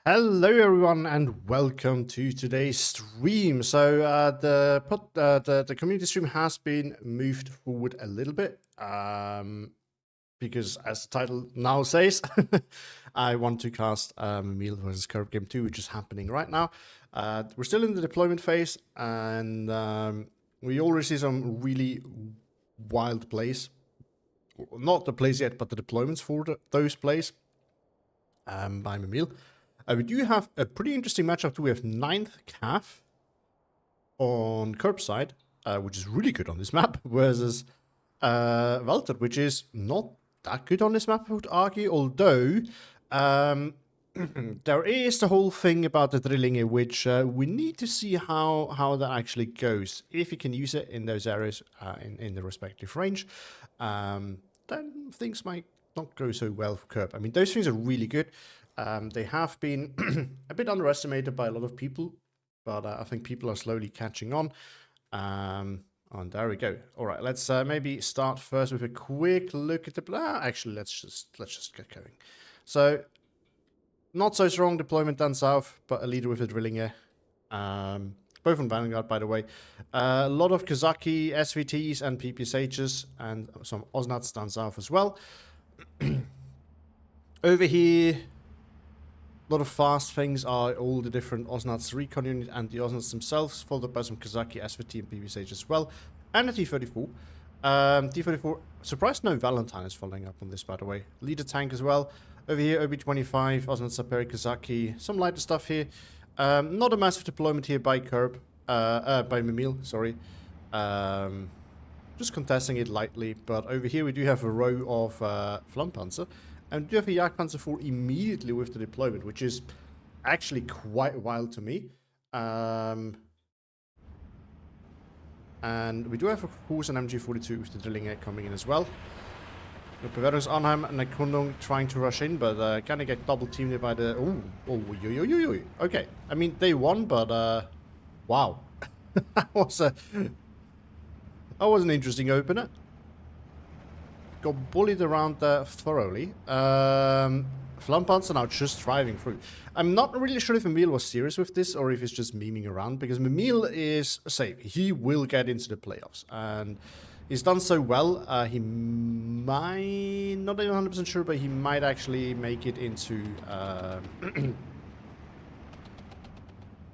Hello everyone and welcome to today's stream. So the community stream has been moved forward a little bit because as the title now says, I want to cast Meal vs. Curb Game 2, which is happening right now. We're still in the deployment phase and we already see some really wild plays. Not the plays yet, but the deployments for those plays by Memil. We do have a pretty interesting matchup too. We have 9th Calf on Curbside, which is really good on this map, versus Walter, which is not that good on this map, I would argue, although there is the whole thing about the drilling, which we need to see how that actually goes. If you can use it in those areas in the respective range, then things might not go so well for Curb. I mean, those things are really good. They have been a bit underestimated by a lot of people, but I think people are slowly catching on. And there we go. All right, let's maybe start first with a quick look at the. Actually, let's just get going. So, not so strong deployment down south, but a leader with a drilling here. Both on Vanguard, by the way. A lot of Kazaki SVTs and PPSHs, and some Osnats down south as well. Over here. A lot of fast things are all the different Osnats recon unit and the Osnats themselves, followed by some Kazaki, SVT, and PPSH as well, and a T-34. T-34, surprised no Valentine is following up on this, by the way. Leader tank as well. Over here, OB-25, Osnat Saperi, Kazaki, some lighter stuff here. Not a massive deployment here by Curb, by Memil, sorry. Just contesting it lightly, but over here we do have a row of Flampanzer. And we do have a Jagdpanzer 4 immediately with the deployment, which is actually quite wild to me. And we do have, of course, an MG42 with the drilling air coming in as well. The Bewerungs Arnhem and Nekundung trying to rush in, but kind of get double teamed by the... Oh. Okay, I mean, they won, but wow. that was an interesting opener. Got bullied around thoroughly. Flampanzer now just driving through. I'm not really sure if Memil was serious with this or if he's just memeing around, because Memil is safe. He will get into the playoffs, and he's done so well. He might, not even 100% sure, but he might actually make it into...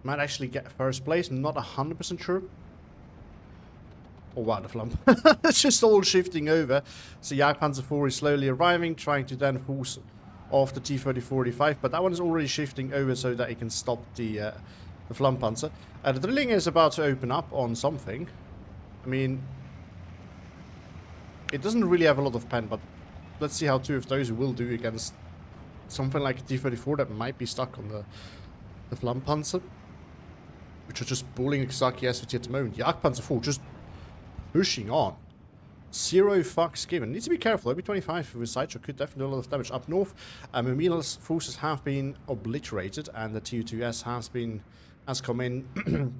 might actually get first place. Not 100% sure. Oh wow, the flump. It's just all shifting over. So Jagdpanzer 4 is slowly arriving, trying to then force off the T-30-45, but that one is already shifting over so that it can stop the Flampanzer. The drilling is about to open up on something. I mean, it doesn't really have a lot of pen, but let's see how two of those will do against something like a T-34 that might be stuck on the Flampanzer, which are just bullying Kazaki SVT at the moment. Jagdpanzer 4 just pushing on. Zero fucks given. Need to be careful. OB-25 with sideshot could definitely do a lot of damage. Up north, Memil's forces have been obliterated, and the Tu-2S has come in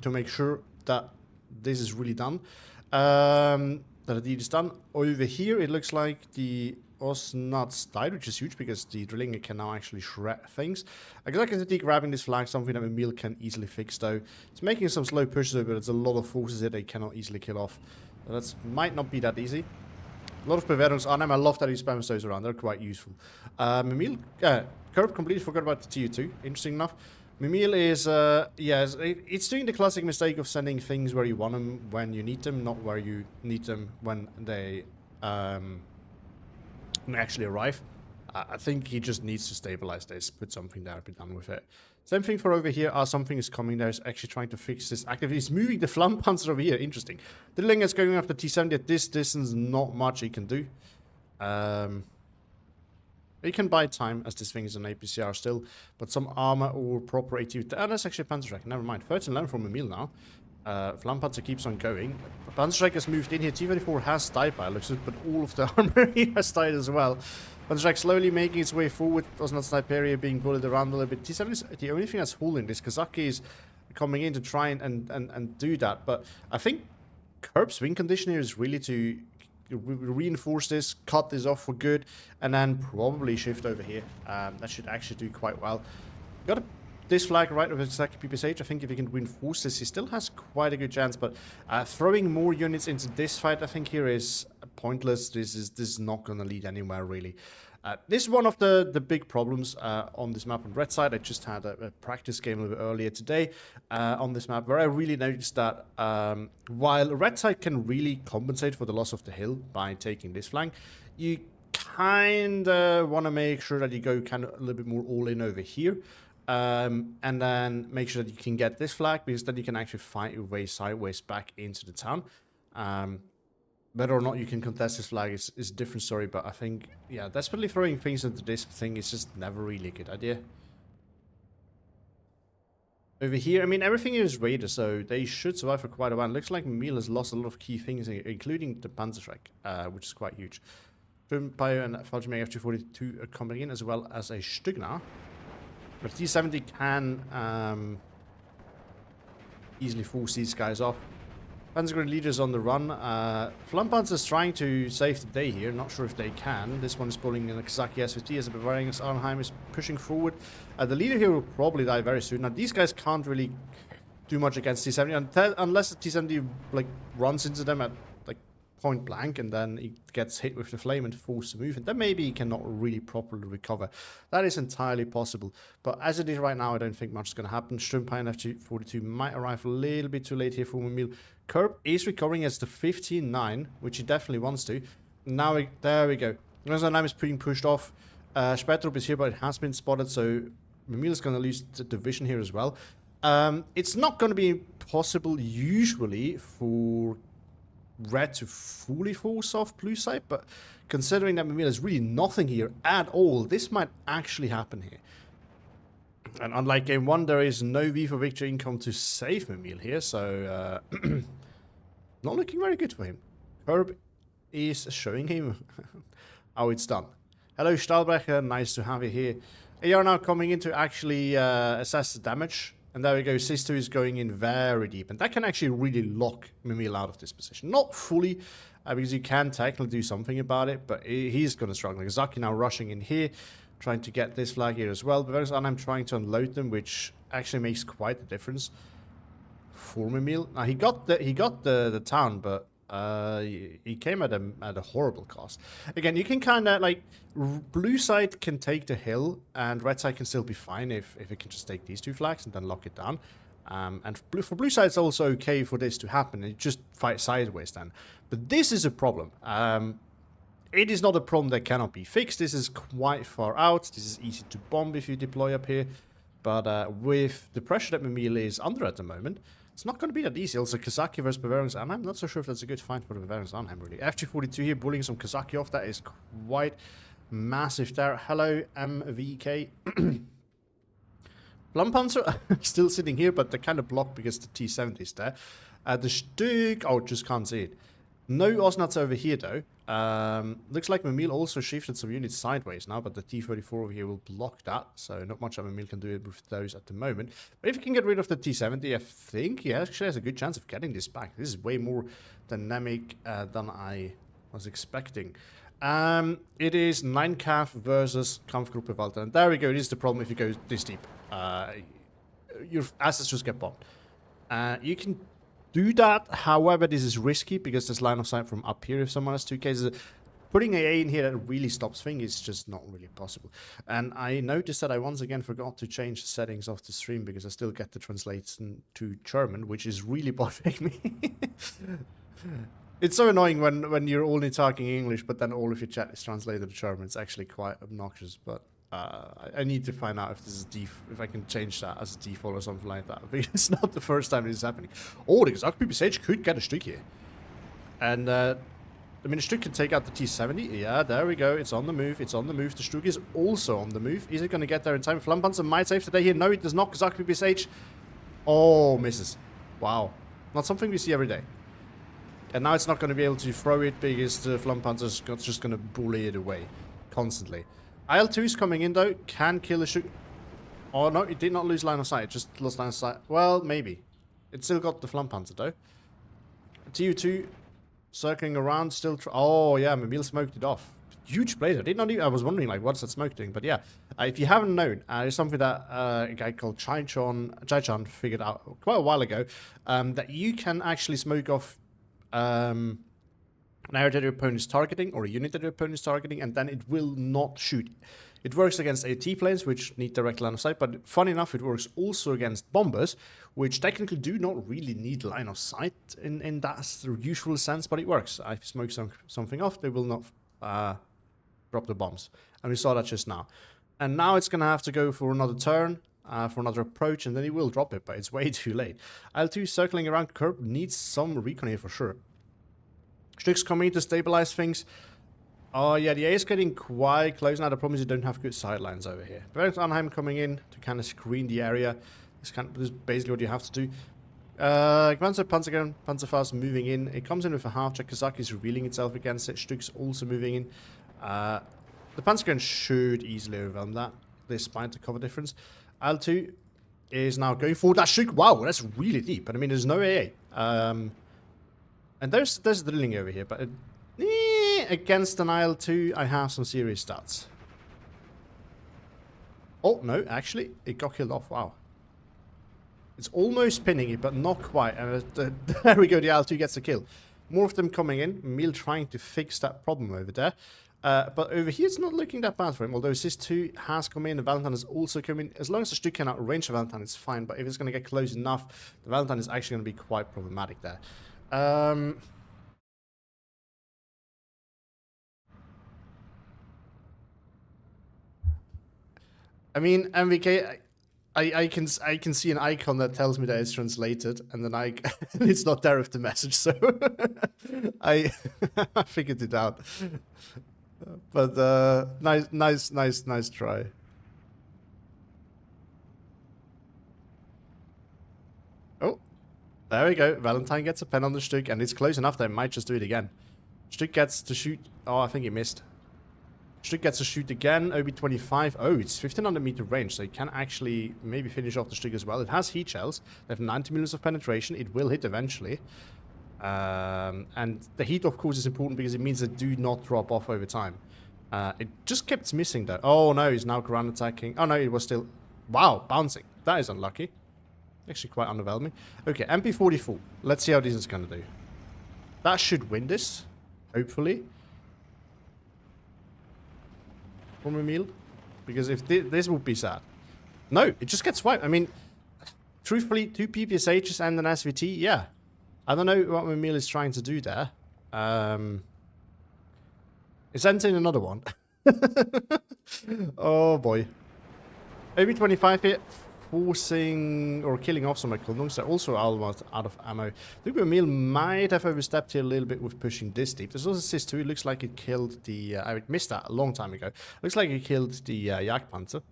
to make sure that this is really done. That the deed is done. Over here, it looks like the Osnats died, which is huge because the drilling can now actually shred things. Exactly, grabbing this flag, something that Memil can easily fix though. It's making some slow pushes, but it's a lot of forces that they cannot easily kill off. That might not be that easy. A lot of Bewerungs Arnhem. I love that he spams those around. They're quite useful. Memil, Curb completely forgot about the TU2. Interesting enough. Memil is, yes, it's doing the classic mistake of sending things where you want them when you need them, not where you need them when they actually arrive. I think he just needs to stabilize this, put something there, be done with it. Same thing for over here. Something is coming there. Is actually trying to fix this activity. He's moving the Flampanzer over here. Interesting. The Drilling is going after T-70 at this distance. Not much he can do. He can buy time as this thing is an APCR still, but some armor or proper AT. That's actually a Panzerschreck. Never mind. 13-11 from Emil now. Flampanzer keeps on going. Panzerschreck has moved in here. T-34 has died by looks, but all of the armor he has died as well. Panzerschreck slowly making its way forward. Osnat Sniperia being bullied around a little bit. T-7 is the only thing that's holding this. Kazaki is coming in to try and do that, but I think Curb's win condition here is really to reinforce this, cut this off for good, and then probably shift over here. That should actually do quite well. Got a this flag right of exactly PPSH. I think if he can reinforce this, he still has quite a good chance. But throwing more units into this fight, I think here is pointless. This is not going to lead anywhere really. This is one of the big problems on this map on red side. I just had a practice game a little bit earlier today on this map where I really noticed that while red side can really compensate for the loss of the hill by taking this flank, you kind of want to make sure that you go kind of a little bit more all in over here. And then make sure that you can get this flag, because then you can actually fight your way sideways back into the town. Whether or not you can contest this flag is a different story, but I think, yeah, desperately throwing things into this thing is just never really a good idea. Over here, I mean, everything here is raided, so they should survive for quite a while. Looks like Emil has lost a lot of key things, including the Panzerschreck, which is quite huge. Empire and Fallschirmjäger F242 are coming in, as well as a Stugner. But T70 can easily force these guys off. Panzergrenadier leaders on the run. Flampanzer is trying to save the day here. Not sure if they can. This one is pulling in a Kazaki SVT as the Bavarian Arnheim is pushing forward. The leader here will probably die very soon. Now, these guys can't really do much against T70 unless the T70 like runs into them at like point blank, and then he gets hit with the flame and forced to move, and then maybe he cannot really properly recover. That is entirely possible, but as it is right now, I don't think much is going to happen. Sturmpine F242 might arrive a little bit too late here for Emil. Kerb is recovering as the 15-9, which he definitely wants to. Now, there we go. Arnheim is being pushed off. Spektrup is here, but it has been spotted, so Emil is going to lose the division here as well. It's not going to be possible usually for red to fully force off blue side, but considering that Emil has really nothing here at all, this might actually happen here. And unlike game 1, there is no V for victory income to save Emil here, so not looking very good for him. Herb is showing him how it's done. Hello Stahlbrecher, nice to have you here. You are now coming in to actually assess the damage. And there we go, Sis2 is going in very deep. And that can actually really lock Emil out of this position. Not fully, because you can technically do something about it, but he's going to struggle. Zaki now rushing in here, trying to get this flag here as well. But I'm trying to unload them, which actually makes quite a difference for Emil. Now, he got the town, but he came at a horrible cost. Again, you can kind of like blue side can take the hill, and red side can still be fine if it can just take these two flags and then lock it down. And for blue side, it's also okay for this to happen. You just fight sideways then. But this is a problem. It is not a problem that cannot be fixed. This is quite far out. This is easy to bomb if you deploy up here. But with the pressure that Emil is under at the moment, it's not going to be that easy. Also, Kazaki versus Bavarians Arnheim. I'm not so sure if that's a good fight for the Bavarians Arnheim, really. F242 here, bullying some Kazaki off. That is quite massive there. Hello, MVK. Flampanzer still sitting here, but they're kind of blocked because the T70 is there. The Stug... Oh, just can't see it. No Osnats over here, though. Looks like Emil also shifted some units sideways now, but the T-34 over here will block that, so not much of Emil can do with those at the moment. But if he can get rid of the T-70, I think he actually has a good chance of getting this back. This is way more dynamic than I was expecting. It is 9CAF versus Kampfgruppe Walter, and there we go. It is the problem if you go this deep. Your assets just get bombed. You can do that, however, this is risky because there's line of sight from up here if someone has 2 cases. Putting AA in here that really stops things is just not really possible. And I noticed that I once again forgot to change the settings of the stream because I still get the translation to German, which is really bothering me. It's so annoying when you're only talking English, but then all of your chat is translated to German. It's actually quite obnoxious, but I need to find out if this is if I can change that as a default or something like that. Because it's not the first time this is happening. Oh, the exact PPSH could get a Stug here. And I mean, the Stug can take out the T70. Yeah, there we go. It's on the move. It's on the move. The Stug is also on the move. Is it going to get there in time? Flampanzer might save the day here. No, it does not. Kazakh PPSH. Oh, misses. Wow. Not something we see every day. And now it's not going to be able to throw it because the Flampanzer is just going to bully it away constantly. IL-2 is coming in though. Can kill the Stug. Oh no, it did not lose line of sight. It just lost line of sight. Well, maybe. It still got the Flampanzer though. TU2 circling around still. Oh yeah, Emil smoked it off. huge blaze. I did not even, I was wondering, like, what's that smoke doing? But yeah, if you haven't known, it's something that a guy called Chai-chan figured out quite a while ago, that you can actually smoke off an area that your opponent is targeting, or a unit that your opponent is targeting, and then it will not shoot. It works against AT planes, which need direct line of sight, but funny enough, it works also against bombers, which technically do not really need line of sight in that usual sense, but it works. If you smoke something off, they will not drop the bombs. And we saw that just now. And now it's going to have to go for another turn, for another approach, and then he will drop it, but it's way too late. L2 circling around curb needs some recon here for sure. Strix coming in to stabilize things. Oh yeah, the A is getting quite close now. The problem is you don't have good sidelines over here. Bavarian Arnhem coming in to kind of screen the area. This is basically what you have to do. Panzerfaust moving in. It comes in with a half check. Kazaki is revealing itself against it. Strix also moving in. The Panzergun should easily overwhelm that, despite the cover difference. L2 is now going for that Strix. Wow, that's really deep. And I mean, there's no AA. And there's drilling over here, but against an IL-2, I have some serious stats. Oh, no, actually, it got killed off. Wow. It's almost pinning it, but not quite. And there we go, the IL-2 gets the kill. More of them coming in. Emil trying to fix that problem over there. But over here, it's not looking that bad for him. Although Sis-2 has come in, the Valentine has also come in. As long as the Stu cannot range the Valentine, it's fine. But if it's going to get close enough, the Valentine is actually going to be quite problematic there. I mean, MVK, I can see an icon that tells me that it's translated, and then it's not there with the message, so I figured it out. But nice try. Oh, there we go. Valentine gets a pen on the Stug, and it's close enough that it might just do it again. Stug gets to shoot. Oh, I think he missed. Stug gets to shoot again. OB25. Oh, it's 1500 meter range, so it can actually maybe finish off the Stug as well. It has heat shells. They have 90 millimeters of penetration. It will hit eventually. And the heat, of course, is important because it means they do not drop off over time. It just kept missing, though. Oh, no, he's now ground attacking. Oh, no, it was still... Wow, bouncing. That is unlucky. Actually quite underwhelming. Okay, MP44. Let's see how this is going to do. That should win this, hopefully. From Emil, because if this would be sad. No, it just gets wiped. I mean, truthfully, 2 PPSHs and an SVT, yeah. I don't know what Emil is trying to do there. It's entering another one. Oh boy. Maybe 25 here, forcing or killing off some Eklundungs. They're also almost out of ammo. I think Emil might have overstepped here a little bit with pushing this deep. There's also Sis-2. It looks like it killed the... I missed that a long time ago. Looks like it killed the Jagdpanzer.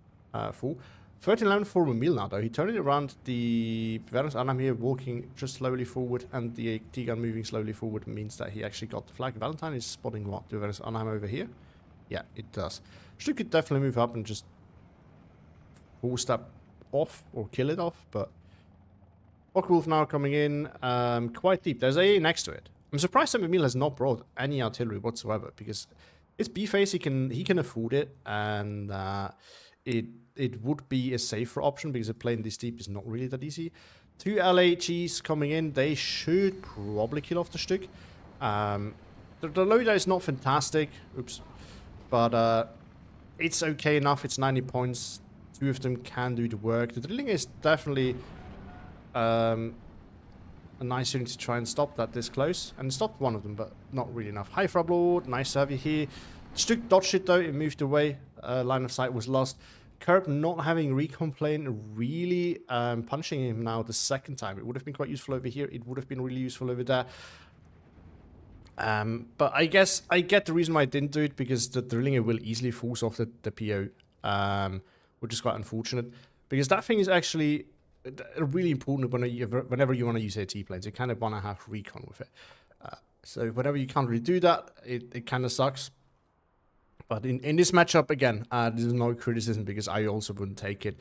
Full. 13-11 for Emil now, though. He turned it around. The Bavarians Arnhem here walking just slowly forward, and the T-gun moving slowly forward means that he actually got the flag. Valentine is spotting what? The Bavarians Arnhem over here? Yeah, it does. Stu could definitely move up and just force that off or kill it off, but Ockwolf now coming in quite deep. There's AA next to it. I'm surprised that Emil has not brought any artillery whatsoever, because it's B-phase, he can afford it, and it would be a safer option because playing this deep is not really that easy. 2 LHEs coming in, they should probably kill off the Stug. The loadout is not fantastic, oops, but it's okay enough. It's 90 points. 2 of them can do the work. The drilling is definitely a nice unit to try and stop that this close. And stopped one of them, but not really enough. High Frablord, nice to have you here. Stug dodged it though, it moved away. Line of sight was lost. Kerb not having recon plane, really punching him now the second time. It would have been quite useful over here. It would have been really useful over there. But I guess I get the reason why I didn't do it, because the drilling will easily force off the PO. Which is quite unfortunate, because that thing is actually really important whenever you want to use AT planes. You kind of want to have recon with it. So whenever you can't really do that, it kind of sucks. But in this matchup, again, this is no criticism, because I also wouldn't take it.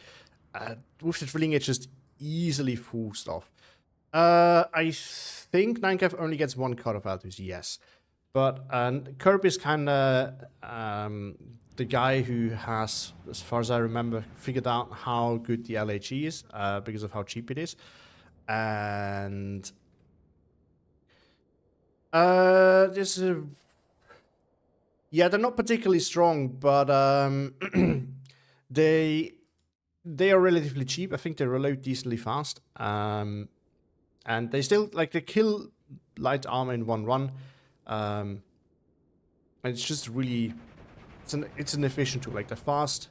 With the drilling, it's just easily forced off. I think 9cav only gets 1 cut of Altus, yes. But Curb is kind of the guy who has, as far as I remember, figured out how good the LHE is because of how cheap it is. And this is... Yeah, they're not particularly strong, but they are relatively cheap. I think they reload decently fast. And they still, like, they kill light armor in one run. And it's just really... It's an efficient tool. Like, they're fast,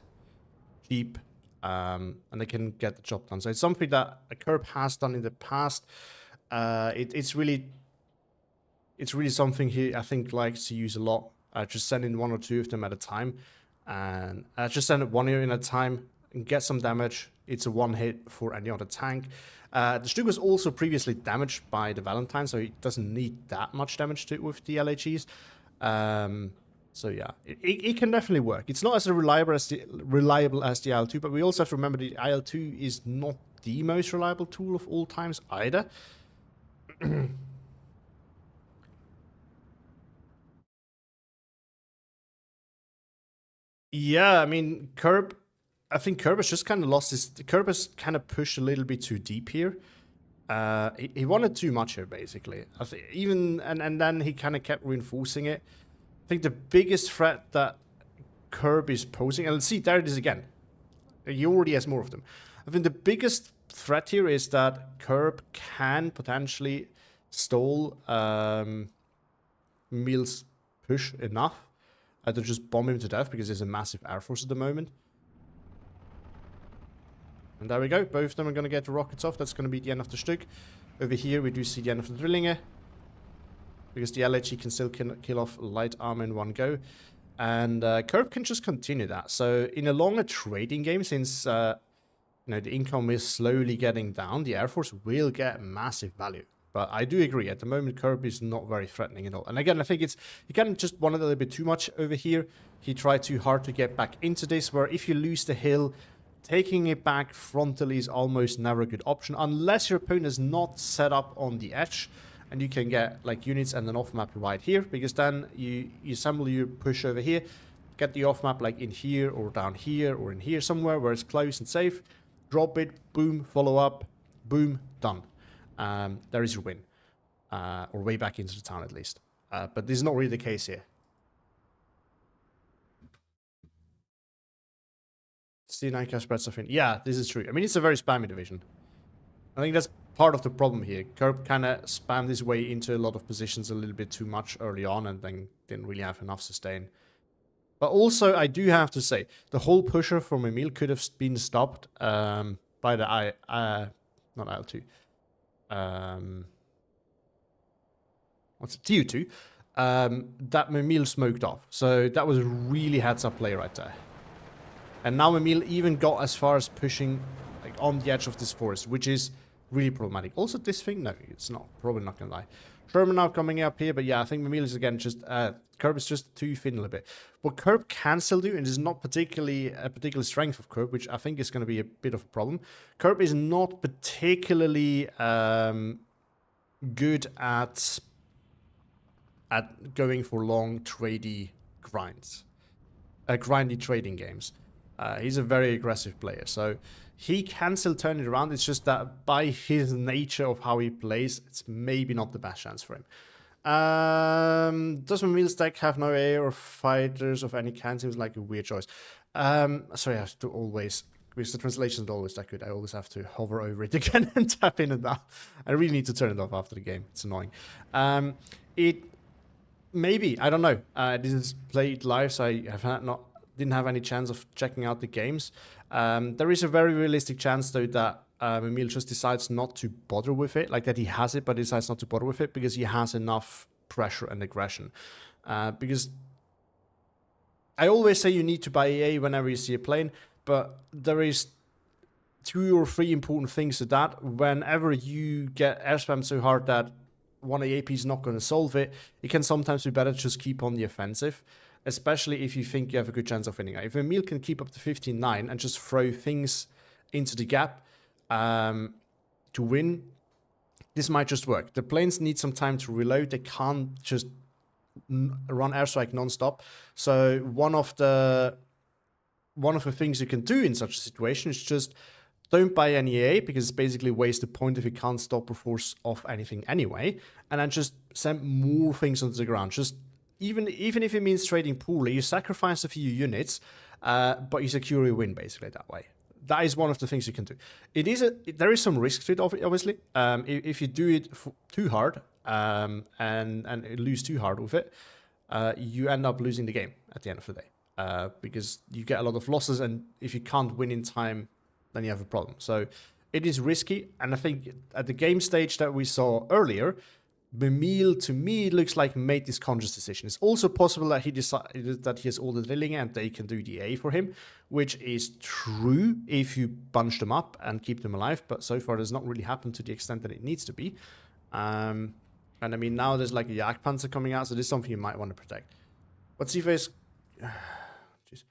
cheap, and they can get the job done. So it's something that a Curb has done in the past. It's really something he, I think, likes to use a lot. Just send in 1 or 2 of them at a time, and just send it 1 in at a time and get some damage. It's a 1 hit for any other tank. The Stug was also previously damaged by the Valentine, so it doesn't need that much damage to it with the LHEs. So yeah, it can definitely work. It's not as reliable as the IL-2, but we also have to remember the IL-2 is not the most reliable tool of all times either. Yeah, I mean, Curb... I think Curb has just kind of lost his... Curb has kind of pushed a little bit too deep here. He wanted too much here, basically. I think even... And then he kind of kept reinforcing it. I think the biggest threat that Curb is posing... And let's see, there it is again. He already has more of them. I think the biggest threat here is that Curb can potentially stall Emil's push enough to just bomb him to death, because there's a massive air force at the moment. And there we go. Both of them are going to get the rockets off. That's going to be the end of the Stug. Over here, we do see the end of the Drillinger, because the LHE can still kill off light armor in one go. And Curb can just continue that. So in a longer trading game, since you know, the income is slowly getting down, the Air Force will get massive value. But I do agree, at the moment, Curb is not very threatening at all. And again, I think it's... He kind of just wanted a little bit too much over here. He tried too hard to get back into this, where if you lose the hill, taking it back frontally is almost never a good option, unless your opponent is not set up on the edge, and you can get like units and an off-map right here, because then you assemble your push over here, get the off-map like in here, or down here, or in here somewhere where it's close and safe, drop it, boom, follow up, boom, done. There is your win. Or way back into the town at least. But this is not really the case here. C9 cash spreads of in. Yeah, this is true. I mean, it's a very spammy division. I think that's part of the problem here. Curb kind of spammed his way into a lot of positions a little bit too much early on, and then didn't really have enough sustain. But also, I do have to say, the whole pusher from Emil could have been stopped by the not IL-2. What's it? TU2. That Emil smoked off. So that was a really heads-up play right there. And now Emil even got as far as pushing like on the edge of this forest, which is really problematic. Also, this thing, no, it's not. Probably not gonna lie. Sherman now coming up here, but yeah, I think Emil is again just Curb is just too thin a little bit. What Curb can still do, and is not particularly a particular strength of Curb, which I think is going to be a bit of a problem. Curb is not particularly good at going for long tradey grinds, grindy trading games. He's a very aggressive player, so he can still turn it around. It's just that by his nature of how he plays, it's maybe not the best chance for him. Does Emil's deck have no air or fighters of any kind? Seems like a weird choice. Sorry, I have to always, because the translation is always that good, I always have to hover over it again and tap in and out. I really need to turn it off after the game. It's annoying. Maybe, I don't know. This is played live, so I didn't have any chance of checking out the games. There is a very realistic chance, though, that Emil just decides not to bother with it, like that he has it, but decides not to bother with it because he has enough pressure and aggression. Because I always say you need to buy EA whenever you see a plane, but there is 2 or 3 important things to that. Whenever you get air spammed so hard that one AAP is not going to solve it, it can sometimes be better to just keep on the offensive, especially if you think you have a good chance of winning. If Emil can keep up to 15-9 and just throw things into the gap to win, this might just work. The planes need some time to reload. They can't just run airstrike non-stop. So one of the things you can do in such a situation is just don't buy any AA, because it's basically waste the point if you can't stop or force off anything anyway, and then just send more things onto the ground. Just even if it means trading poorly, you sacrifice a few units, but you secure your win basically that way. That is one of the things you can do. There is some risk to it, obviously. If you do it too hard and lose too hard with it, you end up losing the game at the end of the day, because you get a lot of losses, and if you can't win in time, then you have a problem. So it is risky, and I think at the game stage that we saw earlier, Bemil, to me, looks like made this conscious decision. It's also possible that he decided that he has all the drilling and they can do the A for him, which is true if you bunch them up and keep them alive, but so far does not really happen to the extent that it needs to be. And I mean, now there's like a Jagdpanzer coming out, so this is something you might want to protect. What's C-Phase? Jeez.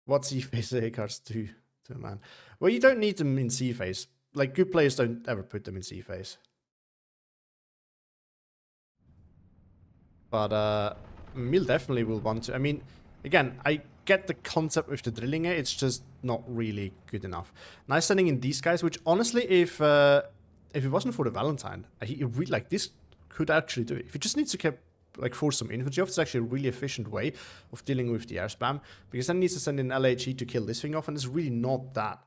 What's C-Phase A cards do to a man? Well, you don't need them in C-Phase. Like, good players don't ever put them in C-Phase. But Mil definitely will want to. I mean, again, I get the concept with the drilling it. It's just not really good enough. Nice sending in these guys, which honestly, if it wasn't for the Valentine, like this could actually do it. If it just needs to keep like force some infantry off, it's actually a really efficient way of dealing with the air spam, because then it needs to send in LHE to kill this thing off, and it's really not that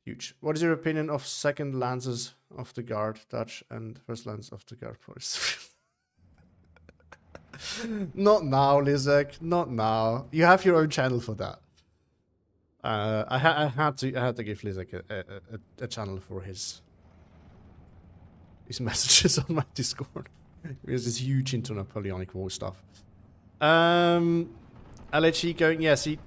huge. What is your opinion of second Lances of the Guard Dutch and first Lance of the Guard Force? Not now, Lizek. Not now. You have your own channel for that. I had to give Lizek a channel for his messages on my Discord. Because it's huge into Napoleonic War stuff. LHE going, yeah, see,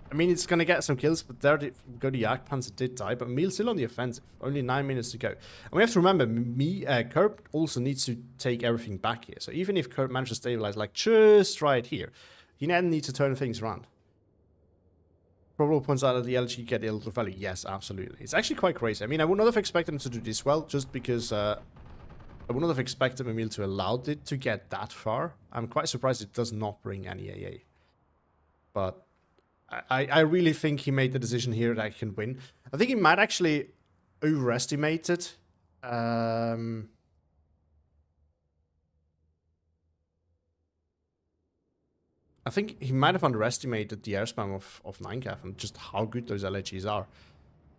I mean, it's going to get some kills, but there go to Jagdpanzer did die, but Meal's still on the offensive. Only 9 minutes to go. And we have to remember, Kerb also needs to take everything back here. So even if Kerb manages to stabilize, like, just right here, he then needs to turn things around. Probably points out that the LG get a little value. Yes, absolutely. It's actually quite crazy. I mean, I would not have expected him to do this well, just because I would not have expected Emil to allow it to get that far. I'm quite surprised it does not bring any AA. But I really think he made the decision here that he can win. I think he might actually overestimate it. I think he might have underestimated the air spam of 9cav and just how good those LHEs are.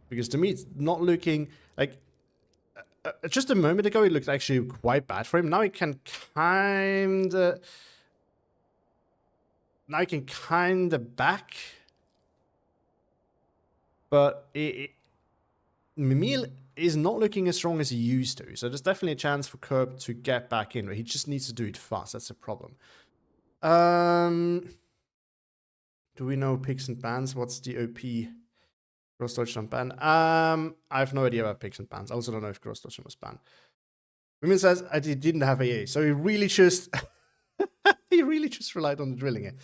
Because to me, it's not looking like... just a moment ago, it looked actually quite bad for him. Now he can kind of... Now he can kind of back... But Mimil is not looking as strong as he used to. So there's definitely a chance for Kerb to get back in. He just needs to do it fast. That's the problem. Do we know picks and bans? What's the OP Grossdeutschland ban? I have no idea about picks and bans. I also don't know if Grossdeutschland was banned. Mimil says I didn't have AA. So he really just... he really just relied on the drilling it.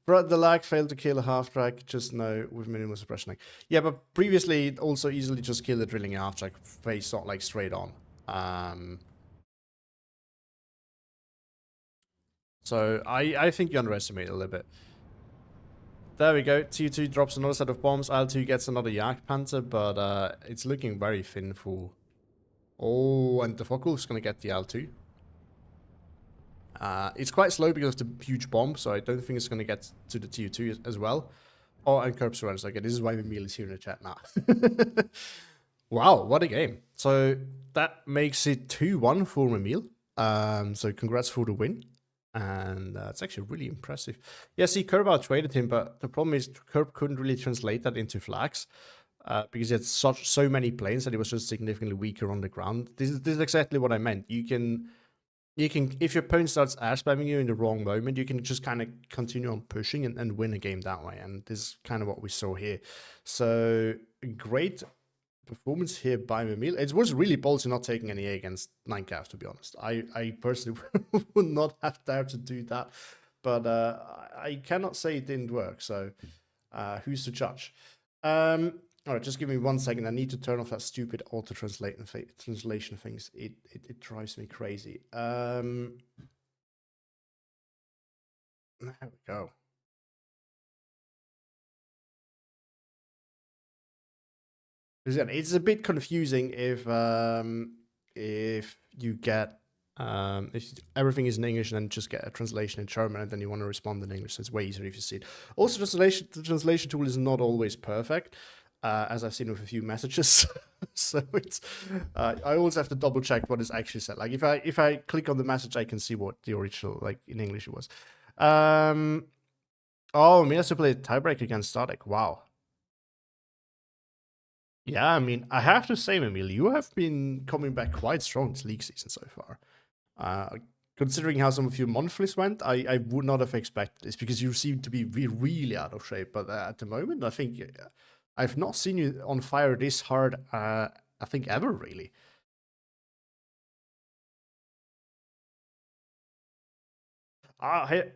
Brought the lag, failed to kill a half-track, just no, with minimal suppression. Yeah, but previously it also easily just killed the drilling a half-track face on, like, straight on. So I think you underestimate it a little bit. There we go. T2 drops another set of bombs. L2 gets another Jagdpanzer, but it's looking very thin for... Oh, and the Focke-Wulf's going to get the L2. It's quite slow because of the huge bomb, so I don't think it's going to get to the TU2 as well. Oh, and Kerb surrenders. Okay, this is why Emil is here in the chat now. Wow, what a game. So that makes it 2-1 for Emil. So congrats for the win. And it's actually really impressive. Yeah, see, Kerb out-traded him, but the problem is Kerb couldn't really translate that into flags. Because he had so many planes that he was just significantly weaker on the ground. This is exactly what I meant. You can, if your opponent starts air spamming you in the wrong moment, you can just kind of continue on pushing and win a game that way. And this is kind of what we saw here. So great performance here by Emil. It was really ballsy not taking any A against 9cav, to be honest. I personally would not have dared to do that. But I cannot say it didn't work. So who's to judge? All right, just give me 1 second. I need to turn off that stupid auto translation things. It drives me crazy. There we go. It's a bit confusing if you get if everything is in English and then just get a translation in German and then you want to respond in English. So it's way easier if you see it. Also, the translation tool is not always perfect, as I've seen with a few messages. So it's I always have to double check what is actually said. Like if I click on the message, I can see what the original, like in English, it was. Oh, me has to play tiebreak against Static. Wow. Yeah, I mean, I have to say, Emil, you have been coming back quite strong this league season so far. Considering how some of your monthlies went, I would not have expected this because you seem to be really out of shape. But at the moment, I think I've not seen you on fire this hard, I think, ever, really.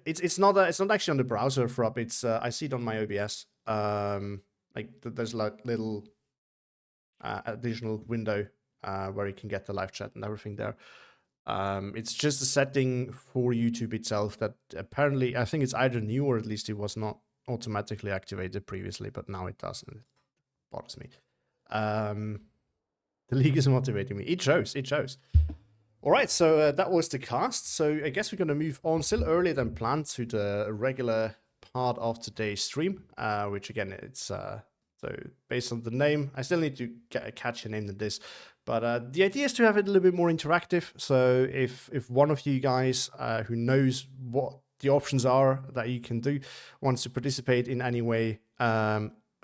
It's not actually on the browser, Frop. It's I see it on my OBS. Like there's like little additional window where you can get the live chat and everything there. It's just a setting for YouTube itself that apparently I think it's either new or at least it was not automatically activated previously, but now it does, and it bothers me. The league is motivating me. It shows. It shows. All right, so that was the cast. So I guess we're going to move on still earlier than planned to the regular part of today's stream, which again, it's so based on the name, I still need to get a catchier name than this. But the idea is to have it a little bit more interactive. So if one of you guys who knows what the options are that you can do wants to participate in any way,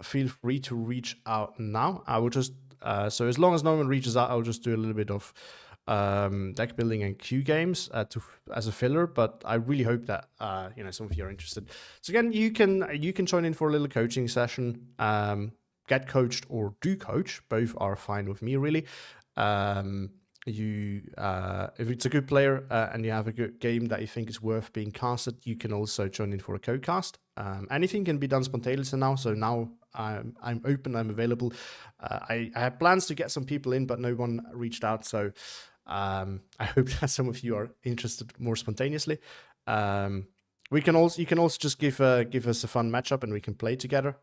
feel free to reach out now. I will just so as long as no one reaches out, I'll just do a little bit of deck building and queue games as a filler, but I really hope that some of you are interested. So again, you can join in for a little coaching session, get coached or do coach. Both are fine with me, really. If it's a good player and you have a good game that you think is worth being casted, you can also join in for a co-cast. Anything can be done spontaneously now, so now I'm open, I'm available. I have plans to get some people in, but no one reached out, so I hope that some of you are interested more spontaneously. You can also just give us a fun matchup and we can play together.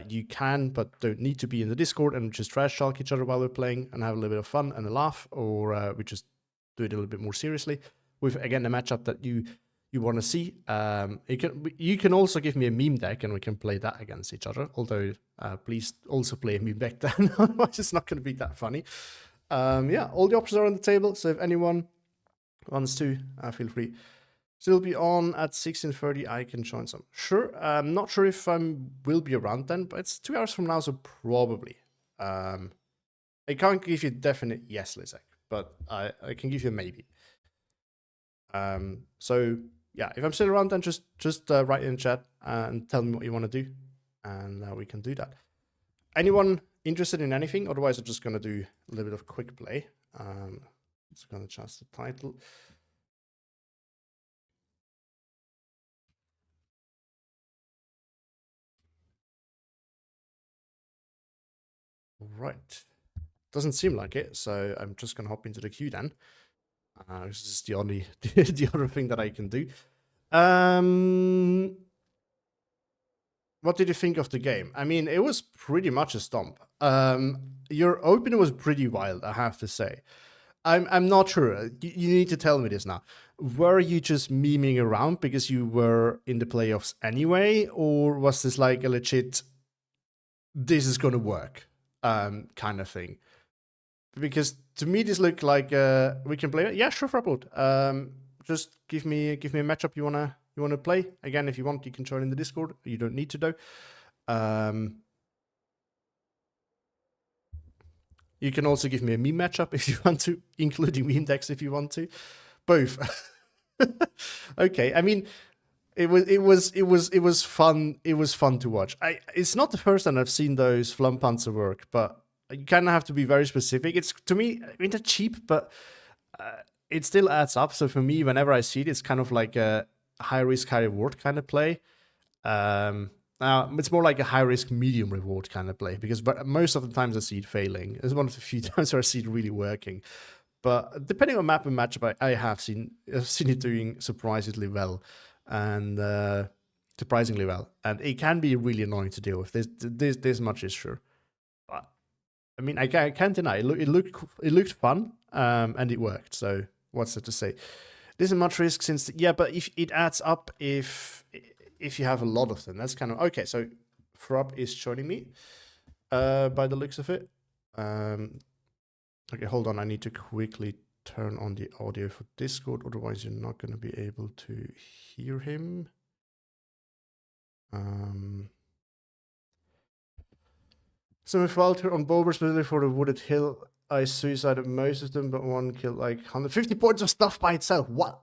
You can, but don't need to be in the Discord and just trash talk each other while we're playing and have a little bit of fun and a laugh, or we just do it a little bit more seriously with, again, a matchup that you want to see. You can also give me a meme deck and we can play that against each other. Although, please also play a meme deck then, otherwise it's not going to be that funny. Yeah, all the options are on the table. So if anyone wants to, feel free. Still be on at 16:30. I can join some. Sure. I'm not sure if I will be around then, but it's 2 hours from now, so probably. I can't give you a definite yes, Lizak, but I can give you a maybe. So yeah, if I'm still around, then just write in chat and tell me what you want to do, and we can do that. Anyone interested in anything? Otherwise, I'm just gonna do a little bit of quick play. Just gonna change the title. Right. Doesn't seem like it, so I'm just gonna hop into the queue then. This is the only the other thing that I can do. What did you think of the game? I mean, it was pretty much a stomp. Your opener was pretty wild, I have to say. I'm not sure. You need to tell me this now. Were you just memeing around because you were in the playoffs anyway, or was this like a legit, this is gonna work kind of thing? Because to me this looked like we can play it. Yeah, sure, Frappled. Just give me a matchup you wanna play. Again, if you want, you can join in the Discord. You don't need to though. You can also give me a meme matchup if you want to, including meme decks if you want to. Both. Okay, I mean, it was fun. It was fun to watch. It's not the first time I've seen those Flumpanzer work, but you kind of have to be very specific. It's, to me, I mean, they're cheap, but it still adds up. So for me, whenever I see it, it's kind of like a high risk, high reward kind of play. It's more like a high risk, medium reward kind of play, because most of the times I see it failing. It's one of the few times where I see it really working. But depending on map and matchup, I have seen it doing surprisingly well. and surprisingly well. And it can be really annoying to deal with. This much is sure. But, I mean, I can't deny it. It looked fun, and it worked. So what's there to say? There's a much risk since but if it adds up if you have a lot of them, that's kind of okay. So Frub is joining me, by the looks of it. Okay, hold on. I need to quickly turn on the audio for Discord, otherwise you're not going to be able to hear him. So with Walter on Bober, specifically for the Wooded Hill, I suicided most of them, but one killed like 150 points of stuff by itself. What?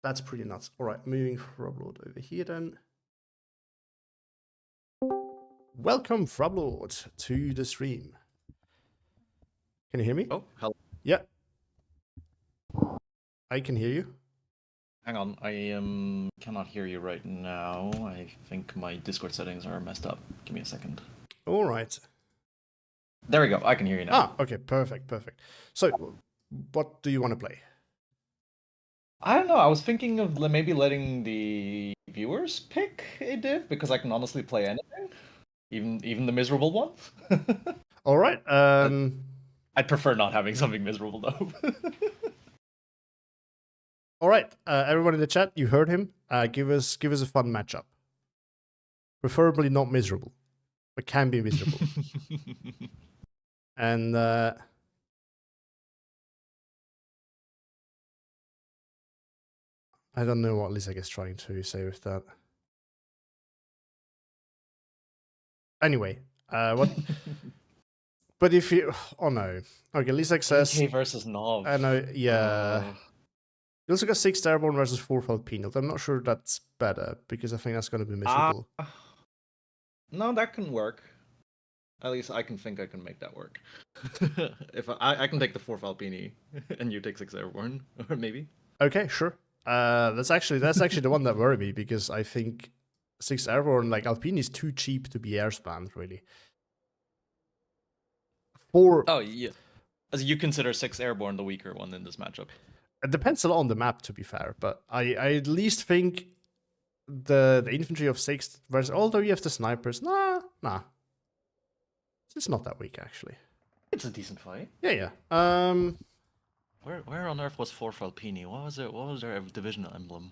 That's pretty nuts. All right, moving Frublord over here then. Welcome, Frublord, to the stream. Can you hear me? Oh, hello. Yeah. I can hear you. Hang on, I cannot hear you right now. I think my Discord settings are messed up. Give me a second. All right. There we go. I can hear you now. Ah, okay, perfect. So, what do you want to play? I don't know. I was thinking of maybe letting the viewers pick a div because I can honestly play anything, even the miserable one. All right. I'd prefer not having something miserable though. All right, everyone in the chat, you heard him. Give us a fun matchup. Preferably not miserable, but can be miserable. And I don't know what Lizak is trying to say with that. Anyway, what? But if you, oh no, okay, Lizak says AK versus Nov. I know, yeah. You also got 6 Airborne versus 4 Filipino. I'm not sure that's better because I think that's going to be miserable. No, that can work. At least I can think I can make that work. If I can take the 4 Falpini and you take 6 Airborne, or maybe. Okay, sure. That's actually the one that worried me because I think 6 Airborne, like Alpine, is too cheap to be airspanned, really. 4. Oh yeah. As you consider 6 Airborne the weaker one in this matchup. It depends a lot on the map, to be fair, but I at least think the infantry of 6 versus, although you have the snipers, nah. It's not that weak, actually. It's a decent fight. Yeah. Where on earth was 4 Falpini? What was it? What was their divisional emblem?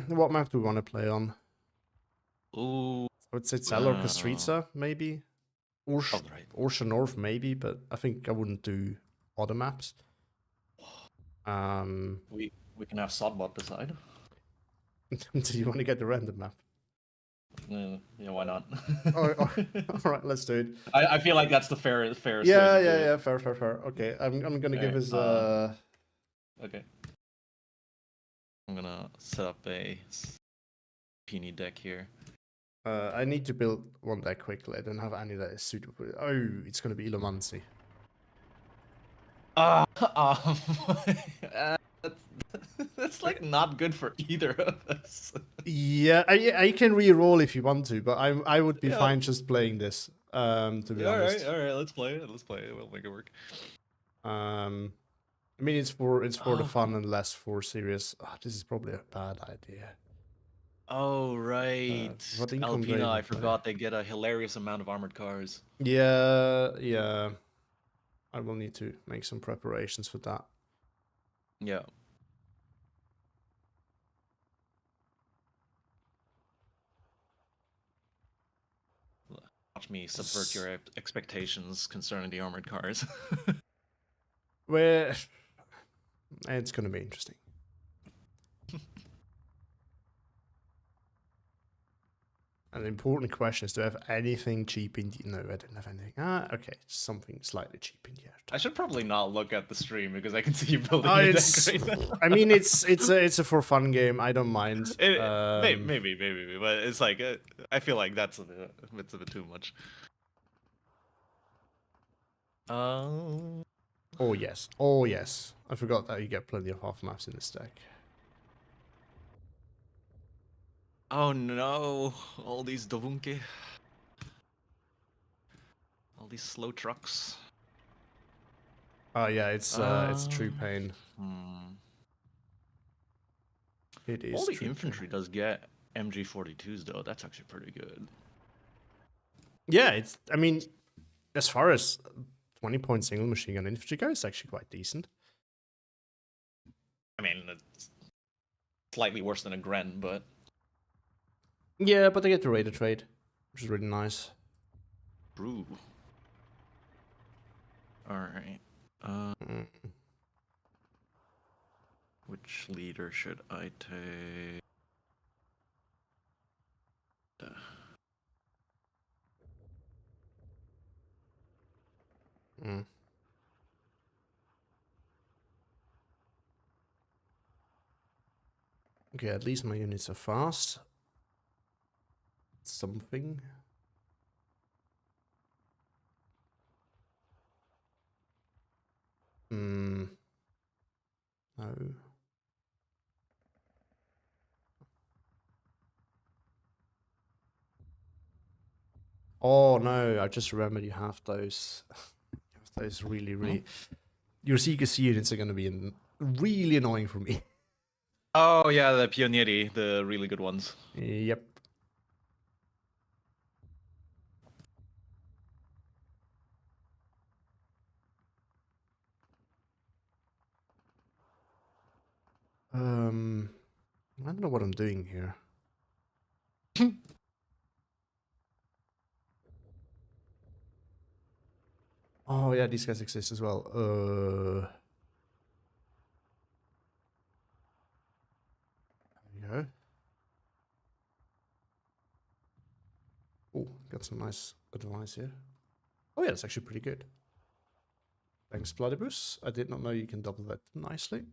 What map do we want to play on? Ooh. I would say Cell or Kastritsa, maybe. Orsha North, maybe, but I think I wouldn't do other maps. We can have Sodbot decide. Do you want to get the random map? Yeah, why not? All right, let's do it. I feel like that's the fairest. Yeah, fair. Okay, I'm gonna give us Okay. I'm gonna set up a Peony deck here. I need to build one deck quickly. I don't have any that is suitable. Oh, it's gonna be Ilomancy. That's like not good for either of us. Yeah, I can re-roll if you want to, but I would be fine just playing this. To be honest. All right, let's play it. We'll make it work. I mean, it's for the fun and less for serious. Oh, this is probably a bad idea. Oh right, Alpina. I forgot they get a hilarious amount of armored cars. Yeah. I will need to make some preparations for that. Yeah. Watch me subvert your expectations concerning the armored cars. Well, it's going to be interesting. An important question is, do I have anything cheap in the... No, I don't have anything. Okay, something slightly cheap in the air. I should probably not look at the stream because I can see you building a deck right now. I mean, it's a for fun game. I don't mind. Maybe, but it's like I feel like that's a bit too much. Oh yes. I forgot that you get plenty of half maps in this deck. Oh no! All these Dovunke. All these slow trucks. Oh yeah, it's true pain. It is All the tricky. infantry does get MG42s though. That's actually pretty good. Yeah, it's. I mean, as far as 20-point single machine gun infantry goes, it's actually quite decent. I mean, it's slightly worse than a Gren, but Yeah, but they get the radar trade, which is really nice. true. All right. Which leader should I take? Mm. Okay, at least my units are fast. Something. No. Oh no, I just remembered you have those. You have those really. Your CKC units are going to be really annoying for me. Oh yeah, the Pionieri, the really good ones. Yep. I don't know what I'm doing here. Oh yeah, these guys exist as well. There you go. Oh, got some nice advice here. Oh yeah, that's actually pretty good. Thanks, Bloodybus. I did not know you can double that nicely.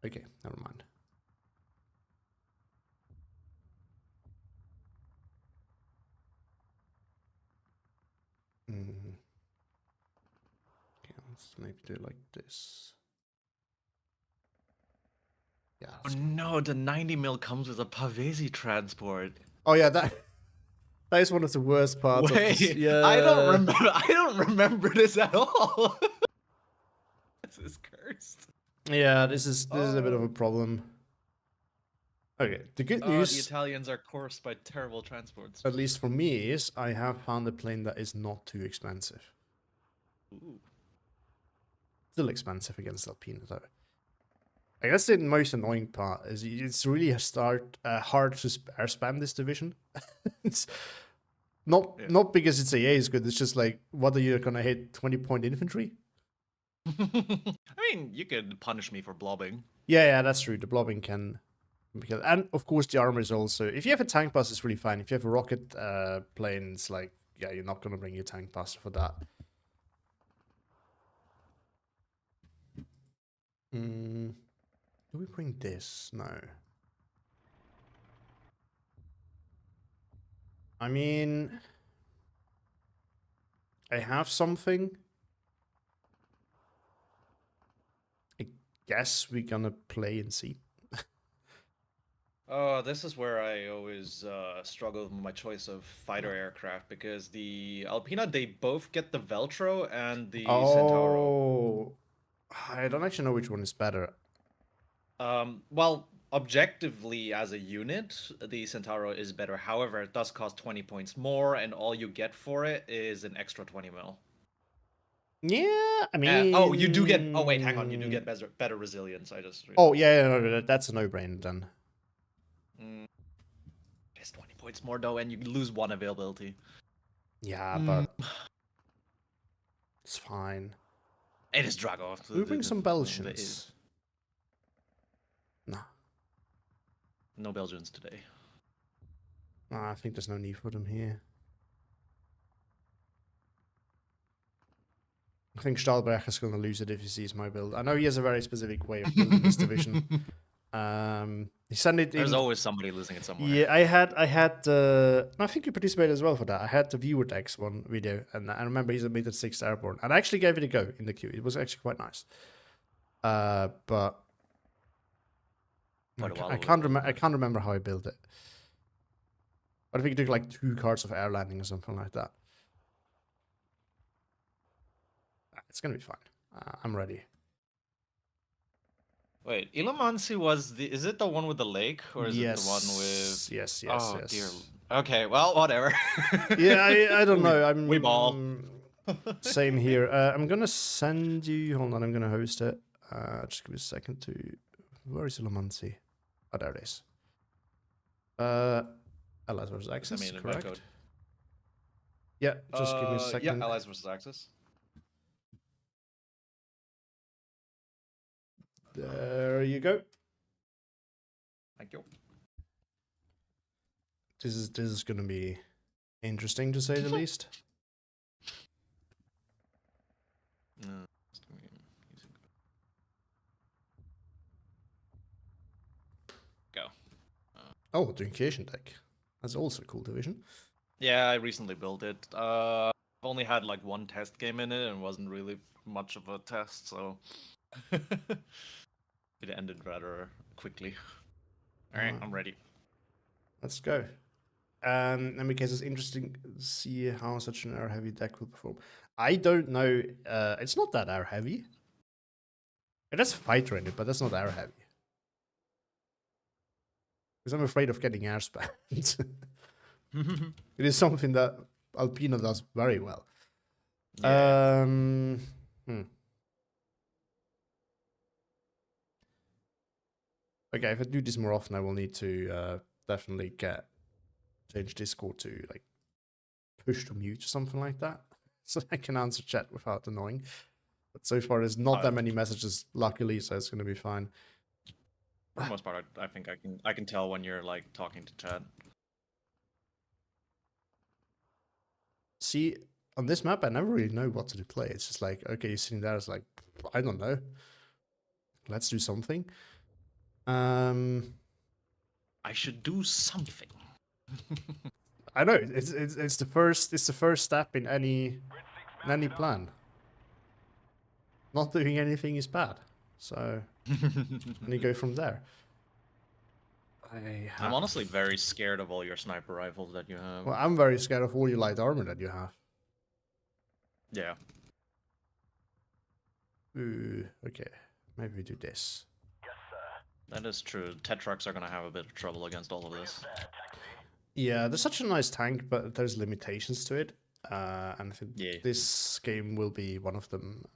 Okay, never mind. Okay, let's maybe do it like this. Yeah. Oh no, the 90 mil comes with a Pavesi transport. Oh yeah, that is one of the worst parts of this. Wait, Yeah. I don't remember this at all. This is cursed. Yeah, this is a bit of a problem. Okay, the good news, the Italians are coursed by terrible transports. at least for me, is I have found a plane that is not too expensive. Ooh. Still expensive against Alpina though. I guess the most annoying part is it's really hard to spam this division. It's not because its AA is good. It's just like, what are you gonna hit 20-point infantry? I mean, you could punish me for blobbing. Yeah, that's true. The blobbing can, and of course the armor is also. If you have a tank bus, it's really fine. If you have a rocket plane, it's like, yeah, you're not gonna bring your tank bus for that. Do we bring this? No. I mean, I have something. I guess we're gonna play and see. Oh, this is where I always struggle with my choice of fighter aircraft, because the Alpina, they both get the Veltro and the Centauro. Oh, I don't actually know which one is better. Well, objectively as a unit, the Centauro is better. However, it does cost 20 points more, and all you get for it is an extra 20 mil. Yeah, I mean. Oh, you do get. Oh wait, hang on. You do get better resilience. I just. Oh yeah, no, that's a no-brainer then. It's 20 points more though, and you lose one availability. Yeah, but it's fine. It is Drago. We bring some Belgians. Nah. No Belgians today. Nah, I think there's no need for them here. I think Stahlberg is going to lose it if he sees my build. I know he has a very specific way of building this division. He sent it. There's always somebody losing it somewhere. Yeah, I had. I think you participated as well for that. I had the viewer decks one video, and I remember he submitted 6th airborne, and I actually gave it a go in the queue. It was actually quite nice. But I can't remember how I built it. But I think it took like 2 cards of air landing or something like that. It's gonna be fine. I'm ready. Wait, Illumancy was the... Is it the one with the lake? Or is it the one Yes, with... yes, Oh, dear. yes. Okay, well, whatever. Yeah, I don't know. We ball. Same here. I'm gonna send you. Hold on, I'm gonna host it. Just give me a second to. Where is Illumancy? Oh, there it is. Allies versus Axis, correct? Code. Yeah, just give me a second. Yeah, Allies versus Axis. There you go. Thank you. This is gonna be interesting to say the least. Go. Oh, the Initiation deck. That's also a cool division. Yeah, I recently built it. I've only had like one test game in it and wasn't really much of a test, so it ended rather quickly. Alright, I'm ready. Let's go. In case it's interesting to see how such an air heavy deck will perform. I don't know. It's not that air heavy. It has fighter in it, but that's not air heavy. Because I'm afraid of getting air spammed. It is something that Alpino does very well. Yeah. Okay, if I do this more often, I will need to definitely change Discord to like push to mute or something like that, so I can answer chat without annoying. But so far, there's not that many messages, luckily, so it's going to be fine. For the most part, I think I can tell when you're like talking to chat. See, on this map, I never really know what to play. It's just like, okay, you're sitting there, it's like, I don't know. Let's do something. I should do something. I know it's the first step in any plan. Not doing anything is bad, so and you go from there. I'm honestly very scared of all your sniper rifles that you have. Well, I'm very scared of all your light armor that you have. Yeah. Ooh, okay. Maybe we do this. Yes, sir. That is true. Tetrarchs are gonna have a bit of trouble against all of this. Yeah, there's such a nice tank, but there's limitations to it. And I think this game will be one of them.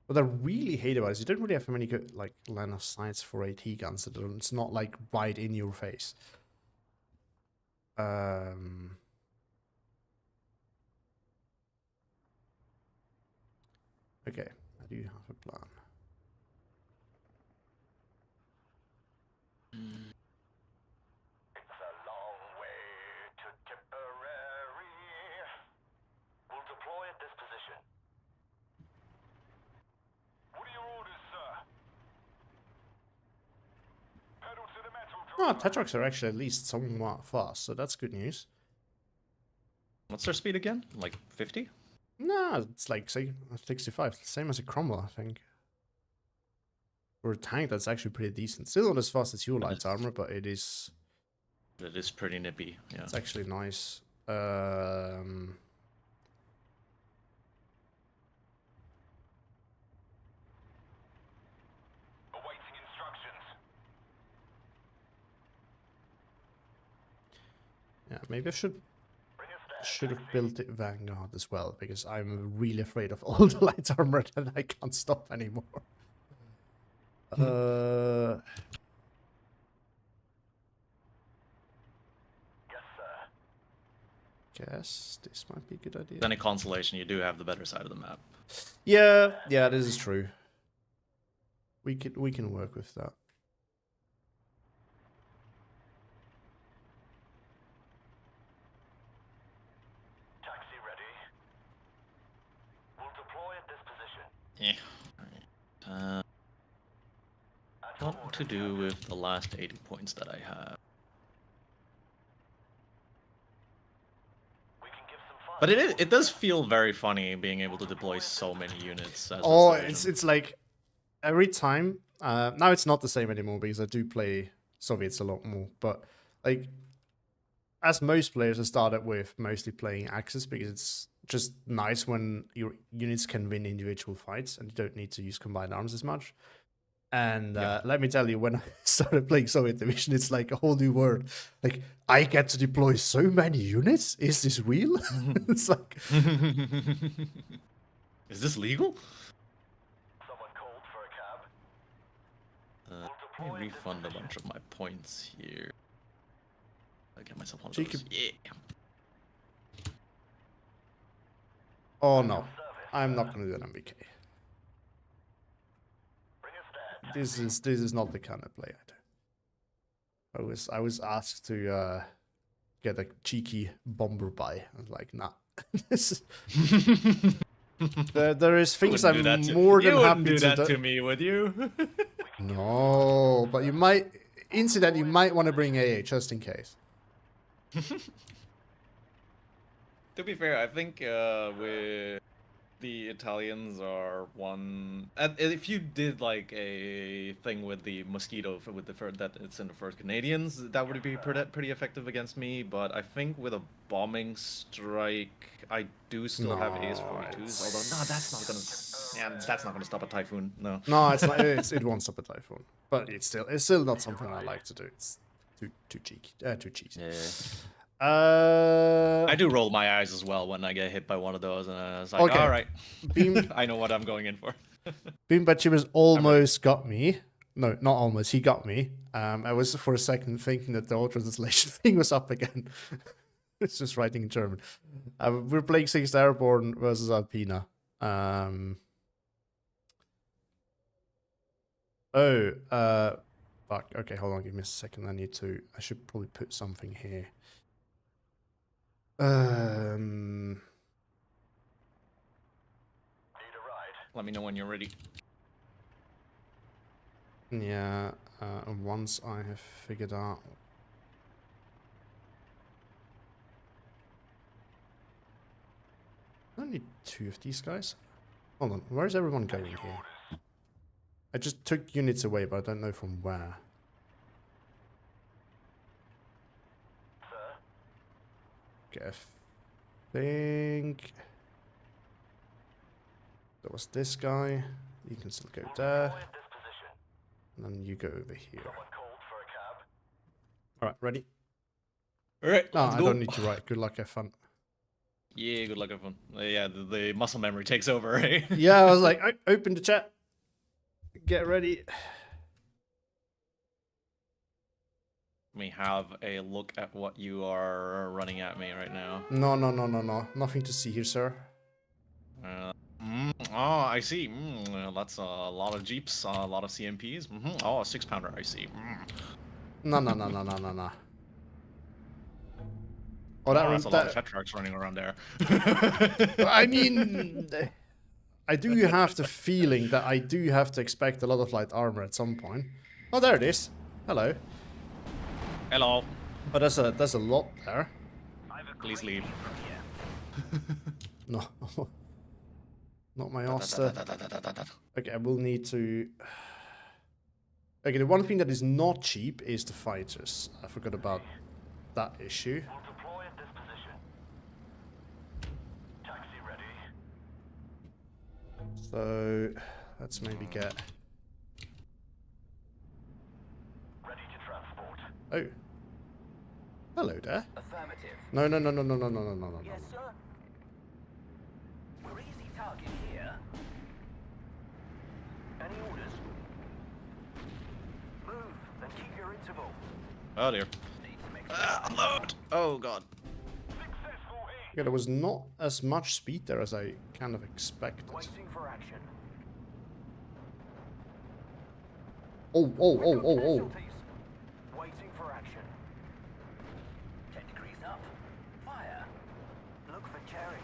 What I really hate about it is you don't really have many good like line of sights for AT guns. It's not like right in your face. Okay, I do have a plan. It's a long way to Tipperary. We'll deploy at this position. What are your orders, sir? Pedal to the metal, Oh, Tetrarchs are actually at least somewhat fast, so that's good news. What's their speed again? Like 50? No, it's like say 65, same as a Cromwell, I think. For a tank, that's actually pretty decent. Still not as fast as your light armor, but it is. It is pretty nippy. Yeah, it's actually nice. Awaiting instructions. Yeah, maybe I should have built it Vanguard as well, because I'm really afraid of all the light armor that I can't stop anymore. Yes, sir. Guess this might be a good idea. Any consolation, you do have the better side of the map. Yeah, this is true. We can work with that. Taxi ready. We'll deploy at this position. Yeah. What to do with the last 80 points that I have? We can give some fun. But it does feel very funny being able to deploy so many units. As Oh, it's like every time. Now it's not the same anymore because I do play Soviets a lot more. But like, as most players, I started with mostly playing Axis because it's just nice when your units can win individual fights and you don't need to use combined arms as much. And let me tell you, when I started playing Soviet Division, it's like a whole new world. Like, I get to deploy so many units? Is this real? It's like... Is this legal? Someone called for a cab. Let me refund a bunch of my points here. I get myself one of So you those. could- Yeah. Oh no, I'm not going to do an MBK. Bring us there. This is not the kind of play I do. I was asked to get a cheeky bomber buy. I was like, nah. This there is things I'm more than happy do to that do. to me, would you? No, but you might you might want to bring AA just in case. To be fair, I think with the Italians are one. And if you did like a thing with the mosquito with the that it's in the first Canadians, that would be pretty effective against me. But I think with a bombing strike, I do still have AS-42s. Although no, that's not gonna. Yeah, that's not gonna stop a typhoon. No. No, it's not. It won't stop a typhoon, but it's still not something I like to do. It's too cheeky, too cheesy. Yeah. I I do roll my eyes as well when I get hit by one of those, and it's like, Okay. all right, Beam I know what I'm going in for. Bachivas almost got me. No, not almost. He got me. I was for a second thinking that the auto translation thing was up again. It's just writing in German. We're playing 6th Airborne versus Alpina. Fuck. Okay, hold on. Give me a second. I should probably put something here. Need a ride. Let me know when you're ready. Yeah. And once I have figured out. I don't need 2 of these guys. Hold on. Where's everyone going here? I just took units away, but I don't know from where. Sir, Okay, I think there was this guy. You can still go there, deploy at this position. and then you go over here. Someone called for a cab. All right, ready? All right, No, let's I go. don't need to write. Good luck, have fun. Yeah, good luck, everyone. Yeah, the muscle memory takes over, right? Yeah, I was like, open the chat. Get ready. Let me have a look at what you are running at me right now. No. Nothing to see here, sir. Oh, I see. That's a lot of Jeeps, a lot of CMPs. Oh, a 6-pounder, I see. No. Oh, That's a lot of Tetrarchs running around there. I mean, I do have the feeling that I do have to expect a lot of light armor at some point. Oh, there it is. Hello. Hello. Oh, there's a lot there. Please leave. No. Not my Oster. Okay, I will need to... Okay, the one thing that is not cheap is the fighters. I forgot about that issue. We'll deploy at this position. Taxi ready. So, let's maybe get... Ready to transport. Oh. Hello there. Affirmative. No. Yes, sir. We're easy target here. Any orders? Move and keep your interval. Oh dear. Need to make Unload. Oh god. Successful hit. Yeah, there was not as much speed there as I kind of expected. Waiting for action. Oh. Casualties. Waiting for action. 10 degrees up. Fire. Look for Cherry.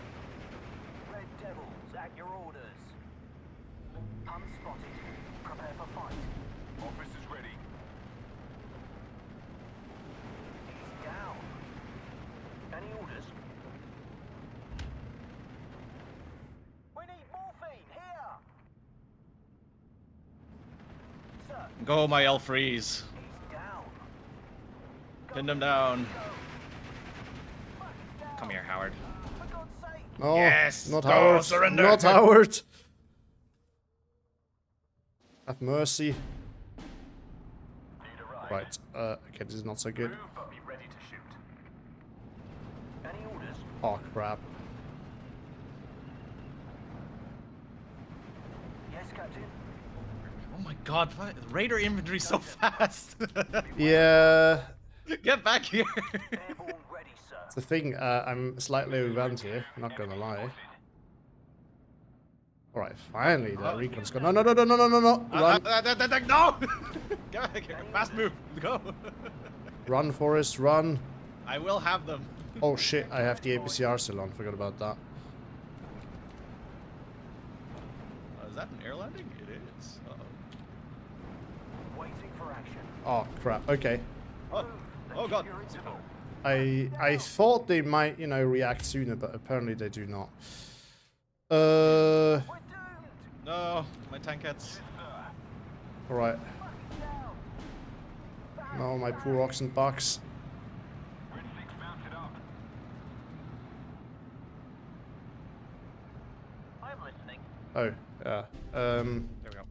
Red Devils at your orders. Unspotted. Prepare for fight. Office is ready. He's down. Any orders? We need morphine here. Sir, Go, my Elfreeze. he's down. Pin them down. Fuck, he's down. Come here, Howard. For God's sake. No, Yes! not Go, Howard. surrender! Not Howard. Have mercy. Need a ride. Right. Okay, this is not so good. Move, but be ready to shoot. Any orders? Oh crap. Yes, Captain. Oh my god, Raider infantry so fast! Yeah. Get back here! Airborne ready, sir. It's the thing. I'm slightly overwhelmed here. Not gonna lie. All right. Finally, the recon's gone. No, no, no, no, no, no, no, no. Run. No! Get back here! Fast move! Go! Run, Forrest. Run. I will have them. Oh shit! I have the APCR still on. Forgot about that. Is that an air landing? It is. Waiting for action. Oh crap. Okay. Oh, oh god. You're interval. I thought they might, you know, react sooner, but apparently they do not. We're doomed. No, my tankettes. All right. Fucking down. No, my poor oxen box. Red 6 mounted up. I'm listening. Oh, yeah. There we go.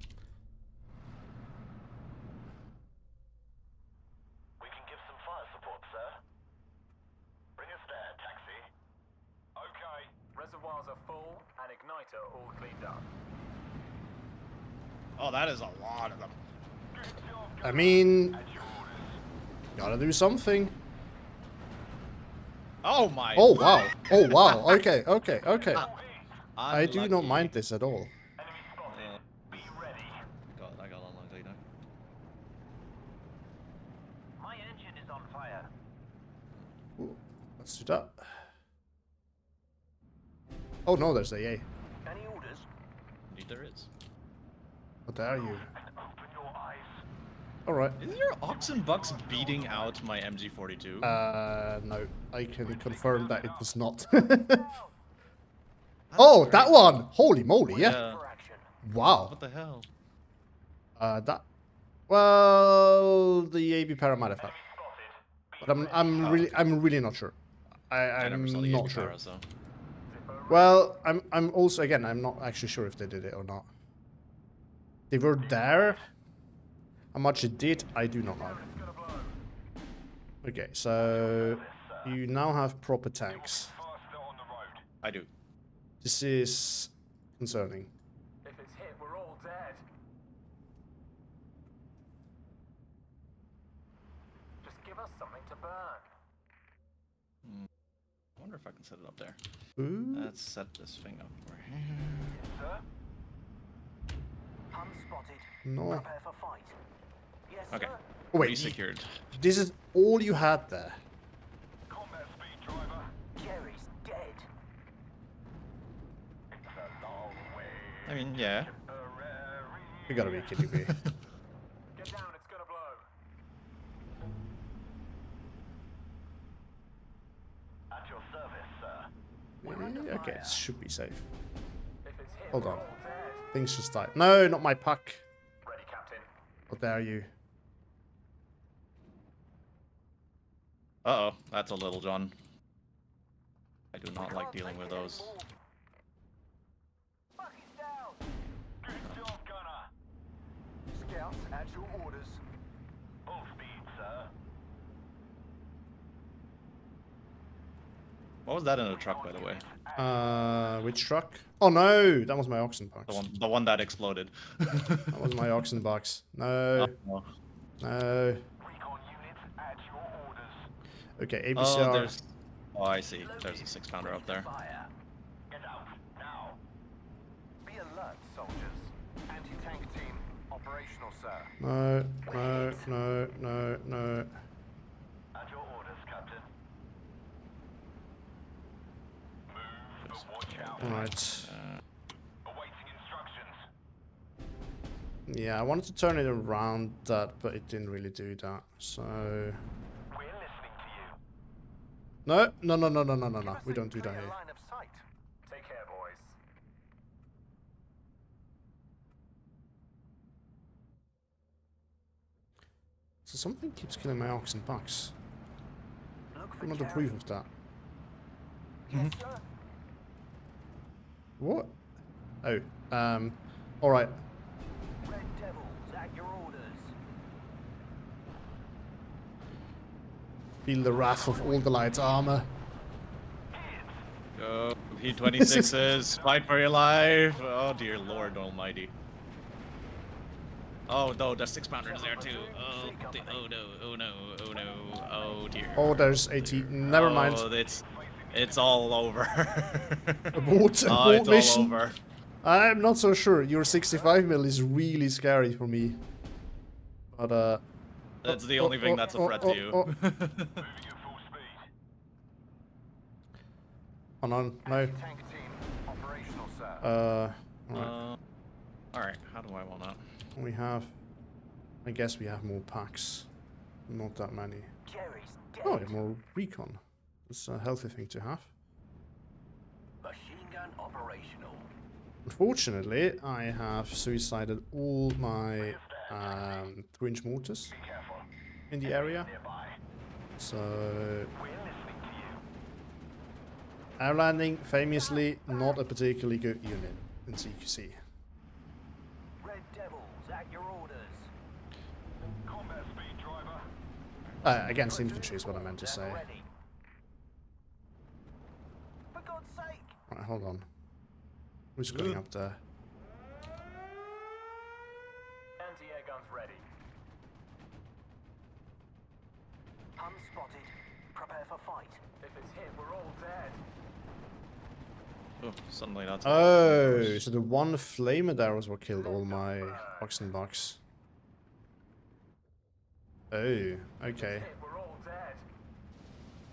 We can give some fire support, sir. Bring us there, taxi. Okay. Reservoirs are full and igniter all cleaned up. Oh, that is a lot of them. I mean, At your orders. gotta do something. Oh my. Oh wow. Oh wow. Okay. Okay. Okay. Ah. I do not Unlucky. mind this at all. Enemy spotted. Be ready. God, I got unlucky now. My engine is on fire. Ooh, let's do that. Oh no, there's a yay. Any orders? Indeed there is. What are you? Open your eyes. All right. Is your oxen bucks beating out my MG42? No, I can confirm that it was not. Oh, that one! Holy moly! Yeah. Yeah. For action. Wow. What the hell? That. Well, the AB para might have had, Spotted. but I'm really not sure. I I'm never saw the not AP sure. Para, so. Well, I'm also again I'm not actually sure if they did it or not. They were there. How much it did, I do not know. It's gonna blow. Okay, so you now have proper tanks. Faster on the road. I do. This is concerning. If it's hit, we're all dead. Just give us something to burn. I wonder if I can set it up there. Ooh. Let's set this thing up over here. Sir? Unspotted. No. Prepare for fight. Yes, Okay. sir. Oh, wait, Resecured. this is all you had there. Combat speed, driver. Jerry's dead. It's a long way. I mean, yeah. You gotta be kidding me. Get down, it's gonna blow. At your service, sir. Okay, it should be safe. If it's hit, Hold we're on. all dead. Things just died. No, not my puck. Ready, Captain. How dare you? Uh-oh, that's a little John. I do not like dealing with those. Fuck, he's down. Good job, gunner. Scouts at your orders. Full speed, sir. What was that in a truck, by the way? Which truck? Oh no, that was my oxen box. The one that exploded. That was my oxen box. No, Oh, no. no. Recon units at your orders. Okay, Oh, APCR. there's. Oh, I see. There's a 6-pounder up there. Fire. Get out, now. Be alert, soldiers. Anti-tank team, operational, sir. No, no, no, no, no. At your orders, Captain. Move, but watch out. Alright. Awaiting instructions. Yeah, I wanted to turn it around that, but it didn't really do that. So We're listening to you. no, no, no, no, no, no, no, no. We don't do that Clear here. line of sight. Take care, boys. So something keeps killing my oxen bucks. Look I for want to Jerry. approve of that. Yes, sir. What? Oh, all right. Red Devils, at your orders. Feel the wrath of all the light armor. Go, P-26s, fight for your life. Oh dear Lord Almighty. Oh no, there's 6-pounders there too. Oh, oh no, oh no, oh no, oh dear. Oh, there's 80. Never mind. Oh, it's all over. Abort, Oh, abort it's mission. all over. I'm not so sure. Your 65 mil is really scary for me. But That's the only thing that's a threat to you. Moving at full speed. Oh no, no. Tank team, operational, sir. Alright. Alright, how do I want that? We have... I guess we have more packs. Not that many. Jerry's dead. Oh, more recon. It's a healthy thing to have. Machine gun operational. Unfortunately, I have suicided all my 3-inch mortars Be careful. in the area. Nearby. So, We're listening to you. air landing, famously not a particularly good unit in CQC. Red Devils, at your orders. Combat speed, driver. Against infantry is what I meant to say. Ready. For God's sake. Right, hold on. Who's going up there? Anti-air guns ready. Unspotted. Prepare for fight. If it's hit, we're all dead. Oh, suddenly that's... Oh, so the one flamer there was what killed all my oxen bucks. Oh, okay. Hit, we're all dead.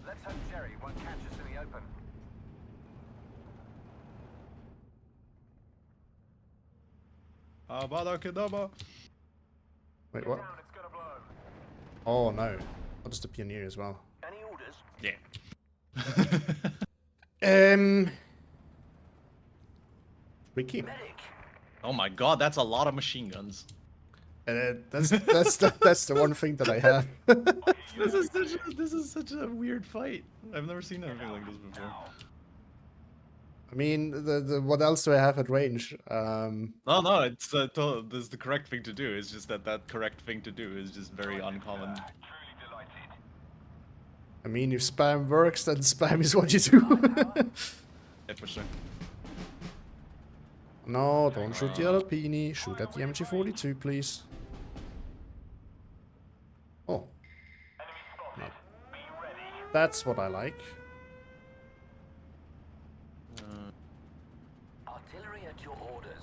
Let's hope Jerry won't catch us in the open. Avada Kedavra. Wait, what? Down, it's gonna blow. Oh no. What is the pioneer as well? Any orders? Yeah. Tricky. Medic. Oh my god, that's a lot of machine guns. That's the one thing that I have. This is such a weird fight. I've never seen anything like this before. I mean, the what else do I have at range? No, it's this is the correct thing to do. It's just that correct thing to do is just very uncommon. Truly delighted. I mean, if spam works, then spam is what you do. Yeah, for sure. No, don't shoot the other peony. Shoot at the MG42, please. Oh, Enemy spotted. Be ready. that's what I like. Artillery at your orders.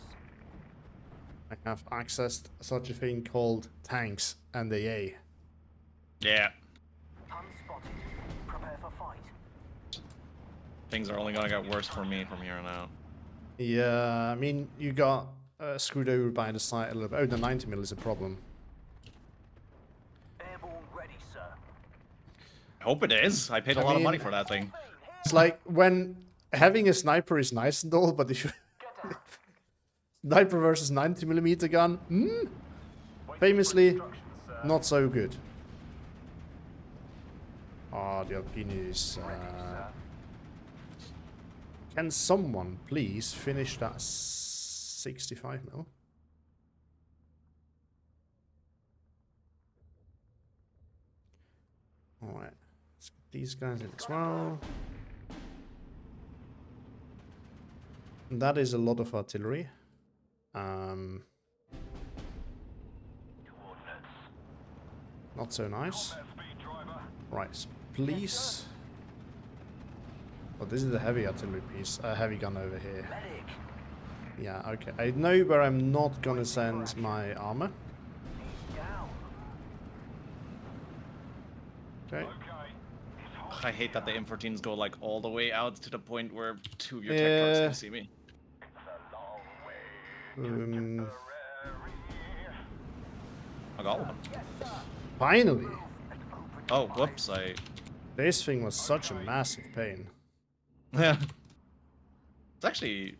I have accessed such a thing called tanks and AA. Yeah, Unspotted. Prepare for fight. things are only gonna get worse for me from here on out. Yeah, I mean, you got screwed over by the side a little bit. Oh, the 90 mil is a problem. Airborne ready, sir. I hope it is. I paid a I lot of money mean- for that thing. It's like when having a sniper is nice and all, but if you sniper versus 90mm gun, famously not so good. Ah, the Alpini is. Can someone please finish that 65 mil? Alright, let's get these guys in as well. And that is a lot of artillery. Not so nice. Combat speed, driver. Right, please. Oh, this is a heavy artillery piece. A heavy gun over here. Medic. Yeah, okay. I know where I'm not gonna send my armor. He's down. Okay. Okay. It's hot. I hate that the M14s go like all the way out to the point where 2 of your Yeah. tech trucks can see me. It's a long way. Um, I got one. finally! Oh, whoops! This thing was such a massive pain. Yeah. It's actually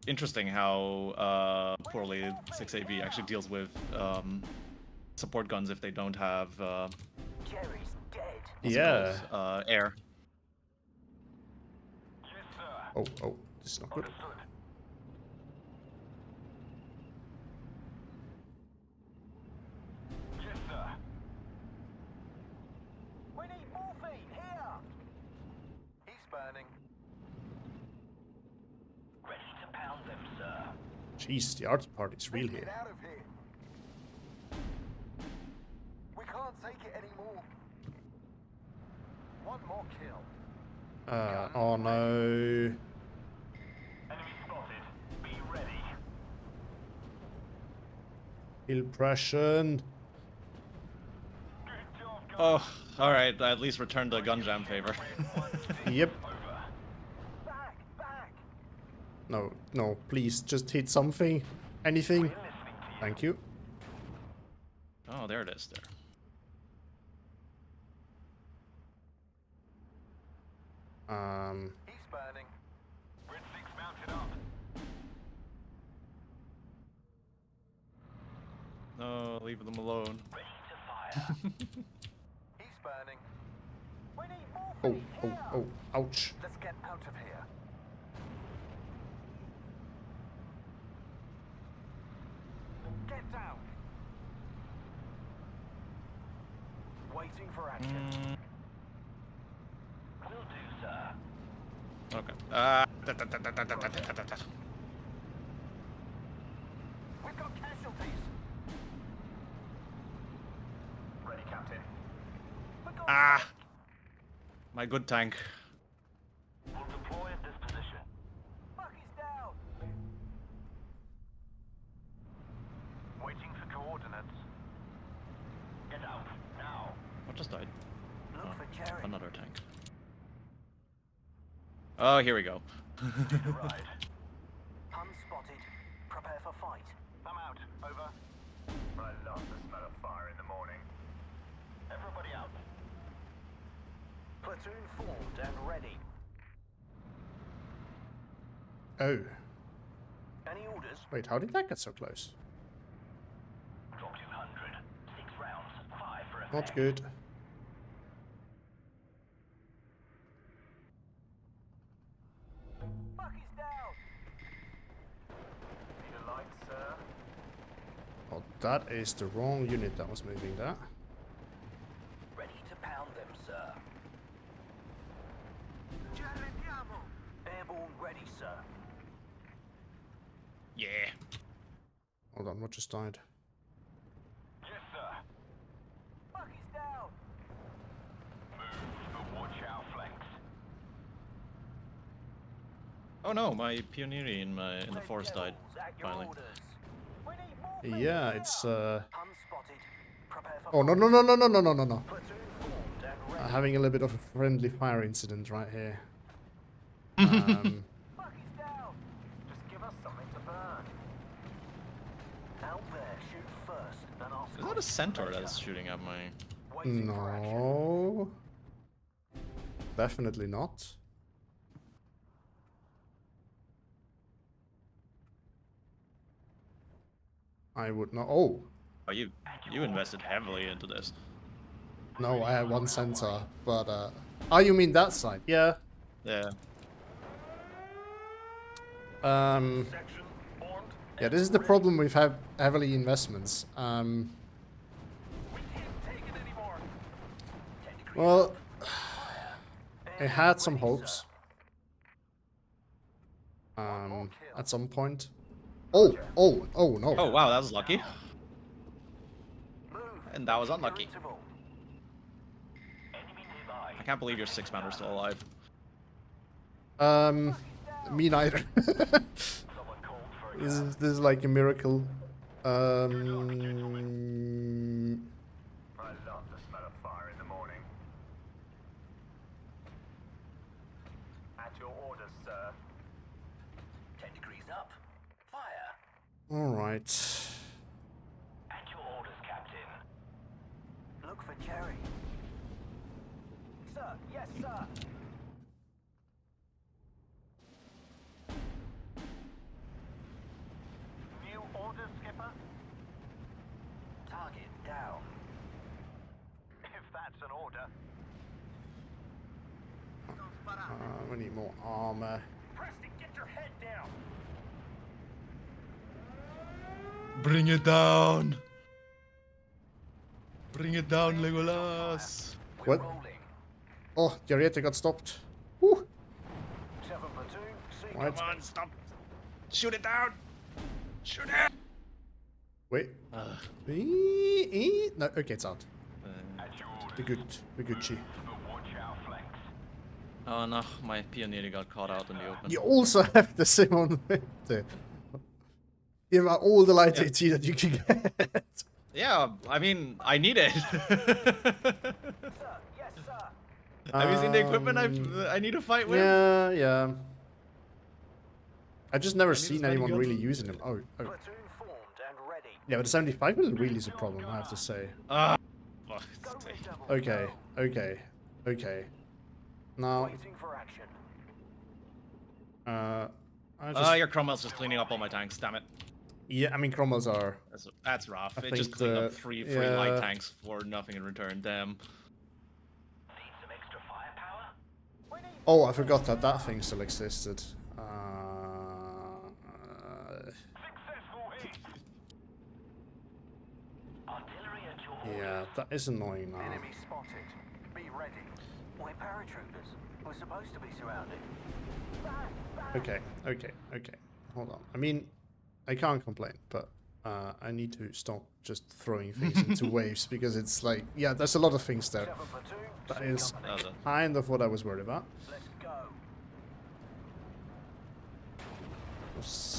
interesting how poorly 6AB actually deals with support guns if they don't have Jerry's dead. Yeah. air. Yes, sir. Oh, this is not good. Understood. Jeez, the art party is real Let's here. get out of here. We can't take it anymore. One more kill. Oh no. Enemy spotted. Be ready. Impression. Good job, guys. Oh, alright, I at least returned the gun jam favor. Yep. Back, back. No, no, please, just hit something. Anything. We're listening to you. Thank you. Oh, there it is, there. He's burning. Red 6 mounted up. No, leave them alone. Ready to fire. He's burning. We need more Oh, feet oh, here. oh, ouch. Let's get out of here. Get down. Waiting for action. Will do, sir. Okay. We've got casualties. Ready, Captain. We've got Ah! My good tank. We'll deploy at this position. Bucky's down. Waiting for coordinates. Get out, now. What just died? Look for Jerry. Another tank. Oh, here we go. Ride. Unspotted. Prepare for fight. I'm out. Over. I love the smell of fire in the morning. Everybody out. Platoon formed and ready. Oh. Any orders? Wait, how did that get so close? Drop 200. 6 rounds. 5 for effect. Not good. Bucky's down. Need a light, sir? Oh, that is the wrong unit that was moving that. Ready to pound them, sir. Airborne ready, sir. Yeah. Hold on, what just died? Yes, sir. Bucky's down. Move, but watch our flanks. Oh no, my pioneer in the Red forest died. Devils at your Finally. orders. We need more feet Yeah, here. it's Unspotted. Prepare for Oh no no no no no no no no no. Platoon formed and ready. Having a little bit of a friendly fire incident right here. Bucky's down. Just give us something to burn. Out there, shoot first, then I'll Is that a centaur that's shooting at my... Waiting for action. No. Definitely not. I would not. Oh, Oh, you invested heavily into this. no, I had one centaur, but oh, you mean that side? Yeah. Yeah. Yeah, Section formed. this is the problem with heavily investments. We can't take it anymore. Well, I had some hopes. At some point. Oh no. Oh wow, that was lucky. Move. And that was unlucky. Interval. Enemy nearby. I can't believe your 6-man are still alive. Me neither. Someone called for a This is like a miracle. I love the smell of fire in the morning. At your orders, sir. 10 degrees up. Fire. All right. At your orders, Captain. Look for Jerry. Sir, yes, sir. New orders, Skipper? Target down. If that's an order. We need more armor. Preston, get your head down. Bring it down! Bring it down, Legolas! We're What? rolling. Oh, the Ariete got stopped. Woo. 7 platoon. See Right. Come on, stop! Shoot it down! Shoot it! Wait. No, okay, it's out. We're good. We're Gucci. Oh no, my Pioneer got caught out in the open. You also have the same on there. You have all the light AT that you can get. Yeah, I mean, I need it. Have you seen the equipment I need to fight with? Yeah, yeah. I just never I need seen as many anyone guns. really using them. Oh. Platoon formed and ready. Yeah, but the 75 mm really is a problem, I have to say. Ah, Go, fuck. Red Devil. Okay, okay, okay. Now, Waiting for action. I just... Your Cromwell's just cleaning up all my tanks, damn it. Yeah, I mean, Cromwells are... That's rough. I It just think cleaned the- up three yeah. light tanks for nothing in return, damn. Need some extra firepower? Oh, I forgot that that thing still existed. Successful hit! Artillery at your order. Yeah, that is annoying now. Enemy spotted. Be ready. Why paratroopers? We're supposed to be surrounded. Okay, okay, okay. Hold on. I mean, I can't complain, but I need to stop just throwing things into waves because it's like, yeah, there's a lot of things there. 7 platoon. That C is company. That was a- kind of what I was worried about. Let's go.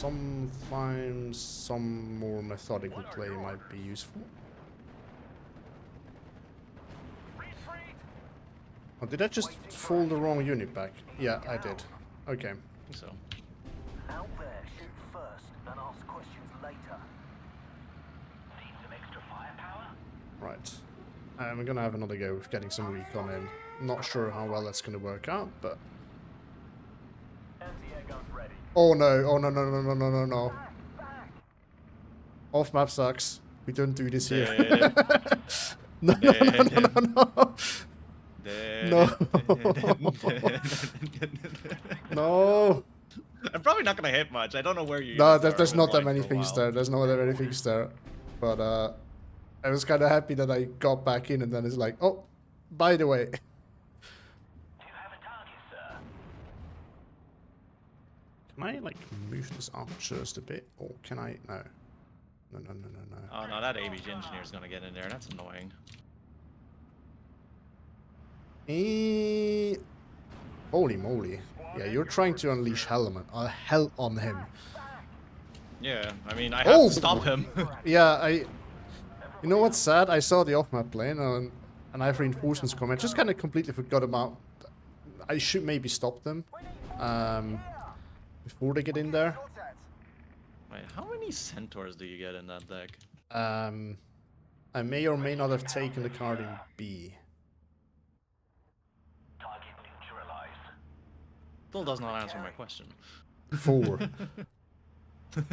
Sometimes some more methodical play might be useful. Retreat! Oh, did I just fall the wrong unit back? Yeah, I did. Okay. So, Out there, shoot first, and ask questions later. Need some extra firepower? Right. I'm gonna have another go with getting some recon in. Not sure how well that's gonna work out, but... Anti-air guns ready. Oh no, oh no, no, no, no, no, no, no. Off map sucks. We don't do this here. No, no, no, no, no, no. No. I'm probably not gonna hit much. I don't know where you. No, units are. there's I've not been that flying many for a things while. there. There's not that many things there. But I was kind of happy that I got back in and then it's like, oh, by the way. Do you have a target, sir? Can I, like, move this up just a bit? Or can I? No. No, no, no, no, no. Oh no, that ABG engineer's gonna get in there. That's annoying. Holy moly. Yeah, you're trying to unleash hell on him. Yeah, I mean, I have to stop him. Yeah, you know what's sad? I saw the off-map plane and I have reinforcements coming. I just kind of completely forgot about... I should maybe stop them before they get in there. Wait, how many centaurs do you get in that deck? I may or may not have taken the card in B. Target neutralized. Still does not answer my question. 4. Damn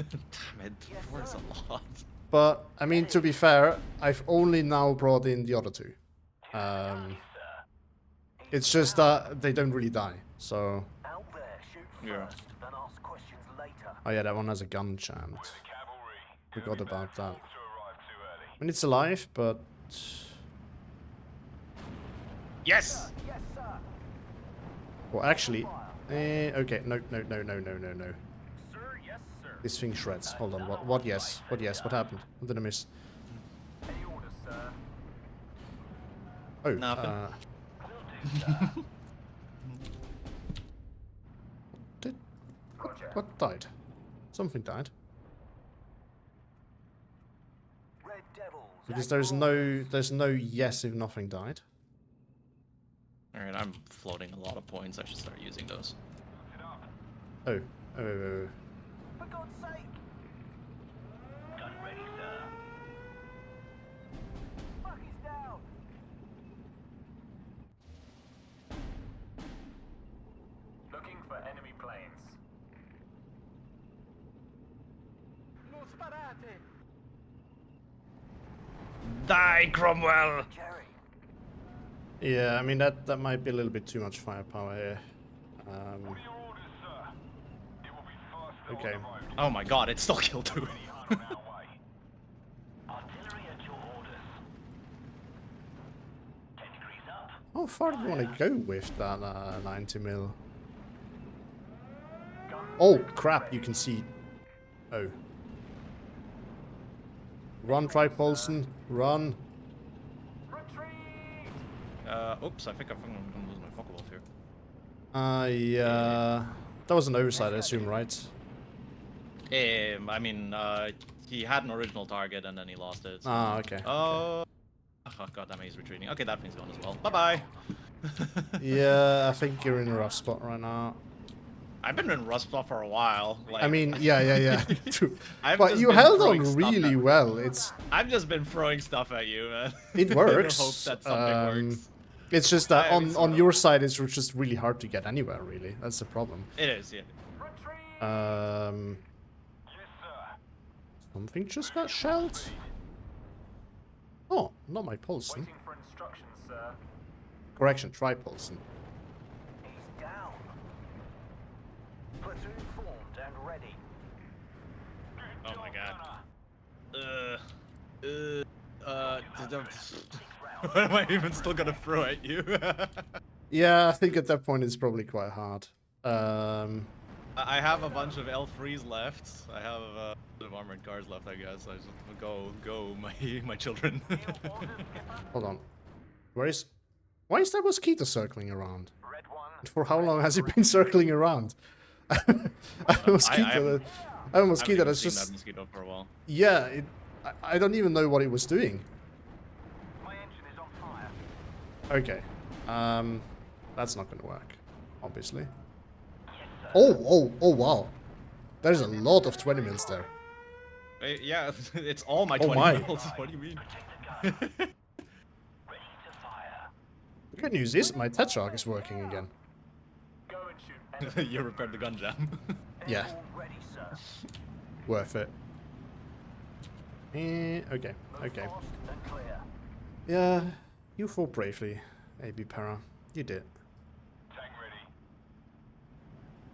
it, 4 is a lot. But, I mean, to be fair, I've only now brought in the other 2. It's just that they don't really die, so... Out there, shoot Yeah. first, then ask questions later. Oh yeah, that one has a gun chant. Cavalry. Forgot about that. To arrive too early. I mean, it's alive, but... Yes! Yes, sir. Well, actually... okay, no, no, no, no, no, no, no. Sir, yes, sir. This thing shreds. Hold on, what yes? What yes? What happened? What did I miss? Any orders, sir? Oh, Nothing. did... What died? Something died. Red Devils. Because act there's no yes if nothing died. Alright, I'm floating a lot of points. I should start using those. Oh, For God's sake. Gun ready, sir. Fuck is down. Looking for enemy planes. Non sparate. Die, Cromwell! Jerry. yeah. I mean that might be a little bit too much firepower here. Your orders, sir. It will be faster Okay. on the road. Oh my god, it's still killed 2. On our way. Artillery at your orders. 10 degrees up. How far do you want to go with that 90 mil? Oh crap! You can see. Oh. Run, Tripolson. Run. Oops, I think I'm gonna lose my focus off here. Yeah. That was an oversight, I assume, right? I mean, he had an original target and then he lost it. So. Ah, okay. Oh, god damn it, he's retreating. Okay, that thing's gone as well. Bye-bye. Yeah, I think you're in a rough spot right now. I've been in rough spot for a while. Like, I mean, yeah. True. I've But just you been held throwing on stuff really at- well. It's I've just been throwing stuff at you, man. It works. In hopes that something works. It's just that I mean, on your side, it's just really hard to get anywhere. Really, that's the problem. It is, yeah. Something just got shelled. Oh, not my Pulson. Waiting for instructions, sir. Correction, try Pulson. He's down. Platoon formed and ready. Oh my god. What am I even still gonna throw at you? Yeah, I think at that point it's probably quite hard. I have a bunch of L3s left. I have a bit of armored cars left, I guess. I just go, my children. Hold on. Why is that mosquito circling around? Red 1. And for how long has it been circling around? I have a mosquito. I have a mosquito that's seen just. that mosquito for a while. Yeah, I don't even know what it was doing. My engine is on fire. Okay. That's not gonna work, obviously. Oh, wow. There's a lot of 20 mils there. Yeah, it's all my Oh 20 my. mils. What do you mean? The good news is my Tetrarch is working again. Go and shoot. You repaired the gun jam. Yeah, All ready, sir. worth it. Okay, okay. Fast and clear. Yeah, you fought bravely, AB Para. You did. Tank ready.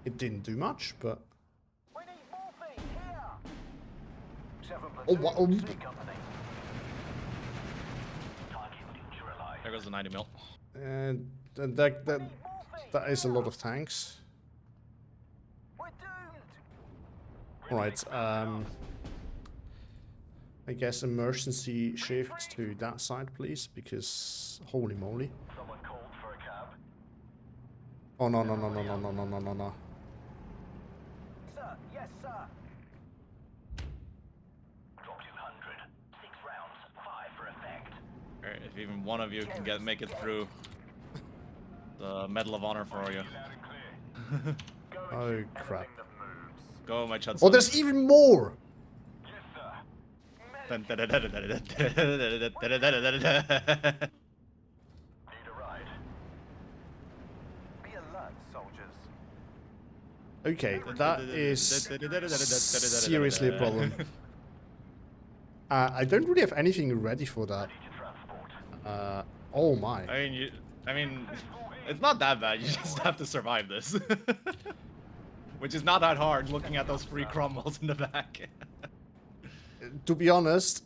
It didn't do much, but... We need morphine here. 7 Oh, platoon, wow. C company. Target neutralized. There goes the 90 mil. And that is a lot of tanks. We're doomed. Alright, I guess emergency shift to that side, please, because holy moly. Someone called for a cab. Oh, no. Sir, yes, sir. Drop 200. 6 rounds. 5 for effect. Alright, if even one of you can make it through, the Medal of Honor for you. Loud and clear. Go and Oh, shoot crap. anything that moves. Go, my Chudson. Oh, there's even more! Yes, sir. Dun, Need a ride. Be alert, soldiers. Okay, that is seriously a problem. I don't really have anything ready for that. Ready to transport. Oh my. I mean, it's not that bad. You just have to survive this, which is not that hard. Looking at those free crumbles in the back. To be honest,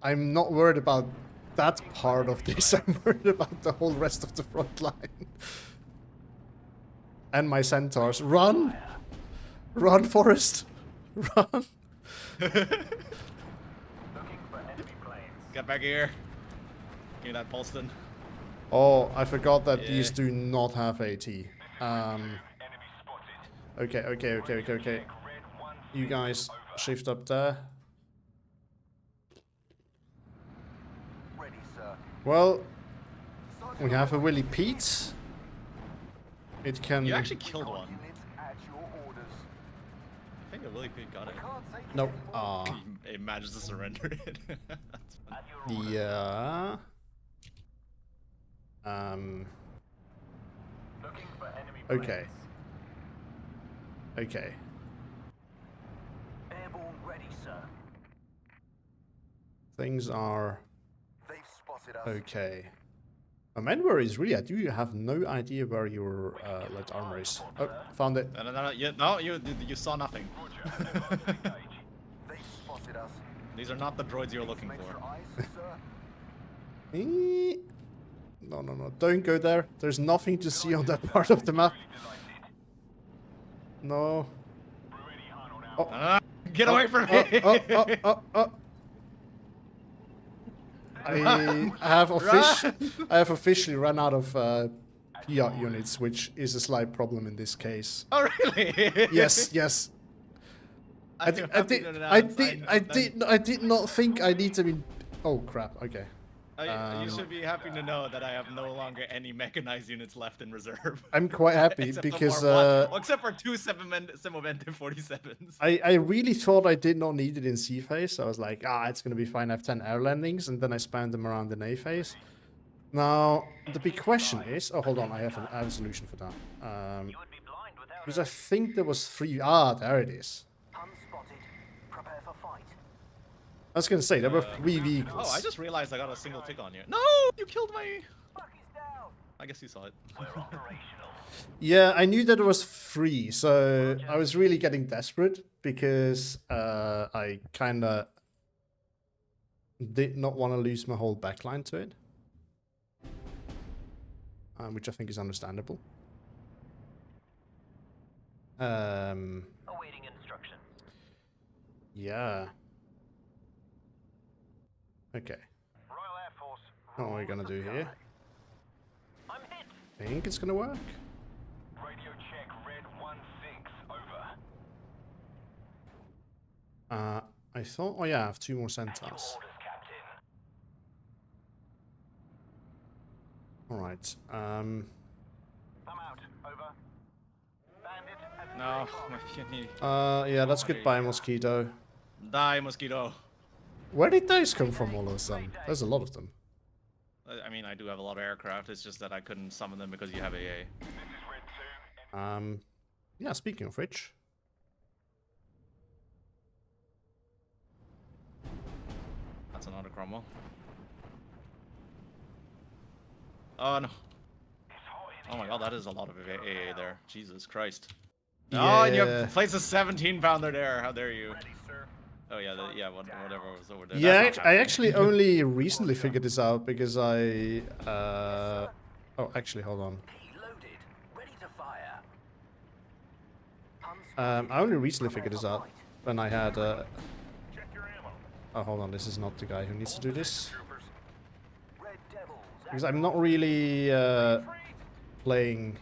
I'm not worried about that part of this. I'm worried about the whole rest of the front line. And my centaurs. Run! Run, Forrest! Run! Looking for enemy planes. Get back here. Give me that Polston. Oh, I forgot that Yeah. these do not have AT. Enemy spotted. Okay. Red 1. You guys shift up there. Ready, sir. Well, we have a Willy Pete. It can... You actually killed one. Units at your orders. I think I really got it. Can't take it No. anymore. He managed to surrender it. That's fine. At your orders. Yeah. Looking for enemy planes. Okay. Okay. Airborne ready, sir. Things are They've spotted us. okay. My main worry is really I do have no idea where your light armor is. Oh, found it. No, you saw nothing. They've spotted us. These are not the droids you're looking Make for. your eyes, sir. No. Don't go there. There's nothing to see on that part of the map. No. Get away from me! I have officially run out of PR units, which is a slight problem in this case. Oh really? Yes, yes. I did not think I need to be. Oh crap! Okay. You should be happy to know that I have no longer any mechanized units left in reserve. I'm quite happy Except because except for two Semovente 47s. I really thought I did not need it in C phase. I was like, it's gonna be fine. I have 10 air landings, and then I spanned them around in A phase. Now the big question is, oh hold on, I have a solution for that. Because I think there was 3. There it is. Unspotted. Prepare for fight. I was gonna say there were 3 vehicles. Oh, I just realized I got a single tick on you. No, you killed my. I guess you saw it. Yeah, I knew that there was 3, so I was really getting desperate because I kind of did not want to lose my whole backline to it, which I think is understandable. Awaiting instructions. Yeah. Okay. Royal Air Force. What are we gonna do here? I'm hit. I think it's gonna work. Radio check, red 1-6, over. I thought. Oh yeah, I have 2 more centaurs. Orders, Captain. All right. I'm out, over. Bandit has No, Yeah, that's goodbye, mosquito. die mosquito. Where did those come from, all of a sudden? There's a lot of them. I mean, I do have a lot of aircraft. It's just that I couldn't summon them because you have AA. This is red 2. Yeah, speaking of which. That's another Cromwell. Oh no. Oh my god, that is a lot of AA there. Jesus Christ. Oh, and you have placed a 17-pounder there. How dare you? Ready, sir. Oh yeah, whatever was over there. Yeah, That's not I happening. actually only recently figured this out because I. Oh, actually, hold on. Loaded. Ready to fire. I only recently figured this out when I had. Check your ammo. Oh, hold on. This is not the guy who needs to do this Troopers. Red Devils. because I'm not really playing.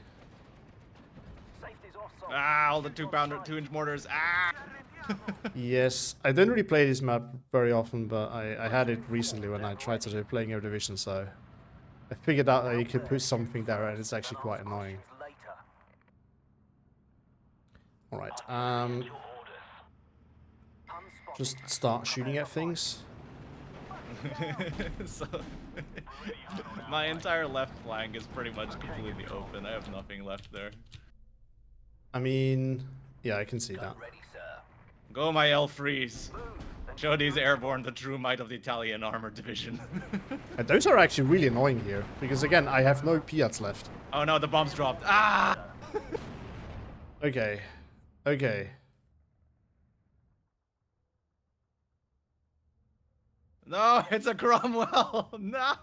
Safety's offside. Ah, all the 2-inch mortars. Ah. Yes, I don't really play this map very often, but I had it recently when I tried to do playing Air Division, so I figured out that you could put something there, and it's actually quite annoying. Later. All right, just start shooting at things. So, my entire left flank is pretty much completely open. I have nothing left there. I mean, yeah, I can see that. Ready, sir. Go, my L3s. Show these airborne the true might of the Italian armored division. And those are actually really annoying here, because again, I have no Piats left. Oh no, the bombs dropped. Ah! Okay, okay. No, it's a Cromwell. No,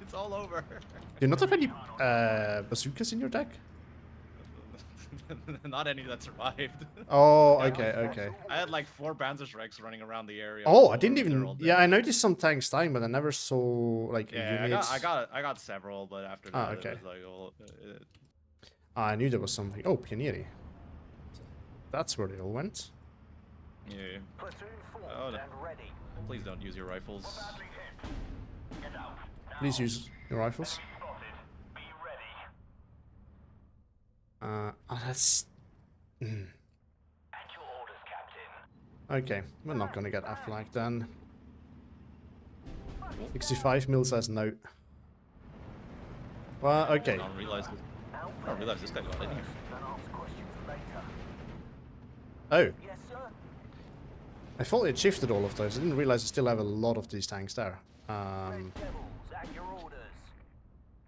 it's all over. Do you not have any bazookas in your deck? Not any that survived. Oh, okay, okay. I had like 4 Panzerschrecks running around the area. Oh, I before didn't they're even. all Yeah, dead. I noticed some tanks dying, but I never saw like Yeah, units. I got several, but after that, Ah, okay. it was like, well, I knew there was something. Oh, Pionieri. That's where they all went. yeah. Platoon formed Oh, no. and ready. Please don't use your rifles. Badly hit. Get out. Now. Please use your rifles. Spotted. Be ready. That's. At your orders, Captain. Okay, we're not gonna get a flag then. 65 mil says no. Well, okay. I don't realize this guy got in here. Then ask questions later. Oh, Yes, sir. I thought it shifted all of those. I didn't realize I still have a lot of these tanks there. Red Devils, at your orders.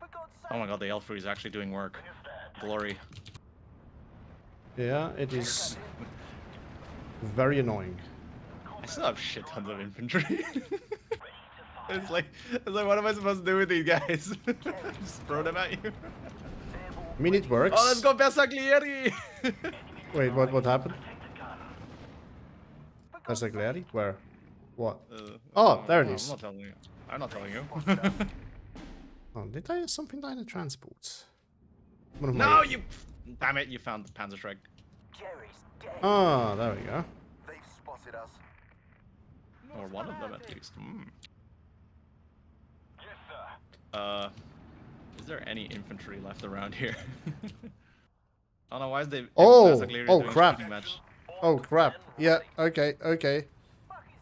For God's sake. Oh my god, the L3 is actually doing work. Glory. Yeah, it is very annoying. I still have shit tons of infantry. It's like, what am I supposed to do with these guys? Just throw them at you? I mean, it works. Oh, let's go Bersaglieri! Wait, what happened? Bersaglieri? Where? What? Oh, there it is. I'm not telling you. I'm not telling you. Oh, did I something die in the transports? One of No, my- you... Damn it, you found the Panzerschreck. Jerry's dead. Ah, there we go. They've spotted us. Or one of them at least. Yes, sir. Is there any infantry left around here? I don't know, why is they... Oh, basically oh, doing crap. shooting match? Oh crap. Yeah, okay, okay. Fuck, he's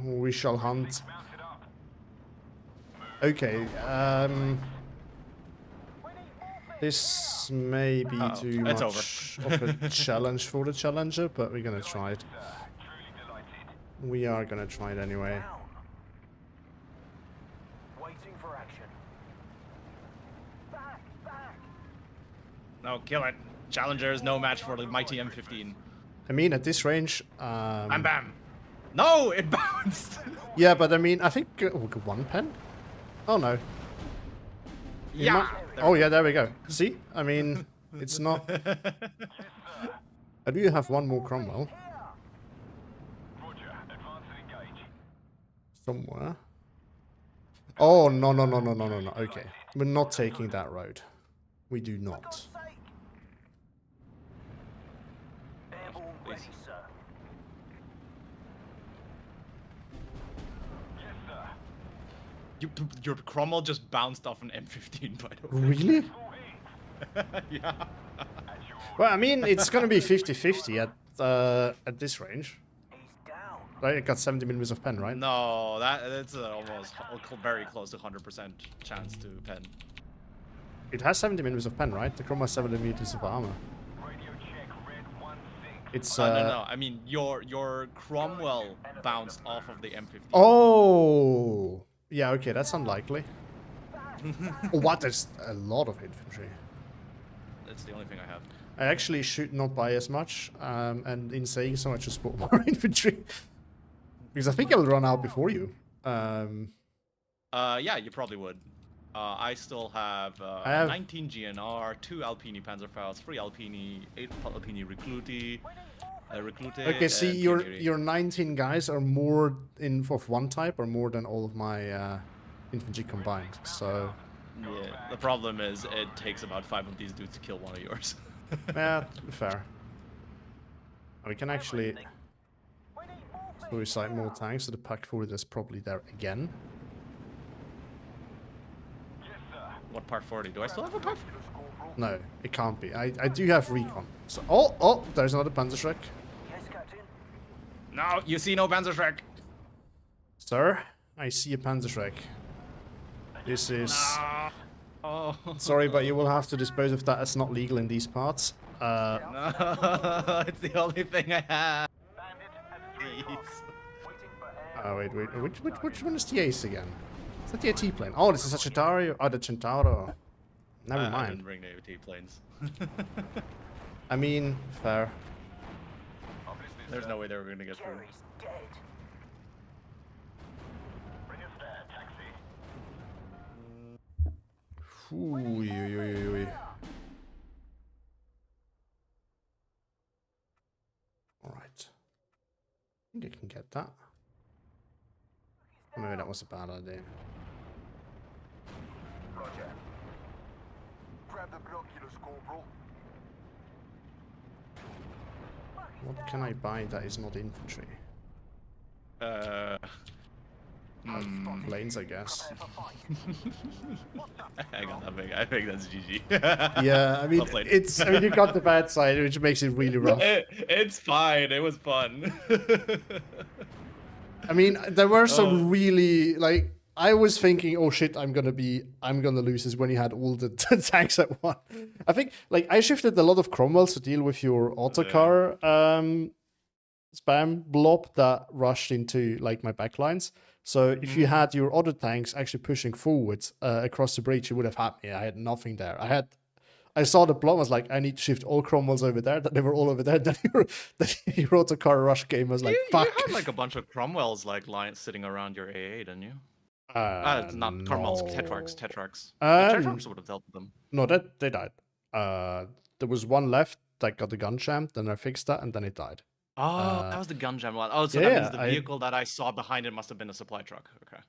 down. We shall hunt. Mounted up. Okay, We need more this may be Uh-oh, too it's much of a challenge for the challenger, but we're gonna try it. Truly delighted. We are gonna try it anyway. down. Waiting for action. Back, back. No, kill it. Challenger is no match for the mighty M15. I mean, at this range, Bam bam. No, it bounced. yeah, but I mean, I think one pen. Oh no. You Yeah. might- Oh yeah, there we go. See, I mean, it's not. I do have one more Cromwell Roger. Advance and engage. somewhere. Oh no no no no no no no. Okay, we're not taking that road. We do not. God's sake. Airborne ready, sir. Yes, sir. Your Cromwell just bounced off an M15, by the way. Really? Full heat. Yeah. At your Well, I mean, it's gonna be 50-50 at this range. He's down. Right, it got 70 millimeters of pen, right? No, that's almost very close to 100% chance to pen. It has 70 millimeters of pen, right? The Chrome has 70 millimeters of armor. radio check. Red 1-6. It's No. I mean, your Cromwell bounced off of the M15. Oh, yeah. Okay, that's unlikely. Oh, what? There's a lot of infantry. That's the only thing I have. I actually should not buy as much, and in saying so, I just bought more infantry because I think I will run out before you. Yeah, you probably would. I still have, I have- 19 GNR, 2 Alpini Panzerfaust, 3 Alpini, 8 Alpini Recluti, Reclute. Okay, see, and your Pionieri. 19 guys are more of one type, or more than all of my infantry combined. So, Yeah, the problem is it takes about 5 of these dudes to kill one of yours. yeah, fair. We can actually suicide more tanks, so the pack forward is probably there again. Yes, sir. What part 40? Do I still have a part? No, it can't be. I do have recon. So, oh, there's another Panzerschreck. Yes, Captain. No, you see no Panzerschreck. Sir, I see a Panzerschreck. This is... Oh. Sorry, but you will have to dispose of that as not legal in these parts. No, it's the only thing I have. Bandit at Please. Waiting for air. Oh, wait. Which one is the ace again? Is that the AT plane? Oh, this is a Centauri. Oh, the Centauro. Never I didn't mind. bring the AT planes. I mean, fair. I'm listening, There's sir. no way they were gonna get through. Jerry's dead. Bring us there. Taxi. Ooh. Alright. I think I can get that. Maybe that was a bad idea. Roger. Grab the binoculars, Corporal. What can I buy that is not infantry? Planes, I guess. Prepare for fight. Hang on, I think that's GG. Yeah, I mean, Well played. you got the bad side, which makes it really rough. It's fine. It was fun. I mean, there were some really, like, I was thinking, oh shit, I'm gonna lose this when you had all the tanks at one. I think, like, I shifted a lot of Cromwells to deal with your autocar spam blob that rushed into, like, my backlines. So if you had your other tanks actually pushing forward across the breach, you would have had me. I had nothing there. I saw the blob, I was like, I need to shift all Cromwells over there. That they were all over there. Then your autocar rush game was like, fuck. You had like a bunch of Cromwells like lines sitting around your AA, didn't you? Not Cromwells, no. Tetrarchs. Um, Tetrarchs would have dealt with them. No, they died. There was one left that got the gun jammed, then I fixed that, and then it died. Oh, that was the gun jam one. Oh, so that means the vehicle that I saw behind it must have been a supply truck. Okay.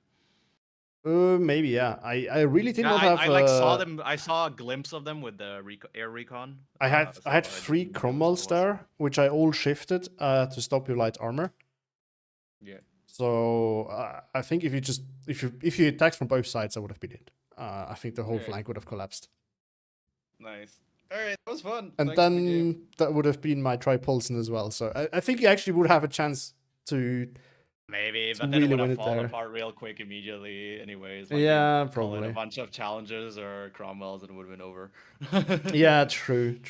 Maybe, yeah. I really did not have. I like saw them. I saw a glimpse of them with the air recon. I had so I had didn't 3 know what it Cromwells was. there, which I all shifted to stop your light armor. Yeah. So I think if you attacked from both sides, I would have been it. I think the whole Yeah. flank would have collapsed. Nice. All right, that was fun. And Thanks for the then game. that would have been my Tripulson as well. So I think you actually would have a chance to. Maybe, to but then really it would win have it fallen there. apart real quick immediately. Anyways, like Yeah, you'd call in probably. a bunch of challenges or Cromwells, and it would have been over. Yeah, true.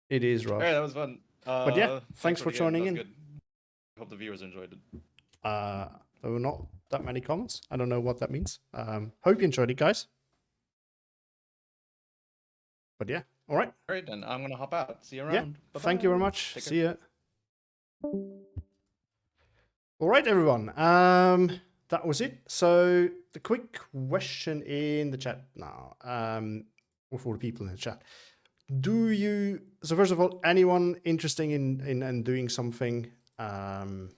It is rough. All right, that was fun. But yeah, thanks for the game. joining That's in. good. Hope the viewers enjoyed it. There were not that many comments. I don't know what that means. Hope you enjoyed it, guys. But yeah, all right. All right, then I'm gonna hop out. See you around. Yeah, Bye-bye. thank you very much. Take care. See ya. All right, everyone. That was it. So the quick question in the chat now, or for the people in the chat. So first of all, anyone interested in doing something as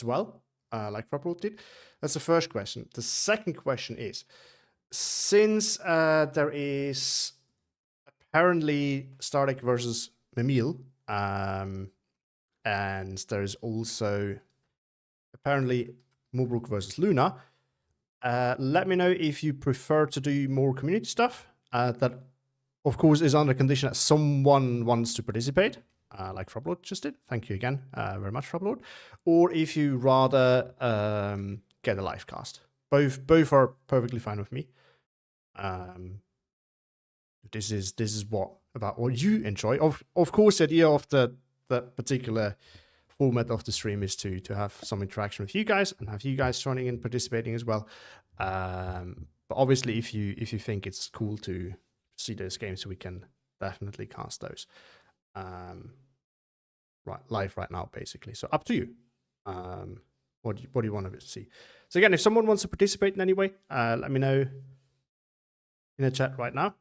well, like Properlord did? That's the first question. The second question is, since there is apparently Stardeck versus Memil, and there's also apparently Moobrook versus Luna, let me know if you prefer to do more community stuff. That, of course, is under condition that someone wants to participate, like Froblord just did. Thank you again very much, Froblord. Or if you rather get a live cast. Both are perfectly fine with me. This is what you enjoy. Of course, the idea of the particular format of the stream is to have some interaction with you guys and have you guys joining and participating as well. But obviously, if you think it's cool to see those games, we can definitely cast those live right now, basically. So up to you. What do you want to see? So again, if someone wants to participate in any way, let me know in the chat right now.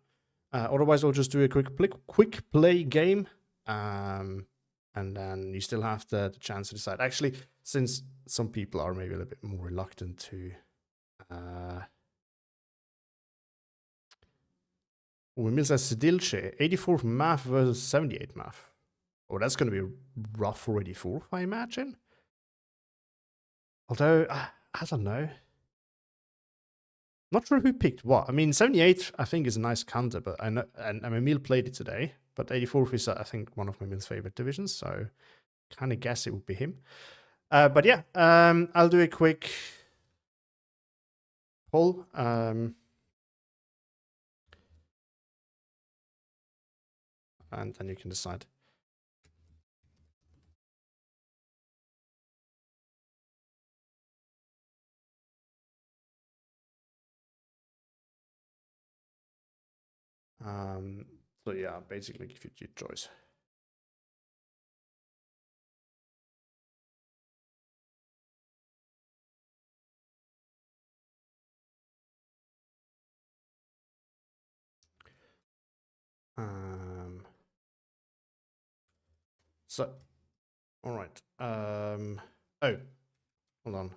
Otherwise, I'll just do a quick play game. And then you still have the chance to decide. Actually, since some people are maybe a little bit more reluctant to... Wimil says Sedilche, 84th math versus 78th math. Oh, that's going to be rough for 84th, I imagine. Although, I don't know. Not sure who picked what. I mean, 78th, I think, is a nice counter, but I know, and Emil played it today. But 84th is, I think, one of Emil's favorite divisions, so kind of guess it would be him. But yeah, I'll do a quick poll. And then you can decide. So yeah, basically give you your choice. So, all right. Oh, hold on.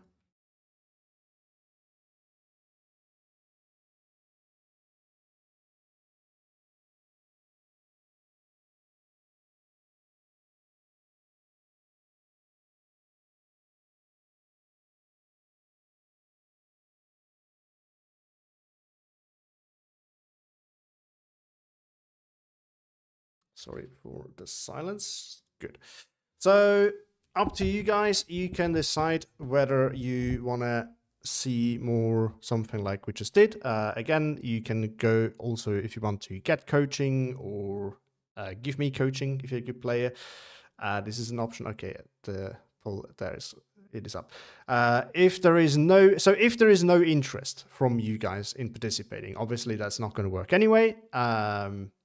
Sorry for the silence. Good. So up to you guys. You can decide whether you want to see more something like we just did. Again, you can go also if you want to get coaching or give me coaching if you're a good player. This is an option. Okay, the poll there is. It is up. If there is no interest from you guys in participating, obviously that's not going to work anyway.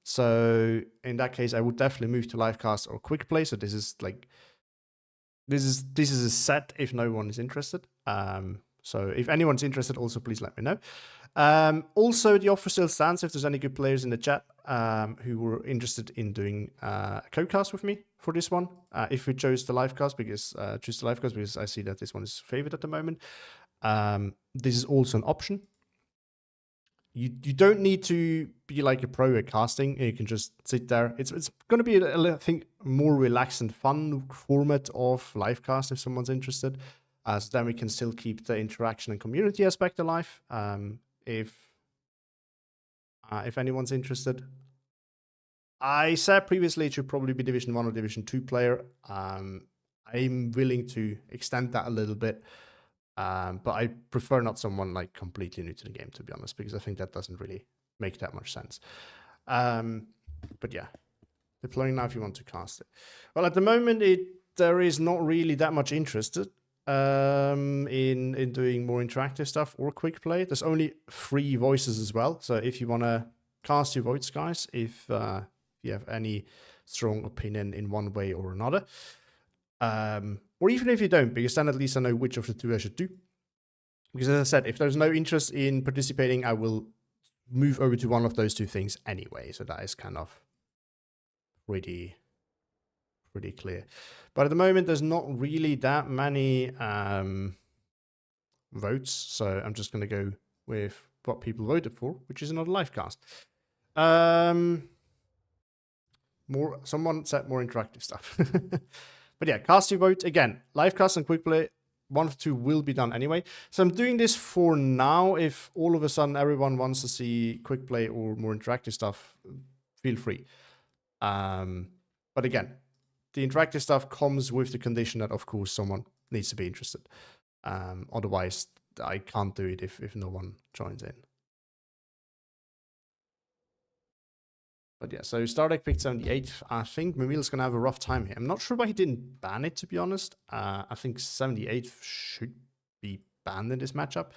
So in that case, I would definitely move to livecast or quick play. So this is a set if no one is interested. So if anyone's interested, also please let me know. Also, the offer still stands if there's any good players in the chat who were interested in doing a co-cast with me for this one. If we chose the live cast, because I see that this one is favored at the moment. This is also an option. You don't need to be like a pro at casting. You can just sit there. It's going to be, I think, more relaxed and fun format of live cast if someone's interested. So then we can still keep the interaction and community aspect alive. If anyone's interested. I said previously it should probably be Division 1 or Division 2 player. I'm willing to extend that a little bit. But I prefer not someone like completely new to the game, to be honest, because I think that doesn't really make that much sense. But yeah, deploying now if you want to cast it. Well, at the moment, there is not really that much interest in doing more interactive stuff or quick play. There's only 3 voices as well. So if you want to cast your votes, guys, if you have any strong opinion in one way or another, or even if you don't, because then at least I know which of the 2 I should do. Because as I said, if there's no interest in participating, I will move over to one of those 2 things anyway. So that is kind of pretty clear. But at the moment, there's not really that many votes. So I'm just going to go with what people voted for, which is another live cast. Someone said more interactive stuff. But yeah, cast your vote. Again, live cast and quick play, one of the 2 will be done anyway. So I'm doing this for now. If all of a sudden everyone wants to see quick play or more interactive stuff, feel free. But again, the interactive stuff comes with the condition that, of course, someone needs to be interested. Otherwise, I can't do it if no one joins in. But yeah, so Stardeck picked 78. I think Mamil's going to have a rough time here. I'm not sure why he didn't ban it, to be honest. I think 78 should be banned in this matchup.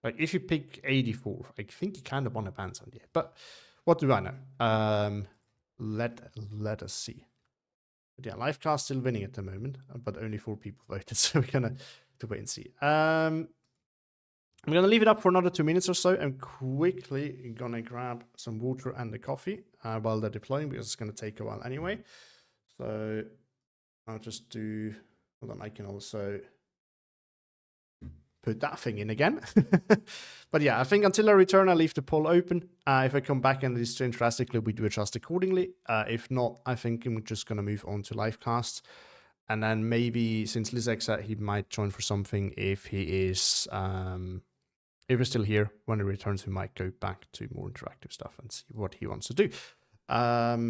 Like, if you pick 84, I think you kind of want to ban 78. But what do I know? Let us see. But yeah, Livecast still winning at the moment, but only 4 people voted, so we're going to wait and see. I'm going to leave it up for another 2 minutes or so. I'm quickly going to grab some water and the coffee while they're deploying, because it's going to take a while anyway. So I'll just do... Hold on, I can also put that thing in again. But yeah, I think until I return, I'll leave the poll open. If I come back and this change drastically, we do adjust accordingly. If not, I think I'm just going to move on to live casts. And then maybe, since Lizek said he might join for something, if he is... if he's still here, when he returns, we might go back to more interactive stuff and see what he wants to do. Yeah.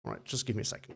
All right, just give me a second.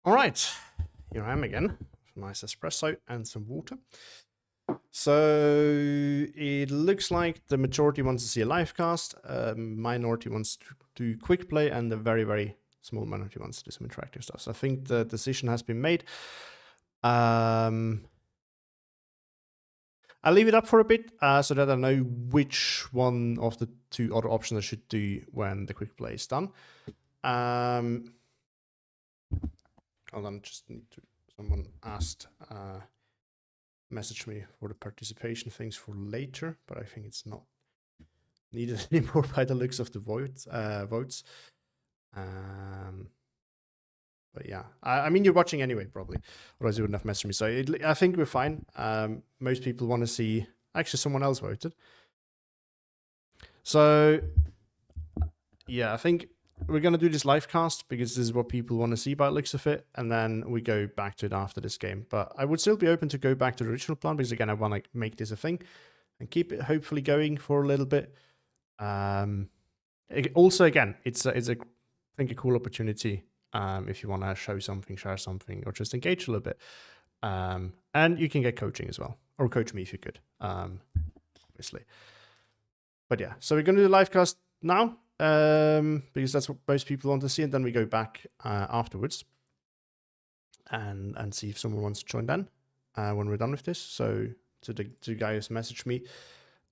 All right, here I am again. Nice espresso and some water. So it looks like the majority wants to see a live cast, minority wants to do quick play, and the very, very small minority wants to do some interactive stuff. So I think the decision has been made. I'll leave it up for a bit so that I know which one of the two other options I should do when the quick play is done. Hold on, just need to. Someone asked, message me for the participation things for later, but I think it's not needed anymore by the looks of the votes. But yeah, I mean, you're watching anyway, probably. Otherwise, you wouldn't have messaged me. So I think we're fine. Most people want to see. Actually, someone else voted. So yeah, I think we're going to do this live cast because this is what people want to see by the looks of it. And then we go back to it after this game. But I would still be open to go back to the original plan because, again, I want to make this a thing and keep it hopefully going for a little bit. Also, again, it's I think a cool opportunity if you want to show something, share something, or just engage a little bit. And you can get coaching as well, or coach me if you could, obviously. But yeah, so we're going to do the live cast now. Because that's what most people want to see, and then we go back afterwards and see if someone wants to join then when we're done with this. So to the two guys message me,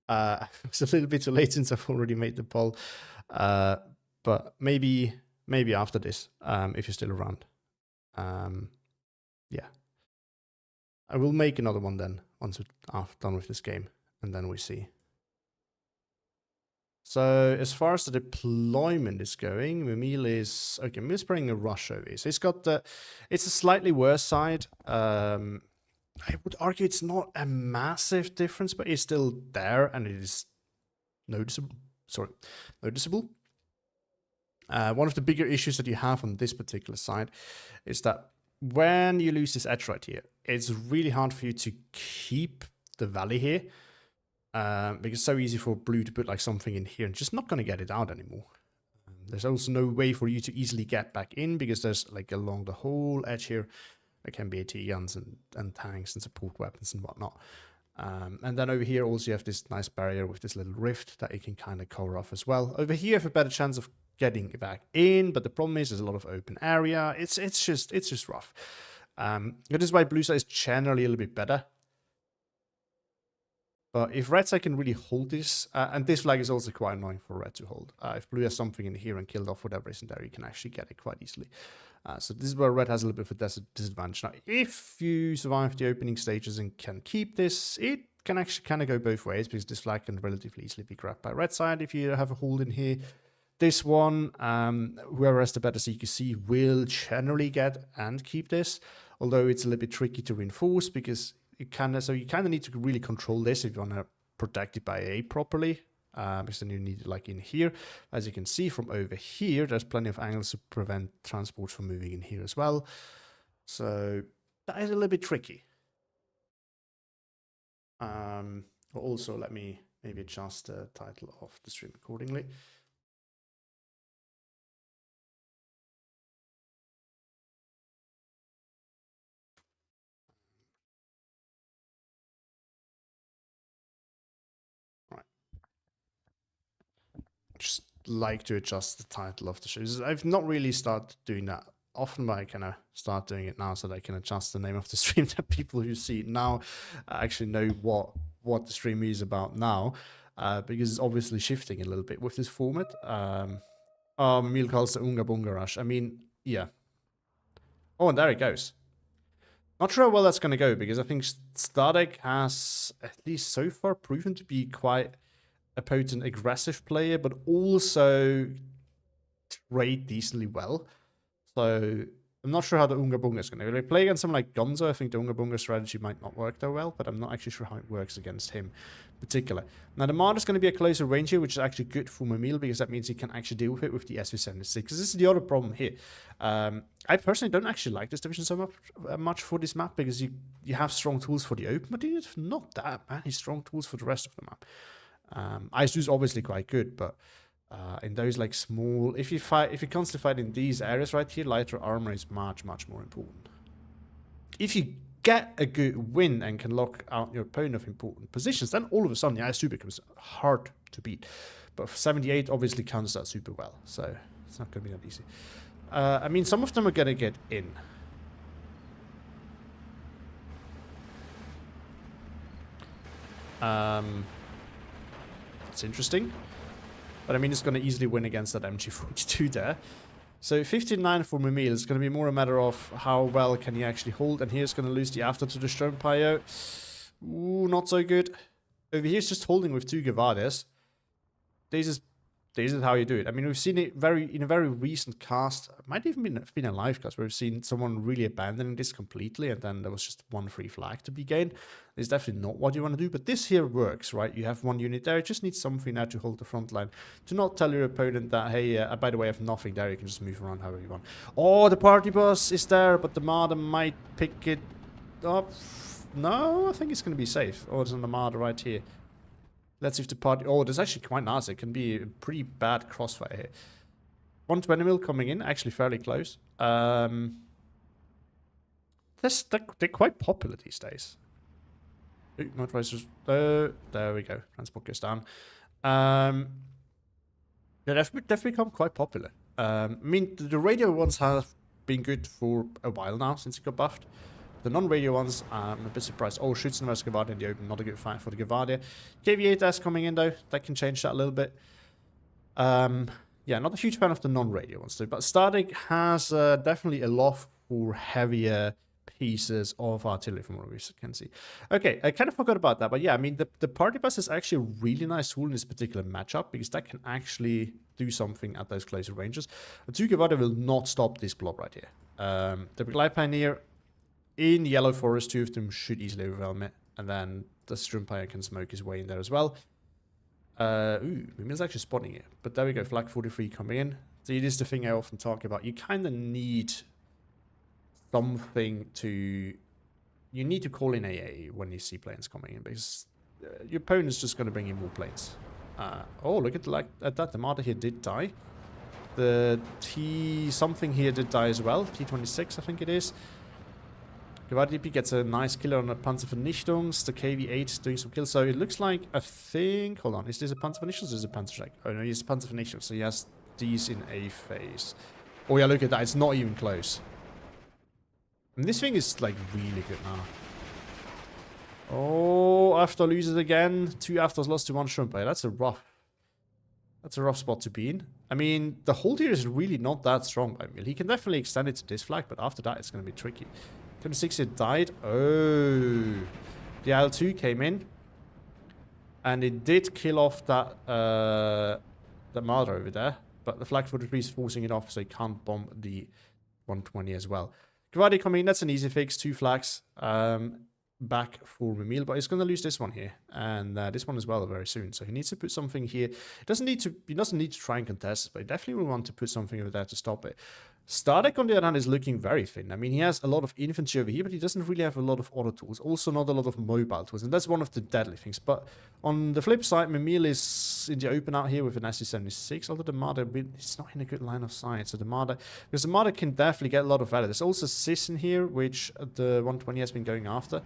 it's a little bit too late since I've already made the poll, but maybe after this, if you're still around. Yeah, I will make another one then once we're done with this game, and then we see. So as far as the deployment is going, Mimil is okay. Mimil's bringing a rush over here. So it's a slightly worse side. I would argue it's not a massive difference, but it's still there and it is noticeable. One of the bigger issues that you have on this particular side is that when you lose this edge right here, it's really hard for you to keep the valley here. Because it's so easy for blue to put like something in here and just not going to get it out anymore. There's also no way for you to easily get back in because there's like along the whole edge here, there can be AT guns and tanks and support weapons and whatnot. And then over here also you have this nice barrier with this little rift that you can kind of cover off as well. Over here you have a better chance of getting back in, but the problem is there's a lot of open area. It's just rough. That is why blue side is generally a little bit better. But if red side can really hold this, and this flag is also quite annoying for red to hold. If blue has something in here and killed off whatever isn't there, you can actually get it quite easily. So this is where red has a little bit of a disadvantage. Now, if you survive the opening stages and can keep this, it can actually kind of go both ways because this flag can relatively easily be grabbed by red side if you have a hold in here. This one, whoever has the better CQC will generally get and keep this, although it's a little bit tricky to reinforce because you kind of need to really control this if you want to protect it by A properly, because then you need it like in here. As you can see from over here, there's plenty of angles to prevent transports from moving in here as well. So that is a little bit tricky. Also, let me maybe adjust the title of the stream accordingly. Just like to adjust the title of the shows. I've not really started doing that often, but I kind of start doing it now so that I can adjust the name of the stream that people who see it now actually know what the stream is about now, because it's obviously shifting a little bit with this format. Emil calls the Unga Bunga Rush. I mean, yeah. Oh, and there it goes. Not sure how well that's going to go, because I think Stadek has, at least so far, proven to be quite a potent aggressive player, but also trade decently well. So I'm not sure how the Unga Bunga is going to go. They play against someone like Gonzo. I think the Unga Bunga strategy might not work that well, but I'm not actually sure how it works against him in particular. Now the Marder is going to be a closer range here, which is actually good for Mamil because that means he can actually deal with it with the SV76. Because this is the other problem here. I personally don't actually like this division so much for this map because you have strong tools for the open, but you have not that many strong tools for the rest of the map. ISU is obviously quite good, but in those like small, if you constantly fight in these areas right here, lighter armor is much more important. If you get a good win and can lock out your opponent of important positions, then all of a sudden the IS-2 becomes hard to beat. But for 78 obviously counts that super well, so it's not going to be that easy. I mean, some of them are going to get in. It's interesting. But I mean, it's going to easily win against that MG42 there. So 15-9 for Mimil is going to be more a matter of how well can he actually hold. And here's going to lose the after to the Sturmpire. Ooh, not so good. Over here, it's just holding with 2 Gavades. This is how you do it. I mean, we've seen it in a very recent cast. It might even been a live cast where we've seen someone really abandoning this completely, and then there was just 1 free flag to be gained. It's definitely not what you want to do, but this here works, right? You have 1 unit there. You just need something there to hold the front line. To not tell your opponent that, hey, by the way, I have nothing there. You can just move around however you want. Oh, the party bus is there, but the Marder might pick it up. No, I think it's going to be safe. Oh, there's an Armada right here. Let's see if the party... Oh, that's actually quite nice. It can be a pretty bad crossfire here. 120 mil coming in, actually fairly close. They're quite popular these days. Ooh, no tracers. There we go. Transport goes down. They've become quite popular. I mean, the radio ones have been good for a while now since it got buffed. The non-radio ones, I'm a bit surprised. Oh, shoots in the Gavardia in the open. Not a good fight for the Gavardia. KV-8S coming in, though. That can change that a little bit. Yeah, not a huge fan of the non-radio ones, though. But Static has definitely a lot for heavier pieces of artillery, from what we can see. Okay, I kind of forgot about that. But yeah, I mean, the party bus is actually a really nice tool in this particular matchup, because that can actually do something at those closer ranges. The 2 Gavardia will not stop this blob right here. The Glide Pioneer... In Yellow Forest, 2 of them should easily overwhelm it. And then the Sturmpire can smoke his way in there as well. Ooh, Mimil's actually spotting it. But there we go, Flag 43 coming in. So it is the thing I often talk about. You kind of need something to... You need to call in AA when you see planes coming in. Because your opponent's just going to bring in more planes. Oh, look at that. The Marder here did die. The T-something here did die as well. T-26, I think it is. Gewalt gets a nice killer on the Panzervernichtungs. The KV-8 doing some kills. So it looks like, I think... Hold on, is this a Panzervernichtungs or is this a Panzerschreck? Oh no, it's a Panzervernichtungs. So he has these in A phase. Oh yeah, look at that. It's not even close. And this thing is like really good now. Oh, after loses again. 2 afters lost to 1 Sturmpire. That's a rough spot to be in. I mean, the hold here is really not that strong by Mil. He can definitely extend it to this flag, but after that it's going to be tricky. 26 had died. Oh. The IL-2 came in. And it did kill off that Marder over there. But the Flag 43 is forcing it off, so he can't bomb the 120 as well. Gravadi coming in. That's an easy fix. 2 flags back for Mimil. But he's going to lose this one here. And this one as well very soon. So he needs to put something here. He doesn't need to try and contest it, but he definitely will want to put something over there to stop it. Static, on the other hand, is looking very thin. I mean, he has a lot of infantry over here, but he doesn't really have a lot of auto tools. Also, not a lot of mobile tools, and that's one of the deadly things. But on the flip side, Mimil is in the open out here with an SC-76, although the Marder is not in a good line of sight. So the Marder, because the Marder can definitely get a lot of value. There's also Sis in here, which the 120 has been going after.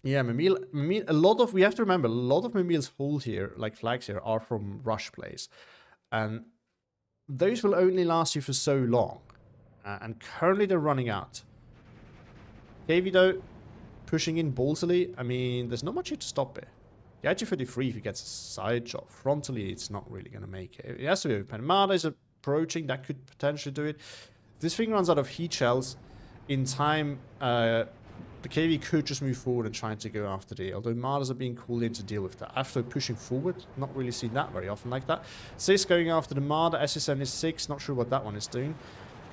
Yeah, Mimil, we have to remember, a lot of Mimil's hold here, like flags here, are from rush plays. And those will only last you for so long. And currently they're running out. KV though, pushing in ballsily. I mean, there's not much here to stop it. The IG-33, if he gets a side shot frontally, it's not really going to make it. It has to be open. Marder is approaching. That could potentially do it. If this thing runs out of heat shells in time, the KV could just move forward and try to go after the... Although Marders are being called in to deal with that. After pushing forward, not really seen that very often like that. Sis going after the Marder. SC-76, not sure what that one is doing.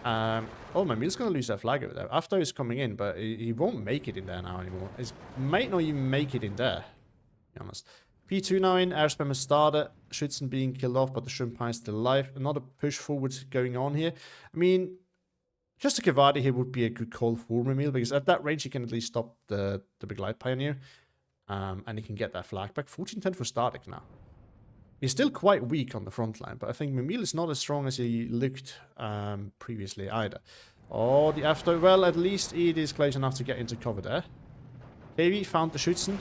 Oh, Mimil's going to lose that flag over there. After is coming in, but he won't make it in there now anymore. He might not even make it in there, to be honest. P2 now in. Air spam has started. Schützen being killed off, but the Sturmpire is still alive. Another push forward going on here. I mean... Just a Gavardi here would be a good call for Mimil, because at that range he can at least stop the Big Light Pioneer. And he can get that flag back. 14-10 for Static now. He's still quite weak on the front line, but I think Mimil is not as strong as he looked previously either. Oh, the after... Well, at least it is close enough to get into cover there. KV found the Schützen.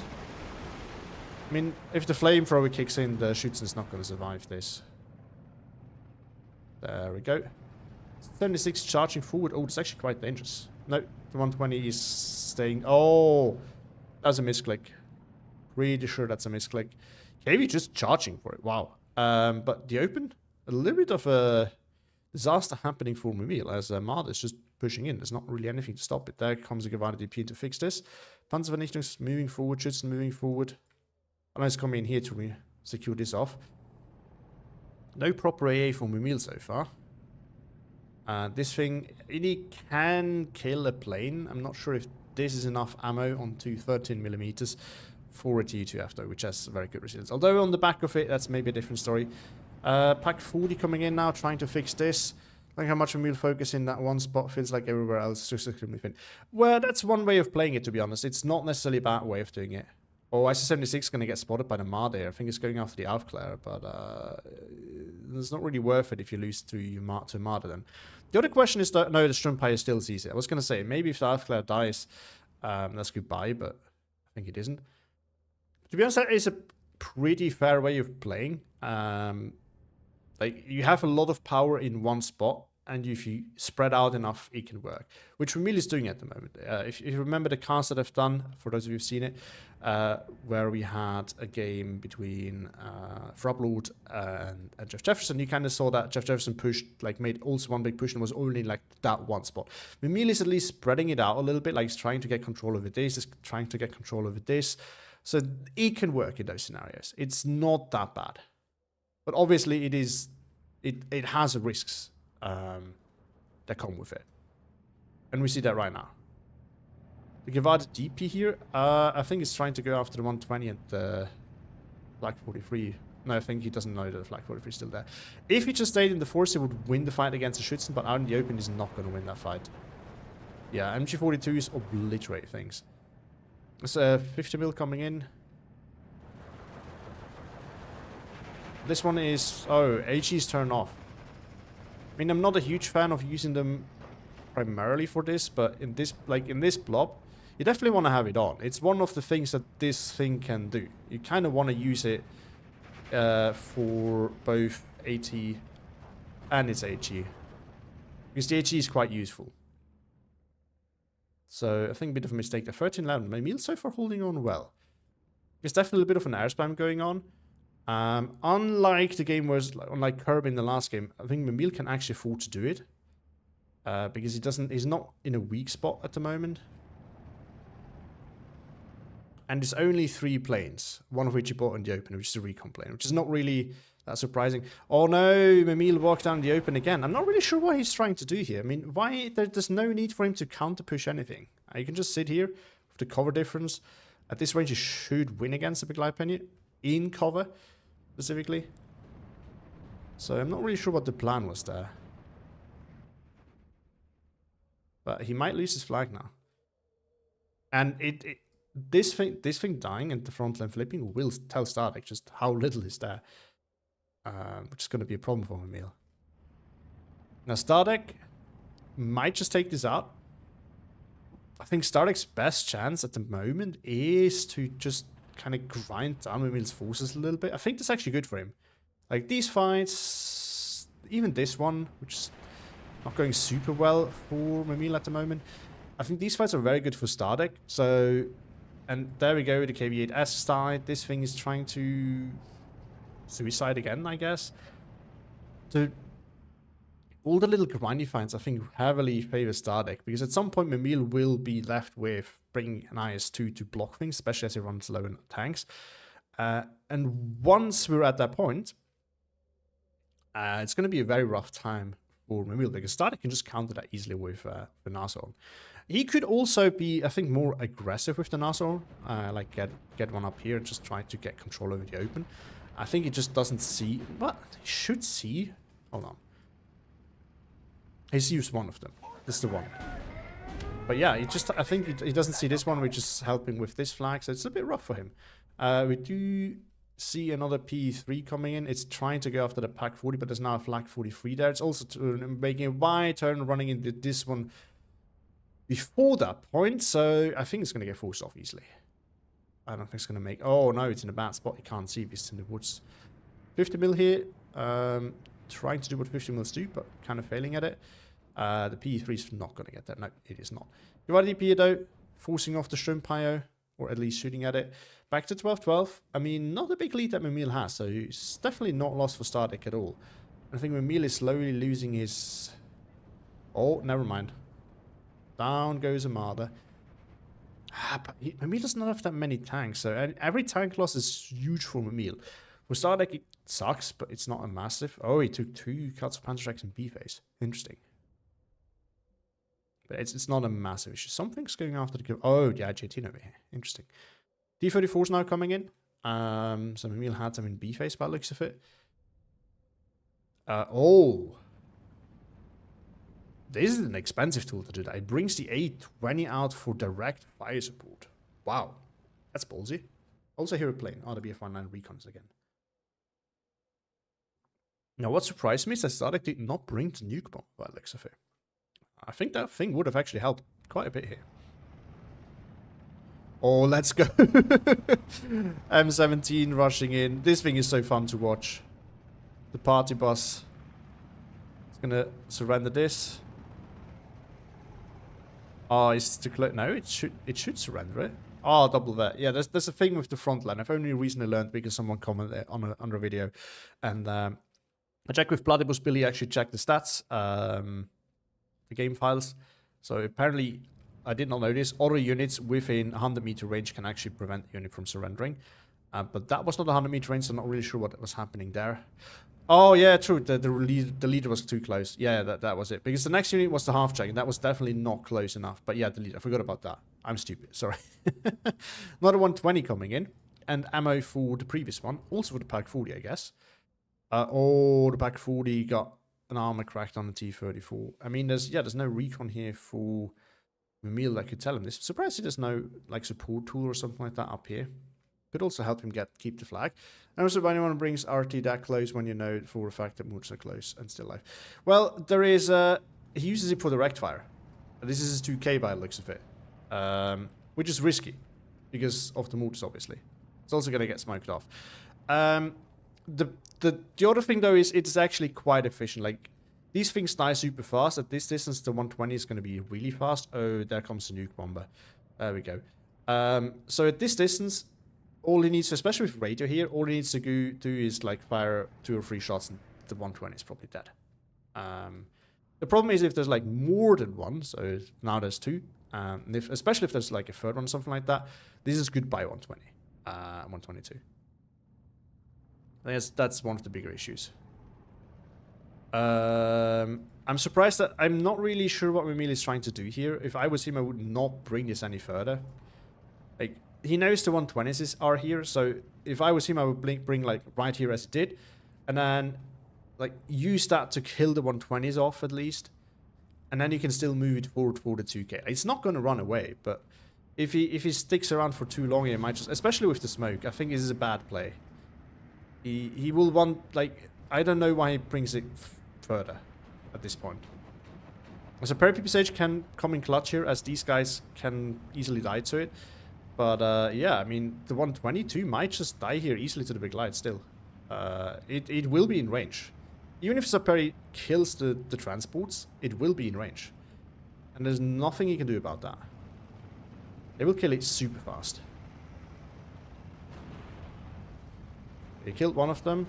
I mean, if the flamethrower kicks in, the Schützen's not going to survive this. There we go. 76 charging forward. Oh, it's actually quite dangerous. No, the 120 is staying... Oh! That's a misclick. Pretty sure that's a misclick. KV just charging for it. Wow. But the open? A little bit of a disaster happening for Mimil as Marder is just pushing in. There's not really anything to stop it. There comes a Gewalt DP to fix this. Panzervernichtung moving forward. Schützen moving forward. Unless coming in here to secure this off. No proper AA for Mimil so far. This thing, it can kill a plane. I'm not sure if this is enough ammo on 213mm for a T2F though, which has very good resilience. Although on the back of it, that's maybe a different story. Pack 40 coming in now, trying to fix this. Like how much Mimil focus in that one spot feels like everywhere else just extremely thin. Well, that's one way of playing it, to be honest. It's not necessarily a bad way of doing it. Oh, IC-76 is going to get spotted by the Marder. I think it's going after the Aufklärer, but it's not really worth it if you lose to Marder then. The other question is that, no, the Strumpire still sees it. I was going to say, maybe if the Aufklärer dies, that's goodbye, but I think it isn't. To be honest, that is a pretty fair way of playing. Like, you have a lot of power in one spot, and if you spread out enough, it can work. Which Mimil is doing at the moment. If you remember the cast that I've done, for those of you who've seen it, where we had a game between Frablord and Jeff Jefferson, you kind of saw that Jeff Jefferson pushed, like made also one big push and was only like that one spot. Mimil is at least spreading it out a little bit, like he's trying to get control over this, is trying to get control over this. So it can work in those scenarios. It's not that bad. But obviously it has risks that come with it. And we see that right now. The Gewalt DP here, I think it's trying to go after the 120 and the Flak 43. No, I think he doesn't know that the Flak 43 is still there. If he just stayed in the force, he would win the fight against the Schützen, but out in the open, he's not going to win that fight. Yeah, MG42s obliterate things. There's 50 mil coming in. This one is... Oh, AG's turned off. I mean, I'm not a huge fan of using them primarily for this, but in this blob, you definitely want to have it on. It's one of the things that this thing can do. You kind of want to use it for both AT and its HE. Because the HE is quite useful. So I think a bit of a mistake there. 13-11. Mimil so far holding on well. There's definitely a bit of an air spam going on. Unlike the game was unlike Kirby in the last game, I think Mimil can actually afford to do it. Because he's not in a weak spot at the moment. And there's only 3 planes, one of which he bought in the open, which is a recon plane, which is not really that surprising. Oh no, Mimil walked down the open again. I'm not really sure what he's trying to do here. I mean, why? There's no need for him to counter push anything. You can just sit here with the cover difference. At this range, you should win against the Big Light Penny in cover, specifically. So I'm not really sure what the plan was there. But he might lose his flag now. And this thing dying and the front line flipping will tell Stardeck just how little is there. Which is going to be a problem for Mimil. Now Stardeck might just take this out. I think Stardeck's best chance at the moment is to just kind of grind down Mimil's forces a little bit. I think that's actually good for him. Like these fights, even this one, which is not going super well for Mimil at the moment. I think these fights are very good for Stardeck. So, and there we go, the KV-8S side. This thing is trying to suicide again, I guess. So, all the little grindy fights, I think, heavily favor Stardeck. Because at some point, Mimil will be left with bringing an IS-2 to block things, especially as he runs low in tanks. And once we're at that point, it's going to be a very rough time for Mimil, because Stardeck can just counter that easily with the Nashorn. He could also be, I think, more aggressive with the Nashorn, like get one up here and just try to get control over the open. I think he just doesn't see, but he should see. Hold on. He's used one of them. This is the one. But yeah, I think he doesn't see this one, which is helping with this flag, so it's a bit rough for him. We do see another PE3 coming in. It's trying to go after the Pack 40, but there's now a Flak 43 there. It's also making a wide turn, running into this one before that point. So I think it's going to get forced off easily. I don't think it's going to make... Oh, no, it's in a bad spot. You can't see if it's in the woods. 50 mil here. Trying to do what 50 mils do, but kind of failing at it. The PE3 is not going to get that. No, it is not. Uvadi PE though, forcing off the Shrimp Pio, or at least shooting at it. Back to 12-12. I mean, not a big lead that Mamil has, so it's definitely not lost for Stardeck at all. I think Mamil is slowly losing his... Oh, never mind. Down goes Armada. But Mamil does not have that many tanks, so every tank loss is huge for Mamil. For Stardeck, it sucks, but it's not a massive... Oh, he took 2 cuts of Panzer Tracks in B-phase. Interesting. But it's not a massive issue. Something's going after the... Oh, yeah, J18 over here. Interesting. D34 is now coming in. So Mamil had them in B-phase by the looks of it. Oh. This is an expensive tool to do that. It brings the A20 out for direct fire support. Wow. That's ballsy. Also hear a plane. Oh, the BF-19 recons again. Now, what surprised me is that Stardeck did not bring the nuke bomb by the looks of it. I think that thing would have actually helped quite a bit here. Oh, let's go. M17 rushing in. This thing is so fun to watch. The party bus. It's gonna surrender this. Oh, it's too close. No, it should surrender it. Oh, double that. Yeah, there's a thing with the front line. I've only recently learned because someone commented on a video. And I checked with Platypus Billy, actually checked the stats. The game files. So apparently, I did not know this. Other units within 100 meter range can actually prevent the unit from surrendering. But that was not 100 meter range, so I'm not really sure what was happening there. Oh, yeah, true. The leader was too close. Yeah, that was it. Because the next unit was the half check, and that was definitely not close enough. But yeah, the leader. I forgot about that. I'm stupid. Sorry. Another 120 coming in. And ammo for the previous one. Also for the Pack 40, I guess. Oh, the Pack 40 got an armor cracked on the T-34. I mean, there's no recon here for Mamil that could tell him this. Surprised there's no like support tool or something like that up here. Could also help him keep the flag. And also, if anyone brings RT that close when you know for a fact that Moods are close and still alive. Well, there is he uses it for direct fire. This is his 2K by the looks of it, which is risky because of the Moods, obviously. It's also gonna get smoked off. The other thing though is it's actually quite efficient. Like these things die super fast. At this distance, the 120 is going to be really fast. Oh, there comes the nuke bomber. There we go. So at this distance, all he needs, especially with radio here, all he needs to do is like fire 2 or 3 shots, and the 120 is probably dead. The problem is if there's like more than one. So now there's 2. And especially if there's like a third one, something like that. This is goodbye 120, 122. I guess that's one of the bigger issues. I'm surprised that I'm not really sure what Mamil is trying to do here. If I was him, I would not bring this any further. Like, he knows the 120s are here, so if I was him, I would bring like right here as it did, and then like use that to kill the 120s off at least, and then you can still move it forward for the 2K. It's not going to run away, but if he sticks around for too long, he might just, especially with the smoke. I think this is a bad play. He will want, like, I don't know why he brings it further at this point. So Peripipsage can come in clutch here, as these guys can easily die to it. But yeah, I mean, the 122 might just die here easily to the big light still. It will be in range. Even if Saperi kills the transports, it will be in range. And there's nothing he can do about that. They will kill it super fast. He killed one of them.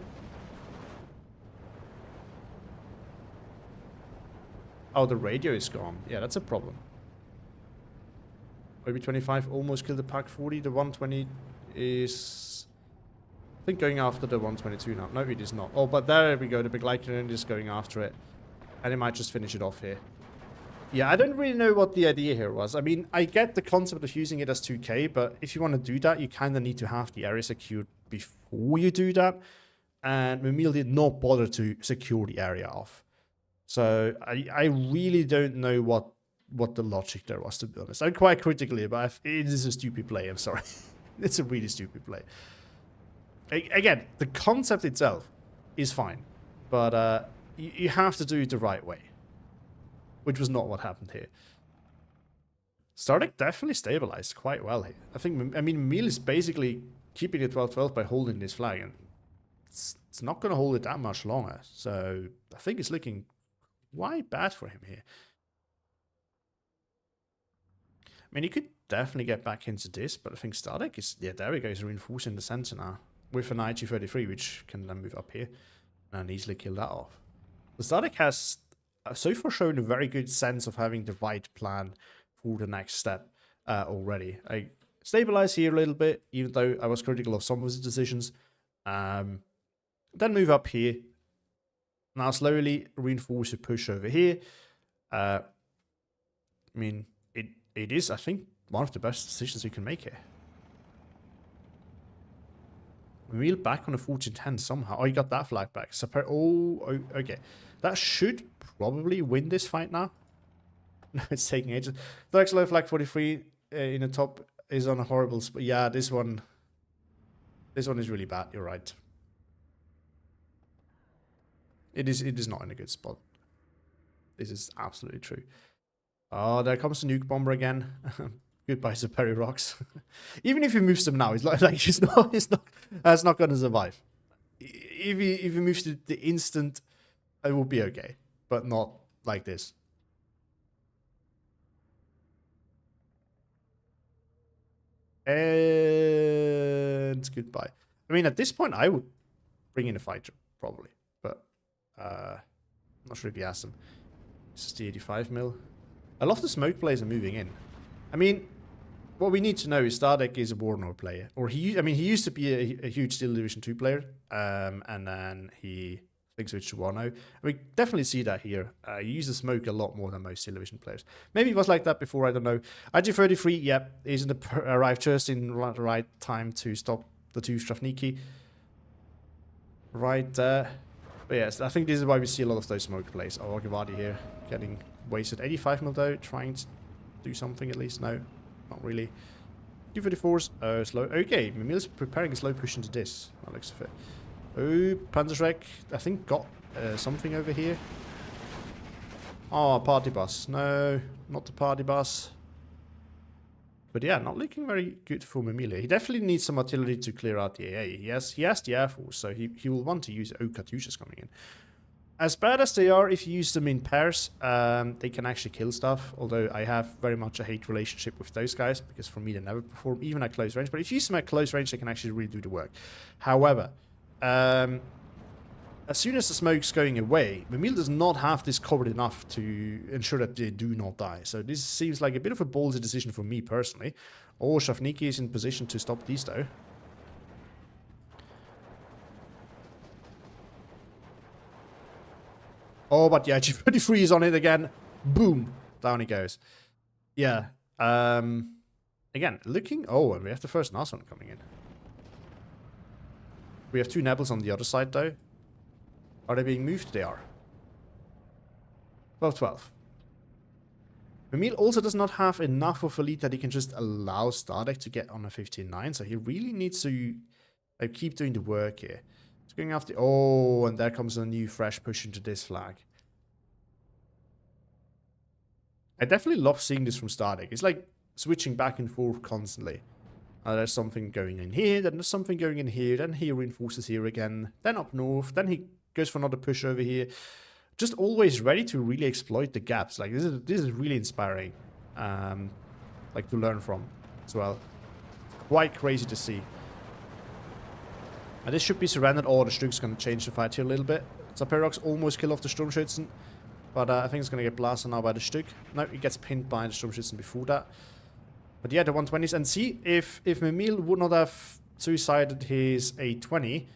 Oh, the radio is gone. Yeah, that's a problem. OB25 almost killed the Pack 40. The 120 is... I think going after the 122 now. No, it is not. Oh, but there we go. The big Lycan is going after it. And he might just finish it off here. Yeah, I don't really know what the idea here was. I mean, I get the concept of using it as 2K, but if you want to do that, you kind of need to have the area secured before you do that. And Mamil did not bother to secure the area off. So I really don't know what the logic there was, to be honest. I'm quite critically, but it is a stupid play. I'm sorry. It's a really stupid play. Again, the concept itself is fine, but you have to do it the right way, which was not what happened here. Stardeck definitely stabilized quite well here. I mean, Emil is basically keeping it 12-12 by holding this flag, and it's not going to hold it that much longer. So I think it's looking quite bad for him here. I mean, he could definitely get back into this, but I think Stardeck is... Yeah, there he goes, reinforcing the center now with an IG-33, which can then move up here and easily kill that off. The Stardeck has so far shown a very good sense of having the right plan for the next step already. I stabilize here a little bit, even though I was critical of some of his decisions. Then move up here. Now slowly reinforce a push over here. I mean, it is, I think, one of the best decisions you can make here. Emil back on a 14-10 somehow. Oh, he got that flag back. Oh, okay. That should probably win this fight now. No, it's taking ages. The Axel flag 43 in the top is on a horrible spot. Yeah, this one is really bad. You're right. It is not in a good spot. This is absolutely true. Oh, there comes the nuke bomber again. Goodbye, Superi Rocks. Even if he moves them now, it's like that's not gonna survive. If he moves to the instant, it will be okay, but not like this. And goodbye. I mean, at this point, I would bring in a fighter probably, but I'm not sure if you asked him. This is the 85 mil. A lot of the smoke players are moving in. I mean, what we need to know is Stardeck is a Warlord player, or he used to be a huge Steel Division 2 player, and then he switched to Wano. We definitely see that here. He uses smoke a lot more than most Steel Division players. Maybe it was like that before, I don't know. IG-33, yep, he's arrived just in the right time to stop the two Strafniki. Right there. But yes, I think this is why we see a lot of those smoke plays. Oh, Gavadi here getting wasted. 85 mil though, trying to do something at least. No, not really. U-34s, slow. Okay, Emil's preparing a slow push into this. That looks fit. Oh, Panzerschreck, I think got something over here. Oh, party bus. No, not the party bus. But yeah, not looking very good for Memilia. He definitely needs some artillery to clear out the AA. He has the Air Force, so he will want to use Katyushas coming in. As bad as they are, if you use them in pairs, they can actually kill stuff. Although I have very much a hate relationship with those guys, because for me they never perform, even at close range. But if you use them at close range, they can actually really do the work. However, as soon as the smoke's going away, Memil does not have this covered enough to ensure that they do not die. So this seems like a bit of a ballsy decision for me personally. Oh, Shafniki is in position to stop these though. Oh, but yeah, G33 is on it again. Boom. Down he goes. Yeah. Again, looking... Oh, and we have the first Nashorn coming in. We have two Nebels on the other side though. Are they being moved? They are. 12-12. Emil also does not have enough of a lead that he can just allow Stardeck to get on a 15-9, so he really needs to keep doing the work here. He's going after... Oh, and there comes a new fresh push into this flag. I definitely love seeing this from Stardeck. It's like switching back and forth constantly. There's something going in here, then there's something going in here, then he reinforces here again, then up north, then he goes for another push over here. Just always ready to really exploit the gaps. Like this is really inspiring, like to learn from as well. Quite crazy to see. And this should be surrendered. Oh, the Stuk's going to change the fight here a little bit. Zaperox almost kill off the Sturmschützen, but I think it's going to get blasted now by the Stuk. No, he gets pinned by the Sturmschützen before that. But yeah, the 120s. And see, if Memil would not have suicided his A20,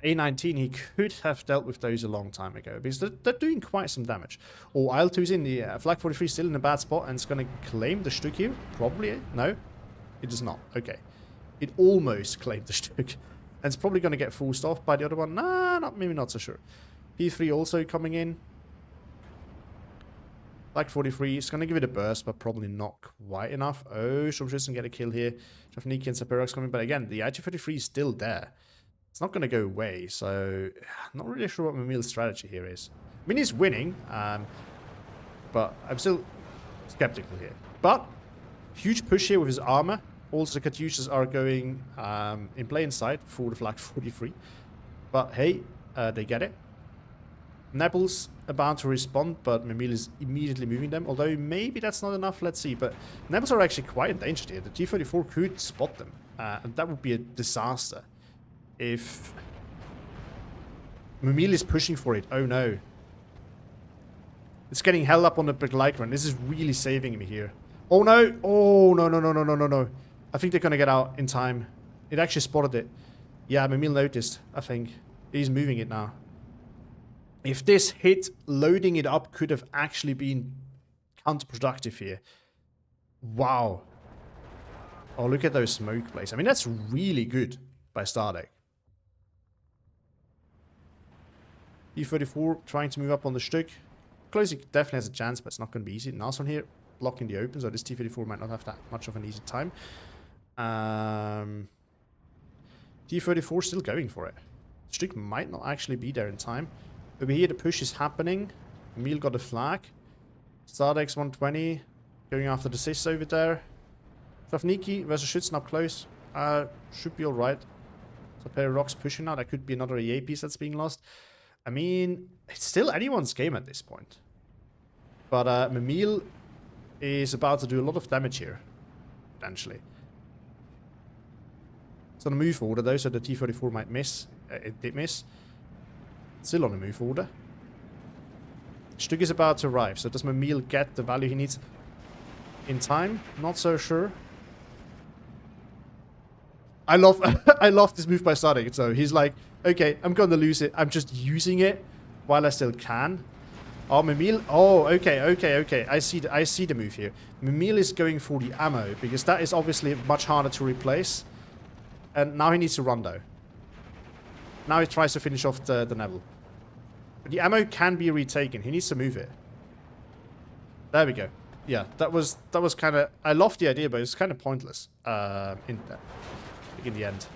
A19, he could have dealt with those a long time ago, because they're doing quite some damage. Oh, IL-2's in. The Flag 43 still in a bad spot, and it's going to claim the Stuk here. Probably. No, it does not. Okay. It almost claimed the Stuk. And it's probably going to get forced off by the other one. Nah, maybe not so sure. P3 also coming in. Flag 43 is going to give it a burst, but probably not quite enough. Oh, Stormschützen get a kill here. Shafniki and Saperox coming, but again, the IG-33 is still there. It's not going to go away, so not really sure what Mamil's strategy here is. I mean, he's winning, but I'm still skeptical here. But huge push here with his armor. Also, the Katyushas are going in plain sight for the flag 43. But hey, they get it. Nebel's about to respond, but Mamil is immediately moving them. Although maybe that's not enough, let's see. But Nebels are actually quite endangered here. The T-34 could spot them, and that would be a disaster. If Mamil is pushing for it, oh no. It's getting held up on the Begleiter. This is really saving me here. Oh no! Oh no, no, no, no, no, no, no. I think they're gonna get out in time. It actually spotted it. Yeah, Mamil noticed, I think. He's moving it now. If this hit, loading it up could have actually been counterproductive here. Wow. Oh, look at those smoke plates. I mean, that's really good by Stardek. E34 trying to move up on the Stück. Closing definitely has a chance, but it's not going to be easy. Nason here blocking the open, so this T-34 might not have that much of an easy time. T-34 still going for it. Stück might not actually be there in time. Over here, the push is happening. Emil got a flag. Stardek's 120. Going after the Sis over there. Shavniki versus Schützen up close. Should be alright. So pair of rocks pushing now. That could be another EA piece that's being lost. I mean, it's still anyone's game at this point. But Mamil is about to do a lot of damage here. Potentially. It's on a move order though, so the T-34 might miss. It did miss. Still on a move order. Stück is about to arrive, so does Mamil get the value he needs in time? Not so sure. I love I love this move by Stardek. So he's like, okay, I'm gonna lose it. I'm just using it while I still can. Oh, Mamil. Oh, okay. I see the move here. Mamil is going for the ammo because that is obviously much harder to replace. And now he needs to run though. Now he tries to finish off the Neville. But the ammo can be retaken. He needs to move it. There we go. Yeah, that was kind of... I love the idea, but it's kind of pointless in the end.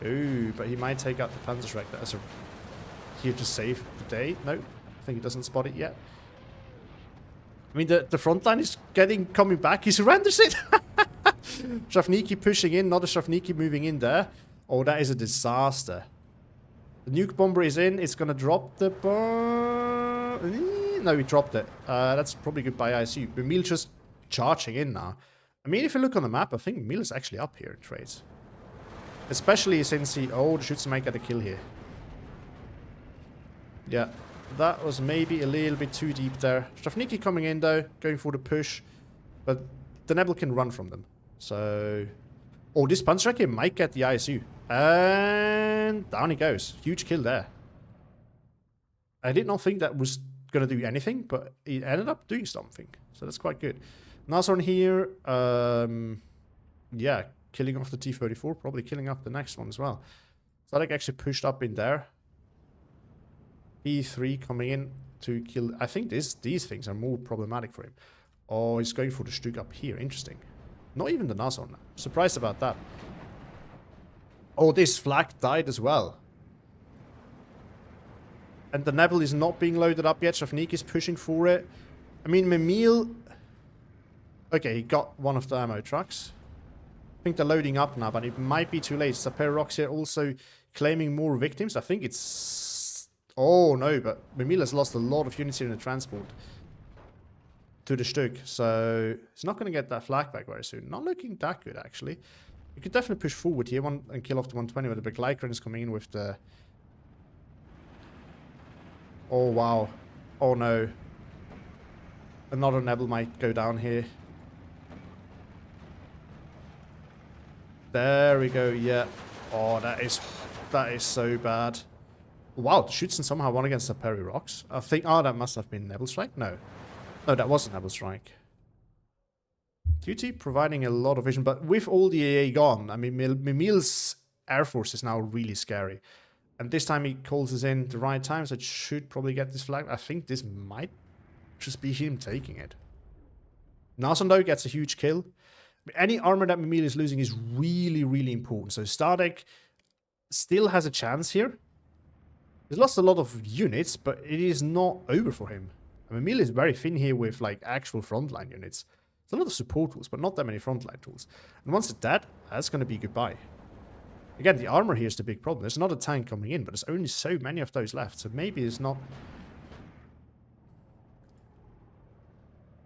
Ooh, but he might take out the Panzerschreck as a... here to save the day. No, I think he doesn't spot it yet. I mean, the front line is coming back. He surrenders it! Shavniki pushing in, not a Shavniki moving in there. Oh, that is a disaster. The nuke bomber is in. It's going to drop the bomb. No, he dropped it. That's probably goodbye, I assume. Mamil just charging in now. I mean, if you look on the map, I think Mamil is actually up here in trades. Especially since he... Oh, the Schützen might get a kill here. Yeah, that was maybe a little bit too deep there. Shavniki coming in, though. Going for the push. But the Nebel can run from them. So... Oh, this Panzerschreck might get the ISU. And down he goes. Huge kill there. I did not think that was going to do anything, but it ended up doing something. So that's quite good. Nason here. Yeah, killing off the T-34. Probably killing off the next one as well. Sadek actually pushed up in there. P3 coming in to kill... I think these things are more problematic for him. Oh, he's going for the Stück up here. Interesting. Not even the Nason. Surprised about that. Oh, this flag died as well. And the Nebel is not being loaded up yet. Shavnik is pushing for it. I mean, Mamil... Okay, he got one of the ammo trucks. I think they're loading up now, but it might be too late. Saperox here also claiming more victims. I think it's... Oh, no, but Mamil has lost a lot of units here in the transport to the Stück, so he's not going to get that flag back very soon. Not looking that good, actually. You could definitely push forward here and kill off the 120, where the Begleiter is coming in with the... Oh, wow. Oh, no. Another Nebel might go down here. There we go, yeah. Oh, that is so bad. Wow, the Schützen somehow won against the Perry Rocks. I think... Oh, that must have been Nebel Strike? No. No, that wasn't Nebel Strike. QT providing a lot of vision, but with all the AA gone, I mean, Mamil's Air Force is now really scary. And this time he calls us in the right time, so it should probably get this flag. I think this might just be him taking it. Nason, though, gets a huge kill. Any armor that Mamil is losing is really, really important. So Stardek still has a chance here. He's lost a lot of units, but it is not over for him. I mean, Emil is very thin here with like actual frontline units. There's a lot of support tools, but not that many frontline tools. And once it's dead, that's going to be goodbye. Again, the armor here is the big problem. There's another tank coming in, but there's only so many of those left. So maybe it's not...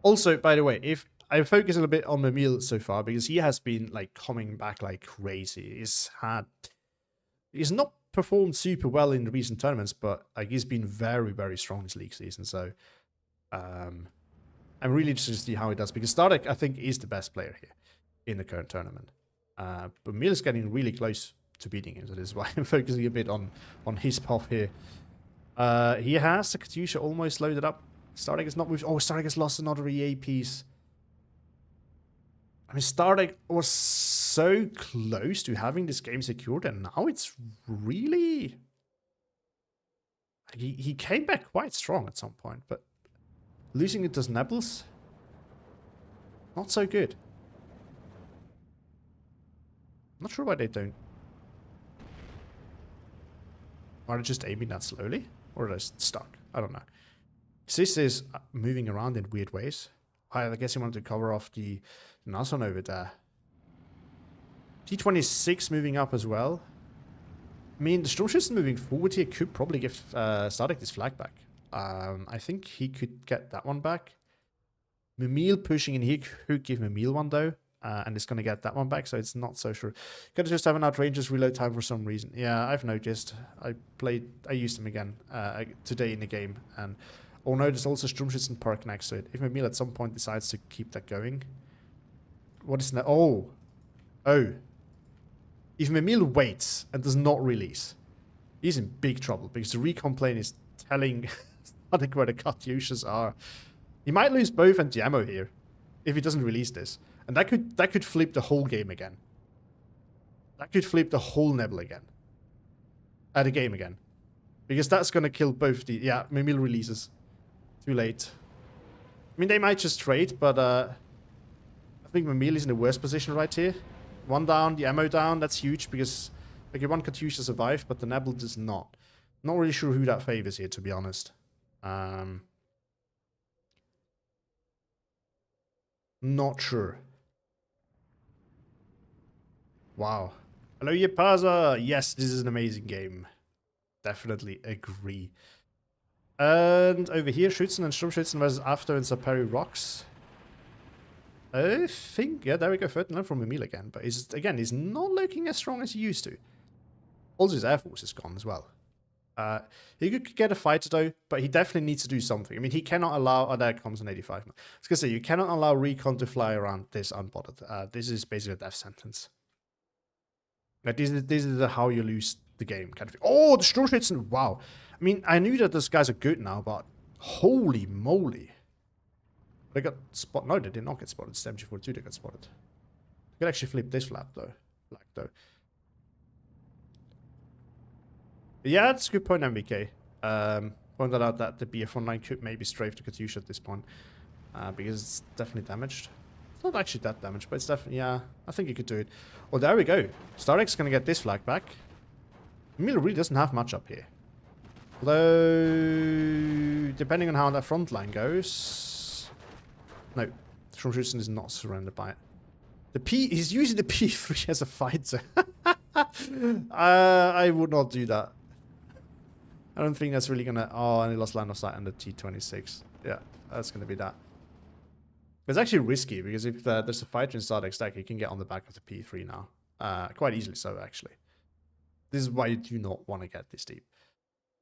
Also, by the way, if I focus a little bit on Emil so far, because he has been like coming back like crazy. He's not performed super well in the recent tournaments, but like he's been very, very strong this league season. So I'm really interested to see how he does, because Stardeck, I think, is the best player here in the current tournament. But Emil is getting really close to beating him, so this is why I'm focusing a bit on his path here. He has the Katyusha almost loaded up. Stardeck has not moved. Oh, Stardeck has lost another EA piece. I mean, Stardeck was so close to having this game secured, and now it's really... He came back quite strong at some point, but losing it to Nebels, not so good. Not sure why they don't... Are they just aiming that slowly? Or are they stuck? I don't know. Sis is moving around in weird ways. I guess he wanted to cover off the Nason over there. T26 moving up as well. I mean, the Stormship moving forward here could probably give Stardeck this flag back. I think he could get that one back. Mimil pushing in here could give Mimil one though. And it's going to get that one back, so it's not so sure. Gotta just have an outrageous reload time for some reason. Yeah, I've noticed. I used him again today in the game. And oh no, there's also Sturmschützen Park next to it. If Mimil at some point decides to keep that going. What is that? Oh. If Mimil waits and does not release, he's in big trouble, because the recon plane is telling Stardeck where the Katyushas are. He might lose both anti-ammo here if he doesn't release this. And that could flip the whole game again. That could flip the whole Nebel again. The game again. Because that's going to kill both the... Yeah, Mimil releases. Too late. I mean, they might just trade, but I think Mimil is in the worst position right here. One down, the ammo down, that's huge, because like one Katyusha survived, but the Nebel does not. Not really sure who that favors here, to be honest. Not sure. Wow. Hello, Yepaza! Yes, this is an amazing game. Definitely agree. And over here, Schützen and Sturmschützen versus After and Saperi Rocks. I think, yeah, there we go. 39 from Emil again. But he's not looking as strong as he used to. Also, his Air Force is gone as well. He could get a fighter though, but he definitely needs to do something. I mean, he cannot allow... Oh, there comes an 85. I was going to say, you cannot allow Recon to fly around this unbothered. This is basically a death sentence. Like, this is how you lose the game. Kind of. Oh, the Sturmschützen! Wow. I mean, I knew that those guys are good now, but holy moly. They got spotted. No, they did not get spotted. It's MG42 they got spotted. You could actually flip this flag though. Yeah, that's a good point, MBK. Pointed out that the BF-19 could maybe strafe the Katyusha at this point. Because it's definitely damaged. It's not actually that damaged, but it's definitely... Yeah, I think you could do it. Well, there we go. Stardeck's going to get this flag back. Emil really doesn't have much up here. Although, depending on how that front line goes... No, Sturmschützen is not surrounded by it. He's using the P3 as a fighter. I would not do that. I don't think that's really gonna... Oh, and he lost line of sight on the T26. Yeah, that's gonna be that. It's actually risky, because if there's a fighter in Stardeck's deck, he can get on the back of the P3 now. Quite easily so, actually. This is why you do not want to get this deep.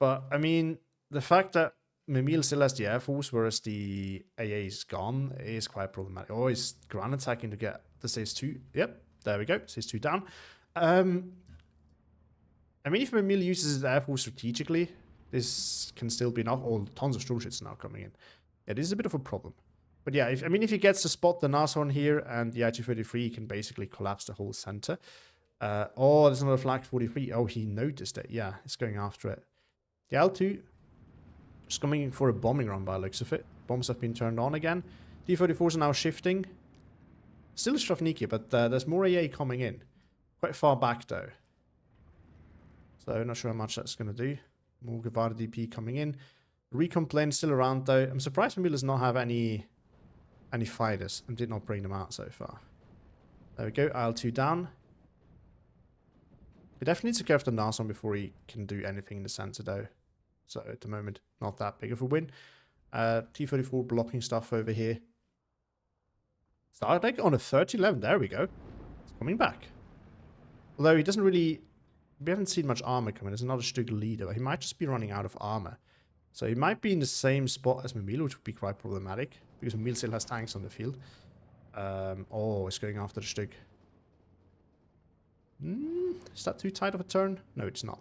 But, I mean, the fact that Mimil still has the Air Force, whereas the AA is gone, is quite problematic. Oh, he's ground attacking to get the Stage 2. Yep, there we go. Stage 2 down. I mean, if Mimil uses his Air Force strategically, this can still be enough. Oh, tons of Sturmschützen now coming in. Yeah, this is a bit of a problem. But yeah, if he gets to spot the Nashorn here and the IG-33, he can basically collapse the whole center. Oh, there's another flag 43. Oh, he noticed it. Yeah, it's going after it. The L2 is coming for a bombing run by the looks of it. Bombs have been turned on again. D-34s are now shifting. Still Stravniki, but there's more AA coming in. Quite far back, though. So not sure how much that's going to do. More Guevara DP coming in. Recon plane still around though. I'm surprised Mamil does not have any fighters and did not bring them out so far. There we go, IL-2 down. He definitely needs to go after Narson before he can do anything in the center though. So at the moment, not that big of a win. T-34 blocking stuff over here. Stardeck on a 30-11, there we go. It's coming back. Although he doesn't really... We haven't seen much armor coming. There's another Stug leader, but he might just be running out of armor. So he might be in the same spot as Mamil, which would be quite problematic. Because Mamil still has tanks on the field. Oh, it's going after the Stug. Is that too tight of a turn? No, it's not.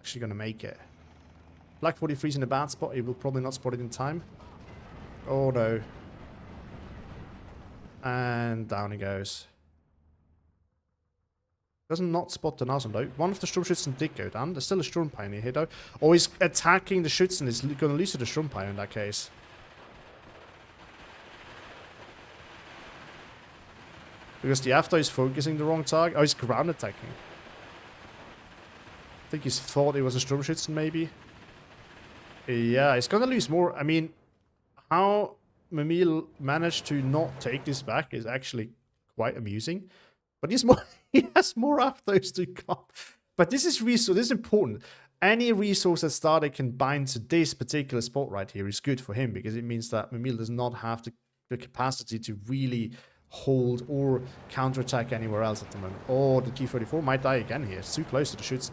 Actually going to make it. Black 43's in a bad spot. He will probably not spot it in time. Oh no. And down he goes. Doesn't not spot the Nazem though. One of the Sturmschützen did go down. There's still a Sturm Pioneer here though. Oh, he's attacking the Schützen. He's going to lose to the Sturm Pioneer in that case. Because the After is focusing the wrong target. Oh, he's ground attacking. I think he's thought it was a Sturmschützen maybe. Yeah, he's going to lose more. I mean, how Mamil managed to not take this back is actually quite amusing. But he's more, he has more Afters to come. But this is resource. This is important. Any resource that Starter can bind to this particular spot right here is good for him because it means that Mamil does not have the capacity to really hold or counterattack anywhere else at the moment. Or the T-34 might die again here. It's too close to the Schützen.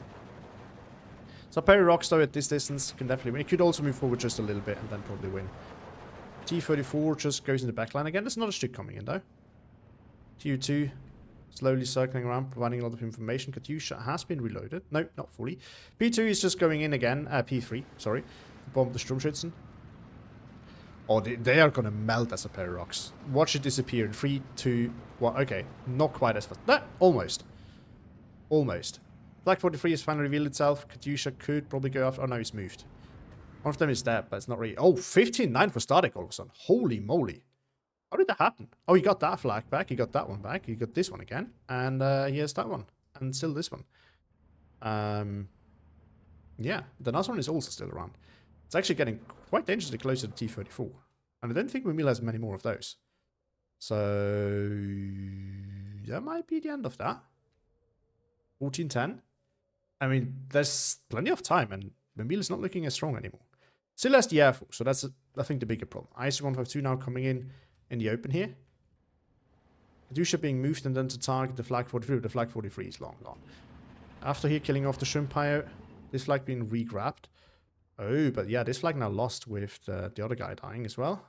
So Perry Rocks though at this distance can definitely win. It could also move forward just a little bit and then probably win. T-34 just goes in the backline again. There's another Stug coming in though. Tu-2 slowly circling around, providing a lot of information. Katyusha has been reloaded. No, not fully. P2 is just going in again. P3, sorry. Bomb the Sturmschützen. Oh, they are going to melt as a pair of rocks. Watch it disappear in 3, 2, 1. Okay, not quite as fast. Nah, almost. Almost. Black 43 has finally revealed itself. Katyusha could probably go after... Oh, no, he's moved. One of them is dead, but it's not really... Oh, 15-9 for Static all of a sudden. Holy moly. How did that happen? Oh, he got that flag back. He got that one back. He got this one again. And he has that one. And still this one. Yeah, the last one is also still around. It's actually getting quite dangerously close to the T-34. And I don't think Mamil has many more of those. So... that might be the end of that. 14-10. I mean, there's plenty of time, and Mamil is not looking as strong anymore. Still has the Air Force, so that's, I think, the bigger problem. IC-152 now coming in the open here. Katyusha being moved and then to target the Flag 43. The Flag 43 is long gone. After here killing off the Shrimpire, this flag being re-grabbed. Oh, but yeah, this flag now lost with the other guy dying as well.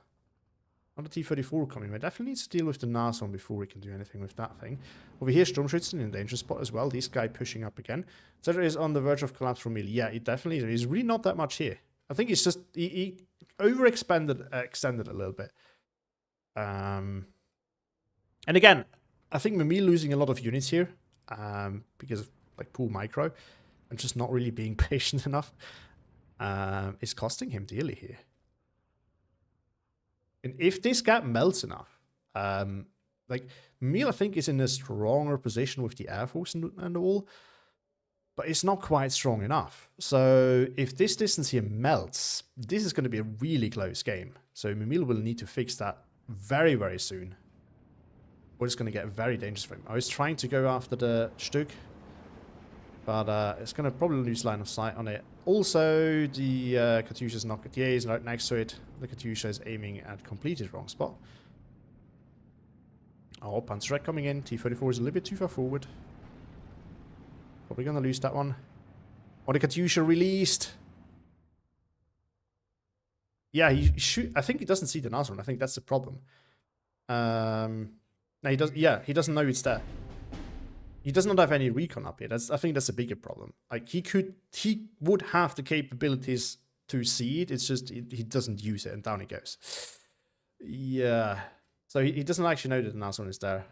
Another T-34 coming. We definitely needs to deal with the Nason before we can do anything with that thing. Over here, Sturmschützen in a danger spot as well. This guy pushing up again. Zetter is on the verge of collapse from Mil. Yeah, it definitely is. There's really not that much here. I think it's just... He extended a little bit. And again, I think Mamil losing a lot of units here. Because of like poor micro. And just not really being patient enough. Is costing him dearly here. And if this gap melts enough, like Mamil, I think, is in a stronger position with the Air Force and all, but it's not quite strong enough. So if this distance here melts, this is going to be a really close game. So Mamil will need to fix that very, very soon, or it's going to get very dangerous for him. I was trying to go after the Stug, but it's going to probably lose line of sight on it. Also, the Katyusha's not... Yeah, is right next to it. The Katyusha is aiming at completely wrong spot. Oh, Panzerwreck coming in. T-34 is a little bit too far forward. Probably going to lose that one. Oh, the Katyusha released. Yeah, he should... I think he doesn't see the Nazarene. I think that's the problem. No, he doesn't... Yeah, he doesn't know it's there. He does not have any recon up here. I think that's a bigger problem. Like, he would have the capabilities to see it. It's just he doesn't use it, and down he goes. Yeah. So he doesn't actually know that the last one is there.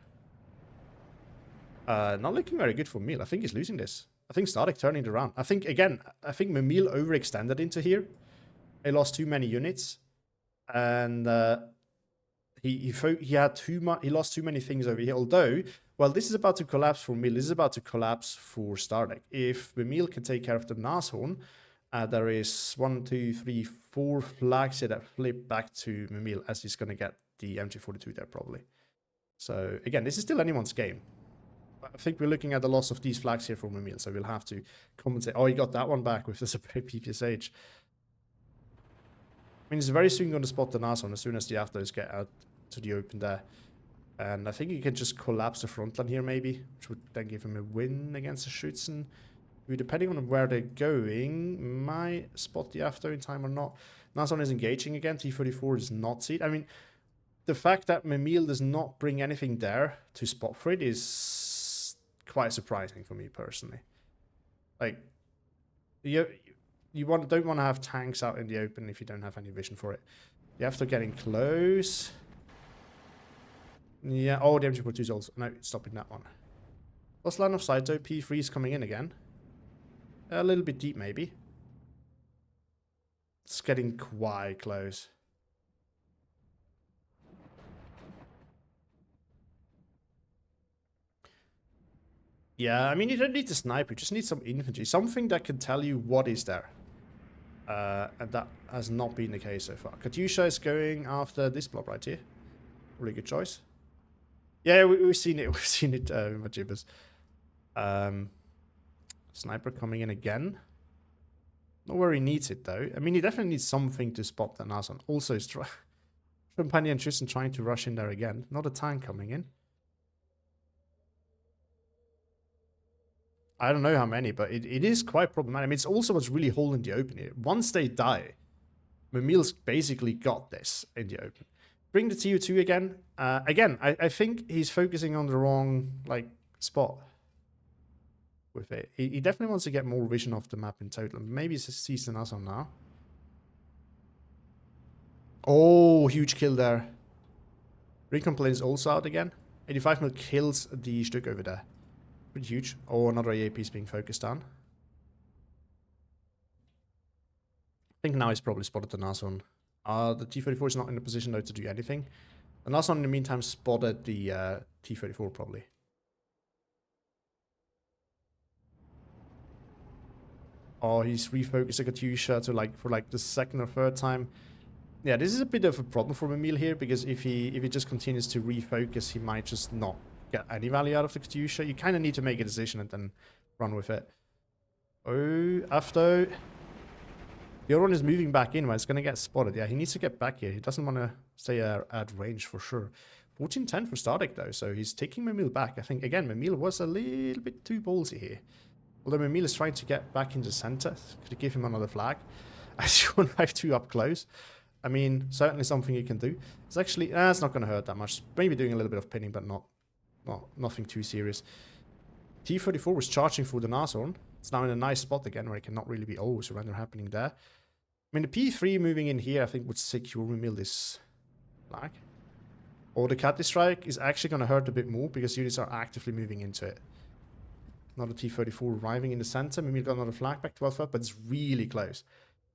Not looking very good for Mamil. I think he's losing this. I think Static turning it around. I think Mamil overextended into here. He lost too many units. And he had too much. He lost too many things over here. Although, well, this is about to collapse for Emil. This is about to collapse for Stardeck. If Emil can take care of the Nashorn, there is 1, 2, 3, 4 flags here that flip back to Emil as he's gonna get the MG42 there probably. So again, this is still anyone's game. I think we're looking at the loss of these flags here from Emil, so we'll have to compensate. Oh, he got that one back with the Supreme PPSH. I mean, he's very soon going to spot the Nashorn as soon as the Aftos get out to the open there. And I think he can just collapse the front line here maybe, which would then give him a win against the Schützen, who, depending on where they're going, might spot the Afto in time or not. Nashorn is engaging again, T-34 is not seen. I mean, the fact that Emil does not bring anything there to spot for it is quite surprising for me personally. Like, you don't want to have tanks out in the open if you don't have any vision for it. You have to get in close. Yeah, oh, the MG42 is also... No, stopping that one. Lost line of sight though, P3 is coming in again. A little bit deep maybe. It's getting quite close. Yeah, I mean, you don't need the sniper, you just need some infantry. Something that can tell you what is there. And that has not been the case so far. Katyusha is going after this blob right here. Really good choice. Yeah, we've seen it. We've seen it with Majibas. Sniper coming in again. Not where he needs it, though. I mean, he definitely needs something to spot the Nashorn. Also, Champagne and Tristan trying to rush in there again. Not a tank coming in. I don't know how many, but it is quite problematic. I mean, it's also what's really holding the open here. Once they die, Emil's basically got this in the open. Bring the TU2 again. Again, I think he's focusing on the wrong, like, spot with it. He definitely wants to get more vision off the map in total. Maybe he sees the Nashorn now. Oh, huge kill there. Recon plane is also out again. 85 mil kills the Stück over there. Pretty huge. Oh, another AAP is being focused on. I think now he's probably spotted the Nashorn. The T-34 is not in a position though to do anything. The Nashorn in the meantime spotted the T-34 probably. Oh, he's refocusing Katyusha to for the second or third time. Yeah, this is a bit of a problem for Emil here, because if he just continues to refocus, he might just not get any value out of the Katyusha. You kind of need to make a decision and then run with it. Oh, Afto. The other one is moving back in, where it's going to get spotted. Yeah, he needs to get back here. He doesn't want to stay at range for sure. 14-10 for Stardeck though, so he's taking Memil back. I think, again, Memil was a little bit too ballsy here. Although Memil is trying to get back into center. Could give him another flag. As you 152 up close. I mean, certainly something you can do. It's actually, it's not going to hurt that much. Maybe doing a little bit of pinning, but nothing too serious. T-34 was charging for the Nashorn. It's now in a nice spot again where it cannot really be... Oh, surrender happening there. I mean, the P3 moving in here, I think, would secure Memil this flag. Or the Cat Strike is actually going to hurt a bit more because units are actively moving into it. Another T-34 arriving in the center. Memil got another flag back, 12 up, but it's really close.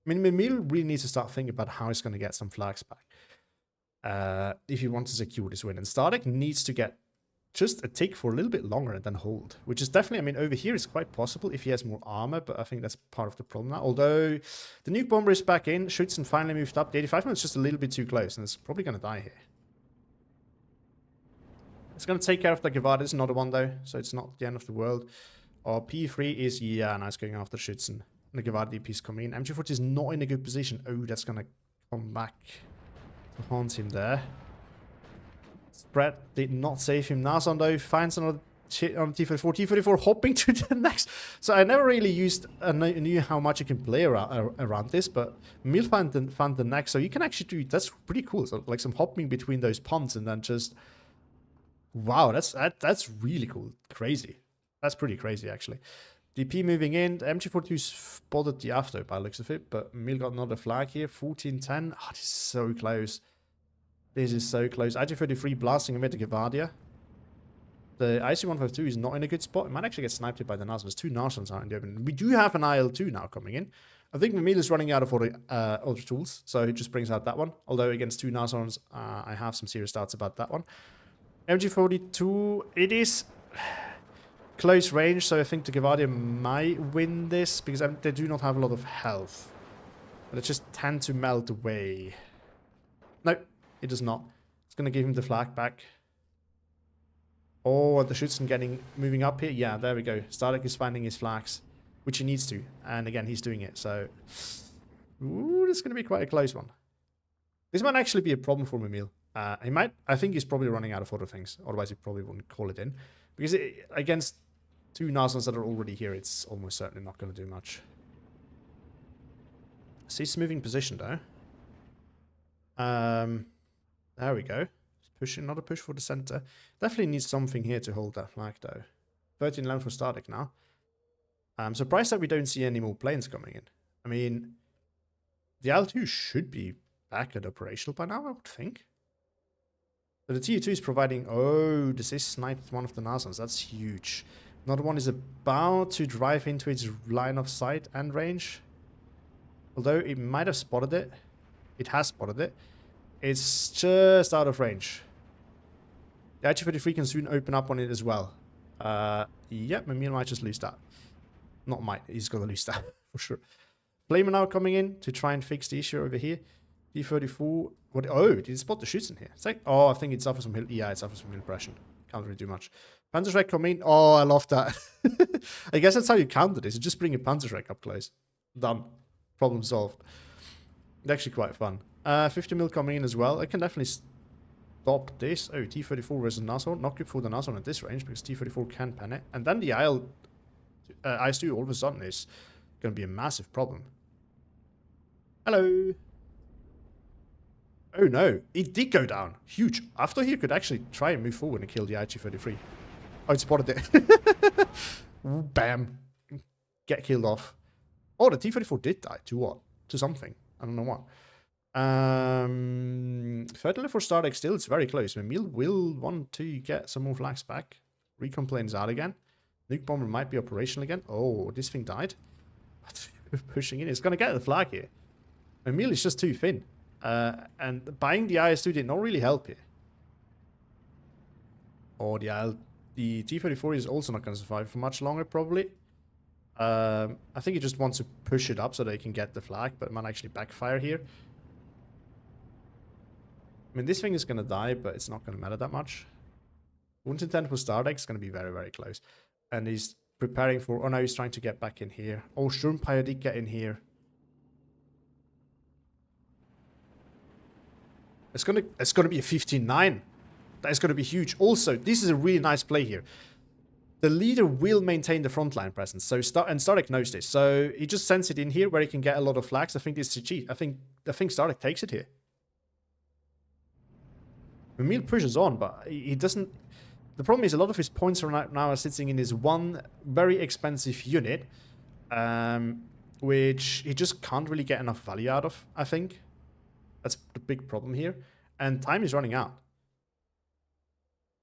I mean, Memil really needs to start thinking about how he's going to get some flags back. If he wants to secure this win. And Stardeck needs to get just a tick for a little bit longer and then hold. Which is definitely, I mean, over here it's quite possible if he has more armor, but I think that's part of the problem now. Although, the nuke bomber is back in. Schützen finally moved up. The 85 is just a little bit too close, and it's probably going to die here. It's going to take care of the Gewalt. It's another one, though, so it's not the end of the world. Our P3 is, yeah, now it's going after Schützen. The Gewalt DP is coming in. MG40 is not in a good position. Oh, that's going to come back to haunt him there. Spread did not save him. Nashorn, though, finds another hit on T-34. T-34 hopping to the next. So I never really knew how much you can play around this, but Emil found the next. So you can actually do, that's pretty cool. So like some hopping between those ponds and then just... Wow, that's really cool. Crazy. That's pretty crazy, actually. DP moving in. The MG42 spotted the after by the looks of it, but Emil got another flag here. 14-10. Oh, this is so close. This is so close. IG-33 blasting him with the Gevadia. The IC-152 is not in a good spot. It might actually get sniped by the Nashorn. There's two Nashrons out in the open. We do have an IL-2 now coming in. I think Mamil is running out of other tools, so he just brings out that one. Although against 2 Nazons, I have some serious doubts about that one. MG42, it is close range, so I think the Gavardia might win this, because they do not have a lot of health. But it just tend to melt away. No, it does not. It's going to give him the flag back. Oh, the Schützen moving up here. Yeah, there we go. Starek is finding his flags, which he needs to. And again, he's doing it. So, ooh, this is going to be quite a close one. This might actually be a problem for Mamil. I think he's probably running out of other things. Otherwise, he probably wouldn't call it in. Because against 2 Nazons that are already here, it's almost certainly not going to do much. See, it's moving position though. There we go. Pushing, another push for the center. Definitely needs something here to hold that flag though. 13 land for Stardic now. I'm surprised that we don't see any more planes coming in. I mean, the L2 should be back and operational by now, I would think. But the TU2 is providing... Oh, this is sniped one of the Nazons. That's huge. Another one is about to drive into its line of sight and range. Although it might have spotted it. It has spotted it. It's just out of range. The IG-33 can soon open up on it as well. Yep, Mamil might just lose that. Not might, he's gonna lose that, for sure. Flamer now coming in to try and fix the issue over here. D34, what? Oh, did he spot the shoots in here? It's like, oh, I think it suffers from hill. Yeah, it suffers from hill impression. Can't really do much. Panzerschreck coming in. Oh, I love that. I guess that's how you counter this. You just bring a Panzerschreck up close. Done. Problem solved. It's actually quite fun. 50 mil coming in as well. I can definitely stop this. Oh, T34 versus Nassau. Not good for the Nassau at this range because T34 can pen it. And then the IS-2 all of a sudden is going to be a massive problem. Hello. Oh no, it did go down. Huge. After he could actually try and move forward and kill the IG-33. Oh, it spotted it. Bam. Get killed off. Oh, the T-34 did die. To what? To something. I don't know what. Certainly for Stardeck still, it's very close. Mamil will want to get some more flags back. Recon plane's out again. Nuke bomber might be operational again. Oh, this thing died. Pushing in. It's going to get the flag here. Mamil is just too thin. And buying the IS-2 did not really help here. Oh, the T-34 is also not going to survive for much longer, probably. I think he just wants to push it up so they can get the flag, but it might actually backfire here. I mean, this thing is going to die, but it's not going to matter that much. Wouldn't intend for Stardeck is going to be very, very close. And he's preparing for... Oh, no, he's trying to get back in here. Oh, Sturmpire did get in here. It's gonna be a 15-9. That is gonna be huge. Also, this is a really nice play here. The leader will maintain the frontline presence. So Stardeck knows this. So he just sends it in here where he can get a lot of flags. I think this is a cheat. I think Stardeck takes it here. Mamil pushes on, but he doesn't. The problem is a lot of his points right now are sitting in his one very expensive unit, which he just can't really get enough value out of, I think. That's the big problem here. And time is running out.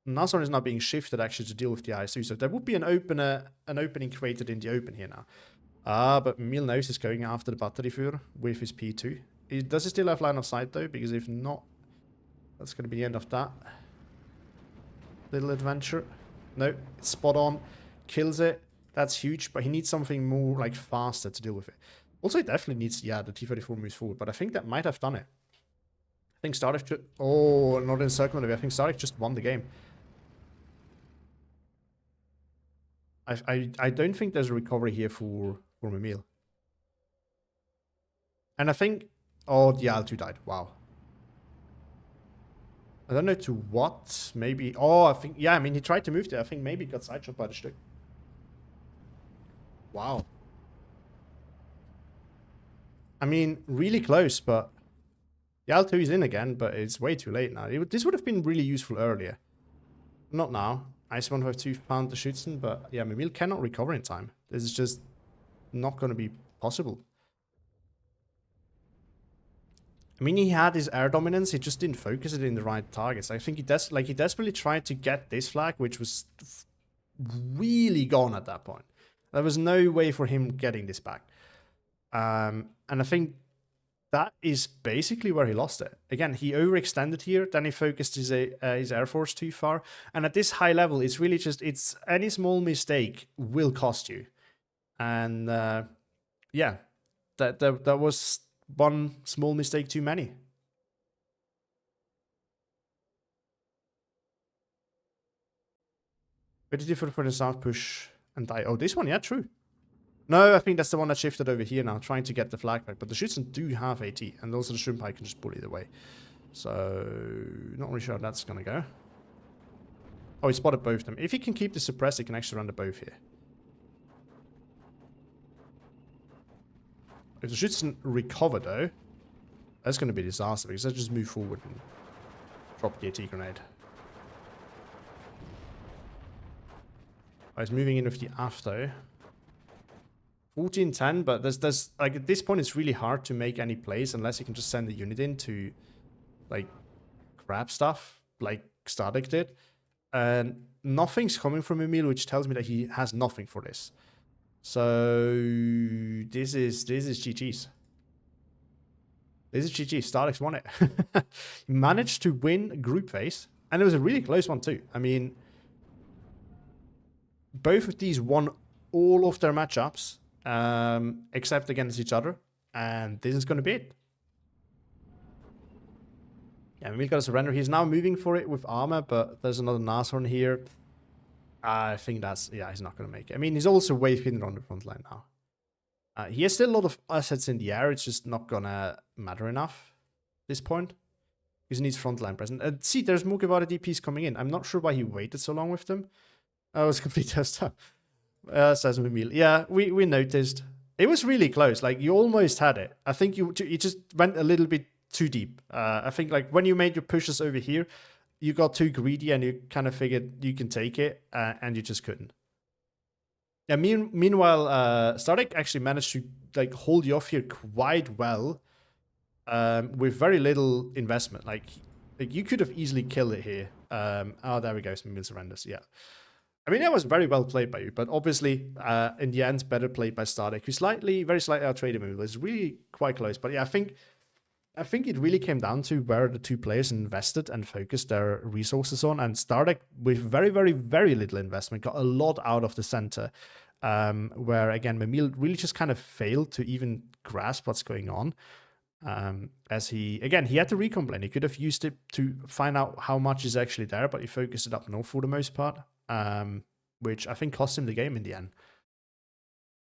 Nazareth is now being shifted actually to deal with the IS-2. So there would be an opening created in the open here now. But Mamil knows he's going after the battery Führer with his P2. Does he still have line of sight though? Because if not, that's going to be the end of that little adventure. No, it's spot on. Kills it. That's huge. But he needs something more like faster to deal with it. Also, it definitely needs, yeah, the T-34 moves forward. But I think that might have done it. I think Stardeck just... Oh, not in circle. I think Stardeck just won the game. I don't think there's a recovery here for Mamil. And I think... Oh, the L2 died. Wow. I don't know to what. Maybe... Oh, I think... Yeah, I mean, he tried to move there. I think maybe he got sideshot by the Stück. Wow. I mean, really close, but... The L2 is in again, but it's way too late now. This would have been really useful earlier. Not now. IS-152 found the Schützen, but yeah, Mamil cannot recover in time. This is just not going to be possible. I mean, he had his air dominance, he just didn't focus it in the right targets. I think he desperately tried to get this flag, which was really gone at that point. There was no way for him getting this back. And I think that is basically where he lost it. Again, he overextended here, then he focused his air force too far. And at this high level, it's really just, it's any small mistake will cost you. And yeah, that was one small mistake too many. Where did you for the south push and die? Oh, this one, yeah, true. No, I think that's the one that shifted over here now, trying to get the flag back. But the Schützen do have AT, and also the shrimp pie can just bully the way. So, not really sure how that's gonna go. Oh, he spotted both of them. If he can keep the suppress, he can actually run the both here. If the Schützen recover, though, that's gonna be a disaster, because they just move forward and drop the AT grenade. Oh, he's moving in with the AF, though. 14-10, but there's like at this point it's really hard to make any plays unless you can just send the unit in to like grab stuff like Static did. And nothing's coming from Emil, which tells me that he has nothing for this. So this is GG's. This is GG. Static's won it. He managed to win group phase, and it was a really close one too. I mean, both of these won all of their matchups. Except against each other, and this is going to be it. Yeah, Emil got a surrender. He's now moving for it with armor, but there's another Nashorn here. I think that's, yeah, he's not going to make it. I mean, he's also way thinner on the front line now. He has still a lot of assets in the air. It's just not going to matter enough at this point. Because he needs frontline present. See, there's more Guevara DPs coming in. I'm not sure why he waited so long with them. I was completely toast up. Says Emil. Yeah, we noticed. It was really close. Like, you almost had it. I think you just went a little bit too deep. I think, like, when you made your pushes over here, you got too greedy and you kind of figured you can take it, and you just couldn't. Yeah, meanwhile, Static actually managed to, like, hold you off here quite well with very little investment. Like you could have easily killed it here. Oh, there we go. Emil surrenders. Yeah. I mean, that was very well played by you, but obviously, in the end, better played by Static, who very slightly outtraded Emil. It's really quite close. But yeah, I think it really came down to where the two players invested and focused their resources on. And Static, with very, very, very little investment, got a lot out of the center, where, again, Emil really just kind of failed to even grasp what's going on. As he had the recon plan. He could have used it to find out how much is actually there, but he focused it up north for the most part. Which I think cost him the game in the end.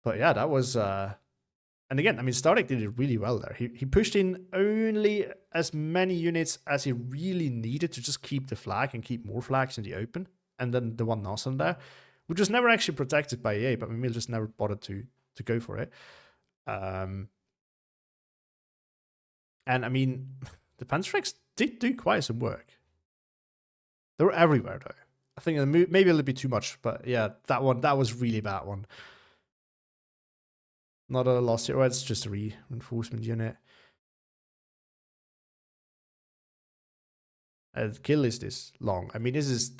But yeah, that was... and again, I mean, Static did it really well there. He pushed in only as many units as he really needed to just keep the flag and keep more flags in the open. And then the one Nasan there, which was never actually protected by EA, but Emil just never bothered to go for it. And I mean, the Panzerstrikes did do quite some work. They were everywhere, though. I think maybe a little bit too much, but yeah, that was really bad one. Not a loss here. Well, it's just a reinforcement unit. The kill list is long. I mean, this is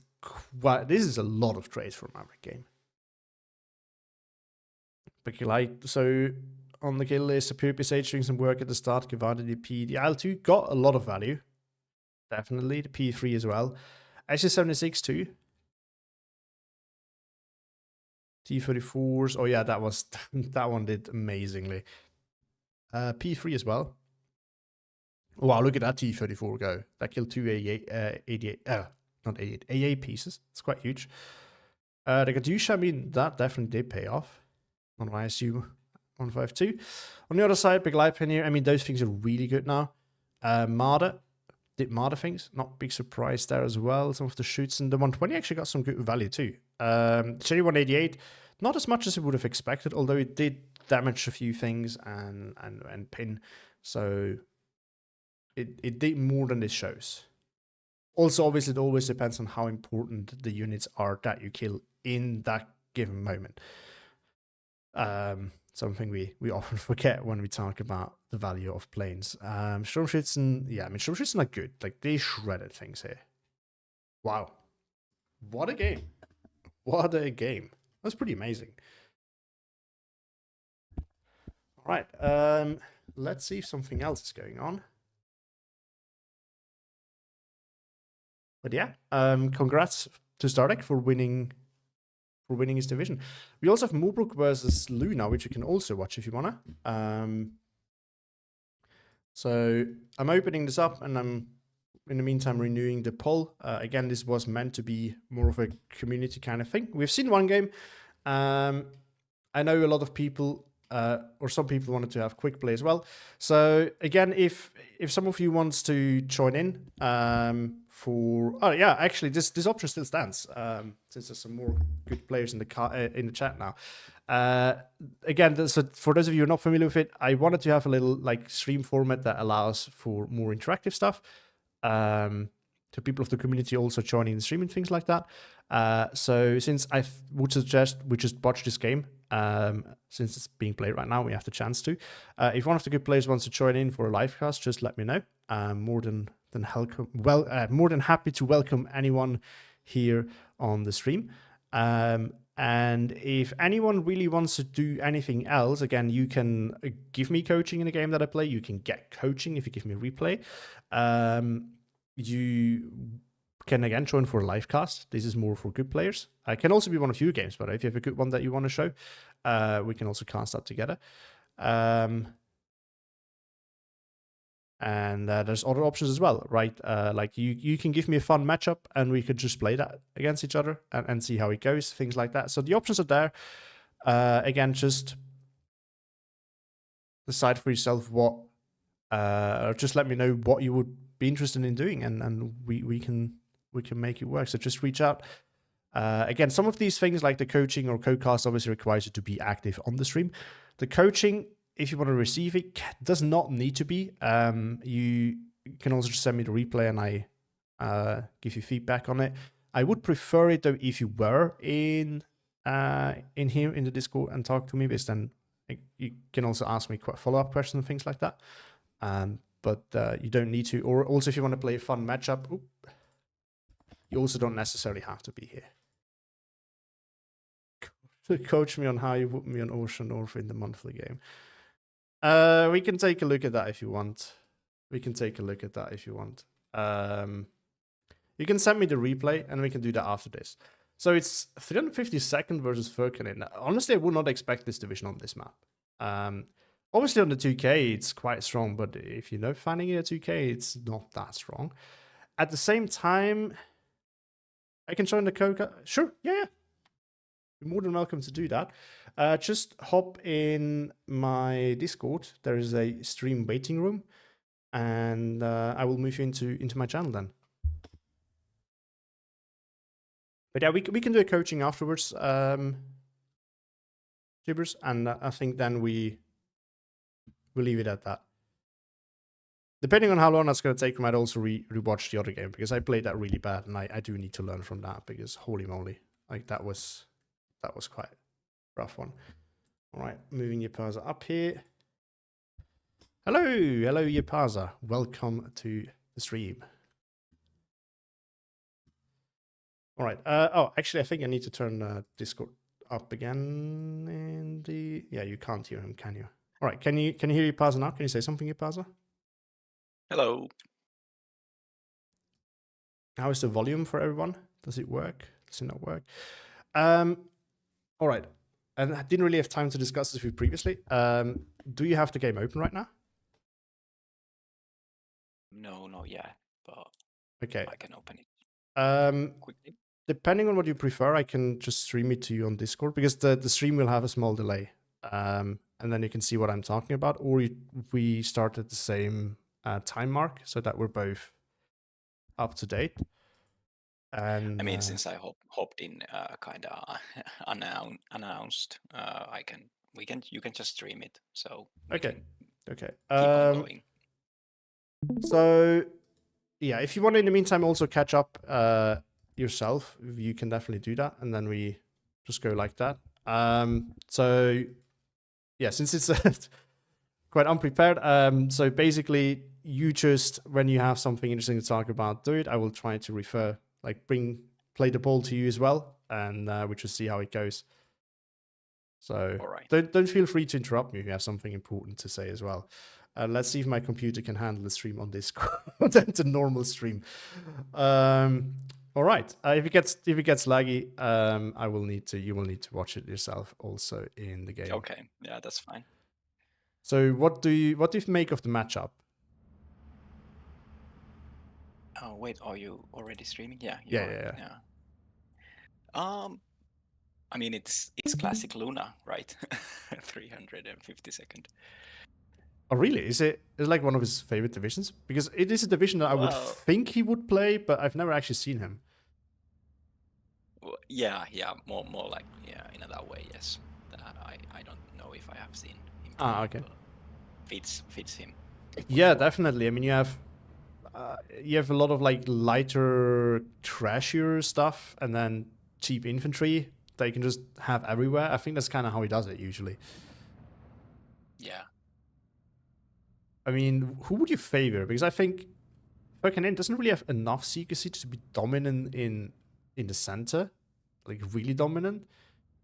a lot of trades for a Maverick game. But so on the kill list, the PPSH doing some work at the start. Guevara DP. The IL-2 got a lot of value. Definitely. The P3 as well. SS-76 too. T-34s. Oh yeah, that one did amazingly. P3 as well. Wow, look at that T-34 go. That killed two not 88, AA pieces. It's quite huge. The Katyusha, I mean, that definitely did pay off on ISU 152. On the other side, Big Light Pin here. I mean, those things are really good now. Marder did Marder things. Not big surprise there as well. Some of the shoots, and the 120 actually got some good value too. Cherry 188, not as much as I would have expected, although it did damage a few things and pin. So it did more than this shows. Also, obviously, it always depends on how important the units are that you kill in that given moment. Something we often forget when we talk about the value of planes. Sturmschützen, yeah, I mean, Sturmschützen are good. Like, they shredded things here. Wow. What a game. What a game. That's pretty amazing. Right. Let's see if something else is going on. But yeah, congrats to Stardek for winning his division. We also have Moobrook versus Luna, which you can also watch if you wanna. So I'm opening this up, and I'm in the meantime renewing the poll. Again, this was meant to be more of a community kind of thing. We've seen one game. I know a lot of people, or some people wanted to have quick play as well. So again, if some of you wants to join in, actually this option still stands, since there's some more good players in the chat now. Again, so for those of you who are not familiar with it, I wanted to have a little like stream format that allows for more interactive stuff. So people of the community also joining the stream and things like that. So since I would suggest we just watch this game, since it's being played right now, we have the chance to. If one of the good players wants to join in for a live cast, just let me know. More than happy to welcome anyone here on the stream. And if anyone really wants to do anything else, again, you can give me coaching in a game that I play. You can get coaching if you give me a replay. You can again join for a live cast. This is more for good players. I can also be one of your games, but if you have a good one that you want to show, we can also cast that together. And there's other options as well, right? Like you can give me a fun matchup, and we could just play that against each other and see how it goes, things like that. So the options are there. Again, just decide for yourself what, or just let me know what you would be interested in doing, and we can make it work. So just reach out. Again, some of these things like the coaching or co-cast obviously requires you to be active on the stream. The coaching, if you want to receive it, does not need to be. You can also just send me the replay and I give you feedback on it. I would prefer it though if you were in here in the Discord and talk to me, because then you can also ask me follow-up questions and things like that. But you don't need to. Or also if you want to play a fun matchup, you also don't necessarily have to be here. Coach me on how you put me on Ocean North in the monthly game. We can take a look at that if you want. You can send me the replay and we can do that after this. So it's 352nd versus Furkanen. Honestly, I would not expect this division on this map. Obviously on the 2K, it's quite strong, but if you know finding it at 2K, it's not that strong. At the same time, I can join the Coca. Sure, yeah. You're more than welcome to do that. Just hop in my Discord. There is a stream waiting room, and I will move you into my channel then. But yeah, we can do a coaching afterwards, Jibbers, and I think then we'll leave it at that. Depending on how long that's going to take, I might also rewatch the other game, because I played that really bad, and I do need to learn from that, because holy moly, like that was quite a rough one. All right, moving Yapaza up here. Hello, Yapaza. Welcome to the stream. All right. Actually, I think I need to turn Discord up again. Yeah, you can't hear him, can you? All right. Can you hear Yapaza now? Can you say something, Yapaza? Hello. How is the volume for everyone? Does it work? Does it not work? All right. And I didn't really have time to discuss this with you previously. Do you have the game open right now? No, not yet, but okay. I can open it quickly. Depending on what you prefer, I can just stream it to you on Discord, because the stream will have a small delay. And then you can see what I'm talking about, or we start at the same time mark so that we're both up to date. And I mean, since I hopped in kind of announced, you can just stream it. So okay. Keep on going. So yeah, if you want to in the meantime also catch up yourself, you can definitely do that, and then we just go like that. So yeah, since it's quite unprepared, so basically you just, when you have something interesting to talk about, do it. I will try to play the ball to you as well, and we just see how it goes. So All right. don't feel free to interrupt me if you have something important to say as well. Let's see if my computer can handle the stream on Discord and the normal stream. All right. If it gets laggy, you will need to watch it yourself also in the game. Okay. Yeah, that's fine. So what do you make of the matchup? Oh wait, are you already streaming? Yeah, you Yeah, are. yeah. I mean, it's classic Luna, right? 350-second. Oh, really? Is it like one of his favorite divisions? Because it is a division that I would Well- think he would play, but I've never actually seen him. Well, yeah, more like in that way. Yes, I don't know if I have seen him. Ah, okay. Fits him. Yeah, definitely. I mean, you have a lot of like lighter, trashier stuff, and then cheap infantry that you can just have everywhere. I think that's kind of how he does it usually. Yeah. I mean, who would you favor? Because I think Furkanen doesn't really have enough Seeker Siege to be dominant in the center, like really dominant.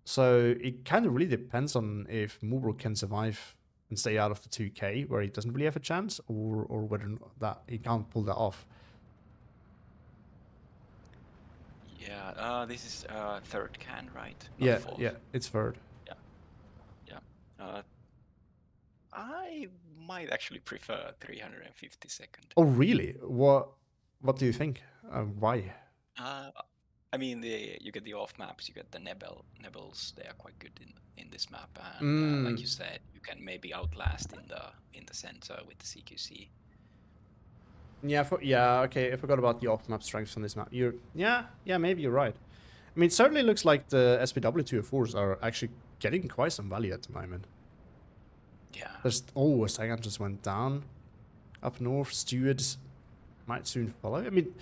So it kind of really depends on if Moobrook can survive and stay out of the 2K, where he doesn't really have a chance, or whether that he can't pull that off. Yeah. This is third can, right? Not Yeah, fourth. yeah, it's third. Yeah. I might actually prefer 350-second. Oh, really? What do you think? Why? I mean, you get the off maps, you get the Nebels. They are quite good in this map, and like you said, you can maybe outlast in the center with the CQC. Yeah, okay. I forgot about the off-map strengths on this map. Maybe you're right. I mean, it certainly looks like the SPW 204s are actually getting quite some value at the moment. Yeah. Sagan just went down up north. Stewards might soon follow. I mean,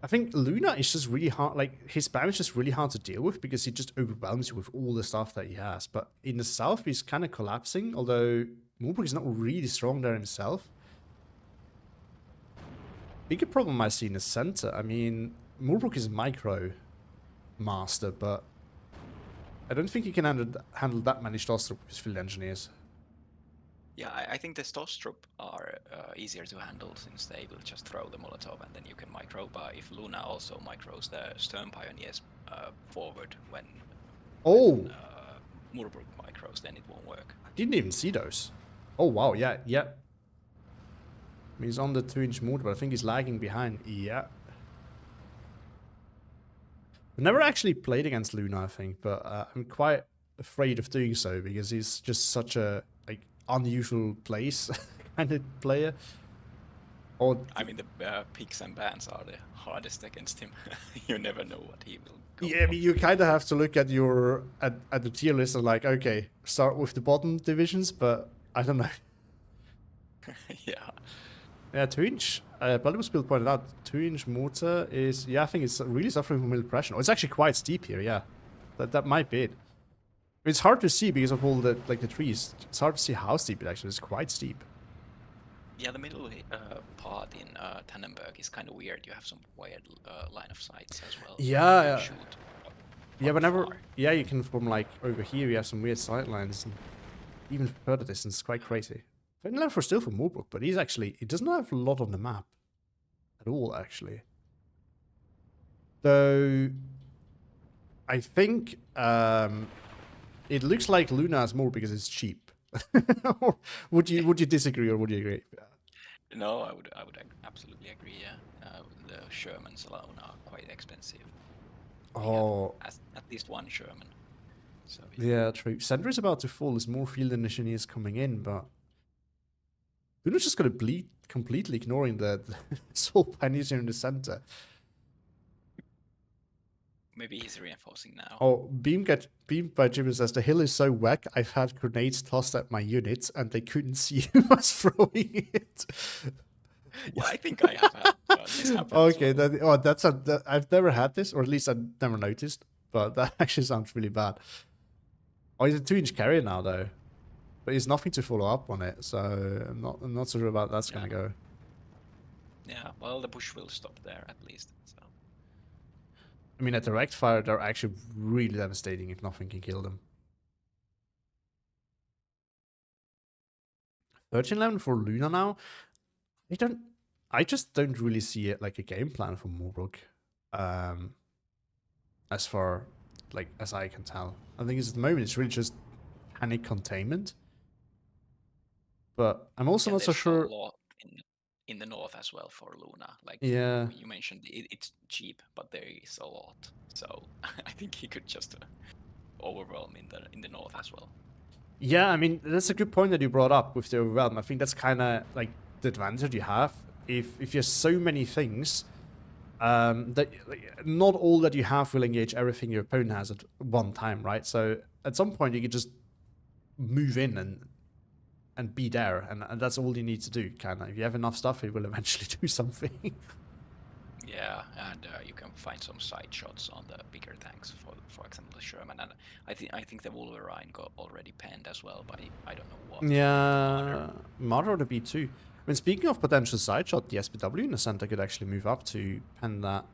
I think Luna is just really hard. Like, his spam is just really hard to deal with because he just overwhelms you with all the stuff that he has. But in the south, he's kind of collapsing, although Moobrook is not really strong there himself. Bigger problem I see in the center. I mean, Moobrook is micro master, but I don't think he can handle that many Stostrup with his field engineers. Yeah, I think the Stostrup are easier to handle since they will just throw the Molotov and then you can micro. But if Luna also micros the Stern Pioneers forward when Moobrook micros, then it won't work. I didn't even see those. Oh wow, yeah. He's on the 2-inch mortar, but I think he's lagging behind. Yeah. I've never actually played against Luna, I think, but I'm quite afraid of doing so because he's just such a unusual place kind of player. I mean, the picks and bans are the hardest against him. You never know what he will go Yeah, I mean, you kind of have to look at your at the tier list and like, okay, start with the bottom divisions, but I don't know. Yeah, 2-inch. Bloodbull pointed out 2-inch mortar is, I think it's really suffering from middle pressure. Oh, it's actually quite steep here. Yeah, that might be it. It's hard to see because of all the trees. It's hard to see how steep it actually is. It's quite steep. Yeah, the middle part in Tannenberg is kind of weird. You have some weird line of sights as well. Yeah. Shoot Whenever far. you can from like over here. You have some weird sight lines, and even further distance. It's quite crazy. Finland for still for Moobrook, but he doesn't have a lot on the map at all actually. Though I think it looks like Luna is more because it's cheap. would you disagree or would you agree? No, I would absolutely agree. Yeah, the Shermans alone are quite expensive. Oh, At least one Sherman. So yeah, true. Center is about to fall. There's more field engineers coming in, but Luna's just gonna bleed, completely ignoring the soul pioneers in the center. maybe he's reinforcing now. Oh, Beam by Jimmy says the hill is so whack. I've had grenades tossed at my units and they couldn't see who was throwing it. Yeah, I think I have had this happen. Okay, I've never had this, or at least I've never noticed. But that actually sounds really bad. Oh, he's a 2-inch carrier now though, but he's nothing to follow up on it, so I'm not sure about that's gonna go. Yeah, well, the push will stop there at least. So. I mean, at direct fire, they're actually really devastating if nothing can kill them. 1311 for Luna now. I just don't really see it like a game plan for Moorbrug. As far like as I can tell. I think at the moment it's really just panic containment. But I'm also not so sure. A lot in the north as well for Luna. Like Yeah, you mentioned, it's cheap, but there is a lot. So I think he could just overwhelm in the north as well. yeah. I mean, that's a good point that you brought up with the overwhelm. I think that's kind of like the advantage you have if you have so many things. That like, not all that you have will engage everything your opponent has at one time, right? So at some point you can just move in and be there, and that's all you need to do. Kind of, if you have enough stuff, it will eventually do something. Yeah, and you can find some side shots on the bigger tanks, for example, the Sherman, and I think the Wolverine got already penned as well by I don't know what. Yeah, Martyr or the B2. I mean, speaking of potential side shot, the SPW in the center could actually move up to pen that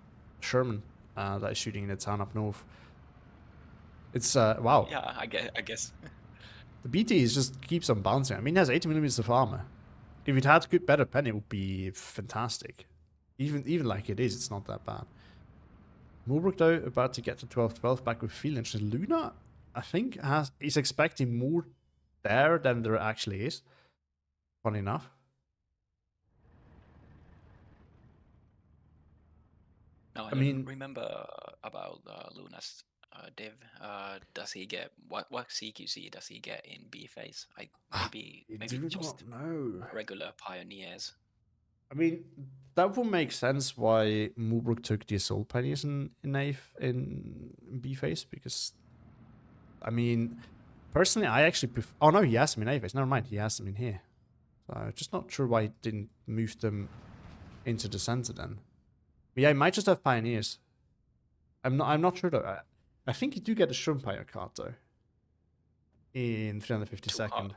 Sherman that is shooting in the town up north. It's wow. Yeah, I guess. The BT is just keeps on bouncing. I mean, it has 80mm of armor. If it had good better pen, it would be fantastic. Even like it is, it's not that bad. Moorbrug though about to get to 12-12 back with field engine. Luna, I think, is expecting more there than there actually is. Funny enough. No, I mean, remember about Luna's div. Does he get what CQC does he get in B phase? Maybe just no. regular pioneers. I mean, that would make sense why Moorbrug took the assault pioneers in B phase, because I mean, personally, I actually prefer. Oh no, he has them in A phase. Never mind, he has them in here. So I'm just not sure why he didn't move them into the center then. But yeah, he might just have pioneers. I'm not sure though. I think you do get a Shrimpire card though. In 352nd.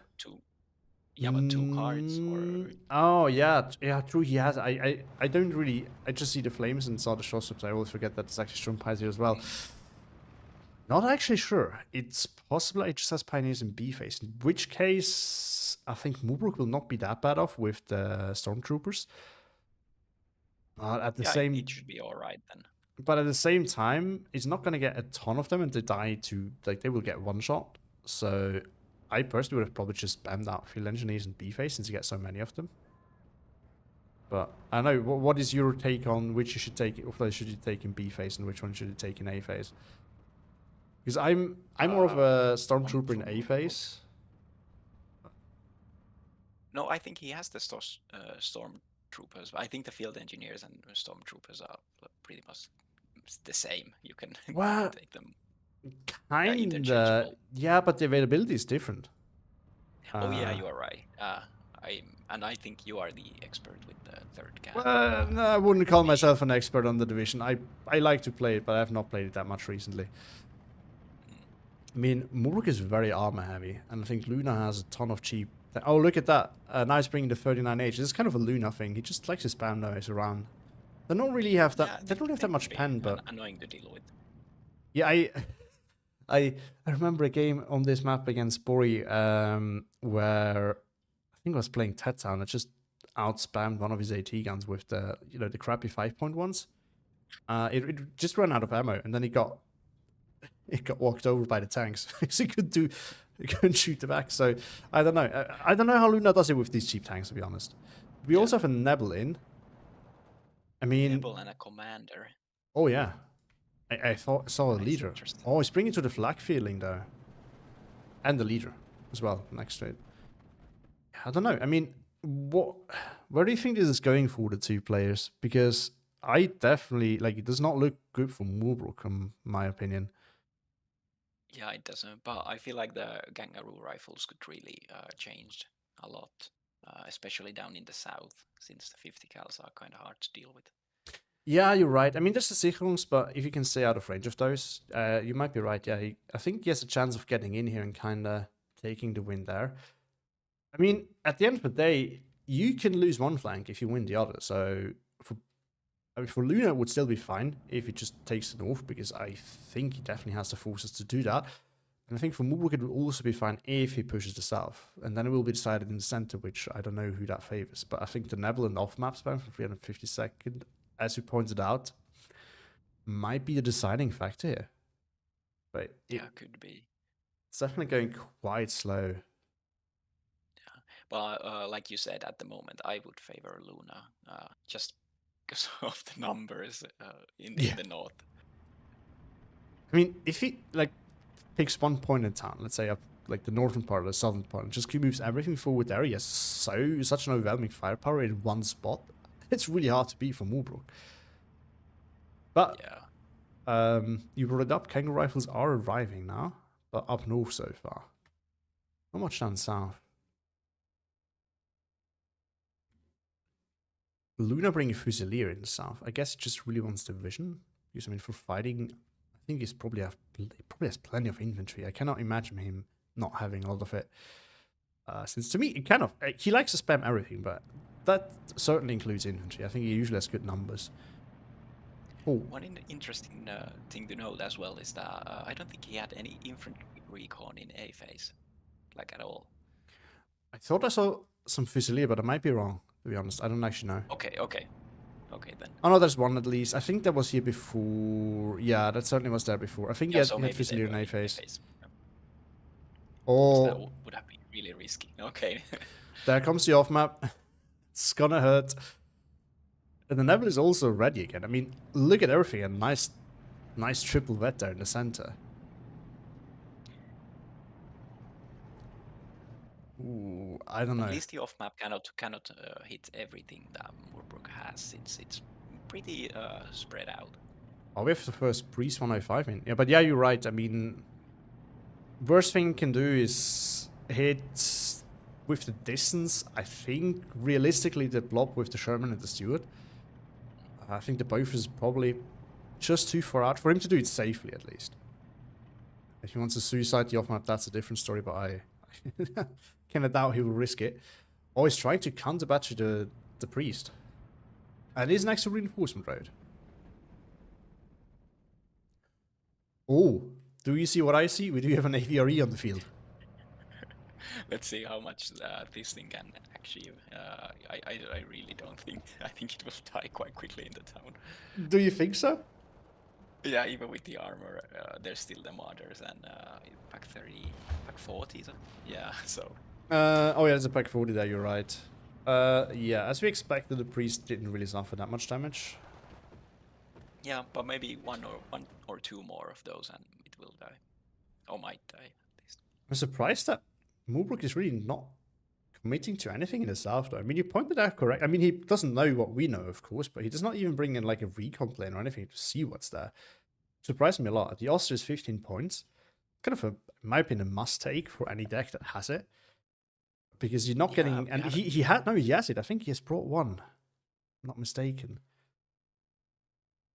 Yeah, but 2 cards or. Oh yeah, true. He has. I don't really. I just see the flames and saw the short strips. I always forget that it's actually Shrimpires here as well. Not actually sure. It's possible it just has pioneers in B phase. In which case, I think Moorbrug will not be that bad off with the stormtroopers. At the same, it should be all right then. But at the same time, it's not going to get a ton of them, and they die to like they will get one shot. So I personally would have probably just spammed out field engineers in B phase since you get so many of them. But I don't know. What is your take on which you should take? Which should you take in B phase and which one should you take in A phase? Because I'm more of a stormtrooper in A phase. No, I think he has the stormtroopers. I think the field engineers and stormtroopers are pretty much the same. You can take them. Kinda, yeah, but the availability is different. Oh yeah, you are right. I think you are the expert with the third cat. Well, no, I wouldn't call myself an expert on the division. I like to play it, but I have not played it that much recently. I mean, Moorbrug is very armor heavy, and I think Luna has a ton of cheap. Oh, look at that! Now he's bringing the 39H. This is kind of a Luna thing. He just likes to spam those around. They don't really have that. Yeah, they don't have that much pen, but annoying to deal with. Yeah, I remember a game on this map against Bori where I think I was playing Tet Town. I just outspammed one of his AT guns with the the crappy 5.1s. It just ran out of ammo, and then it got walked over by the tanks. So he couldn't shoot the back. So I don't know. I don't know how Luna does it with these cheap tanks, to be honest. We also have a Nebel in. I mean, Nebel and a commander. Oh yeah. I saw a leader. Oh, he's bringing to the flag feeling though. And the leader as well, next to it. I don't know. I mean, where do you think this is going for the two players? Because I definitely, it does not look good for Moorbrug, in my opinion. Yeah, it doesn't. But I feel like the Kangaroo rifles could really change a lot, especially down in the south, since the 50 cals are kind of hard to deal with. Yeah, you're right. I mean, there's the Sicherungs, but if you can stay out of range of those, you might be right. Yeah, I think he has a chance of getting in here and kind of taking the win there. I mean, at the end of the day, you can lose one flank if you win the other. So for Luna, it would still be fine if he just takes the north, because I think he definitely has the forces to do that. And I think for Moobrook it will also be fine if he pushes the south. And then it will be decided in the center, which I don't know who that favors. But I think the Nebel and off-map spam for 352nd, as you pointed out, might be the deciding factor here. But Yeah, could be. it's definitely going quite slow. But like you said, at the moment, I would favor Luna, just because of the numbers in the north. I mean, if he like picks one point in town, let's say up like the northern part or the southern part, and just moves everything forward there, he has such an overwhelming firepower in one spot. It's really hard to beat for Moobrook. But Yeah, you brought it up. Kangaroo rifles are arriving now, but up north so far. Not much down south. Luna bringing Fusilier in the south. I guess he just really wants the vision. Because I mean, for fighting, I think he probably has plenty of infantry. I cannot imagine him not having a lot of it. Since to me, it kind of he likes to spam everything, but that certainly includes infantry. I think he usually has good numbers. Oh, one interesting thing to note as well is that I don't think he had any infantry recon in A phase, like at all. I thought I saw some Fusilier, but I might be wrong. To be honest, I don't actually know. Okay then. Oh no, there's one at least. I think that was here before. Yeah, that certainly was there before. I think he had Fusilier in A phase. Oh, that would have been really risky. Okay. There comes the off map. It's gonna hurt. And the Neville is also ready again. I mean, look at everything. A nice triple vet there in the center. Ooh, I don't know. At least the off map cannot hit everything that Moobrook has, since it's pretty spread out. Oh, we have the first Priest 105 in. Yeah, but yeah, you're right. I mean, worst thing can do is hit with the distance. I think realistically the blob with the Sherman and the Steward. I think the both is probably just too far out for him to do it safely, at least. If he wants to suicide the off map, that's a different story, but I cannot doubt he will risk it. Oh, he's trying to counter battery the Priest. And it is next to reinforcement road. Oh, do you see what I see? We do have an AVRE on the field. Let's see how much this thing can achieve. I really don't think. I think it will die quite quickly in the town. Do you think so? Yeah, even with the armor, there's still the modders and pack 30, pack 40. So yeah, so. Oh yeah, there's a pack 40 there. You're right. Yeah, as we expected, the Priest didn't really suffer that much damage. Yeah, but maybe one or two more of those, and it will die, or might die at least. I'm surprised that Moobrook is really not committing to anything in the south, though. I mean, you pointed out correct. I mean, he doesn't know what we know, of course, but he does not even bring in like a recon plane or anything to see what's there. Surprised me a lot. The Oster is 15 points. Kind of in my opinion, a must take for any deck that has it. Because you're not getting, and he has it. I think he has brought one. I'm not mistaken.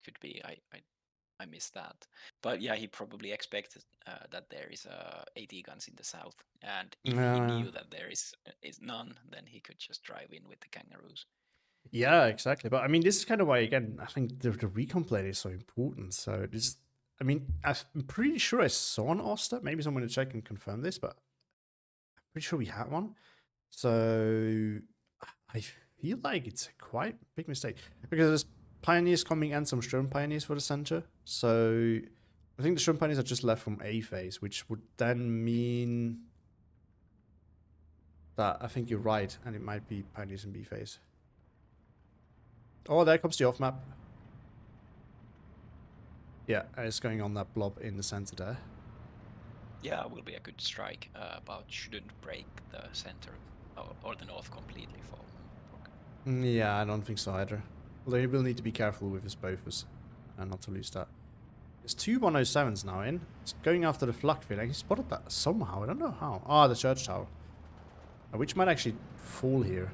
Could be. I missed that. But yeah, he probably expected that there is 80 guns in the south, and if he knew that there is none, then he could just drive in with the kangaroos. Yeah, exactly. But I mean, this is kind of why, again, I think the recon plate is so important. So this, I mean, I'm pretty sure I saw an Oster. Maybe someone will check and confirm this, but I'm pretty sure we had one. So I feel like it's a quite big mistake because there's Pioneers coming and some Sturm Pioneers for the center. So I think the Sturm Pioneers are just left from A phase, which would then mean that I think you're right, and it might be Pioneers in B phase. Oh, there comes the off map. Yeah, it's going on that blob in the center there. Yeah, it will be a good strike, but shouldn't break the center or the north completely for Moobrook. Yeah, I don't think so either. Although he will need to be careful with his bofers and not to lose that. There's two 107s now in. It's going after the flak field. He spotted that somehow. I don't know how. Ah, the church tower. Which might actually fall here.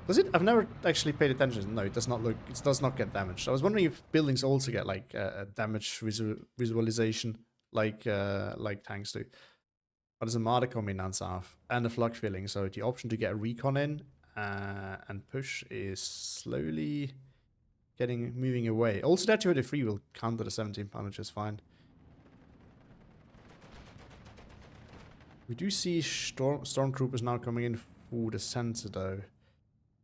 Does it? I've never actually paid attention. No, it does not look. It does not get damaged. I was wondering if buildings also get like a damage visualization, like tanks do. But there's a marder coming down south and a flak filling, so the option to get a recon in and push is slowly moving away. Also, that 203 will counter the 17 pounder just fine. We do see stormtroopers now coming in for the center, though.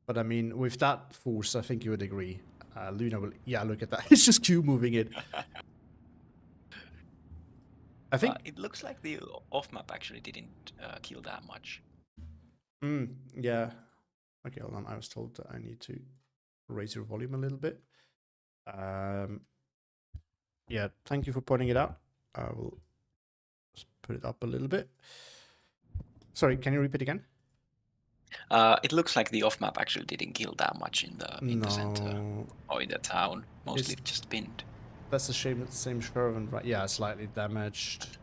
But I mean, with that force, I think you would agree. Luna will... Yeah, look at that. It's just Q moving it. I think... it looks like the off-map actually didn't kill that much. Yeah. Okay, hold on. I was told that I need to raise your volume a little bit. Yeah, thank you for pointing it out. I will just put it up a little bit. Sorry, can you repeat again? It looks like the off-map actually didn't kill that much in the center or in the town. Mostly just pinned. That's a shame. It's the same Shervan, right? Yeah, slightly damaged.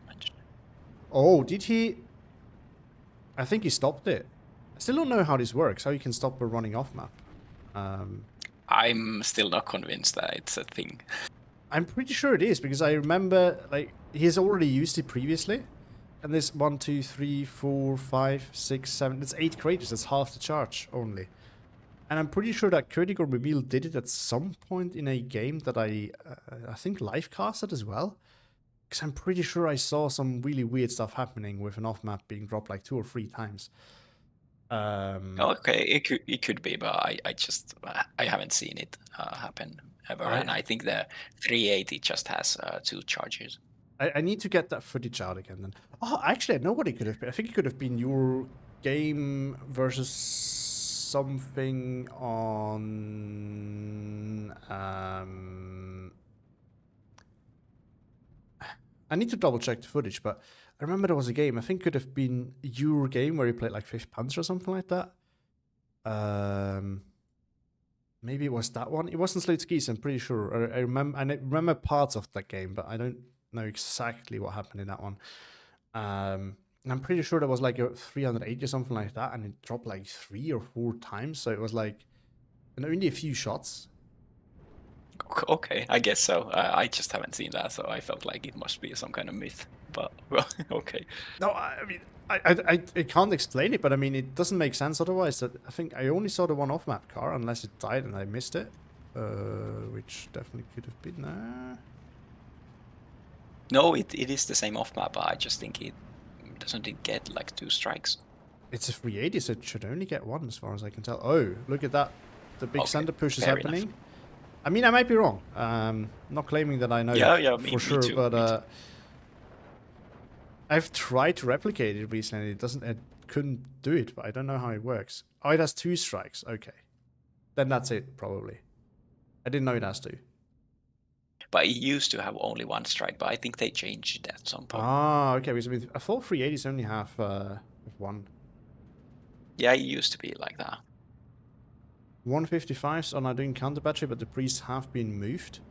Oh, did he? I think he stopped it. I still don't know how this works. How you can stop a running off map. I'm still not convinced that it's a thing. I'm pretty sure it is because I remember like he's already used it previously. And there's 1, 2, 3, 4, 5, 6, 7. It's 8 craters. That's half the charge only. And I'm pretty sure that Kurdik or Mobile did it at some point in a game that I think livecasted as well. Because I'm pretty sure I saw some really weird stuff happening with an off map being dropped like 2 or 3 times. Okay, it could be, but I haven't seen it happen ever. And I think the 380 just has 2 charges. I need to get that footage out again then. Oh, actually, I know what it could have been. I think it could have been your game versus something on... I need to double check the footage, but I remember there was a game. I think it could have been your game where you played like 5th Panzer or something like that. Maybe it was that one. It wasn't Slate Skis, I'm pretty sure. I remember parts of that game, but I don't know exactly what happened in that one. I'm pretty sure there was like a 380 or something like that, and it dropped like 3 or 4 times. So it was like only a few shots. Okay, I guess so. I just haven't seen that, so I felt like it must be some kind of myth. But well, okay. No, I mean, I can't explain it, but I mean, it doesn't make sense otherwise. That I think I only saw the one off-map car, unless it died and I missed it, which definitely could have been there. No, it is the same off-map, but I just think it doesn't get like 2 strikes. It's a 380, so it should only get 1 as far as I can tell. Oh, look at that. The big center push is happening. Enough. I mean, I might be wrong. Not claiming that I know for sure, too, but I've tried to replicate it recently. It couldn't do it, but I don't know how it works. Oh, it has 2 strikes. Okay. Then that's it, probably. I didn't know it has 2. But it used to have only 1 strike, but I think they changed it at some point. Ah, okay. I thought 380s only have 1. Yeah, it used to be like that. 155s are now doing counter battery, but the priests have been moved.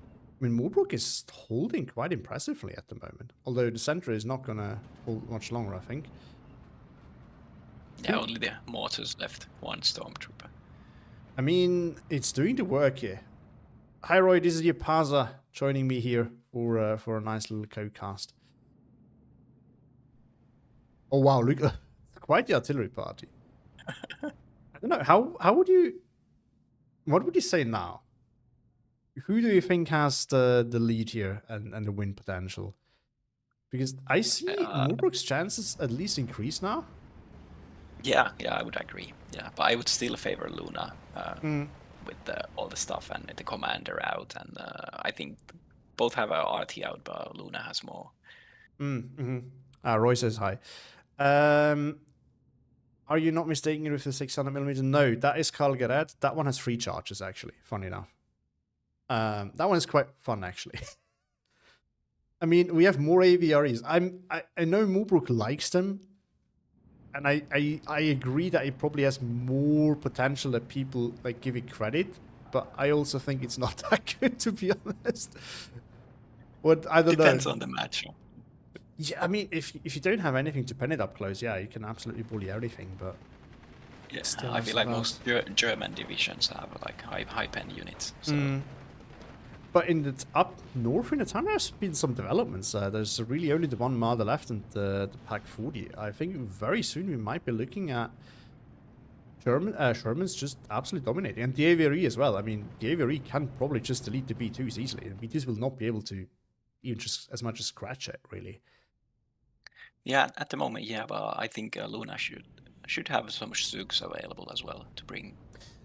I mean, Morbrook is holding quite impressively at the moment. Although the center is not going to hold much longer, I think. Yeah, only the mortars left. 1 stormtrooper. I mean, it's doing the work here. Hi Roy, this is your Parza joining me here for a nice little co-cast. Oh wow, look, quite the artillery party. I don't know, how would you... What would you say now? Who do you think has the lead here and the win potential? Because I see Morbrook's chances at least increase now. Yeah, I would agree. Yeah, but I would still favor Luna with all the stuff and the commander out. And I think both have a RT out, but Luna has more. Roy says hi. Are you not mistaken with the 600mm? No, that is Kalgared. That one has 3 charges, actually, funny enough. That one is quite fun, actually. I mean, we have more AVREs. I know Morbrook likes them, and I agree that it probably has more potential that people like give it credit, but I also think it's not that good, to be honest. I don't know. Depends on the match. Yeah, I mean, if you don't have anything to pen it up close, yeah, you can absolutely bully everything, but... Yeah, I feel like most German divisions have like high pen units. So. But in the up north in the town, there's been some developments. There's really only the one Marder left and the Pack 40. I think very soon we might be looking at Sherman's just absolutely dominating. And the AVRE as well. I mean, the AVRE can probably just delete the B2s easily. And B2s will not be able to even just as much as scratch it, really. Yeah, at the moment, yeah, but I think Luna should have some Zooks available as well to bring.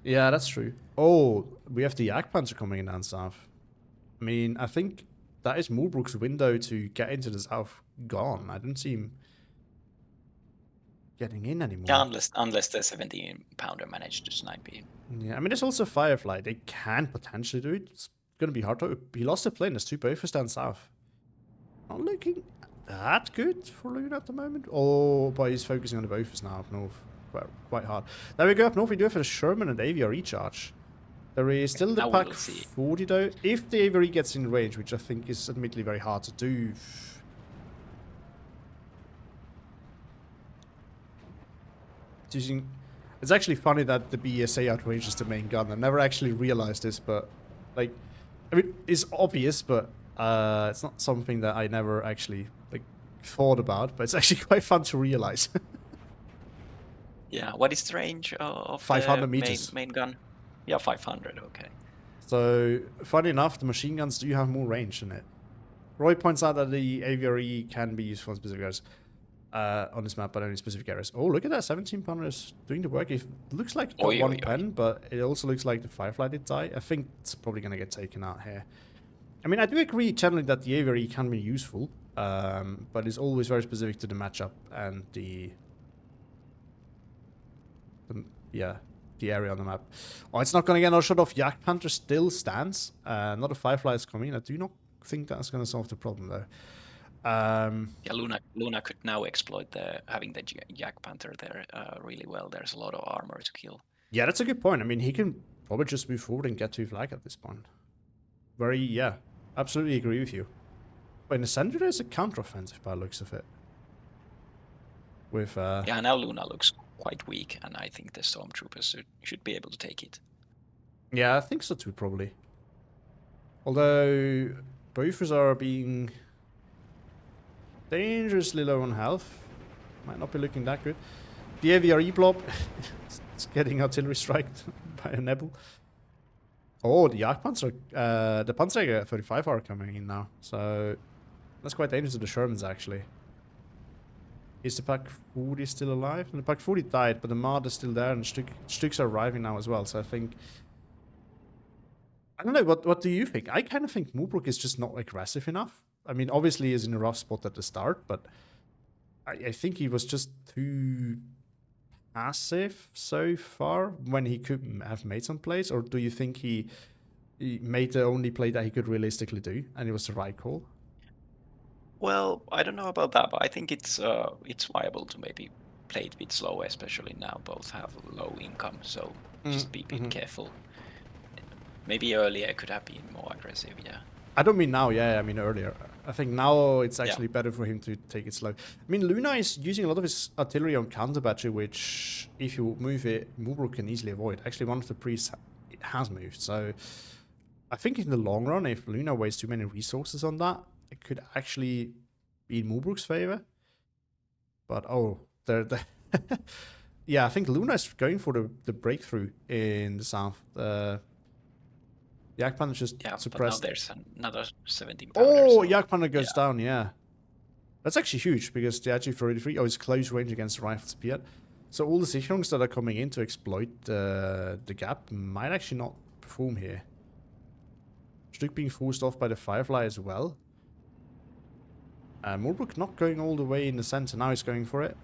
Yeah, that's true. Oh, we have the Jagdpanzer coming in down south. I mean, I think that is Moolbrook's window to get into the south gone. I don't see him getting in anymore. Yeah, unless the 17-pounder managed to snipe him. Yeah, I mean, there's also Firefly. They can potentially do it. It's going to be hard to... He lost the plane. There's 2 Bofors down south. Not looking that good for Luna at the moment. Oh, but he's focusing on the Bofors now up north. Quite hard. There we go up north. We do have a Sherman and AVRE charge. There is still the Pack 40 though. If the AVRE gets in range, which I think is admittedly very hard to do. It's actually funny that the BSA outranges the main gun. I never actually realized this, but like, I mean, it's obvious, but it's not something that I never actually like thought about. But it's actually quite fun to realize. Yeah, what is the range of 500 the meters. main gun? Yeah, 500. Okay. So, funny enough, the machine guns do have more range than it. Roy points out that the AVRE can be used for specific areas on this map, but only specific areas. Oh, look at that! 17-pounder is doing the work. It looks like one pen, but it also looks like the Firefly did die. I think it's probably going to get taken out here. I mean, I do agree generally that the AVRE can be useful, but it's always very specific to the matchup and the area on the map. Oh, it's not going to get another shot off. Jagdpanther still stands. Another Firefly is coming. I do not think that's going to solve the problem, though. Yeah, Luna could now exploit having the Jagdpanther there really well. There's a lot of armor to kill. Yeah, that's a good point. I mean, he can probably just move forward and get to flag at this point. Yeah, absolutely agree with you. But in the center, there's a counteroffensive by the looks of it. With yeah, now Luna looks quite weak, and I think the Stormtroopers should be able to take it. Yeah, I think so too, probably. Although, Bofors are being dangerously low on health. Might not be looking that good. The AVRE blob is getting artillery striked by a Nebel. Oh, the Jagdpanzer, the Panzer 35 are coming in now. So, that's quite dangerous to the Shermans, actually. Is the Pack 40 still alive? And the Pack 40 died, but the Mard is still there, and Stuks are arriving now as well. So I think... I don't know, what do you think? I kind of think Moolbrook is just not aggressive enough. I mean, obviously he's in a rough spot at the start, but I think he was just too passive so far when he could have made some plays. Or do you think he made the only play that he could realistically do, and it was the right call? Well, I don't know about that, but I think it's viable to maybe play it a bit slow, especially now both have low income, so just be a bit careful. Maybe earlier I could have been more aggressive, yeah. I don't mean now, yeah, I mean earlier. I think now it's actually better for him to take it slow. I mean, Luna is using a lot of his artillery on counter battery, which, if you move it, Moolbrook can easily avoid. Actually, one of the priests has moved, so I think in the long run, if Luna wastes too many resources on that, it could actually be in Moolbrook's favor. But, oh, yeah, I think Luna is going for the breakthrough in the south. Jagdpanther just suppressed. But now there's another 17-pounder. Oh, so, Jagdpanther goes down, yeah. That's actually huge, because the AG-33, it's close range against the Rifle-Spear. So all the Sicherungs that are coming in to exploit the gap might actually not perform here. Stuk being forced off by the Firefly as well. Moolbrook not going all the way in the center, now he's going for it.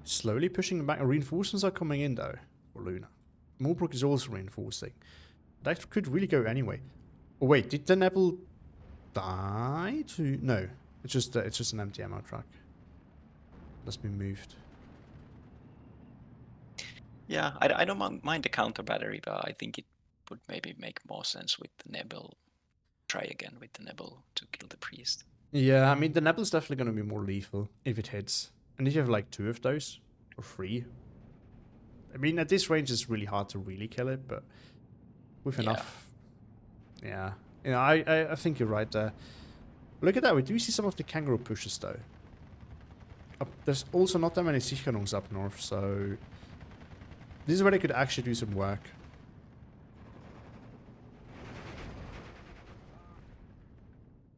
Slowly pushing back. Reinforcements are coming in though for Luna. Moolbrook is also reinforcing. That could really go anyway. Oh wait, did the Nebel die? No, it's just an empty ammo truck. That's been moved. Yeah, I don't mind the counter battery, but I think it would maybe make more sense with the Nebel. Try again with the Nebel to kill the priest. Yeah, I mean the Nebel is definitely going to be more lethal if it hits. And if you have like 2 of those, or 3. I mean, at this range it's really hard to really kill it, but with enough... Yeah. You know, I think you're right there. Look at that, we do see some of the kangaroo pushes though. There's also not that many Sicherungs up north, so... This is where they could actually do some work.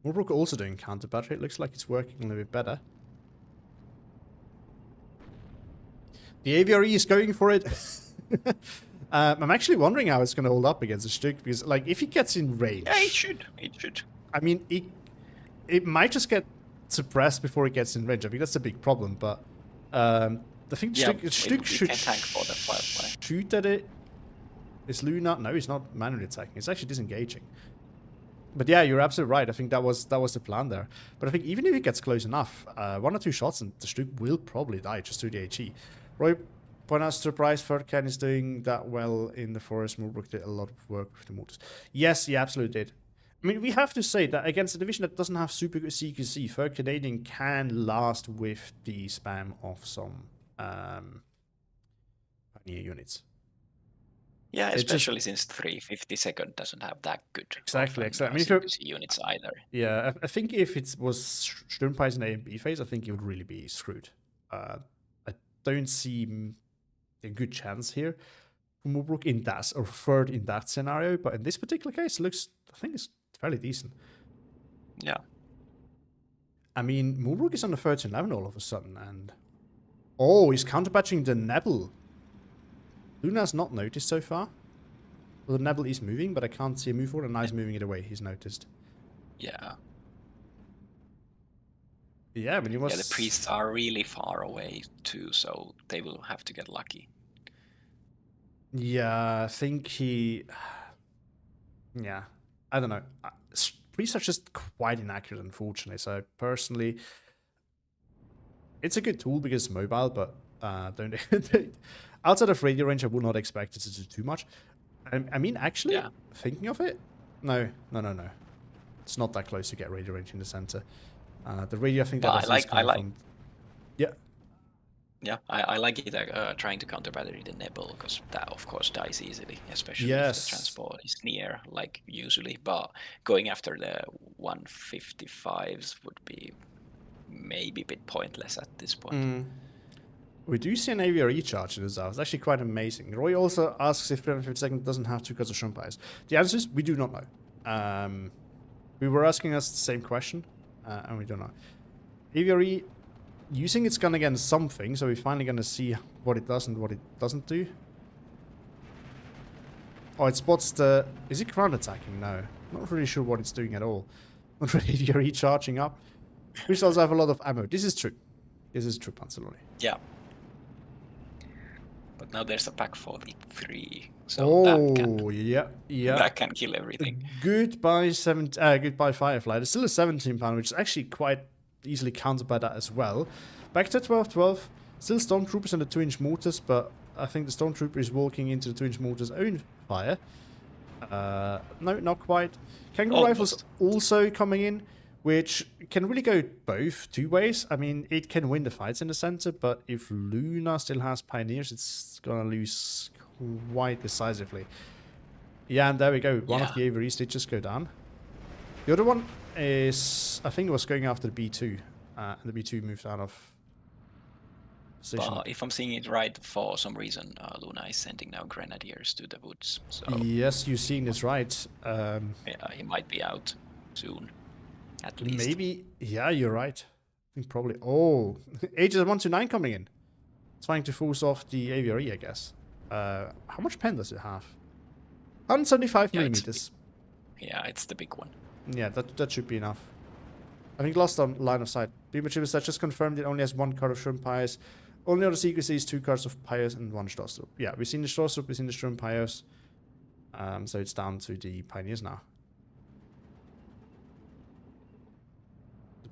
Morbrook also doing counter battery. It looks like it's working a little bit better. The AVRE is going for it. I'm actually wondering how it's going to hold up against the Stuck, because, like, if he gets in range... Yeah, it should. It should. I mean, it might just get suppressed before it gets in range. I think that's a big problem, but... I think Stuck should tank for the Firefly. shoot at it. Is Luna... No, he's not manually attacking. It's actually disengaging. But yeah, you're absolutely right. I think that was the plan there. But I think even if it gets close enough, 1 or 2 shots and the Stuck will probably die just through the HE. Roy point out, surprise, Furkan is doing that well in the forest. Morbrook did a lot of work with the mortars. Yes, he absolutely did. I mean, we have to say that against a division that doesn't have super good CQC, Fur Canadian can last with the spam of some pioneer units. Yeah, especially since 352nd doesn't have that good. Exactly. I mean, CQC units either. Yeah, I think if it was Sturmpeis in A and B phase, I think it would really be screwed. I don't see a good chance here for Morbrook in that, or third in that scenario, but in this particular case, I think it's fairly decent. Yeah. I mean, Morbrook is on the 13-11 all of a sudden, and... Oh, he's counterbatching the Nebel. Luna's not noticed so far. Well, the Nebel is moving, but I can't see a move forward, and now he's moving it away. He's noticed. Yeah. Yeah, I mean, he was... Yeah, the priests are really far away too, so they will have to get lucky. Yeah, I think he... Yeah, I don't know. Priests are just quite inaccurate, unfortunately. So personally, it's a good tool because it's mobile, but don't... Outside of radio range, I would not expect it to do too much. I mean, actually, thinking of it, no. It's not that close to get radio range in the center. The radio, I think that I like. Yeah. Yeah, I like it trying to counter battery the Nebel, because that of course dies easily, especially if the transport is near, like usually. But going after the 155s would be maybe a bit pointless at this point. We do see an AVRE charge in the south. It's actually quite amazing. Roy also asks if 352nd doesn't have to because of Sturmpeis. The answer is we do not know. We were asking us the same question, and we don't know. AVRE using its gun against something, so we're finally going to see what it does and what it doesn't do. Oh, it spots the... Is it ground attacking? No. Not really sure what it's doing at all. Not really AVRE charging up. We also have a lot of ammo. This is true. This is true, Panzeroni. Yeah. But now there's a pack 43, so that can kill everything. Goodbye Firefly. There's still a 17-pound, which is actually quite easily countered by that as well. Back to 12-12. Still Stormtroopers and the 2-inch mortars, but I think the Stormtrooper is walking into the 2-inch mortar's own fire. No, not quite. Kangaroo rifles also coming in, which can really go two ways. I mean, it can win the fights in the center, but if Luna still has Pioneers, it's gonna lose quite decisively. Yeah, and there we go. One of the AVREs did just go down. The other one is, I think it was going after the B2, and the B2 moved out of position. But if I'm seeing it right, for some reason, Luna is sending now Grenadiers to the woods. So yes, you're seeing this right. Yeah, he might be out soon. At least. Maybe, yeah, you're right. I think probably. Oh, Aegis 129 coming in. Trying to force off the AVRE, I guess. How much pen does it have? 175 millimeters. It's the big one. Yeah, that should be enough. I think lost on line of sight. Beamer Chibis just confirmed it only has 1 card of Sturmpeis. Only other secrecy is 2 cards of Pios and 1 Stostrup. Yeah, we've seen the Stostrup, we've seen the Sturmpeis. So it's down to the Pioneers now.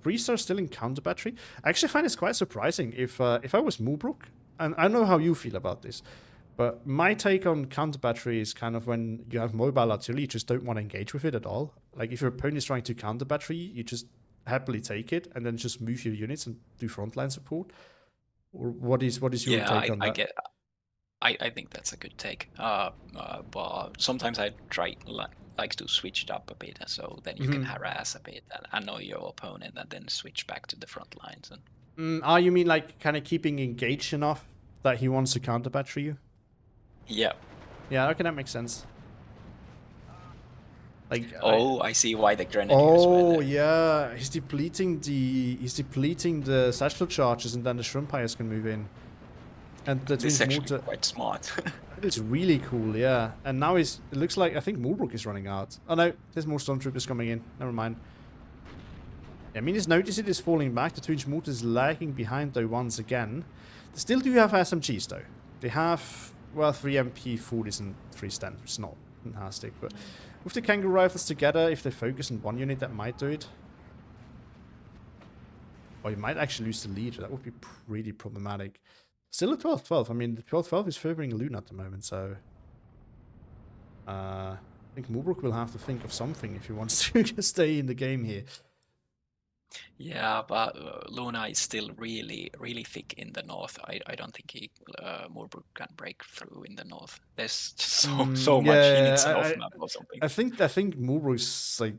Priests are still in counter battery. I actually find it's quite surprising. If I was Morbrook, and I know how you feel about this, but my take on counter battery is kind of when you have mobile artillery, you just don't want to engage with it at all. Like if your opponent is trying to counter battery, you just happily take it and then just move your units and do frontline support. Or what is your take on that? I think that's a good take. But sometimes I like to switch it up a bit, so then you can harass a bit and annoy your opponent, and then switch back to the front lines. And you mean like kind of keeping engaged enough that he wants to counter battery you? Yeah. Yeah, okay, that makes sense. Like, Oh, I see why the grenadiers were oh there. yeah, he's depleting the satchel charges, and then the shrimpires can move in. And the This is twin actually mortar. quite smart. It's really cool, yeah. And now it looks like, I think Mulbrook is running out. Oh no, there's more stormtroopers coming in. Never mind. I mean, his notice it is falling back. The twin mortar is lagging behind though once again. They still do have SMGs though. They have, well, 3 MP40s and 3 Sten, which is not fantastic. But with the Kangaroo rifles together, if they focus on one unit, that might do it. Or you might actually lose the leader. That would be pretty problematic. Still a 12-12. I mean, the 12-12 is favoring Luna at the moment, so... I think Mulbrook will have to think of something if he wants to stay in the game here. Yeah, but Luna is still really, really thick in the north. I don't think Morbrook can break through in the north. There's just so much. He needs an off map or something. I think Mulbrook's, like,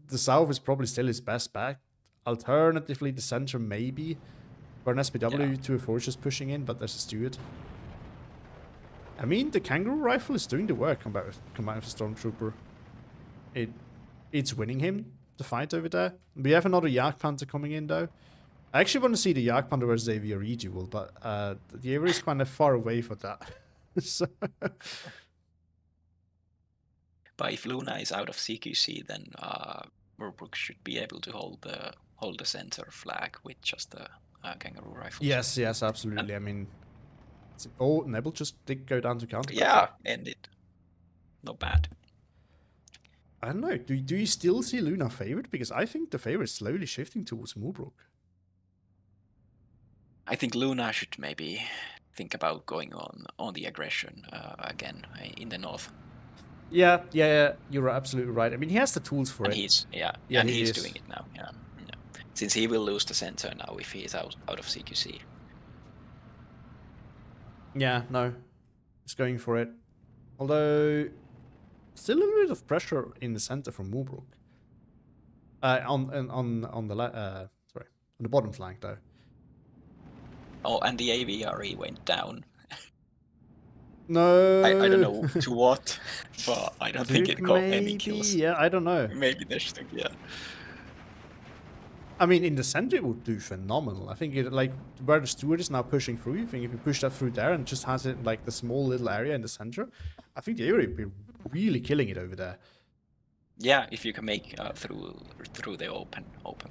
the south is probably still his best bet. Alternatively, the center maybe. Or an SPW, 2 forces pushing in, but there's a Steward. I mean, the Kangaroo rifle is doing the work combined with the Stormtrooper. It's winning him the fight over there. We have another Yak Panther coming in though. I actually want to see the Yak Panther versus Aviary duel, but the Aviary is kind of far away for that. So... But if Luna is out of CQC, then Morbrook should be able to hold the center flag with just the Kangaroo rifles. Yes, absolutely. I mean, Nebel just did go down to counter. Yeah, ended. Not bad. I don't know. Do you still see Luna favored? Because I think the favor is slowly shifting towards Mulbrook. I think Luna should maybe think about going on the aggression again in the north. Yeah, you're absolutely right. I mean, he has the tools for and it. He's doing it now. Yeah. Since he will lose the center now if he is out of CQC. Yeah, no, he's going for it. Although, still a little bit of pressure in the center from Mulbrook. On the bottom flank though. Oh, and the AVRE went down. No, I don't know to what, but I don't think it got any kills. Yeah, I don't know. Maybe there's yeah. I mean, in the center it would do phenomenal. I think it, like, where the Steward is now pushing through, I think if you push that through there and just has it like the small little area in the center, I think the area would be really killing it over there. Yeah, if you can make through the open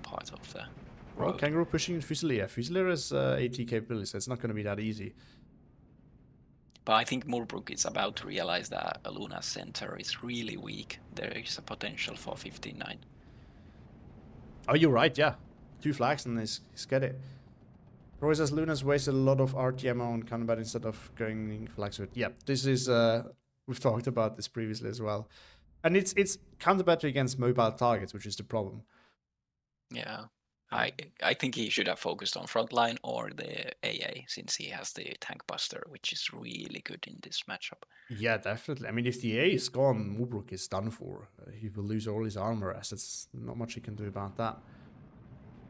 part of the road. Well, Kangaroo pushing Fusilier. Fusilier has AT capability, so it's not going to be that easy. But I think Mulbrook is about to realize that Luna's center is really weak. There is a potential for 15-9. Oh, you're right, yeah. 2 flags and he's get it. Roy says Luna's wasted a lot of RTM on combat instead of going flags with. Yeah, this is, we've talked about this previously as well. And it's counter battery against mobile targets, which is the problem. Yeah. I think he should have focused on frontline or the AA, since he has the tank buster, which is really good in this matchup. Yeah, definitely. I mean, if the AA is gone, Mulbrook is done for. He will lose all his armor assets. Not much he can do about that.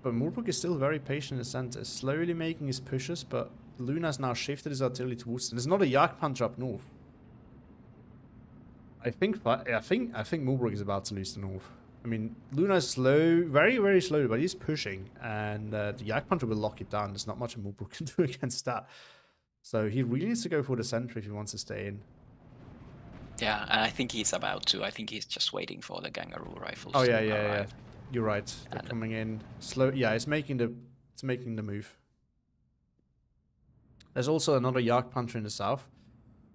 But Mulbrook is still very patient in the center, slowly making his pushes, but Luna's now shifted his artillery towards them. There's not a Yak Panther up north. I think Mulbrook is about to lose the north. I mean, Luna's slow, very, very slow, but he's pushing, and the Yak Panther will lock it down. There's not much Mulbrook can do against that. So he really needs to go for the center if he wants to stay in. Yeah, and I think he's about to. I think he's just waiting for the Kangaroo rifles. Oh yeah. You're right. They're coming in slow. Yeah, it's making the move. There's also another Yak Panther in the south,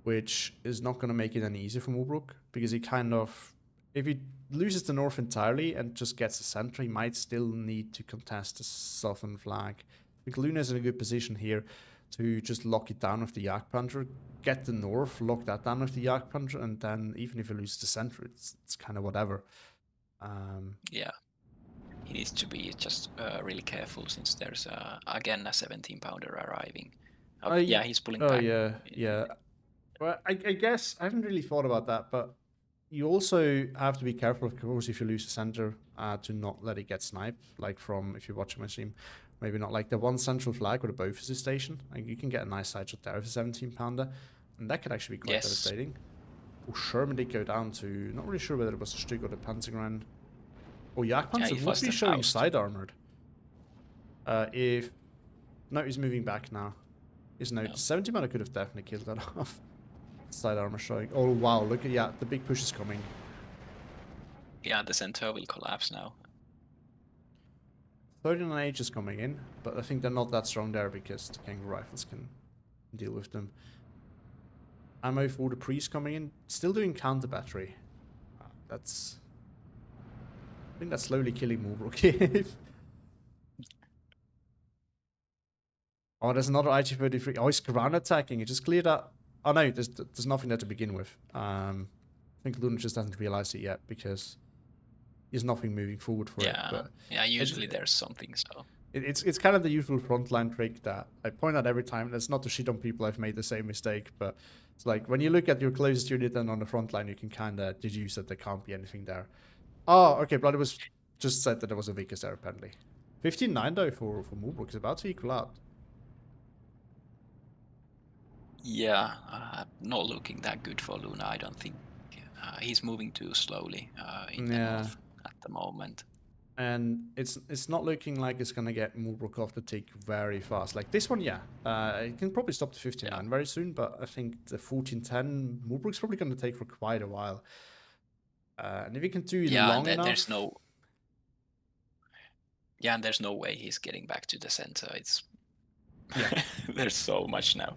which is not going to make it any easier for Mulbrook, because he kind of, if he loses the north entirely and just gets the center, he might still need to contest the southern flag. I think Luna's in a good position here to just lock it down with the Yak Panther, get the north, lock that down with the Yak Panther, and then even if he loses the center, it's kind of whatever. Yeah, he needs to be just really careful, since there's again a 17-pounder arriving. Yeah, he's pulling back. Yeah. Well, I guess I haven't really thought about that, but you also have to be careful, of course, if you lose the center, to not let it get sniped. Like from, if you're watching my stream, maybe not like the one central flag or the Bofus station. Like you can get a nice side shot there with a 17-pounder, and that could actually be quite devastating. Oh, Sherman did go down to... Not really sure whether it was the Stug or the Panzergren. Oh, Jagdpanzer it would was be the showing Faust. side armored. If... No, he's moving back now. His note. Yeah. 70 man could have definitely killed that off. Side armor showing. Oh, wow. Look at... Yeah, the big push is coming. Yeah, the center will collapse now. 39H is coming in, but I think they're not that strong there because the Kangaroo rifles can deal with them. Ammo for the priest coming in. Still doing counter battery. That's... I think that's slowly killing Morbrook. Oh, there's another IG-33. Oh, he's ground attacking. He just cleared out... Oh, no, there's nothing there to begin with. I think Luna just hasn't realized it yet because there's nothing moving forward for it. But yeah, usually there's something, so... It's kind of the usual frontline trick that I point out every time. That's not to shit on people. I've made the same mistake, but it's like when you look at your closest unit and on the front line, you can kind of deduce that there can't be anything there. Oh, okay, Bloody was just said that there was a Vickers there, apparently. 15-9 though for Moobrook is about to equal out. Yeah, not looking that good for Luna, I don't think. He's moving too slowly in the north at the moment. And it's not looking like it's going to get Moobrook off the tick very fast. Like this one, yeah. It can probably stop to 15-9 very soon, but I think the 14-10 Moobrook's probably going to take for quite a while. And if you can do it long enough... there's no... Yeah, and there's no way he's getting back to the center. It's... Yeah. There's so much now.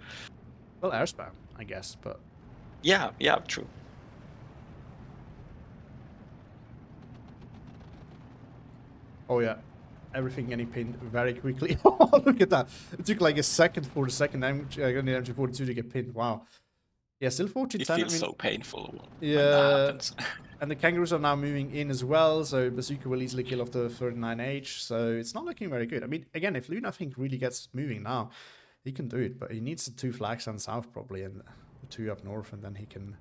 Well, air spam, I guess, but... Yeah, true. Oh yeah, everything getting pinned very quickly. Oh, look at that. It took like a second for the second MG42 to get pinned. Wow. Yeah, still 14-10. It feels so painful when yeah, that happens. And the Kangaroos are now moving in as well, so Bazooka will easily kill off the 39H, so it's not looking very good. I mean, again, if Luna, I think, really gets moving now, he can do it, but he needs the 2 flags on south probably, and the 2 up north, and then he can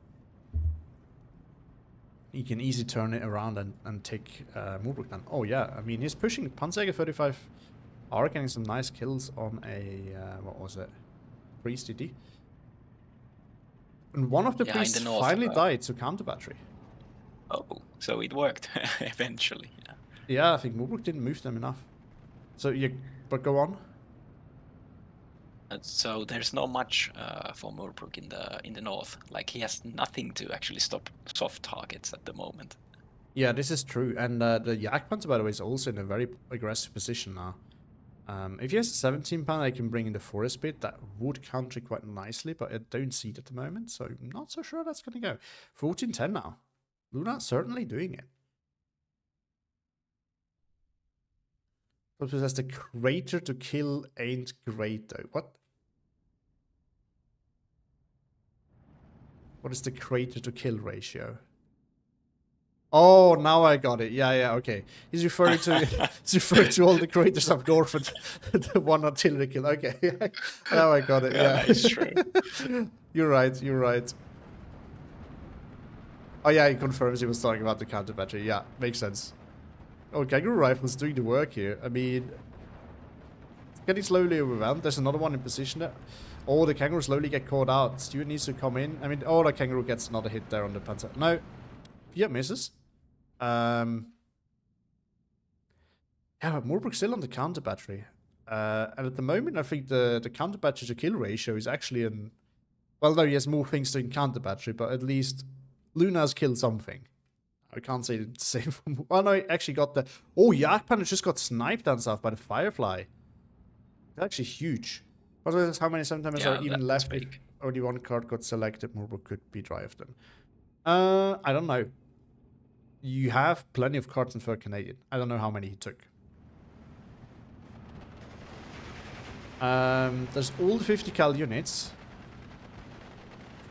easily turn it around and take Moobrook then. Oh yeah, I mean, he's pushing Panzerjäger 35 are getting some nice kills on a, what was it? Priest DD. And one of the priests finally died to counter battery. Oh, so it worked eventually. Yeah, I think Moobrook didn't move them enough. So but go on. So there's not much for Moobrook in the north. Like he has nothing to actually stop soft targets at the moment. Yeah, this is true. And the Jagdpanzer, by the way, is also in a very aggressive position now. If he has a 17 pound, I can bring in the forest bit. That would counter quite nicely, but I don't see it at the moment, so I'm not so sure that's going to go. 14-10 now. Luna certainly doing it. Says the crater to kill ain't great though. What? What is the crater to kill ratio? Oh, now I got it. Yeah, okay. He's referring to all the craters up north and the one artillery kill. Okay, now I got it. Yeah, it's true. You're right. Oh yeah, he confirms he was talking about the counter battery. Yeah, makes sense. Oh, Kangaroo rifle's doing the work here. I mean, it's getting slowly overwhelmed. There's another one in position there. Oh, the Kangaroo slowly get caught out. Stuart needs to come in. I mean, oh, the Kangaroo gets another hit there on the Panzer. No. Yeah, misses. Yeah, but Moobrook's still on the counter battery. And at the moment, I think the counter battery to kill ratio is actually an... Well, no, he has more things to counter battery, but at least Luna's killed something. I can't say the same. Well, no, I actually got the... Oh, Jagdpanzer just got sniped down south by the Firefly. That's actually huge. How many sometimes are even left if only one card got selected? Moobrook could be drived them. I don't know. You have plenty of cards in third Canadian. I don't know how many he took. There's all the 50 cal units.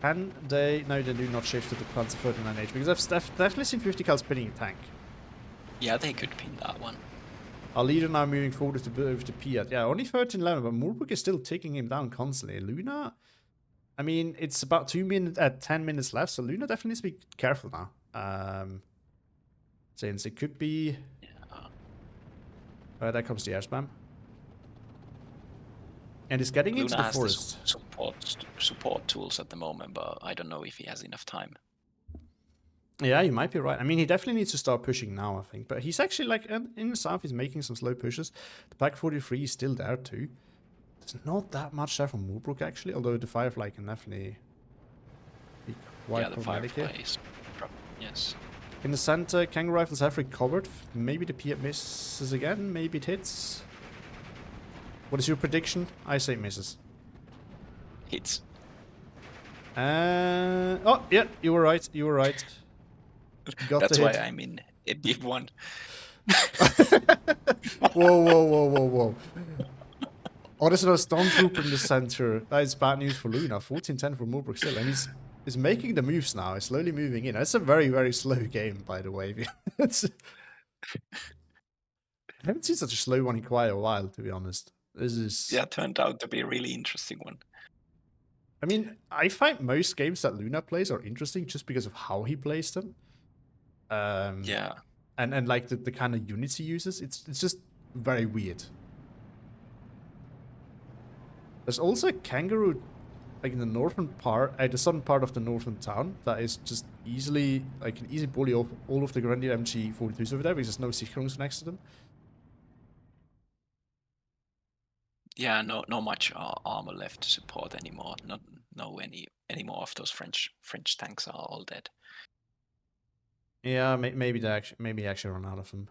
Can they... No, they do not shift to the Panzer 39H because I've definitely seen 50 cal spinning a tank. Yeah, they could pin that one. Our leader now moving forward with the Piat. Yeah, only 13-11, but Moobrook is still taking him down constantly. Luna... I mean, it's about 10 minutes left, so Luna definitely needs to be careful now. Since it could be... Yeah. There comes the air spam. And it's getting into the forest. Luna has the support tools at the moment, but I don't know if he has enough time. Yeah, you might be right. I mean, he definitely needs to start pushing now, I think. But he's actually, like, in the south, he's making some slow pushes. The Pack 43 is still there, too. There's not that much there from Moobrook, actually. Although the Firefly can definitely be quite the problematic here. Firefly is yes. In the center, Kangaroo Rifles have recovered. Maybe the Piat misses again. Maybe it hits. What is your prediction? I say misses. Hits. Oh, yeah, you were right. You were right. Got That's the why hit. I'm in a Div 1. Whoa. Oh, there's another Stormtrooper in the center. That is bad news for Luna. 14-10 for Moobrook still. And he's making the moves now. He's slowly moving in. That's a very, very slow game, by the way. I haven't seen such a slow one in quite a while, to be honest. This is... Yeah, turned out to be a really interesting one. I mean, I find most games that Luna plays are interesting just because of how he plays them. Yeah. And like the kind of units he uses. It's just very weird. There's also a Kangaroo, like in the northern part, the southern part of the northern town, that is just easily, like, can easily bully off all of the Grenadier MG-42s over there because there's no Sicherungs next to them. Yeah, no much armor left to support anymore. Any more of those French tanks are all dead. Yeah, maybe they actually run out of them.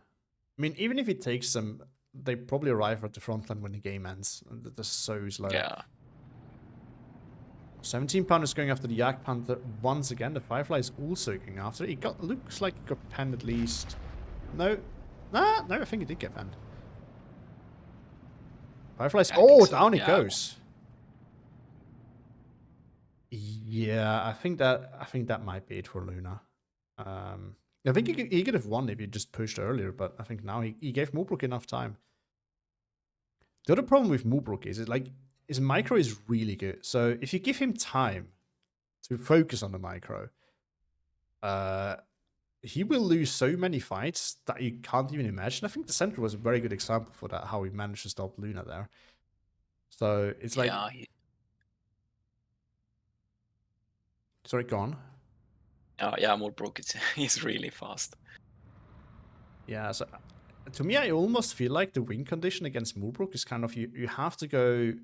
I mean, even if he takes them, they probably arrive at the front line when the game ends. And they're so slow. Yeah. 17-pounders going after the Yak Panther once again. The Firefly is also going after it. Looks like it got penned at least. No, I think it did get penned. Firefly's down it goes. Yeah, I think that might be it for Luna. I think he could have won if he just pushed earlier, but I think now he gave Moobrook enough time. The other problem with Moobrook is his micro is really good. So if you give him time to focus on the micro, he will lose so many fights that you can't even imagine. I think the center was a very good example for that, how he managed to stop Luna there. So it's like... Sorry, go on. Yeah, Moobrook is really fast. Yeah, so to me, I almost feel like the win condition against Moobrook is kind of you have to go...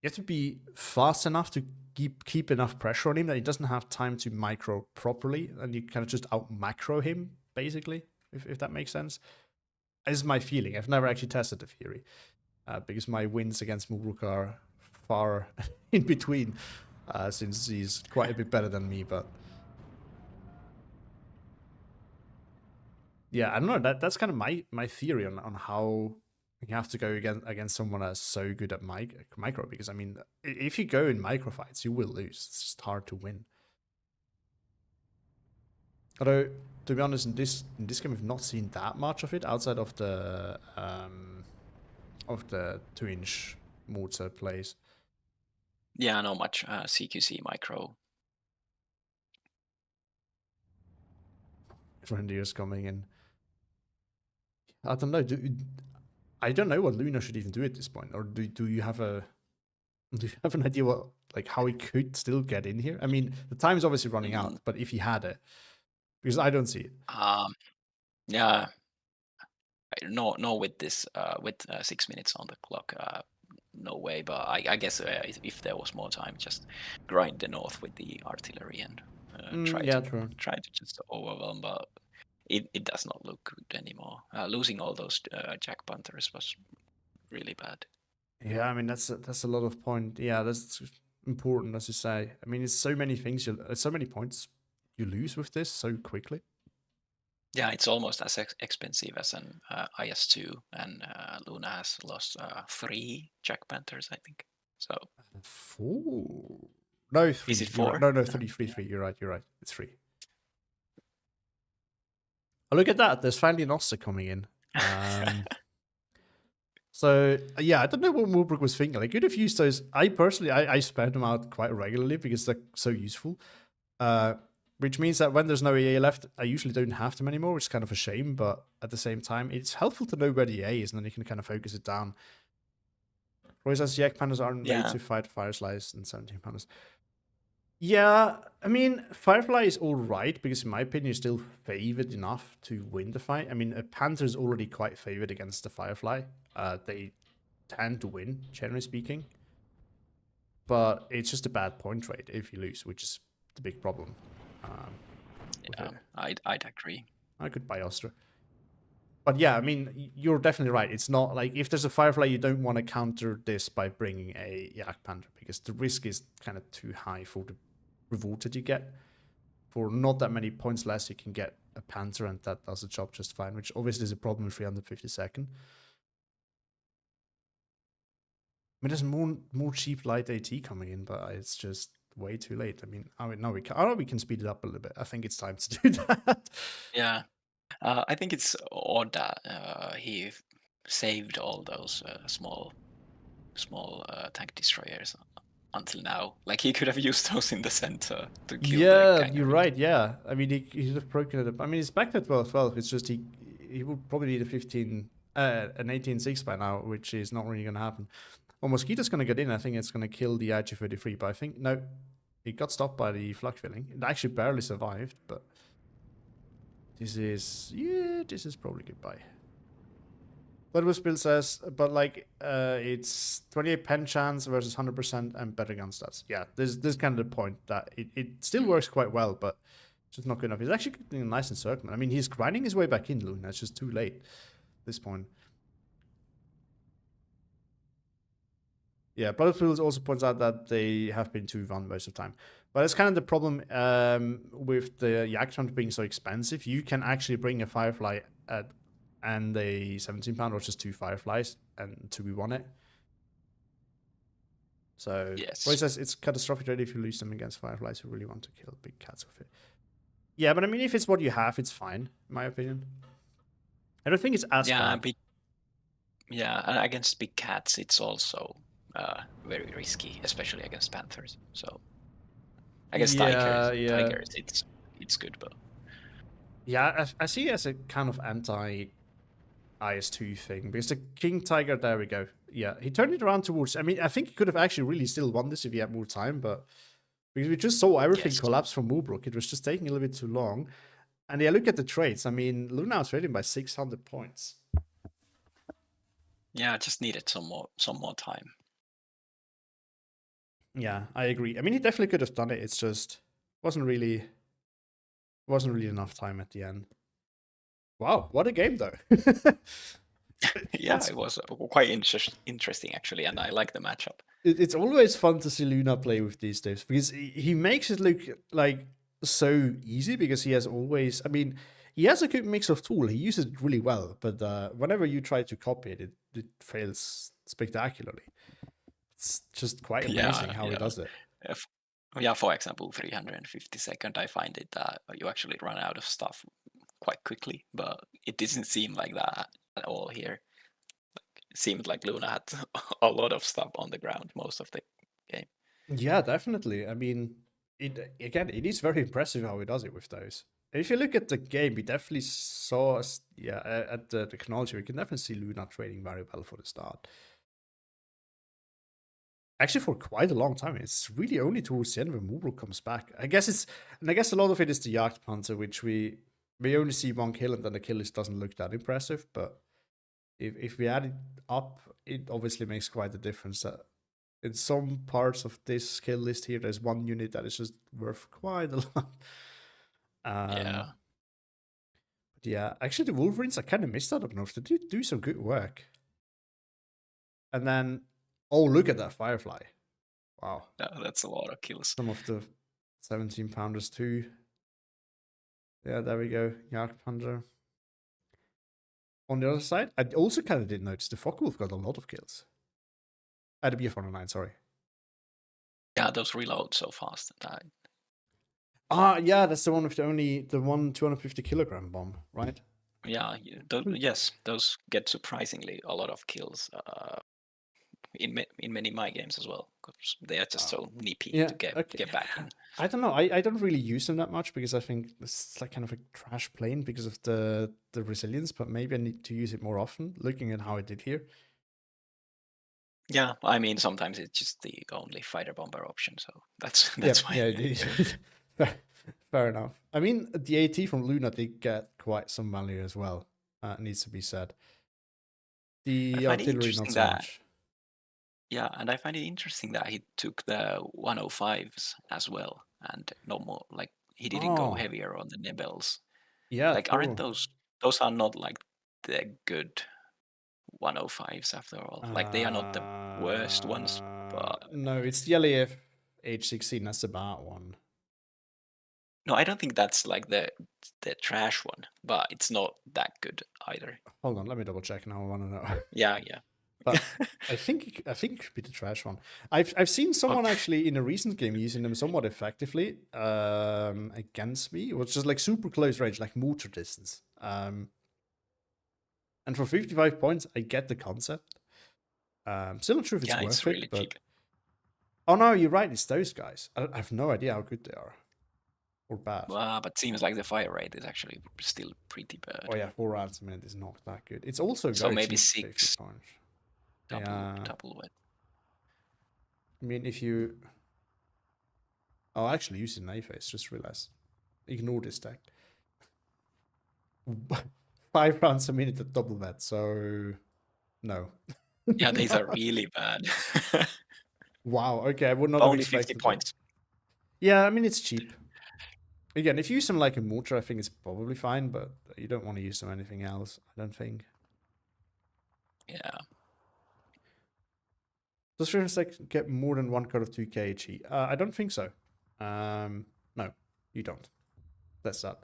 You have to be fast enough to keep enough pressure on him that he doesn't have time to micro properly, and you kind of just out-macro him, basically, if that makes sense. This is my feeling. I've never actually tested the theory, because my wins against Moobrook are far in between, since he's quite a bit better than me, but... Yeah, I don't know. That's kind of my theory on how you have to go against someone that's so good at micro. Because I mean, if you go in micro fights, you will lose. It's just hard to win. Although, to be honest, in this game, we've not seen that much of it outside of the 2-inch mortar plays. Yeah, not much CQC micro. Grenadiers coming in. I don't know. I don't know what Luna should even do at this point. Or do you have an idea what, like, how he could still get in here? I mean, the time's obviously running out, but if he had it, because I don't see it. Yeah. No, with this, with 6 minutes on the clock, no way. But I guess if there was more time, just grind the north with the artillery and try to just overwhelm. But it does not look good anymore. Losing all those Jack Panthers was really bad. Yeah, I mean that's a lot of point. Yeah, that's important, as you say. I mean, it's so many things. So many points you lose with this so quickly. Yeah, it's almost as expensive as an IS-2, and Luna has lost 3 Jack Panthers, I think. So 4? No, 3. Is it 4? No, 3. You're right. It's 3. Oh, look at that. There's finally an Oster coming in. So, yeah, I don't know what Moobrook was thinking. I could have used those. I personally, I spam them out quite regularly because they're so useful. Which means that when there's no EA left, I usually don't have them anymore, which is kind of a shame. But at the same time, it's helpful to know where the EA is, and then you can kind of focus it down. Roy says Yak Pandas aren't made to fight Fire Slice and 17 Pandas. Yeah, I mean, Firefly is all right because, in my opinion, it's still favored enough to win the fight. I mean, a Panther is already quite favored against the Firefly. They tend to win, generally speaking. But it's just a bad point rate if you lose, which is the big problem. Yeah, I'd agree. I could buy Ostra. But yeah, I mean, you're definitely right. It's not like if there's a Firefly, you don't want to counter this by bringing a Yak Panther because the risk is kind of too high for the reward that you get. For not that many points less, you can get a Panther, and that does the job just fine, which obviously is a problem with 352nd. I mean, there's more cheap light AT coming in, but it's just way too late. I mean, no, we can. Oh, we can speed it up a little bit. I think it's time to do that. Yeah. I think it's odd that he saved all those small tank destroyers until now. Like he could have used those in the center to kill the Yeah, kangaroos. you're right. Yeah, I mean, he'd have broken it up. I mean, he's back at 12-12. It's just he would probably need an 18-6 by now, which is not really going to happen. Well, Mosquito's going to get in. I think it's going to kill the IG-33, but I think no, it got stopped by the flak filling. It actually barely survived, but this is probably goodbye. Bloodwood Bill says, but like, it's 28 pen chance versus 100% and better gun stats. Yeah, this is kind of the point that it still works quite well, but it's just not good enough. He's actually getting a nice encirclement. I mean, he's grinding his way back in, Luna. It's just too late at this point. Yeah, Bloodfields also points out that they have been 2-1 most of the time. But it's kind of the problem with the Yak Hunt being so expensive. You can actually bring a Firefly and a 17-pound or just 2 Fireflies and 2v1 it. So, yes. Roy says it's catastrophic already if you lose them against Fireflies who really want to kill big cats with it. Yeah, but I mean, if it's what you have, it's fine, in my opinion. I don't think it's as bad. And against big cats, it's also very risky, especially against panthers. So against tigers, it's good, but yeah, I see it as a kind of anti IS2 thing because the King Tiger, there we go. Yeah, he turned it around towards. I mean, I think he could have actually really still won this if he had more time, but because we just saw everything collapse from Moobrook, it was just taking a little bit too long. And yeah, look at the trades. I mean, Luna was trading by 600 points. Yeah, just needed some more time. Yeah, I agree. I mean, he definitely could have done it. It's just wasn't really enough time at the end. Wow, what a game though. Yeah, it was quite interesting actually, and I like the matchup. It's always fun to see Luna play with these days because he makes it look like so easy because he has always. I mean, he has a good mix of tool. He uses it really well, but whenever you try to copy it, it fails spectacularly. It's just quite amazing how he does it. For example, 352nd, I find it that you actually run out of stuff quite quickly, but it didn't seem like that at all here. It seemed like Luna had a lot of stuff on the ground most of the game. Yeah, definitely. I mean, it is very impressive how he does it with those. If you look at the game, we definitely saw, at the technology, we can definitely see Luna trading very well for the start. Actually, for quite a long time. It's really only towards the end when Moobrook comes back. I guess a lot of it is the Yacht Panther, which we only see one kill, and then the kill list doesn't look that impressive. But if we add it up, it obviously makes quite a difference. That in some parts of this kill list here, there's one unit that is just worth quite a lot. But yeah, actually, the Wolverines, I kind of missed out on those. They did do some good work. And then, oh, look at that Firefly. Wow. That's a lot of kills. Some of the 17-pounders too. Yeah, there we go. Yak Panther. On the other side, I also kind of did notice the Focke-Wulf got a lot of kills. The BF-109, sorry. Yeah, those reload so fast. Yeah, that's the one with the 250 kilogram bomb, right? Yeah, those get surprisingly a lot of kills in many my games as well, because they are just so nippy to get back in. I don't know. I don't really use them that much because I think it's like kind of a trash plane because of the resilience, but maybe I need to use it more often, looking at how I did here. Yeah, I mean sometimes it's just the only fighter bomber option, so that's Yeah, why. yeah, fair enough. I mean, the AT from Luna did get quite some value as well. Needs to be said. I The find it artillery, not interesting so that much. yeah, and I find it interesting that he took the 105s as well, and no more like he didn't go Oh, heavier on the Nebels. yeah, Like, aren't true. those are not like the good 105s after all. Like, they are not the worst ones, but No, it's the LAF H16. That's the bad one. no, I don't think that's like the trash one, but it's not that good either. Hold on, let me double check now. I want to know. Yeah, yeah. But I think it could be the trash one. I've seen someone Okay. actually in a recent game using them somewhat effectively against me. It was just like super close range, like mortar distance. And for 55 points, I get the concept. Still not sure if it's Yeah, worth it's really it, but cheap. oh no, you're right. It's those guys. I have no idea how good they are or bad. But seems like the fire rate is actually still pretty bad. Oh yeah, 4 rounds a minute is not that good. It's also So very maybe cheap. 50 6 points. double wet. I mean, if you... Oh, I actually used it in A-Face, just realized. Ignore this deck. 5 rounds a minute at double that, so... No. Yeah, these are really bad. Wow, okay, I would not have Only 50 expected that. points. Yeah, I mean, it's cheap. Again, if you use them like a mortar, I think it's probably fine, but you don't want to use them anything else, I don't think. Yeah. Does First get more than 1 card of 2k HE? I don't think so. No, you don't. That's that.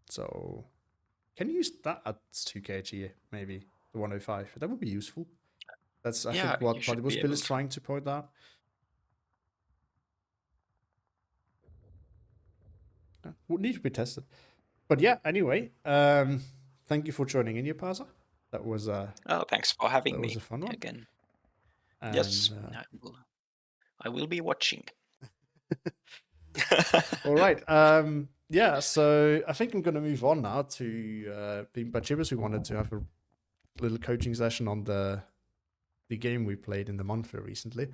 So, can you use that at 2k HE, maybe? The 105? That would be useful. That's, I Yeah, think, you what should Platypus be Bill able is to. trying to point out. Would need to be tested. But yeah, anyway, thank you for joining in, Yapasa. That was Oh, thanks for having a me fun one. again. And, Yes, I will be watching. all right. Yeah, so I think I'm going to move on now to being Bachibas. We wanted to have a little coaching session on the game we played in the month recently.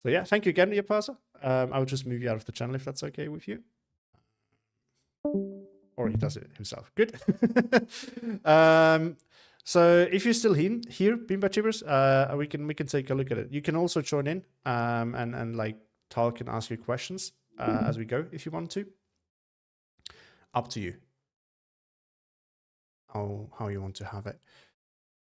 So yeah, thank you again, Yapasa. I'll just move you out of the channel if that's okay with you. Or he does it himself. Good. So if you're still here, Beanbag Chippers, we can take a look at it. You can also join in and like talk and ask your questions as we go if you want to. Up to you. How you want to have it.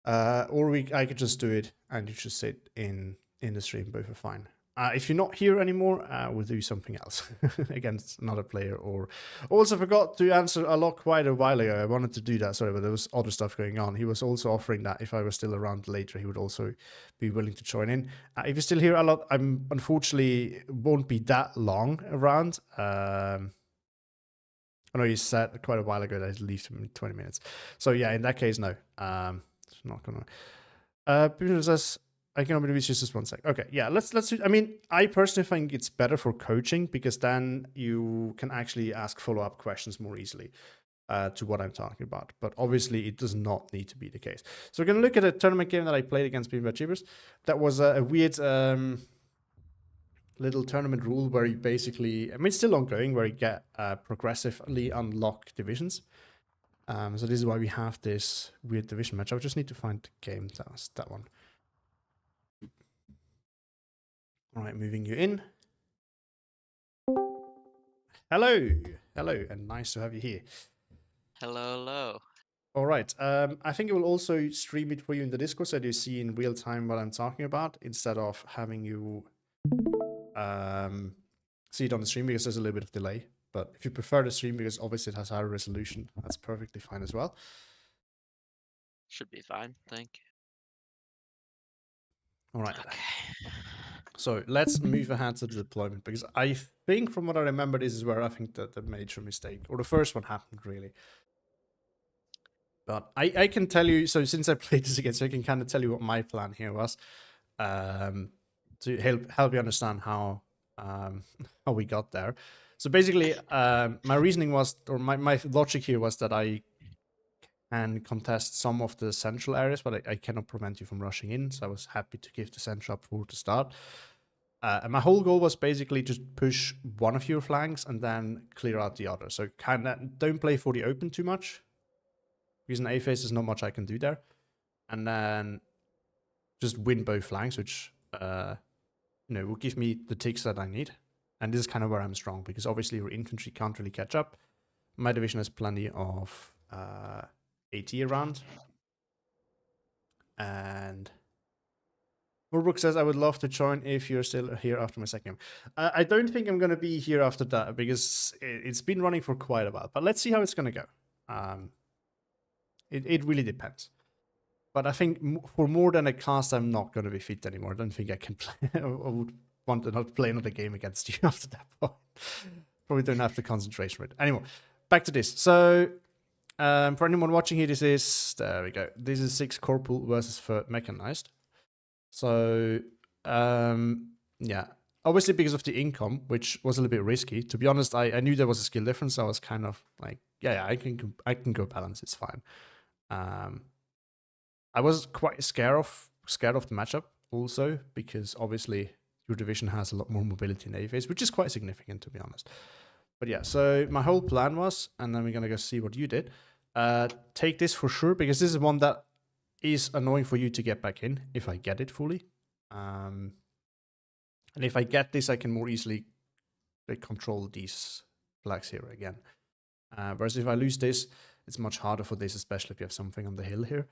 Or I could just do it and you just sit in the stream. Both are fine. If you're not here anymore, we'll do something else against another player. Or also forgot to answer a lot quite a while ago. I wanted to do that, sorry, but there was other stuff going on. He was also offering that if I was still around later, he would also be willing to join in. If you're still here a lot, I'm unfortunately won't be that long around. I know you said quite a while ago that I'd leave him in 20 minutes. So yeah, in that case, no. It's not gonna. People says I can only reach just 1 sec. Okay, yeah, let's. I mean, I personally think it's better for coaching because then you can actually ask follow-up questions more easily to what I'm talking about. But obviously, it does not need to be the case. So we're gonna look at a tournament game that I played against Beanbag Achievers. That was a weird little tournament rule where you basically, I mean, it's still ongoing, where you get progressively unlock divisions. So this is why we have this weird division match. I just need to find the game. That was that one. All right, moving you in. Hello, and nice to have you here. Hello, hello. All right, I think it will also stream it for you in the Discord so you see in real time what I'm talking about instead of having you see it on the stream because there's a little bit of delay. But if you prefer the stream because obviously it has higher resolution, that's perfectly fine as well. Should be fine, thank you. All right. Okay. So let's move ahead to the deployment because I think from what I remember, this is where I think that the major mistake or the first one happened really. But I can tell you, so since I played this again, so I can kind of tell you what my plan here was to help you understand how we got there. So basically, my reasoning was, or my logic here was that I can contest some of the central areas, but I cannot prevent you from rushing in. So I was happy to give the center up for to start. And my whole goal was basically just push one of your flanks and then clear out the other. So kind of don't play for the open too much, because in A phase there's not much I can do there. And then just win both flanks, which will give me the ticks that I need. And this is kind of where I'm strong, because obviously your infantry can't really catch up. My division has plenty of AT around. And Morbrook says, I would love to join if you're still here after my second game. I don't think I'm going to be here after that, because it's been running for quite a while. But let's see how it's going to go. It really depends. But I think for more than a cast, I'm not going to be fit anymore. I don't think I can play. I would want to not play another game against you after that point. Probably don't have the concentration rate. Anymore, back to this. So, for anyone watching here, there we go. This is 6 Corporal versus 3rd Mechanized. So, yeah. Obviously, because of the income, which was a little bit risky. To be honest, I knew there was a skill difference. So I was kind of like, yeah, I can go balance. It's fine. I was quite scared of the matchup also, because obviously your division has a lot more mobility in A phase, which is quite significant, to be honest. But yeah, so my whole plan was, and then we're gonna go see what you did. Take this for sure, because this is one that is annoying for you to get back in if I get it fully. And if I get this, I can more easily control these flags here again. Whereas if I lose this, it's much harder for this, especially if you have something on the hill here.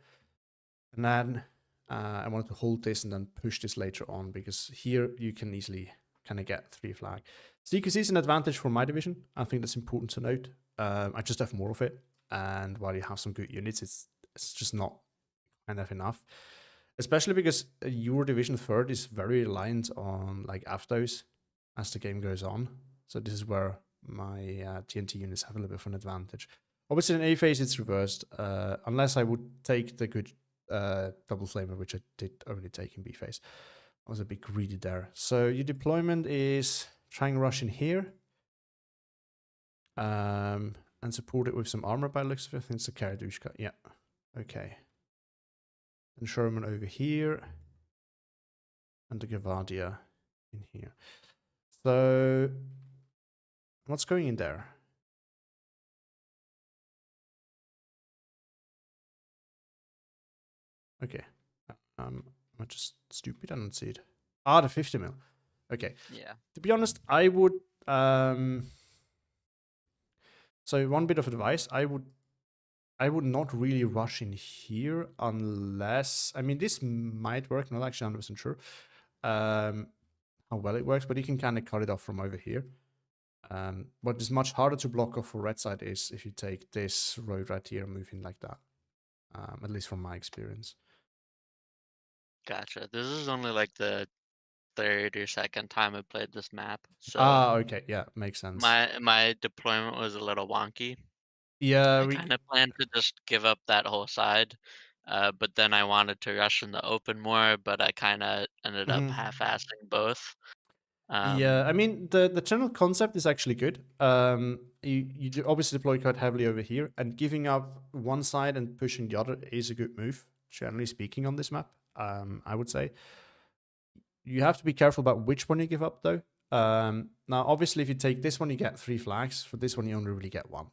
And then I wanted to hold this and then push this later on, because here you can easily kind of get 3 flag. CQC is an advantage for my division. I think that's important to note. I just have more of it. And while you have some good units, it's just not kind of enough. Especially because your division 3rd is very reliant on like Avtos as the game goes on. So this is where my TNT units have a little bit of an advantage. Obviously in A phase it's reversed, unless I would take the good double flamer, which I did only take in B phase. I was a bit greedy there. So your deployment is try and rush in here, and support it with some armor by the looks of it. I think it's a Karadushka. Yeah, okay. And Sherman over here, and the Gavadia in here. So what's going in there? Okay. Am I just stupid? I don't see it. Ah, the 50 mil. Okay. Yeah. To be honest, I would. So one bit of advice, I would not really rush in here unless, I mean, this might work. Not actually 100% sure how well it works, but you can kind of cut it off from over here. What is much harder to block off for red side is if you take this road right here and move in like that. At least from my experience. Gotcha. This is only like the 3rd or 2nd time I played this map. So Okay, yeah, makes sense. my deployment was a little wonky. Yeah, I kind of planned to just give up that whole side, but then I wanted to rush in the open more, but I kind of ended up half-assing both. Yeah, I mean the general concept is actually good. You obviously deploy quite heavily over here, and giving up one side and pushing the other is a good move, generally speaking, on this map. I would say you have to be careful about which one you give up, though. Now, obviously, if you take this one, you get 3 flags. For this one, you only really get 1.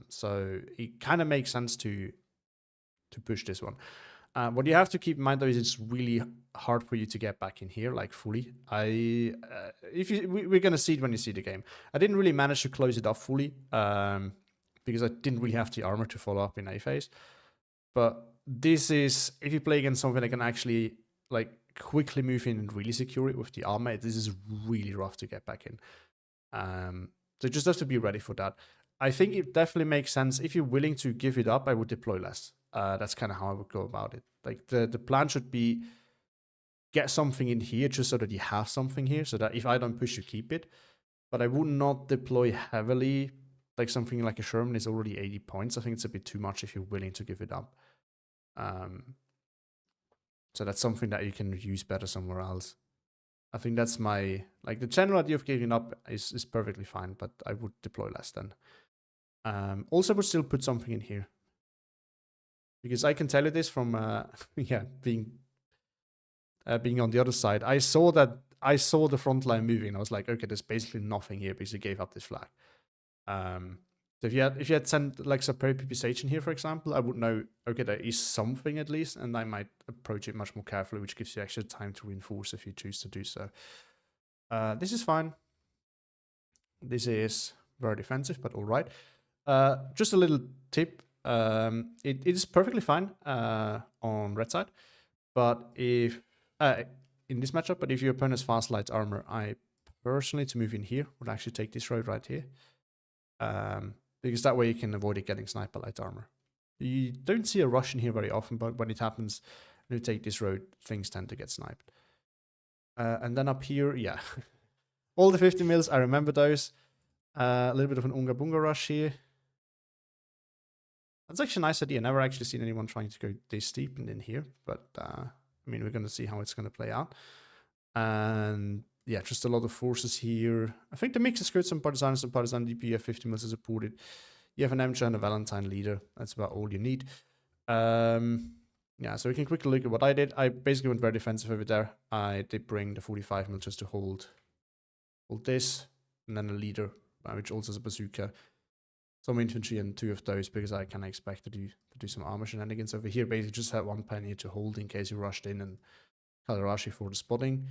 So it kind of makes sense to push this one. What you have to keep in mind, though, is it's really hard for you to get back in here, like, fully. We're going to see it when you see the game. I didn't really manage to close it off fully, because I didn't really have the armor to follow up in A phase. But this is, if you play against something that can actually, like, quickly move in and really secure it with the armor, this is really rough to get back in. So you just have to be ready for that. I think it definitely makes sense. If you're willing to give it up, I would deploy less. That's kind of how I would go about it. Like, the plan should be get something in here just so that you have something here, so that if I don't push, you keep it. But I would not deploy heavily. Like, something like a Sherman is already 80 points. I think it's a bit too much if you're willing to give it up. So that's something that you can use better somewhere else. I think that's my, like, the general idea of giving up is perfectly fine, but I would deploy less then. Also, would still put something in here. Because I can tell you this from yeah, being on the other side. I saw the front line moving, and I was like, okay, there's basically nothing here because he gave up this flag. So if you had sent like superior PPSH here, for example, I would know, okay, there is something at least, and I might approach it much more carefully, which gives you extra time to reinforce if you choose to do so. This is fine. This is very defensive, but all right. Just a little tip. It is perfectly fine on red side, but if in this matchup, but if your opponent has fast light armor, I personally, to move in here, would actually take this road right here. Because that way you can avoid it getting sniper light armor. You don't see a rush in here very often, but when it happens, you take this road, things tend to get sniped. And then up here, yeah. All the 50 mils, I remember those. A little bit of an Unga Bunga rush here. That's actually a nice idea. Never actually seen anyone trying to go this steep and in here, but I mean, we're going to see how it's going to play out. And yeah, just a lot of forces here. I think the mix is good. Some partisan and some partisan DP. You have 50 mils supported. You have an Emcha and a Valentine leader. That's about all you need. Yeah, so we can quickly look at what I did. I basically went very defensive over there. I did bring the 45 mil just to hold this, and then a leader, which also has a bazooka, some infantry, and 2 of those because I kind of expect to do some armor shenanigans over here. Basically, just had 1 penny to hold in case you rushed in, and Kalarashi for the spotting.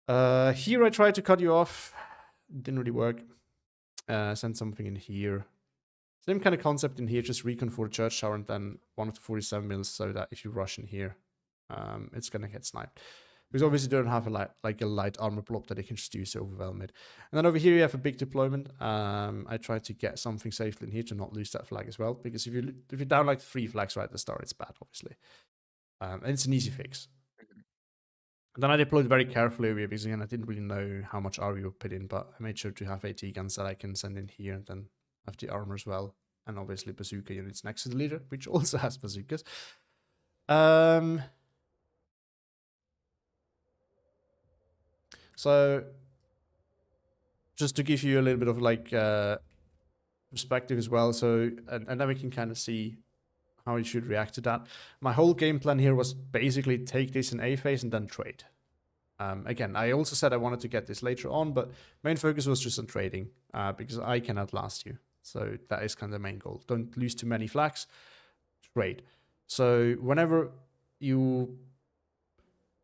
Here I tried to cut you off. Didn't really work. Send something in here. Same kind of concept in here, just recon for the church tower and then 1 of the 47 mils so that if you rush in here, it's gonna get sniped. Because obviously you don't have a light armor block that you can just use to overwhelm it. And then over here you have a big deployment. I tried to get something safely in here to not lose that flag as well. Because if you're down like 3 flags right at the start, it's bad, obviously. And it's an easy fix. And then I deployed very carefully over here because again I didn't really know how much armor you would put in, but I made sure to have AT guns that I can send in here and then have the armor as well. And obviously bazooka units next to the leader, which also has bazookas. So just to give you a little bit of like perspective as well, so and then we can kind of see how you should react to that. My whole game plan here was basically take this in A phase and then trade. Again, I also said I wanted to get this later on, but main focus was just on trading because I cannot last you. So that is kind of the main goal. Don't lose too many flags, trade. So whenever you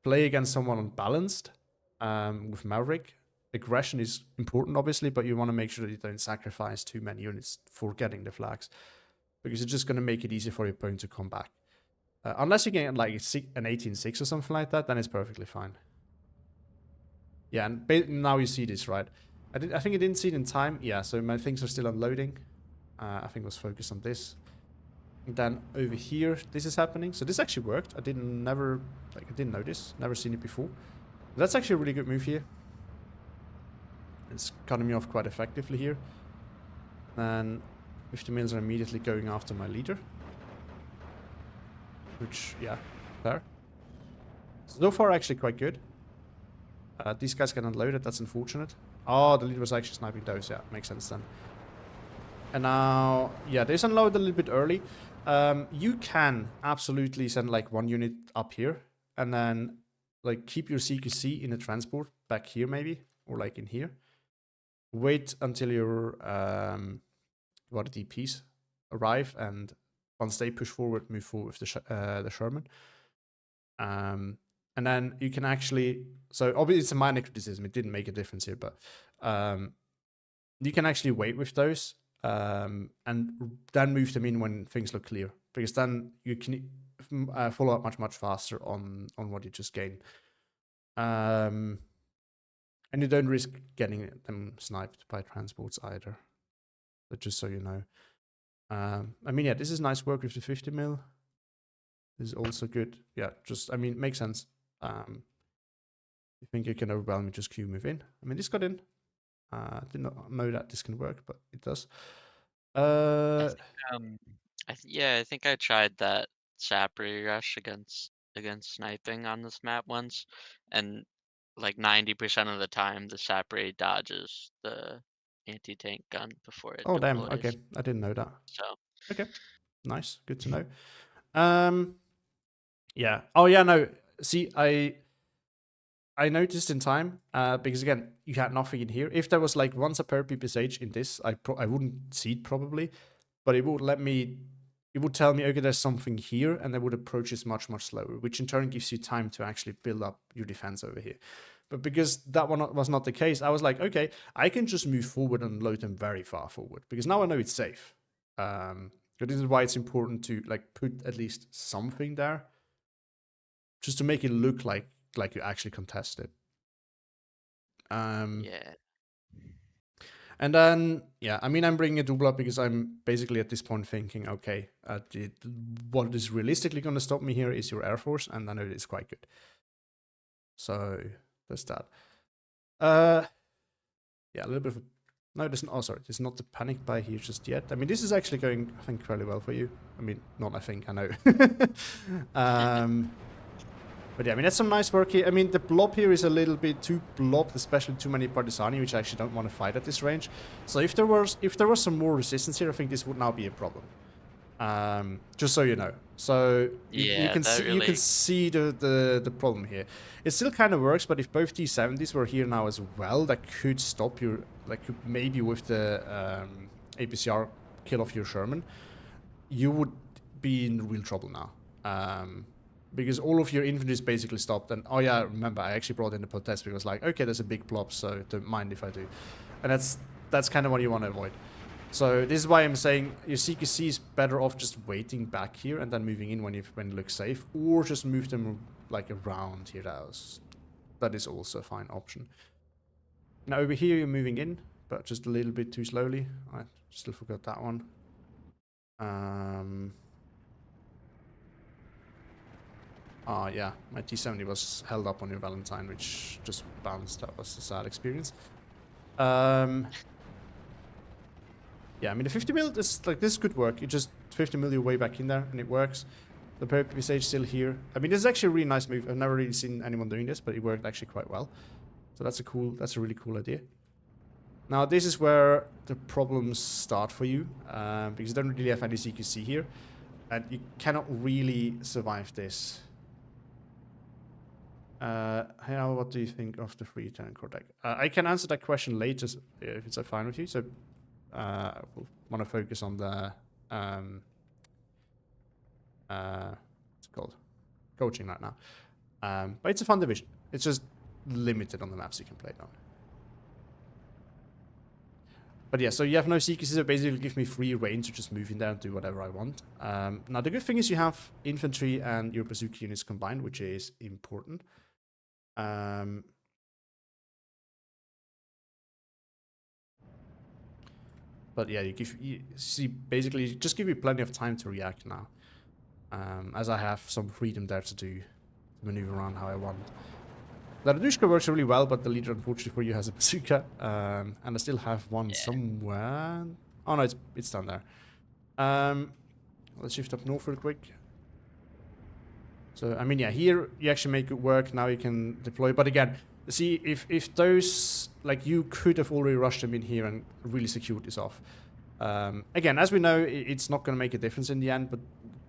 play against someone unbalanced with Maverick, aggression is important, obviously, but you want to make sure that you don't sacrifice too many units for getting the flags because it's just going to make it easy for your opponent to come back. Unless you get like an 18-6 or something like that, then it's perfectly fine. Yeah, and now you see this, right? I think I didn't see it in time. Yeah, so my things are still unloading. I think let's focus on this. And then over here, this is happening. So this actually worked. I didn't notice. Never seen it before. That's actually a really good move here. It's cutting me off quite effectively here. And 50 mils are immediately going after my leader. Which, yeah, fair. So far, actually quite good. These guys get unloaded. That's unfortunate. Oh, the leader was actually sniping those. Yeah, makes sense then. And now, yeah, they unloaded a little bit early. You can absolutely send like 1 unit up here and then like keep your CQC in a transport back here maybe, or like in here. Wait until your what DPs arrive, and once they push forward, move forward with the Sherman. And then you can actually, so obviously it's a minor criticism, it didn't make a difference here, but you can actually wait with those and then move them in when things look clear, because then you can follow up much faster on what you just gained. And you don't risk getting them sniped by transports either, but just so you know. I mean, yeah, this is nice work with the 50 mil. This is also good. Yeah, just, I mean, it makes sense. You think you can overwhelm me, just Q move in. I mean, this got in. Did not know that this can work, but it does. I think I tried that Sapri rush against sniping on this map once, and like 90% of the time the Sapri dodges the anti-tank gun before it Oh, damn. deploys. Okay, I didn't know that. So okay, nice, good to know. Yeah. Oh yeah. No. See, I noticed in time, because again, you had nothing in here. If there was like once a per PPSH in this, I wouldn't see it probably, but it would let me. It would tell me, okay, there's something here, and I would approach this much slower, which in turn gives you time to actually build up your defense over here. But because that one was not the case, I was like, okay, I can just move forward and load them very far forward because now I know it's safe. So this is why it's important to like put at least something there, just to make it look like you actually contested. Yeah. And then, yeah, I mean, I'm bringing a double up because I'm basically at this point thinking, okay, what is realistically going to stop me here is your Air Force, and I know it is quite good. So there's that. Yeah, a little bit of no, there's not. Oh, sorry, there's not the panic buy here just yet. I mean, this is actually going, I think, fairly well for you. I mean, not I think, I know. But yeah, I mean, that's some nice work here. I mean, the blob here is a little bit too blobbed, especially too many Partisani, which I actually don't want to fight at this range. So if there was some more resistance here, I think this would now be a problem. Just so you know. So you can see the problem here. It still kind of works, but if both T-70s were here now as well, that could stop your, like maybe with the APCR kill off your Sherman, you would be in real trouble now. Because all of your infantry is basically stopped. And oh yeah, remember, I actually brought in the protest because like, okay, there's a big blob, so don't mind if I do. And that's kind of what you want to avoid. So this is why I'm saying your CQC is better off just waiting back here and then moving in when it looks safe, or just move them like around here. That is also a fine option. Now over here you're moving in, but just a little bit too slowly. I still forgot that one. Yeah, my T-70 was held up on your Valentine, which just bounced. That was a sad experience. Yeah, I mean, the 50 mil, this could work. You just 50 mil your way back in there, and it works. The purple stage still here. I mean, this is actually a really nice move. I've never really seen anyone doing this, but it worked actually quite well. So that's a really cool idea. Now, this is where the problems start for you, because you don't really have any CQC here, and you cannot really survive this. What do you think of the free turn core deck? I can answer that question later if it's fine with you. So, we'll want to focus on the what's it called, coaching right now. But it's a fun division. It's just limited on the maps you can play it on. But yeah, so you have no CQC, so basically give me free reign to just move in there and do whatever I want. Now the good thing is you have infantry and your bazooka units combined, which is important. But yeah, you see, basically just give you plenty of time to react now. As I have some freedom there to maneuver around how I want. The Radushka works really well, but the leader, unfortunately for you, has a bazooka. And I still have one somewhere. Oh no, it's down there. Let's shift up north real quick. So, I mean, yeah, here you actually make it work. Now you can deploy. But again, see, if those, like, you could have already rushed them in here and really secured this off. Again, as we know, it's not going to make a difference in the end, but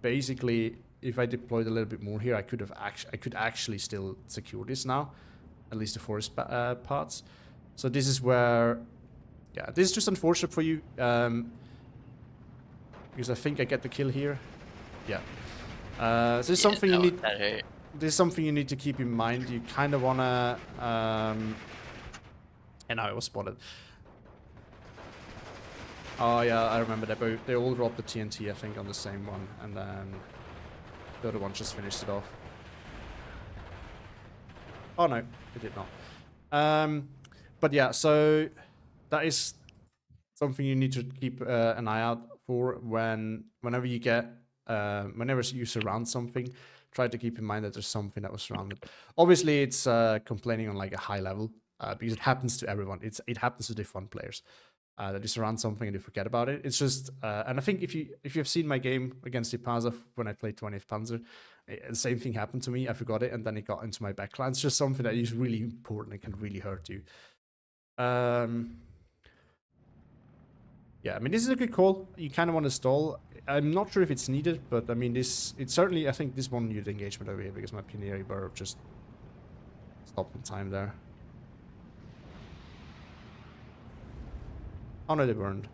basically, if I deployed a little bit more here, I could actually still secure this now, at least the forest parts. So this is where, yeah, this is just unfortunate for you, because I think I get the kill here. Yeah. So this is something you need. This is something you need to keep in mind. You kind of wanna. And now it was spotted. Oh yeah, I remember they all dropped the TNT, I think, on the same one, and then the other one just finished it off. Oh no, it did not. But yeah, so that is something you need to keep an eye out for whenever you get whenever you surround something. Try to keep in mind that there's something that was surrounded. Obviously, it's complaining on like a high level because it happens to everyone. It happens to different players. That you surround something and you forget about it. It's just, and I think if you've seen my game against Ipazov when I played 20th Panzer, the same thing happened to me. I forgot it, and then it got into my backline. It's just something that is really important and can really hurt you. Yeah, I mean, this is a good call. You kind of want to stall. I'm not sure if it's needed, but I mean, it's certainly, I think this one needed engagement over here because my Pineri Burr just stopped in time there. Oh no, they burned.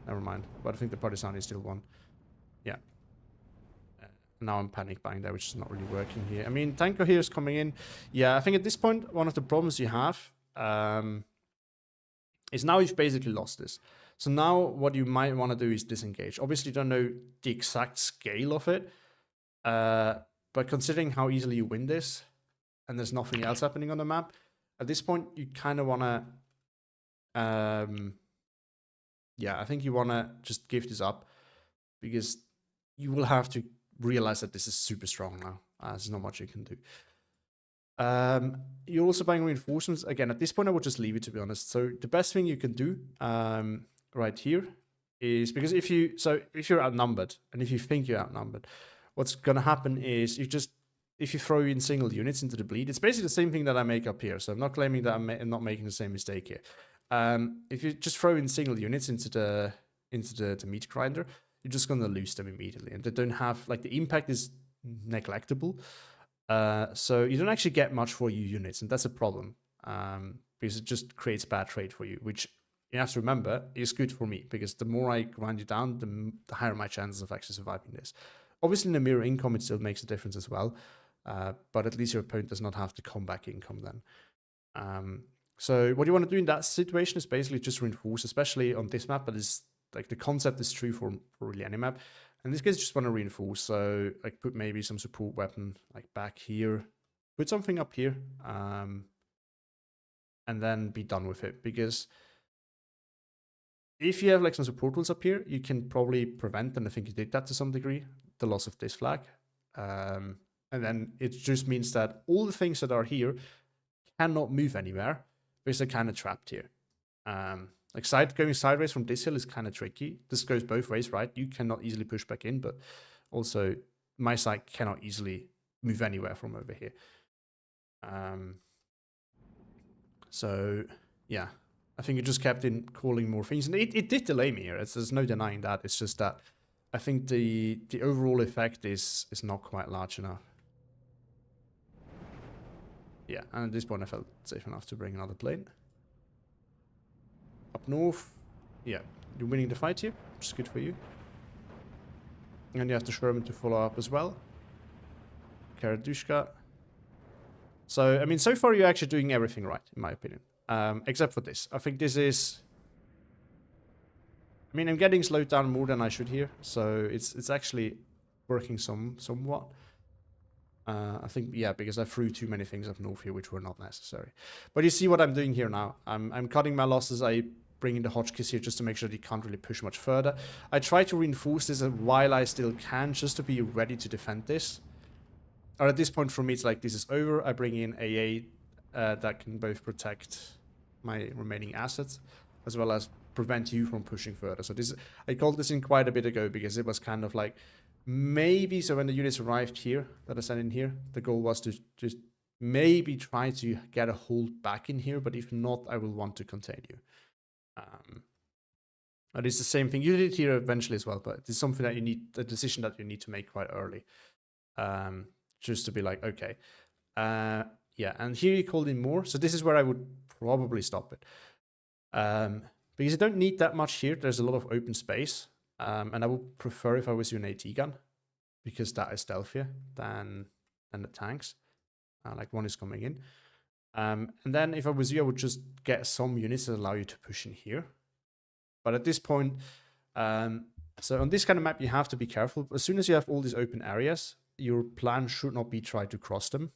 Never mind. But I think the Partisani still won. Yeah. Now I'm panic buying there, which is not really working here. I mean, Tanko here is coming in. Yeah, I think at this point, one of the problems you have is now you've basically lost this. So now what you might want to do is disengage. Obviously, you don't know the exact scale of it. But considering how easily you win this, and there's nothing else happening on the map, at this point, you kind of want to... yeah, I think you want to just give this up. Because you will have to realize that this is super strong now. There's not much you can do. You're also buying reinforcements. Again, at this point, I would just leave it, to be honest. So the best thing you can do right here is, because if you're outnumbered, and if you think you're outnumbered, what's going to happen is if you throw in single units into the bleed, it's basically the same thing that I make up here. So I'm not claiming that I'm not making the same mistake here. If you just throw in single units into the meat grinder, you're just going to lose them immediately. And they don't have, like, the impact is neglectable. So you don't actually get much for your units, and that's a problem. Because it just creates bad trade for you, which you have to remember is good for me, because the more I grind you down, the higher my chances of actually surviving this. Obviously, in the mirror income, it still makes a difference as well. But at least your opponent does not have to come back income then. So what you want to do in that situation is basically just reinforce, especially on this map, but it's like the concept is true for really any map. In this case, just want to reinforce. So like put maybe some support weapon like back here, put something up here, and then be done with it. Because if you have like some support tools up here, you can probably prevent, and I think you did that to some degree, the loss of this flag. And then it just means that all the things that are here cannot move anywhere because they're kind of trapped here. Like going sideways from this hill is kind of tricky. This goes both ways, right? You cannot easily push back in, but also my side cannot easily move anywhere from over here. So yeah, I think it just kept in calling more things, and it did delay me here. There's no denying that. It's just that I think the overall effect is not quite large enough. Yeah, and at this point I felt safe enough to bring another plane. Up north, yeah, you're winning the fight here, which is good for you. And you have the Sherman to follow up as well. Karadushka. So, I mean, so far you're actually doing everything right, in my opinion. Except for this. I think this is... I mean, I'm getting slowed down more than I should here, so it's actually working somewhat. I think, yeah, because I threw too many things up north here, which were not necessary. But you see what I'm doing here now. I'm cutting my losses. I bring in the Hotchkiss here just to make sure that he can't really push much further. I try to reinforce this while I still can, just to be ready to defend this. Or at this point for me, it's like, this is over. I bring in AA that can both protect my remaining assets, as well as prevent you from pushing further. So this, I called this in quite a bit ago, because it was kind of like, maybe, so when the units arrived here, that I sent in here, the goal was to just maybe try to get a hold back in here, but if not, I will want to contain you. But it's the same thing. You did it here eventually as well, but it's something that you need, a decision that you need to make quite early. Just to be like, okay. Yeah, and here you called in more, so this is where I would probably stop it. Because you don't need that much here, there's a lot of open space. And I would prefer if I was using an AT gun, because that is stealthier than the tanks. Like one is coming in. And then if I was you, I would just get some units that allow you to push in here. But at this point, so on this kind of map, you have to be careful. As soon as you have all these open areas, your plan should not be try to cross them.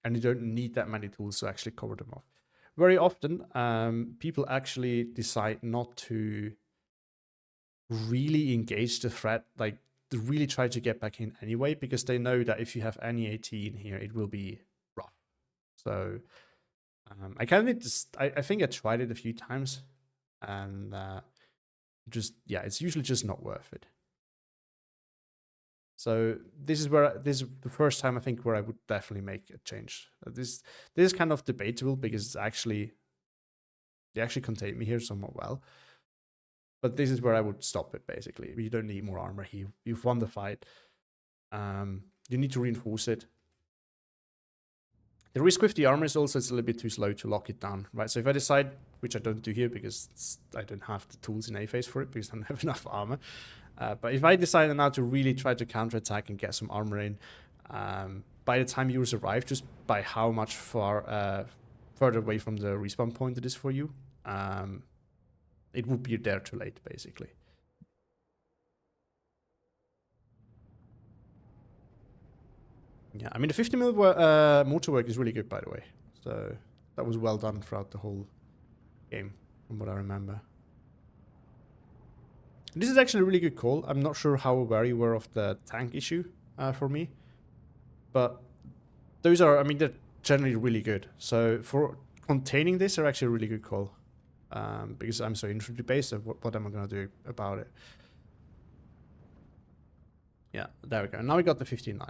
And you don't need that many tools to actually cover them off. Very often, people actually decide not to really engage the threat, like to really try to get back in anyway, because they know that if you have any AT in here, it will be rough. So I kind of just, I think I tried it a few times, and just, yeah, it's usually just not worth it. So this is the first time I think where I would definitely make a change. This is kind of debatable, because it's actually, they actually contain me here somewhat well. But this is where I would stop it, basically. You don't need more armor here. You've won the fight. You need to reinforce it. The risk with the armor is also it's a little bit too slow to lock it down, right? So if I decide, which I don't do here because I don't have the tools in A phase for it because I don't have enough armor. But if I decide now to really try to counterattack and get some armor in, by the time yours arrive, just by how much further away from the respawn point it is for you, it would be there too late, basically. Yeah, I mean, the 50 mil mortar work is really good, by the way. So that was well done throughout the whole game, from what I remember. This is actually a really good call. I'm not sure how aware you were of the tank issue for me. But those are, I mean, they're generally really good. So for containing this, they're actually a really good call. Because I'm so infantry based, so what am I going to do about it? Yeah, there we go. Now we got the 59.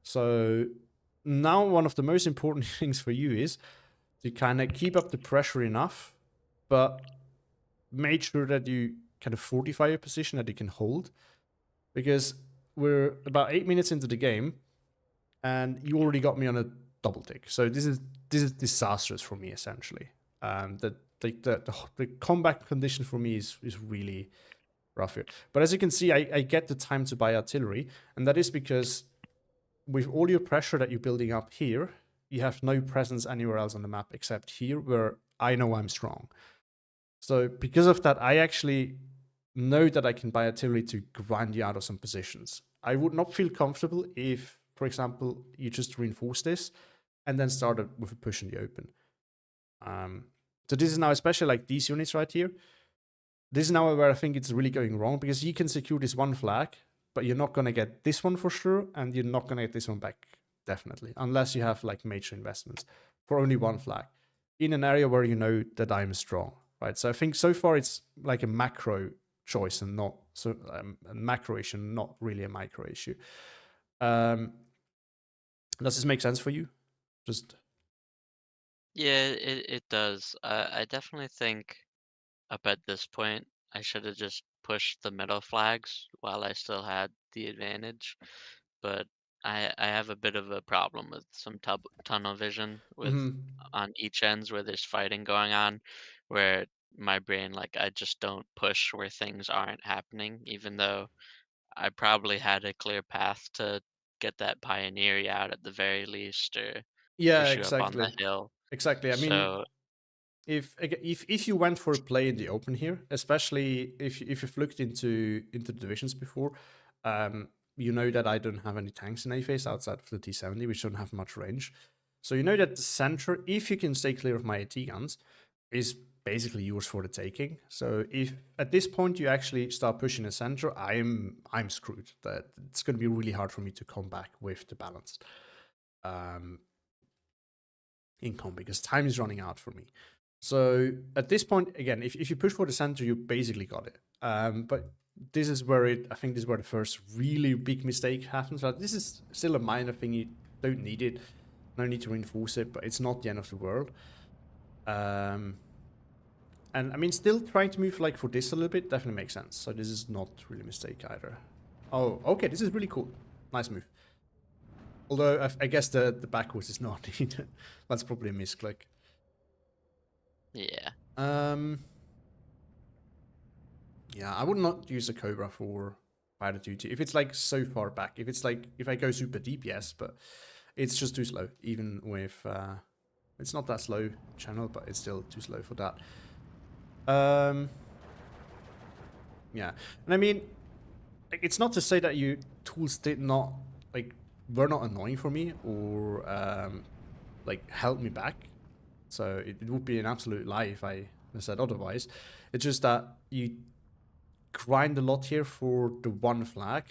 So now one of the most important things for you is to kind of keep up the pressure enough, but make sure that you kind of fortify your position that you can hold. Because we're about 8 minutes into the game, and you already got me on a double tick. So this is disastrous for me, essentially. The combat condition for me is really rough here. But as you can see, I get the time to buy artillery, and that is because with all your pressure that you're building up here, you have no presence anywhere else on the map except here, where I know I'm strong. So because of that, I actually know that I can buy artillery to grind you out of some positions. I would not feel comfortable if, for example, you just reinforce this and then started with a push in the open. So this is now, especially like these units right here, this is now where I think it's really going wrong, because you can secure this one flag, but you're not going to get this one for sure, and you're not going to get this one back, definitely, unless you have like major investments for only one flag in an area where you know that I'm strong, right? So I think so far it's like a macro choice and not so a macro issue, not really a micro issue. Does this make sense for you? Just Yeah, it does. I definitely think up at this point I should have just pushed the middle flags while I still had the advantage. But I have a bit of a problem with some tunnel vision with on each ends where there's fighting going on, where my brain, like, I just don't push where things aren't happening, even though I probably had a clear path to get that pioneer out at the very least, or yeah, push you up on the exactly. hill. Exactly. I mean, So if you went for a play in the open here, especially if you've looked into the divisions before, you know that I don't have any tanks in A phase outside of the T70, which don't have much range. So you know that the center, if you can stay clear of my AT guns, is basically yours for the taking. So if at this point you actually start pushing the center, I'm screwed. That it's going to be really hard for me to come back with the balance income, because time is running out for me. So at this point, again, if you push for the center, you basically got it. But this is where I think this is where the first really big mistake happens. But this is still a minor thing. You don't need it. No need to reinforce it, but it's not the end of the world. And I mean, still trying to move like for this a little bit definitely makes sense. So this is not really a mistake either. Oh, okay, this is really cool. Nice move. Although I guess the backwards is not needed. That's probably a misclick. yeah. Yeah, I would not use a Cobra for fighter duty if it's like so far back. If it's like if I go super deep, yes, but it's just too slow. Even with it's not that slow channel, but it's still too slow for that. Yeah, and I mean, it's not to say that you tools did not were not annoying for me or like held me back. So it would be an absolute lie if I said otherwise. It's just that you grind a lot here for the one flag,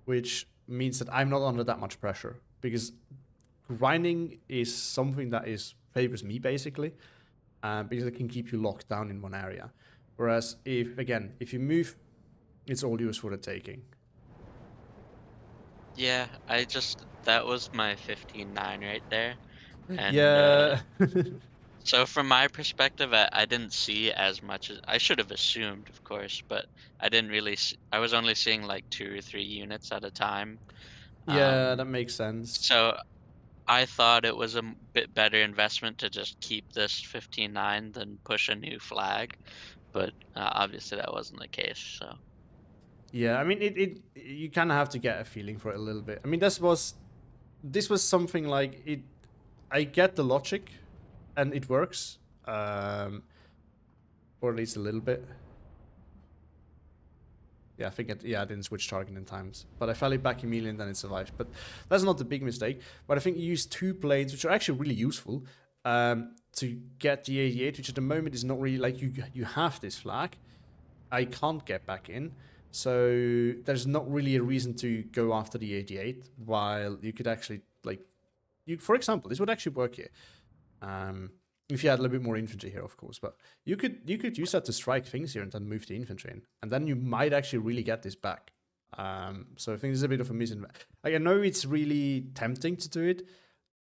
which means that I'm not under that much pressure, because grinding is something that favors me basically, because it can keep you locked down in one area. Whereas if you move, it's all yours for the taking. Yeah, that was my 15-9 right there. And Yeah. So from my perspective, I didn't see as much as I should have assumed, of course, but I didn't really. I was only seeing like 2 or 3 units at a time. Yeah, that Um, makes sense. so I thought it was a bit better investment to just keep this 15-9 than push a new flag, but obviously that wasn't the case. So Yeah, I mean, it you kind of have to get a feeling for it a little bit. I mean, this was something like it. I get the logic, and it works, or at least a little bit. Yeah, I think I didn't switch target in times, but I fell it back immediately and then it survived. But that's not the big mistake. But I think you use 2 planes, which are actually really useful, to get the 88, which at the moment is not really like you have this flag. I can't get back in, so there's not really a reason to go after the 88. While you could actually for example, this would actually work here. If you had a little bit more infantry here, of course, but you could use that to strike things here and then move the infantry in, and then you might actually really get this back. So I think this is a bit of a like, I know it's really tempting to do it,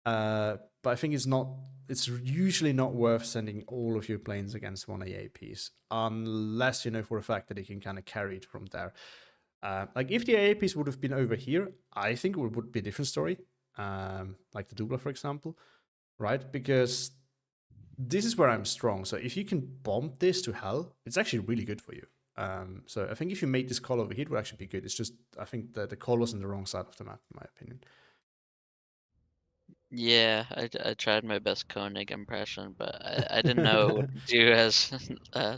but I think it's not. It's usually not worth sending all of your planes against one AA piece, unless you know for a fact that it can kind of carry it from there. Like if the AA piece would have been over here, I think it would be a different story. Like the Dubla, for example, right? Because this is where I'm strong. So if you can bomb this to hell, it's actually really good for you. So I think if you made this call over here, it would actually be good. It's just, I think the call was on the wrong side of the map, in my opinion. yeah, I tried my best Koenig impression, but I didn't know it would do as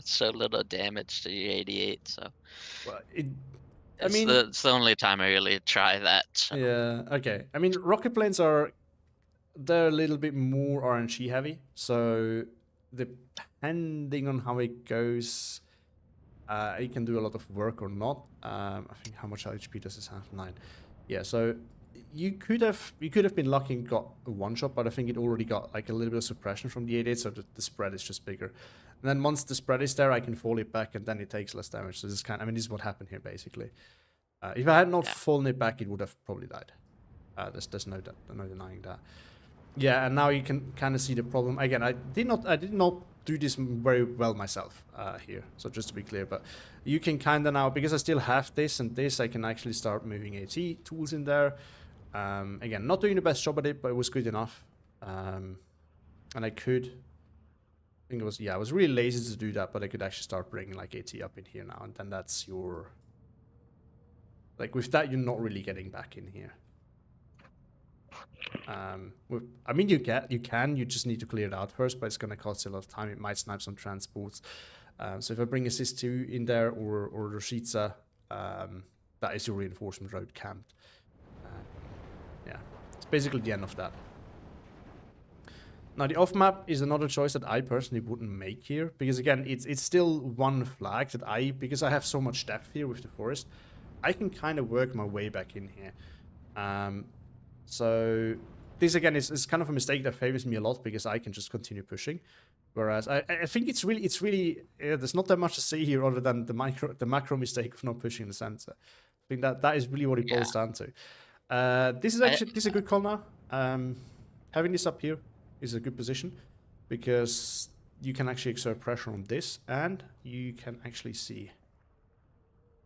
so little damage to the 88. So Well, it's the only time I really try that. So. yeah, okay. I mean, rocket planes they're a little bit more RNG heavy. So depending on how it goes, it can do a lot of work or not. I think how much HP does this have? 9. Yeah, so you could have been lucky and got a one shot, but I think it already got like a little bit of suppression from the 88, so the spread is just bigger. And then once the spread is there, I can fall it back, and then it takes less damage. So this is this is what happened here basically. If I had not fallen it back, it would have probably died. There's no denying that. Yeah, and now you can kind of see the problem. Again, I did not do this very well myself here, so just to be clear, but you can kind of now, because I still have this and this, I can actually start moving AT tools in there. Again, not doing the best job at it, but it was good enough. And I think I was really lazy to do that, but I could actually start bringing like AT up in here now, and then that's your, like with that, you're not really getting back in here. I mean, you just need to clear it out first, but it's going to cost a lot of time. It might snipe some transports. So if I bring Assist 2 in there or Roshica, that is your reinforcement road camped. Yeah, it's basically the end of that. Now the off map is another choice that I personally wouldn't make here, because again, it's still one flag that because I have so much depth here with the forest, I can kind of work my way back in here. So this again is kind of a mistake that favors me a lot, because I can just continue pushing. Whereas I think it's really there's not that much to say here other than the macro mistake of not pushing the center. I think that is really what it boils down to. This is a good call now. Having this up here is a good position, because you can actually exert pressure on this, and you can actually see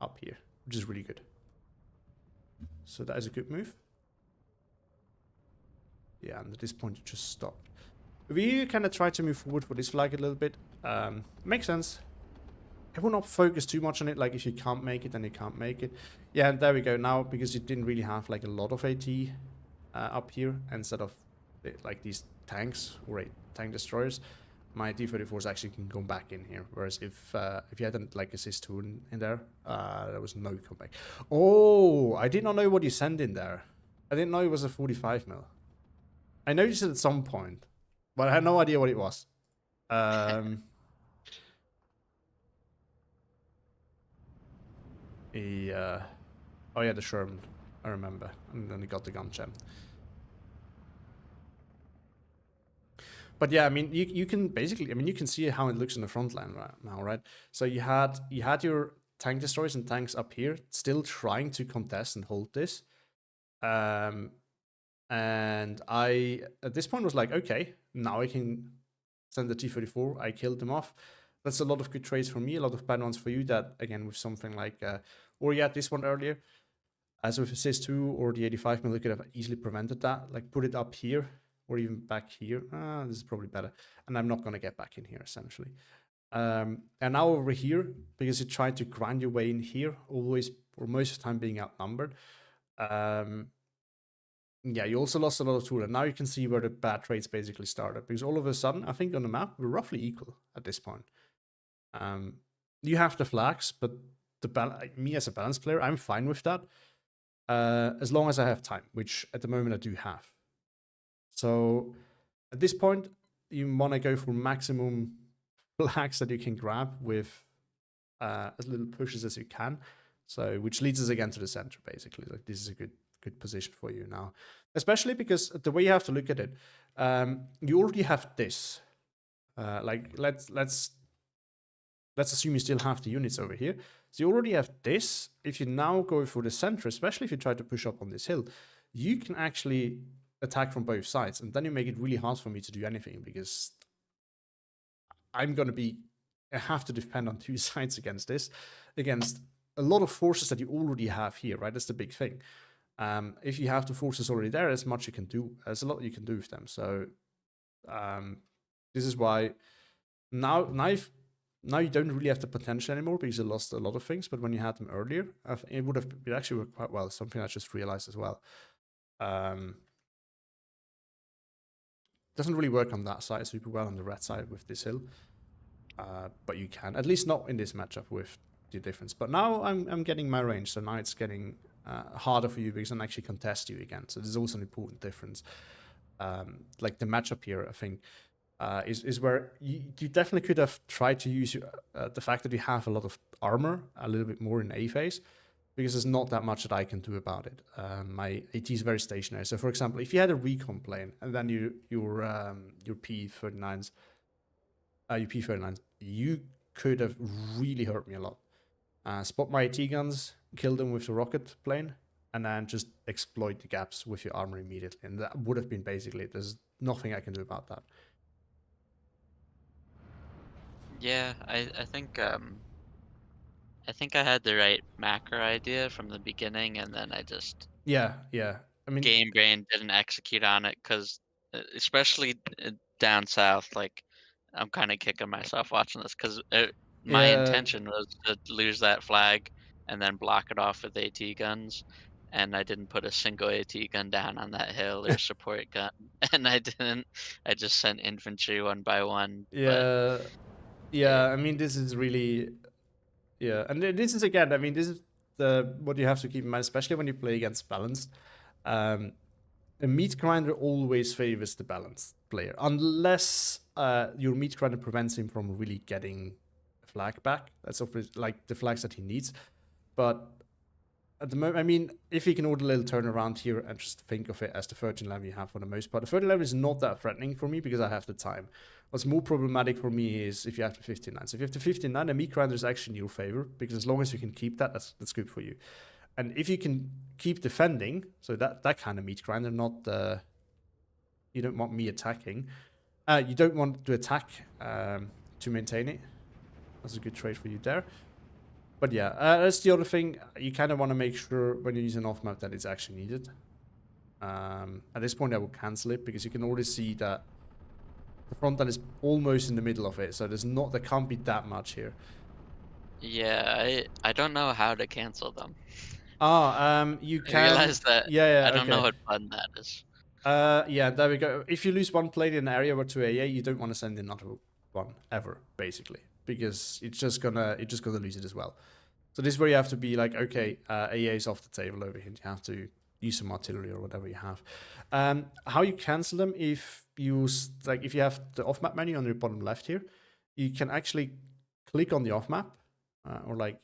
up here, which is really good. So that is a good move. Yeah, and at this point you just stop. We kind of try to move forward for this flag a little bit. Makes sense. I will not focus too much on it, like if you can't make it, then you can't make it. Yeah, and there we go. Now, because you didn't really have like a lot of AT up here, instead of like these tanks or tank destroyers, my T-34s actually can go back in here. Whereas if you hadn't like Assist 2 in there, there was no comeback. Oh, I did not know what you sent in there. I didn't know it was a 45 mil. I noticed it at some point, but I had no idea what it was. Oh yeah, the Sherman, I remember. And then he got the gun gem. But yeah, I mean, you can basically, I mean, you can see how it looks in the front line right now, right? So you had your tank destroyers and tanks up here, still trying to contest and hold this. And I, at this point, was like, okay, now I can send the T-34, I killed them off. That's a lot of good trades for me, a lot of bad ones for you. That, again, with something like, or yeah, this one earlier, as with Assist 2 or the 85 mil, you could have easily prevented that. Like, put it up here, or even back here. This is probably better. And I'm not going to get back in here, essentially. And now over here, because you tried to grind your way in here, always, or most of the time being outnumbered, yeah, you also lost a lot of tool, and now you can see where the bad trades basically started, because all of a sudden, I think on the map, we're roughly equal at this point. You have the flags, but me as a balanced player, I'm fine with that, as long as I have time, which at the moment I do have. So at this point, you want to go for maximum flags that you can grab with as little pushes as you can. So, which leads us again to the center, basically. Like, this is a good position for you now, especially because the way you have to look at it, you already have this. Like, let's assume you still have the units over here. So you already have this. If you now go for the center, especially if you try to push up on this hill, you can actually attack from both sides, and then you make it really hard for me to do anything, because I have to depend on two sides against this, against a lot of forces that you already have here, right? That's the big thing. If you have the forces already there, there's much you can do. There's a lot you can do with them. So this is why now you don't really have the potential anymore, because you lost a lot of things. But when you had them earlier, it actually worked quite well. Something I just realized as well. Doesn't really work on that side super well on the red side with this hill. But you can, at least not in this matchup with the difference. But now I'm getting my range, so now it's getting harder for you, because I can actually contest you again. So this is also an important difference. Like the matchup here, I think, is where you definitely could have tried to use the fact that you have a lot of armor a little bit more in A phase, because there's not that much that I can do about it. My AT is very stationary. So for example, if you had a recon plane and then your P39s, you could have really hurt me a lot. Spot my AT guns, kill them with the rocket plane, and then just exploit the gaps with your armor immediately. And that would have been basically it. There's nothing I can do about that. Yeah, I think I had the right macro idea from the beginning, and then I just Yeah. I mean, game brain didn't execute on it, because especially down south, like, I'm kind of kicking myself watching this, because my intention was to lose that flag and then block it off with AT guns, and I didn't put a single AT gun down on that hill or support gun, and I just sent infantry one by one. But I mean, this is really, and this is, again, I mean, this is what you have to keep in mind, especially when you play against balanced. A meat grinder always favors the balanced player, unless your meat grinder prevents him from really getting a flag back. That's obviously like the flags that he needs. But at the moment, I mean, if he can order a little turnaround here and just think of it as the 13 level you have for the most part, the 13 level is not that threatening for me because I have the time. What's more problematic for me is if you have the 59. So if you have the 59, the meat grinder is actually in your favor, because as long as you can keep that, that's good for you. And if you can keep defending, so that kind of meat grinder, not you don't want me attacking. You don't want to attack to maintain it. That's a good trade for you there. But yeah, that's the other thing. You kind of want to make sure when you're using off map that it's actually needed. At this point, I will cancel it, because you can already see that the front end is almost in the middle of it, so there can't be that much here. yeah, I don't know how to cancel them. You can. I realize that. Yeah. I don't okay. know what button that is. Yeah, there we go. If you lose one plate in an area where to AA, you don't want to send another one ever, basically, because it's just gonna lose it as well. So this is where you have to be like, okay, AA is off the table over here. You have to use some artillery or whatever you have. How you cancel them? If you have the off map menu on your bottom left here, you can actually click on the off map. I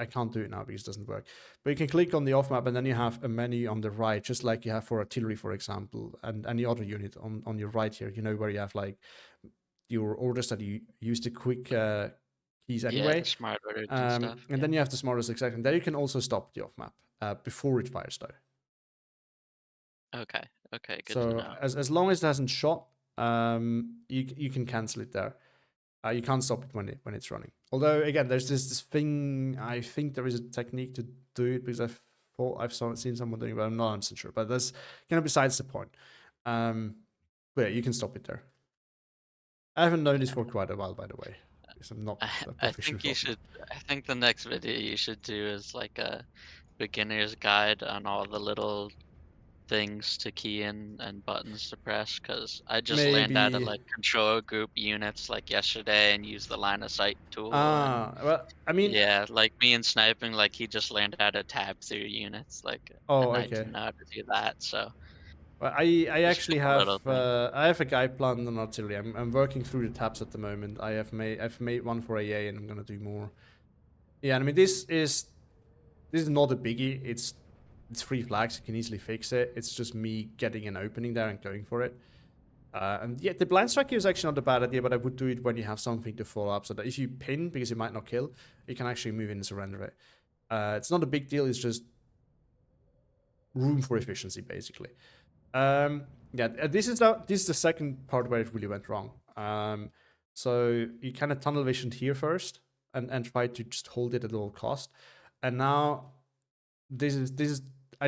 can't do it now because it doesn't work. But you can click on the off map, and then you have a menu on the right, just like you have for artillery, for example, and any other unit on your right here. You know, where you have like your orders that you use the quick keys anyway. Yeah, the smart orders and stuff. And then you have the smartest exact. And there you can also stop the off map before it fires though. Okay, good so to know. as long as it hasn't shot, you can cancel it there. You can't stop it when it's running. Although again, there's this thing. I think there is a technique to do it because I've seen someone doing it, but I'm not 100% sure. But that's kind of besides the point. But yeah, you can stop it there. I haven't known this for quite a while, by the way, because I'm not a I professional. think you should. I think the next video you should do is like a beginner's guide on all the little things to key in and buttons to press, because I just learned how to Maybe. like control group units like yesterday and use the line of sight tool. And Well, I mean, yeah, like me and sniping, like he just learned how to tab through units, like, oh, and I okay. didn't know how to do that. So Well, I it's actually just a have little thing. I have a guide planned on artillery. I'm working through the tabs at the moment. I've made one for AA, and I'm gonna do more. Yeah, I mean this is not a biggie. It's 3 flags. You can easily fix it. It's just me getting an opening there and going for it. And yeah, the blind strike here is actually not a bad idea, but I would do it when you have something to follow up, so that if you pin because you might not kill, you can actually move in and surrender it. It's not a big deal. It's just room for efficiency, basically. Yeah, this is the second part where it really went wrong. So you kind of tunnel visioned here first and try to just hold it at all cost. And now this I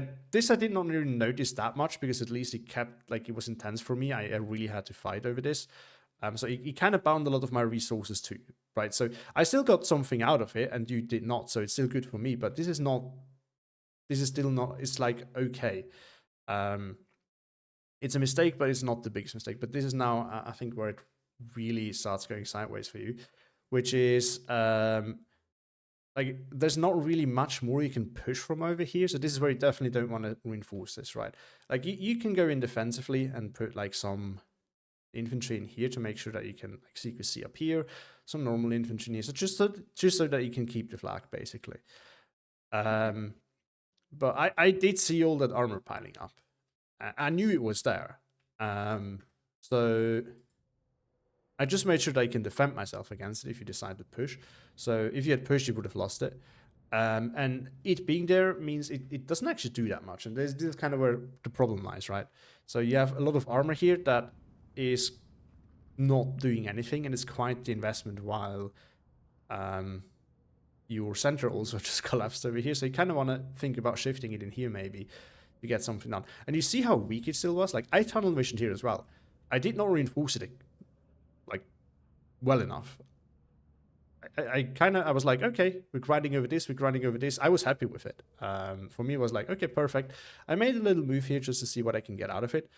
did not really notice that much, because at least it kept, like, it was intense for me. I really had to fight over this. So it kind of bound a lot of my resources too, right? So I still got something out of it, and you did not. So it's still good for me, but this is still not. It's like okay. It's a mistake, but it's not the biggest mistake. But this is now, I think, where it really starts going sideways for you, which is like there's not really much more you can push from over here. So this is where you definitely don't want to reinforce this, right? Like you can go in defensively and put like some infantry in here to make sure that you can like CQC up here, some normal infantry in here, so just so that you can keep the flag, basically. But I did see all that armor piling up. I knew it was there. So I just made sure that I can defend myself against it if you decide to push. So if you had pushed, you would have lost it. And it being there means it doesn't actually do that much. And this is kind of where the problem lies, right? So you have a lot of armor here that is not doing anything, and it's quite the investment, while your center also just collapsed over here. So you kind of want to think about shifting it in here maybe to get something done. And you see how weak it still was? Like, I tunnel visioned here as well. I did not reinforce it like well enough. I was like, okay, we're grinding over this, I was happy with it. For me, it was like, okay, perfect. I made a little move here just to see what I can get out of it.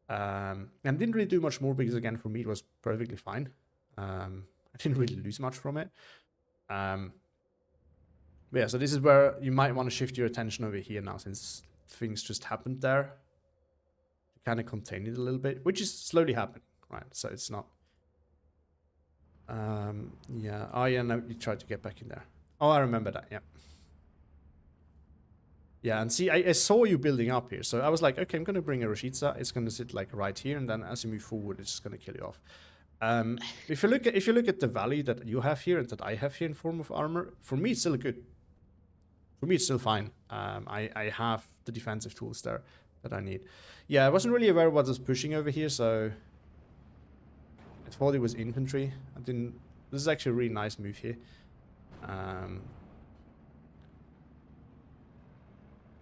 And didn't really do much more, because again, for me, it was perfectly fine. I didn't really lose much from it. But yeah, so this is where you might want to shift your attention over here now, since things just happened there. To kind of contain it a little bit, which is slowly happening, right? So it's not... yeah. Oh, yeah, no, you tried to get back in there. Oh, I remember that, yeah. Yeah, and see, I saw you building up here, so I was like, okay, I'm going to bring a Rashidza. It's going to sit like right here, and then as you move forward, it's just going to kill you off. If you look at the value that you have here and that I have here in form of armor, for me, it's still good. For me, it's still fine. I have the defensive tools there that I need. Yeah, I wasn't really aware of what was pushing over here, so I thought it was infantry. I didn't... This is actually a really nice move here.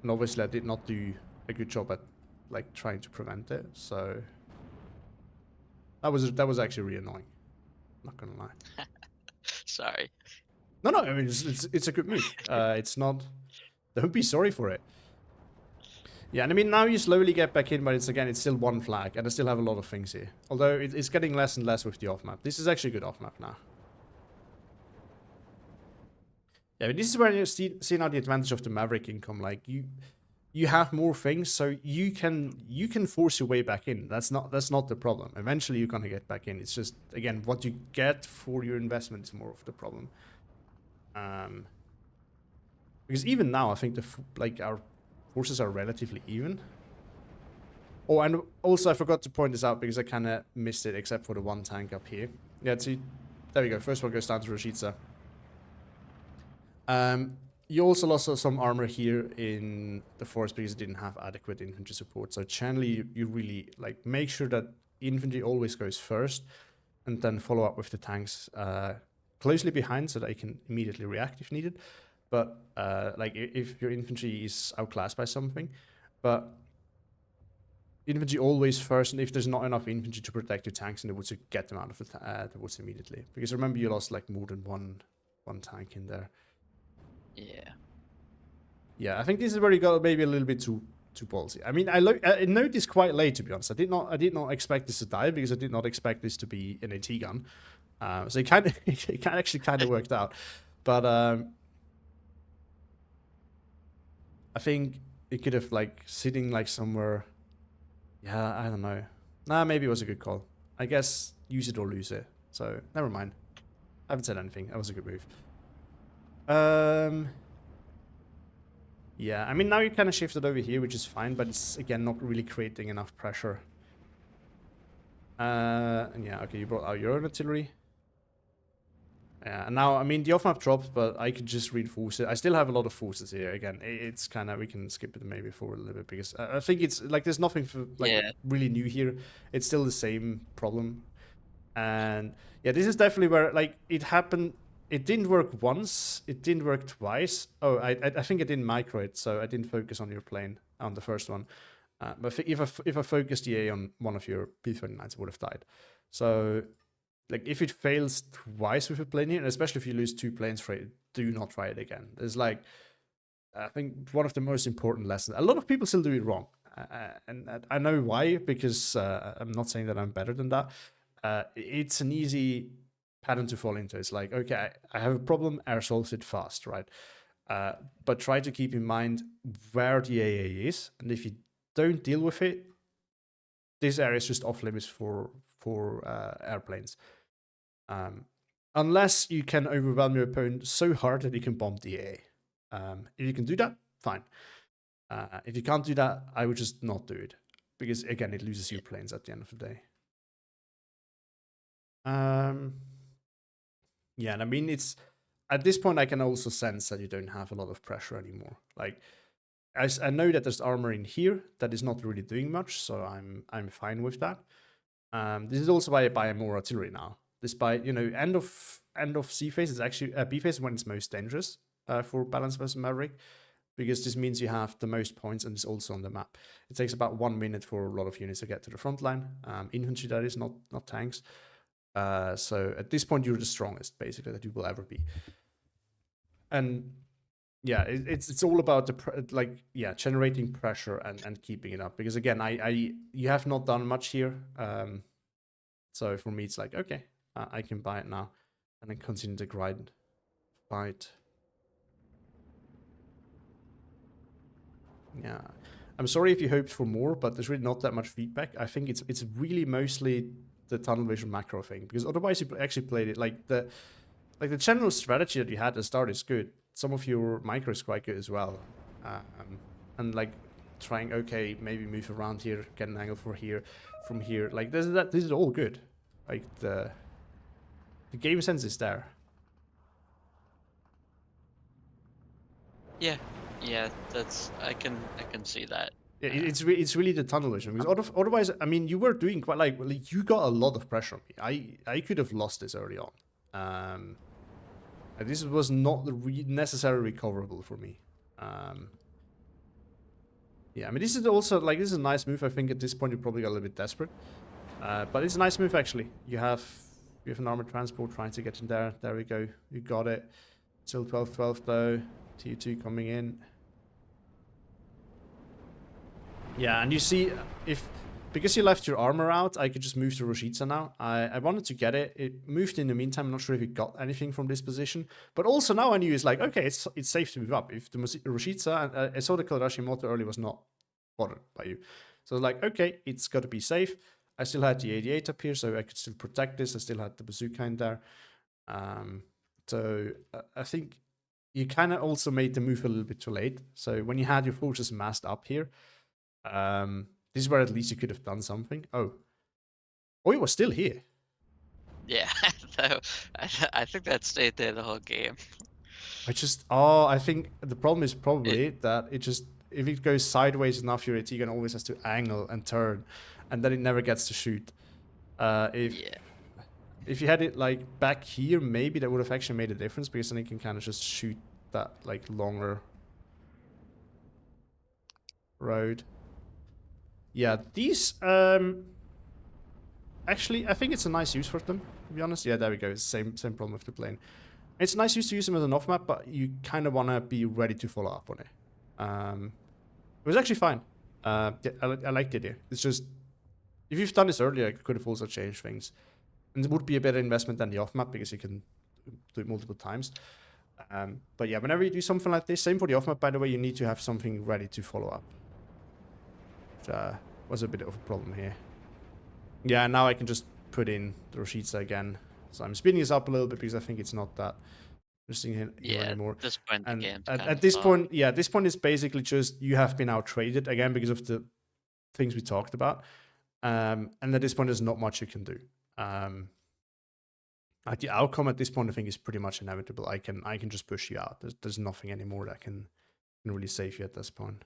And obviously, I did not do a good job at like trying to prevent it. So that was actually really annoying. Not gonna lie. Sorry. No, I mean it's a good move. It's not. Don't be sorry for it. Yeah, and I mean, now you slowly get back in, but it's still one flag, and I still have a lot of things here. Although it's getting less and less with the off-map. This is actually a good off-map now. Yeah, but this is where you see now the advantage of the Maverick income. Like, you have more things, so you can force your way back in. That's not the problem. Eventually, you're gonna get back in. It's just, again, what you get for your investment is more of the problem. Because even now, I think our forces are relatively even. Oh, and also I forgot to point this out because I kind of missed it, except for the one tank up here. Yeah, see, there we go. First one goes down to Rashidza. You also lost some armor here in the forest because you didn't have adequate infantry support. So generally, you really like make sure that infantry always goes first, and then follow up with the tanks closely behind so that you can immediately react if needed. But like if your infantry is outclassed by something, but infantry always first, and if there's not enough infantry to protect your tanks in the woods, you get them out of the woods immediately. Because remember, you lost like more than one tank in there. Yeah. Yeah, I think this is where you got maybe a little bit too ballsy. I mean, I noticed quite late, to be honest. I did not expect this to die because I did not expect this to be an AT gun. So it kind of actually kind of worked out, but I think it could have like sitting like somewhere. Yeah, I don't know. Nah, maybe it was a good call. I guess use it or lose it. So never mind. I haven't said anything. That was a good move. Yeah, I mean, now you kind of shifted over here, which is fine, but it's, again, not really creating enough pressure. And yeah, okay, you brought out your own artillery. Yeah, and now, I mean, the off-map dropped, but I could just reinforce it. I still have a lot of forces here. Again, it's kind of, we can skip it maybe forward a little bit, because I think it's, like, there's nothing for, like, really new here. It's still the same problem. And, yeah, this is definitely where, like, it happened. It didn't work once. It didn't work twice. Oh, I think I didn't micro it, so I didn't focus on your plane on the first one. But if I focused EA on one of your B-39s, it would have died. So, like, if it fails twice with a plane here, and especially if you lose 2 planes for it, do not try it again. There's like, I think one of the most important lessons. A lot of people still do it wrong, and I know why, because I'm not saying that I'm better than that. It's an easy pattern to fall into. It's like, okay, I have a problem, air solves it fast, right? But try to keep in mind where the AA is, and if you don't deal with it, this area is just off limits for airplanes. Unless you can overwhelm your opponent so hard that you can bomb the AA. If you can do that, fine. If you can't do that, I would just not do it, because again, it loses your planes at the end of the day. Yeah, and I mean, it's at this point I can also sense that you don't have a lot of pressure anymore. Like, I know that there's armor in here that is not really doing much, so I'm fine with that. This is also why I buy more artillery now. Despite, you know, end of C phase is actually B phase is when it's most dangerous for Balance vs Maverick, because this means you have the most points and it's also on the map. It takes about 1 minute for a lot of units to get to the front line. Infantry, that is, not tanks. So at this point, you're the strongest, basically, that you will ever be. And yeah, it's all about generating pressure and keeping it up. Because again, you have not done much here. So for me, it's like, okay, I can buy it now and then continue the grind fight. Yeah, I'm sorry if you hoped for more, but there's really not that much feedback. I think it's really mostly the tunnel vision macro thing, because otherwise you actually played it like the general strategy that you had at the start is good. Some of your micro is quite good as well, and like trying, okay, maybe move around here, get an angle for here, from here. Like this is all good. Like the game sense is there. Yeah, that's I can see that. Yeah, it's really the tunnel vision, because otherwise, I mean, you were doing quite like you got a lot of pressure on me. I could have lost this early on. This was not necessarily recoverable for me. Yeah, I mean, this is also like, this is a nice move. I think at this point you probably got a little bit desperate, but it's a nice move actually. You have an armored transport trying to get in there. There we go. You got it. Still 12-12 though. T2 coming in. Yeah, and you see, because you left your armor out, I could just move to Roshica now. I wanted to get it. It moved in the meantime. I'm not sure if it got anything from this position. But also now I knew it's like, okay, it's safe to move up. If the Roshica, and I saw the Kalarashi earlier was not bothered by you. So I was like, okay, it's got to be safe. I still had the 88 up here, so I could still protect this. I still had the bazooka in there. So I think you kind of also made the move a little bit too late. So when you had your forces massed up here, this is where at least you could have done something. Oh, it was still here. Yeah, I think that stayed there the whole game. I think the problem is probably that it just, if it goes sideways enough, your AT gun always has to angle and turn, and then it never gets to shoot. If Yeah. if you had it like back here, maybe that would have actually made a difference because then you can kind of just shoot that like longer road. Yeah, these actually I think it's a nice use for them, to be honest. Yeah, there we go. Same problem with the plane. It's a nice use to use them as an off map, but you kind of want to be ready to follow up on it. It was actually fine. Yeah, I liked the idea. It's just if you've done this earlier, it could have also changed things. And it would be a better investment than the off map because you can do it multiple times. But yeah, whenever you do something like this, same for the off map, by the way, you need to have something ready to follow up. Which was a bit of a problem here. Yeah, now I can just put in the Rashidza again. So I'm speeding this up a little bit because I think it's not that interesting here anymore. At this point, the And game's at this point, yeah, this point is basically just you have been out traded again because of the things we talked about. And at this point, there's not much you can do. Like the outcome at this point, I think, is pretty much inevitable. I can just push you out. There's nothing anymore that can really save you at this point.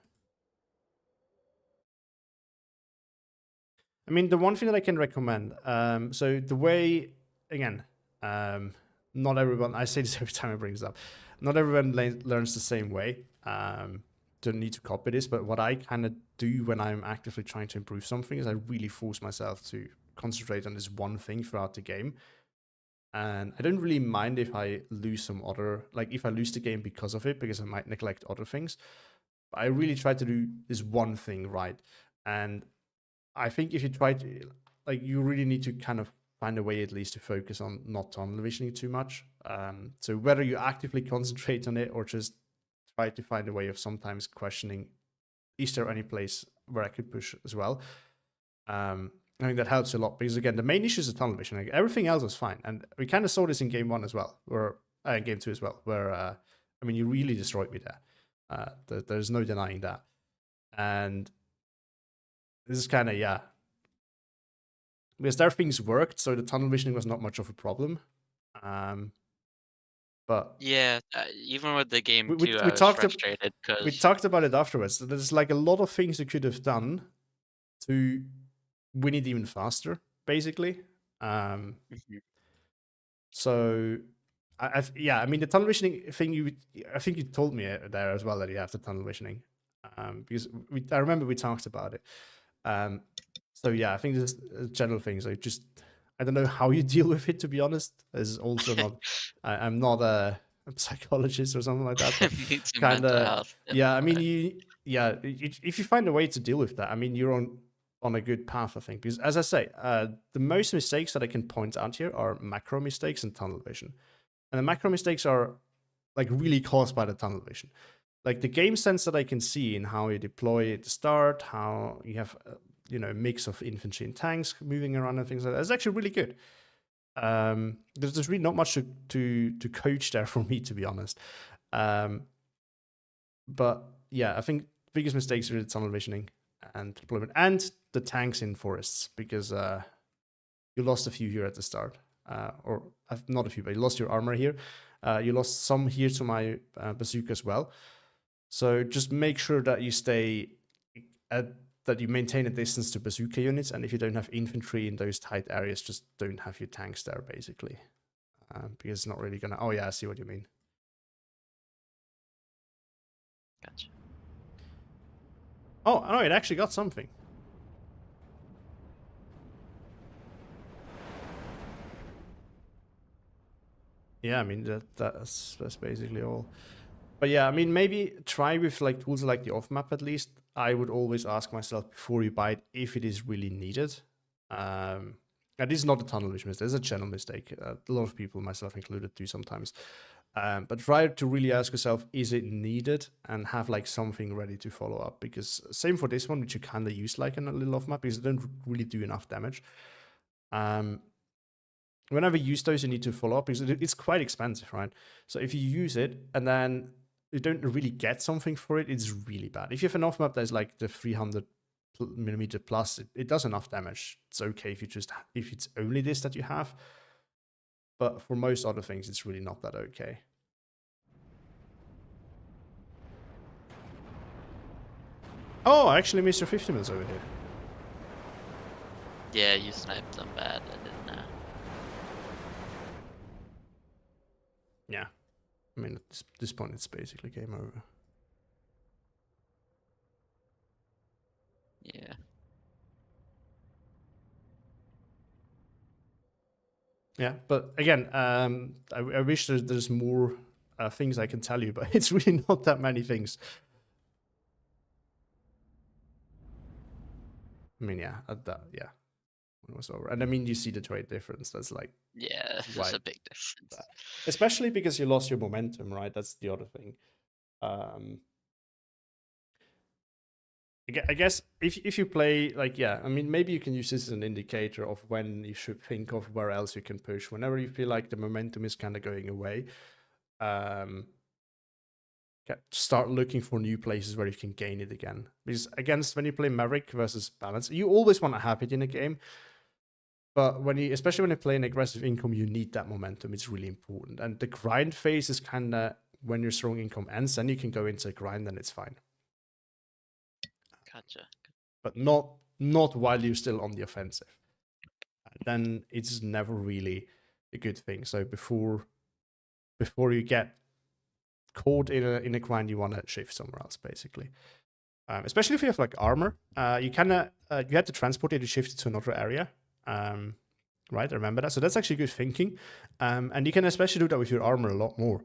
I mean, the one thing that I can recommend, so the way, again, not everyone, I say this every time I bring this up, not everyone learns the same way. Don't need to copy this, but what I kind of do when I'm actively trying to improve something is I really force myself to concentrate on this one thing throughout the game. And I don't really mind if I lose some other, like if I lose the game because of it, because I might neglect other things. But I really try to do this one thing right. And I think if you try to, like, you really need to kind of find a way at least to focus on not tunnel visioning too much. So whether you actively concentrate on it or just try to find a way of sometimes questioning, is there any place where I could push as well? I think that helps a lot because again, the main issue is the tunnel vision. Like, everything else is fine, and we kind of saw this in game 1 as well, or game 2 as well, where I mean, you really destroyed me there. There's no denying that, and this is kind of because their things worked, so the tunnel visioning was not much of a problem. But yeah, even with the game we 2, I was talked frustrated we because talked about it afterwards. There's like a lot of things you could have done to win it even faster, basically. So, I mean, the tunnel visioning thing, I think you told me there as well that you have the tunnel visioning, because I remember we talked about it. So yeah, I think this general things. I don't know how you deal with it. To be honest, is also not. I'm not a psychologist or something like that, but needs some kind mental of. health. Yeah, I mean, if you find a way to deal with that, I mean, you're on a good path, I think. Because as I say, the most mistakes that I can point out here are macro mistakes and tunnel vision, and the macro mistakes are like really caused by the tunnel vision. Like the game sense that I can see in how you deploy at the start, how you have a mix of infantry and tanks moving around and things like that. It's actually really good. There's really not much to coach there for me, to be honest. But yeah, I think the biggest mistakes are the tunnel visioning and deployment and the tanks in forests, because you lost a few here at the start. Or not a few, but you lost your armor here. You lost some here to my bazooka as well. So just make sure that you that you maintain a distance to bazooka units, and if you don't have infantry in those tight areas, just don't have your tanks there, basically. Because it's not really gonna... Oh yeah, I see what you mean. Gotcha. Oh, no, it actually got something. Yeah, I mean, that's basically all. But yeah, I mean, maybe try with like tools like the off map at least. I would always ask myself before you buy it if it is really needed. And this is not a tunnel vision mistake, it's a general mistake. A lot of people, myself included, do sometimes. But try to really ask yourself, is it needed? And have like something ready to follow up. Because same for this one, which you kind of use like in a little off map, because it don't really do enough damage. Whenever you use those, you need to follow up because it's quite expensive, right? So if you use it and then you don't really get something for it, it's really bad. If you have an off map that's like the 300 millimeter plus, it does enough damage. It's okay if it's only this that you have. But for most other things, it's really not that okay. Oh, actually, Mr. 50 mils over here. Yeah, you sniped them bad. I didn't know. Yeah. I mean, at this point, it's basically game over. Yeah. Yeah, but again, I wish there's more things I can tell you, but it's really not that many things. I mean, yeah, yeah, when it was over. And I mean, you see the trade difference. That's like, Yeah, why? there's a big difference. Especially because you lost your momentum, right? That's the other thing. I guess if you play, like, yeah, I mean, maybe you can use this as an indicator of when you should think of where else you can push. Whenever you feel like the momentum is kind of going away, start looking for new places where you can gain it again. Because against when you play Maverick versus Balance, you always want to have it in a game. But especially when you play an aggressive income, you need that momentum. It's really important. And the grind phase is kind of when your strong income ends, then you can go into a grind and it's fine. Gotcha. But not while you're still on the offensive. Then it's never really a good thing. So before you get caught in a grind, you want to shift somewhere else, basically. Especially if you have like armor, you had to transport it to shift it to another area. Right, I remember that. So that's actually good thinking. And you can especially do that with your armor a lot more.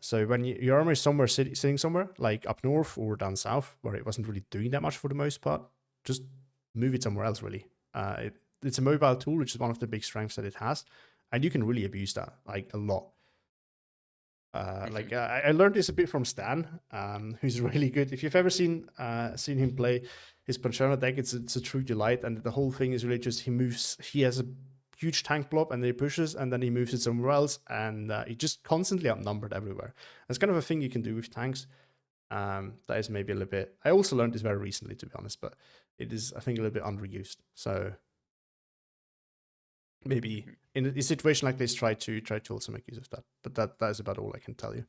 So when your armor is somewhere sitting somewhere, like up north or down south, where it wasn't really doing that much for the most part, just move it somewhere else, really. It's a mobile tool, which is one of the big strengths that it has. And you can really abuse that, like, a lot. Like I learned this a bit from Stan, who's really good. If you've ever seen him play his Pancherno deck, it's a true delight. And the whole thing is really just he has a huge tank blob and then he pushes and then he moves it somewhere else, and he just constantly outnumbered everywhere. That's kind of a thing you can do with tanks. That is maybe a little bit. I also learned this very recently, to be honest, but it is, I think, a little bit underused. So maybe in a situation like this, try to also make use of that. But that is about all I can tell you.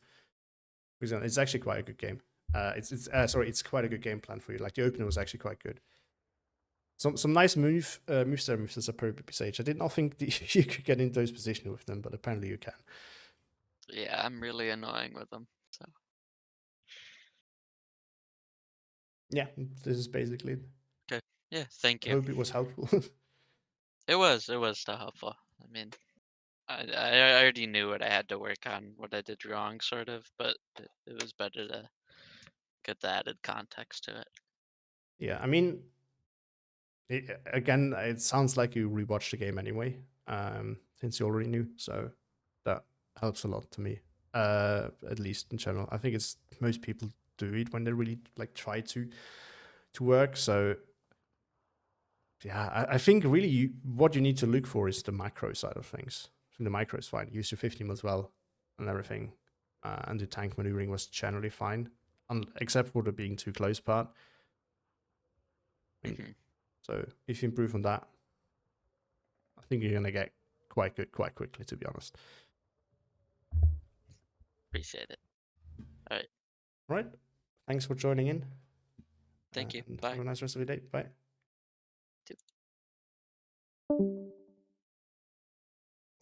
Because it's actually quite a good game. It's quite a good game plan for you. Like, the opener was actually quite good. Some nice moves as a pro Sage. I did not think you could get into those positions with them, but apparently you can. Yeah, I'm really annoying with them. So Yeah, this is basically it. okay. Yeah, thank I you. hope it was helpful. It was still helpful. I mean, I already knew what I had to work on, what I did wrong, sort of, but it was better to get the added context to it. Yeah, I mean, again, it sounds like you rewatched the game anyway, since you already knew. So that helps a lot to me, at least in general. I think it's most people do it when they really like try to work. So yeah, I think really what you need to look for is the macro side of things. I think the macro is fine. Use your 50 as well and everything. And the tank maneuvering was generally fine, except for the being too close part. I mean, so if you improve on that, I think you're going to get quite good quite quickly, to be honest. Appreciate it. All right. Right. Thanks for joining in. Thank you. And Bye. have a nice rest of your day. Bye.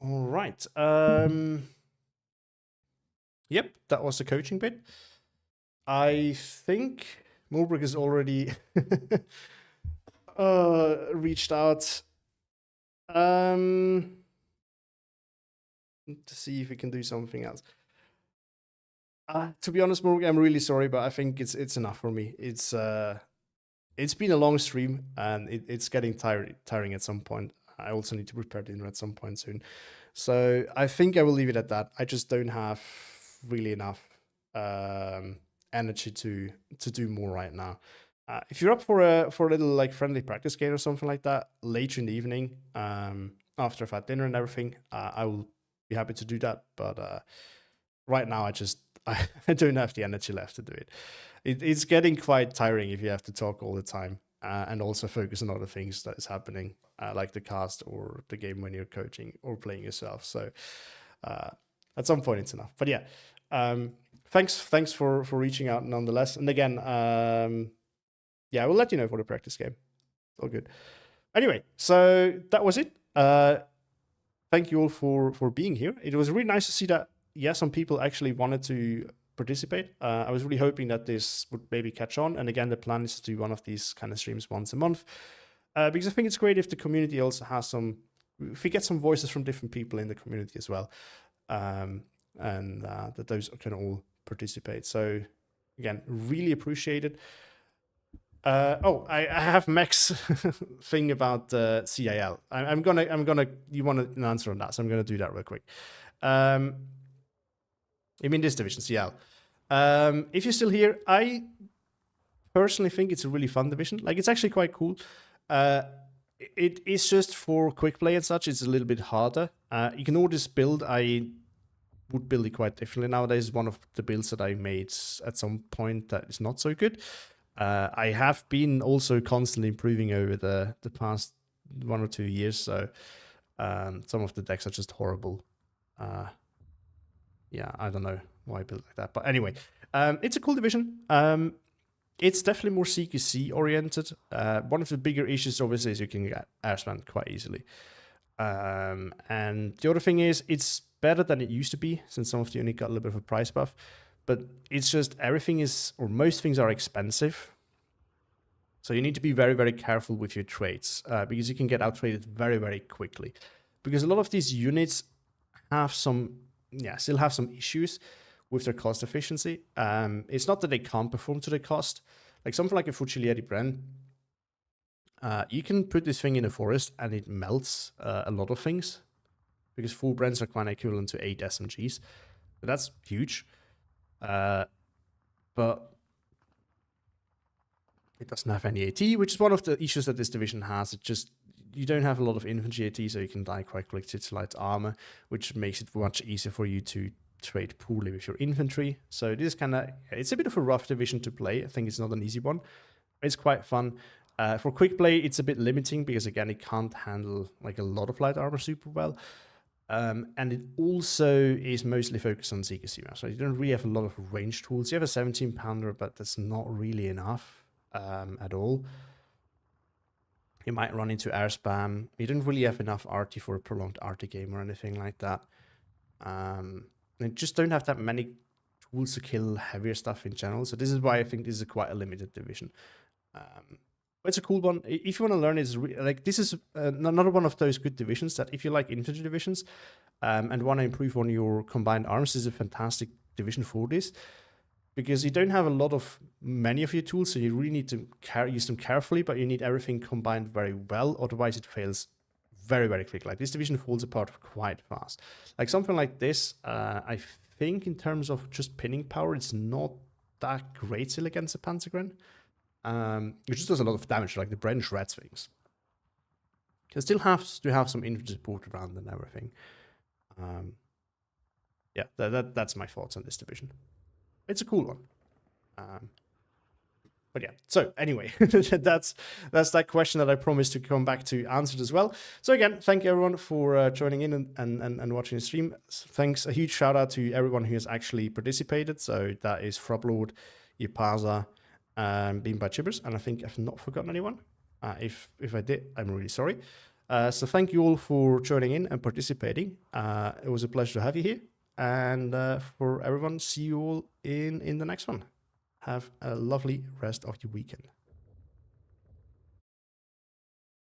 All right. Yep, that was the coaching bit. I think Mulbrick has already reached out to see if we can do something else. To be honest, Mulbrick, I'm really sorry, but I think it's enough for me. It's been a long stream and it's getting tiring at some point. I also need to prepare dinner at some point soon. So I think I will leave it at that. I just don't have really enough energy to do more right now. If you're up for a little like friendly practice game or something like that later in the evening, after I've had dinner and everything, I will be happy to do that. But right now, I don't have the energy left to do it. It's getting quite tiring if you have to talk all the time and also focus on other things that is happening, like the cast or the game when you're coaching or playing yourself. So at some point, it's enough. But yeah, thanks for reaching out nonetheless. And again, yeah, I will let you know for the practice game. All good. anyway, so that was it. Thank you all for being here. It was really nice to see that, yeah, some people actually wanted to participate. I was really hoping that this would maybe catch on. And again, the plan is to do one of these kind of streams once a month, because I think it's great if the community also has if we get some voices from different people in the community as well, and that those can all participate. So again, really appreciate it. I have Mac's thing about CIL. I'm gonna. You want an answer on that, so I'm gonna do that real quick. I mean this division, CL. If you're still here, I personally think it's a really fun division. Like, it's actually quite cool. It is just for quick play and such. It's a little bit harder. You can order this build. I would build it quite differently nowadays. One of the builds that I made at some point that is not so good. I have been also constantly improving over the past 1 or 2 years. So some of the decks are just horrible. Yeah, I don't know why I built like that. But anyway, it's a cool division. It's definitely more CQC oriented. One of the bigger issues, obviously, is you can get airspan quite easily. And the other thing is, it's better than it used to be, since some of the unit got a little bit of a price buff. But it's just everything is, or most things are expensive. So you need to be very, very careful with your trades, because you can get out-traded very, very quickly. Because a lot of these units have still have some issues with their cost efficiency. It's not that they can't perform to the cost. Like something like a Fucilieri Bren, you can put this thing in a forest and it melts a lot of things, because 4 Brens are quite equivalent to 8 SMGs. But that's huge. But it doesn't have any AT, which is one of the issues that this division has. You don't have a lot of infantry AT, so you can die quite quickly to light armor, which makes it much easier for you to trade poorly with your infantry. So this it's a bit of a rough division to play. I think it's not an easy one. It's quite fun. For quick play, it's a bit limiting because, again, it can't handle like a lot of light armor super well. And it also is mostly focused on CQC maps. So you don't really have a lot of range tools. You have a 17-pounder, but that's not really enough at all. You might run into air spam. You don't really have enough RT for a prolonged RT game or anything like that. You just don't have that many tools to kill heavier stuff in general. So this is why I think this is quite a limited division. But it's a cool one. If you want to learn it, this is another one of those good divisions that if you like infantry divisions and want to improve on your combined arms, this is a fantastic division for this. Because you don't have many of your tools, so you really need to use them carefully, but you need everything combined very well, otherwise it fails very, very quick. Like, this division falls apart quite fast. Like something like this, I think in terms of just pinning power, it's not that great still against a Panzergren. It just does a lot of damage, like the Bren shreds things. It still has to have some infantry support around and everything. Yeah, that's my thoughts on this division. It's a cool one. But yeah, so anyway, that's that question that I promised to come back to answered as well. So again, thank you everyone for joining in and watching the stream. Thanks, a huge shout out to everyone who has actually participated. So that is Froblord, Ipaza, Beam by Chibbers, and I think I've not forgotten anyone. If I did, I'm really sorry. So thank you all for joining in and participating. It was a pleasure to have you here. And for everyone, see you all in the next one. Have a lovely rest of your weekend.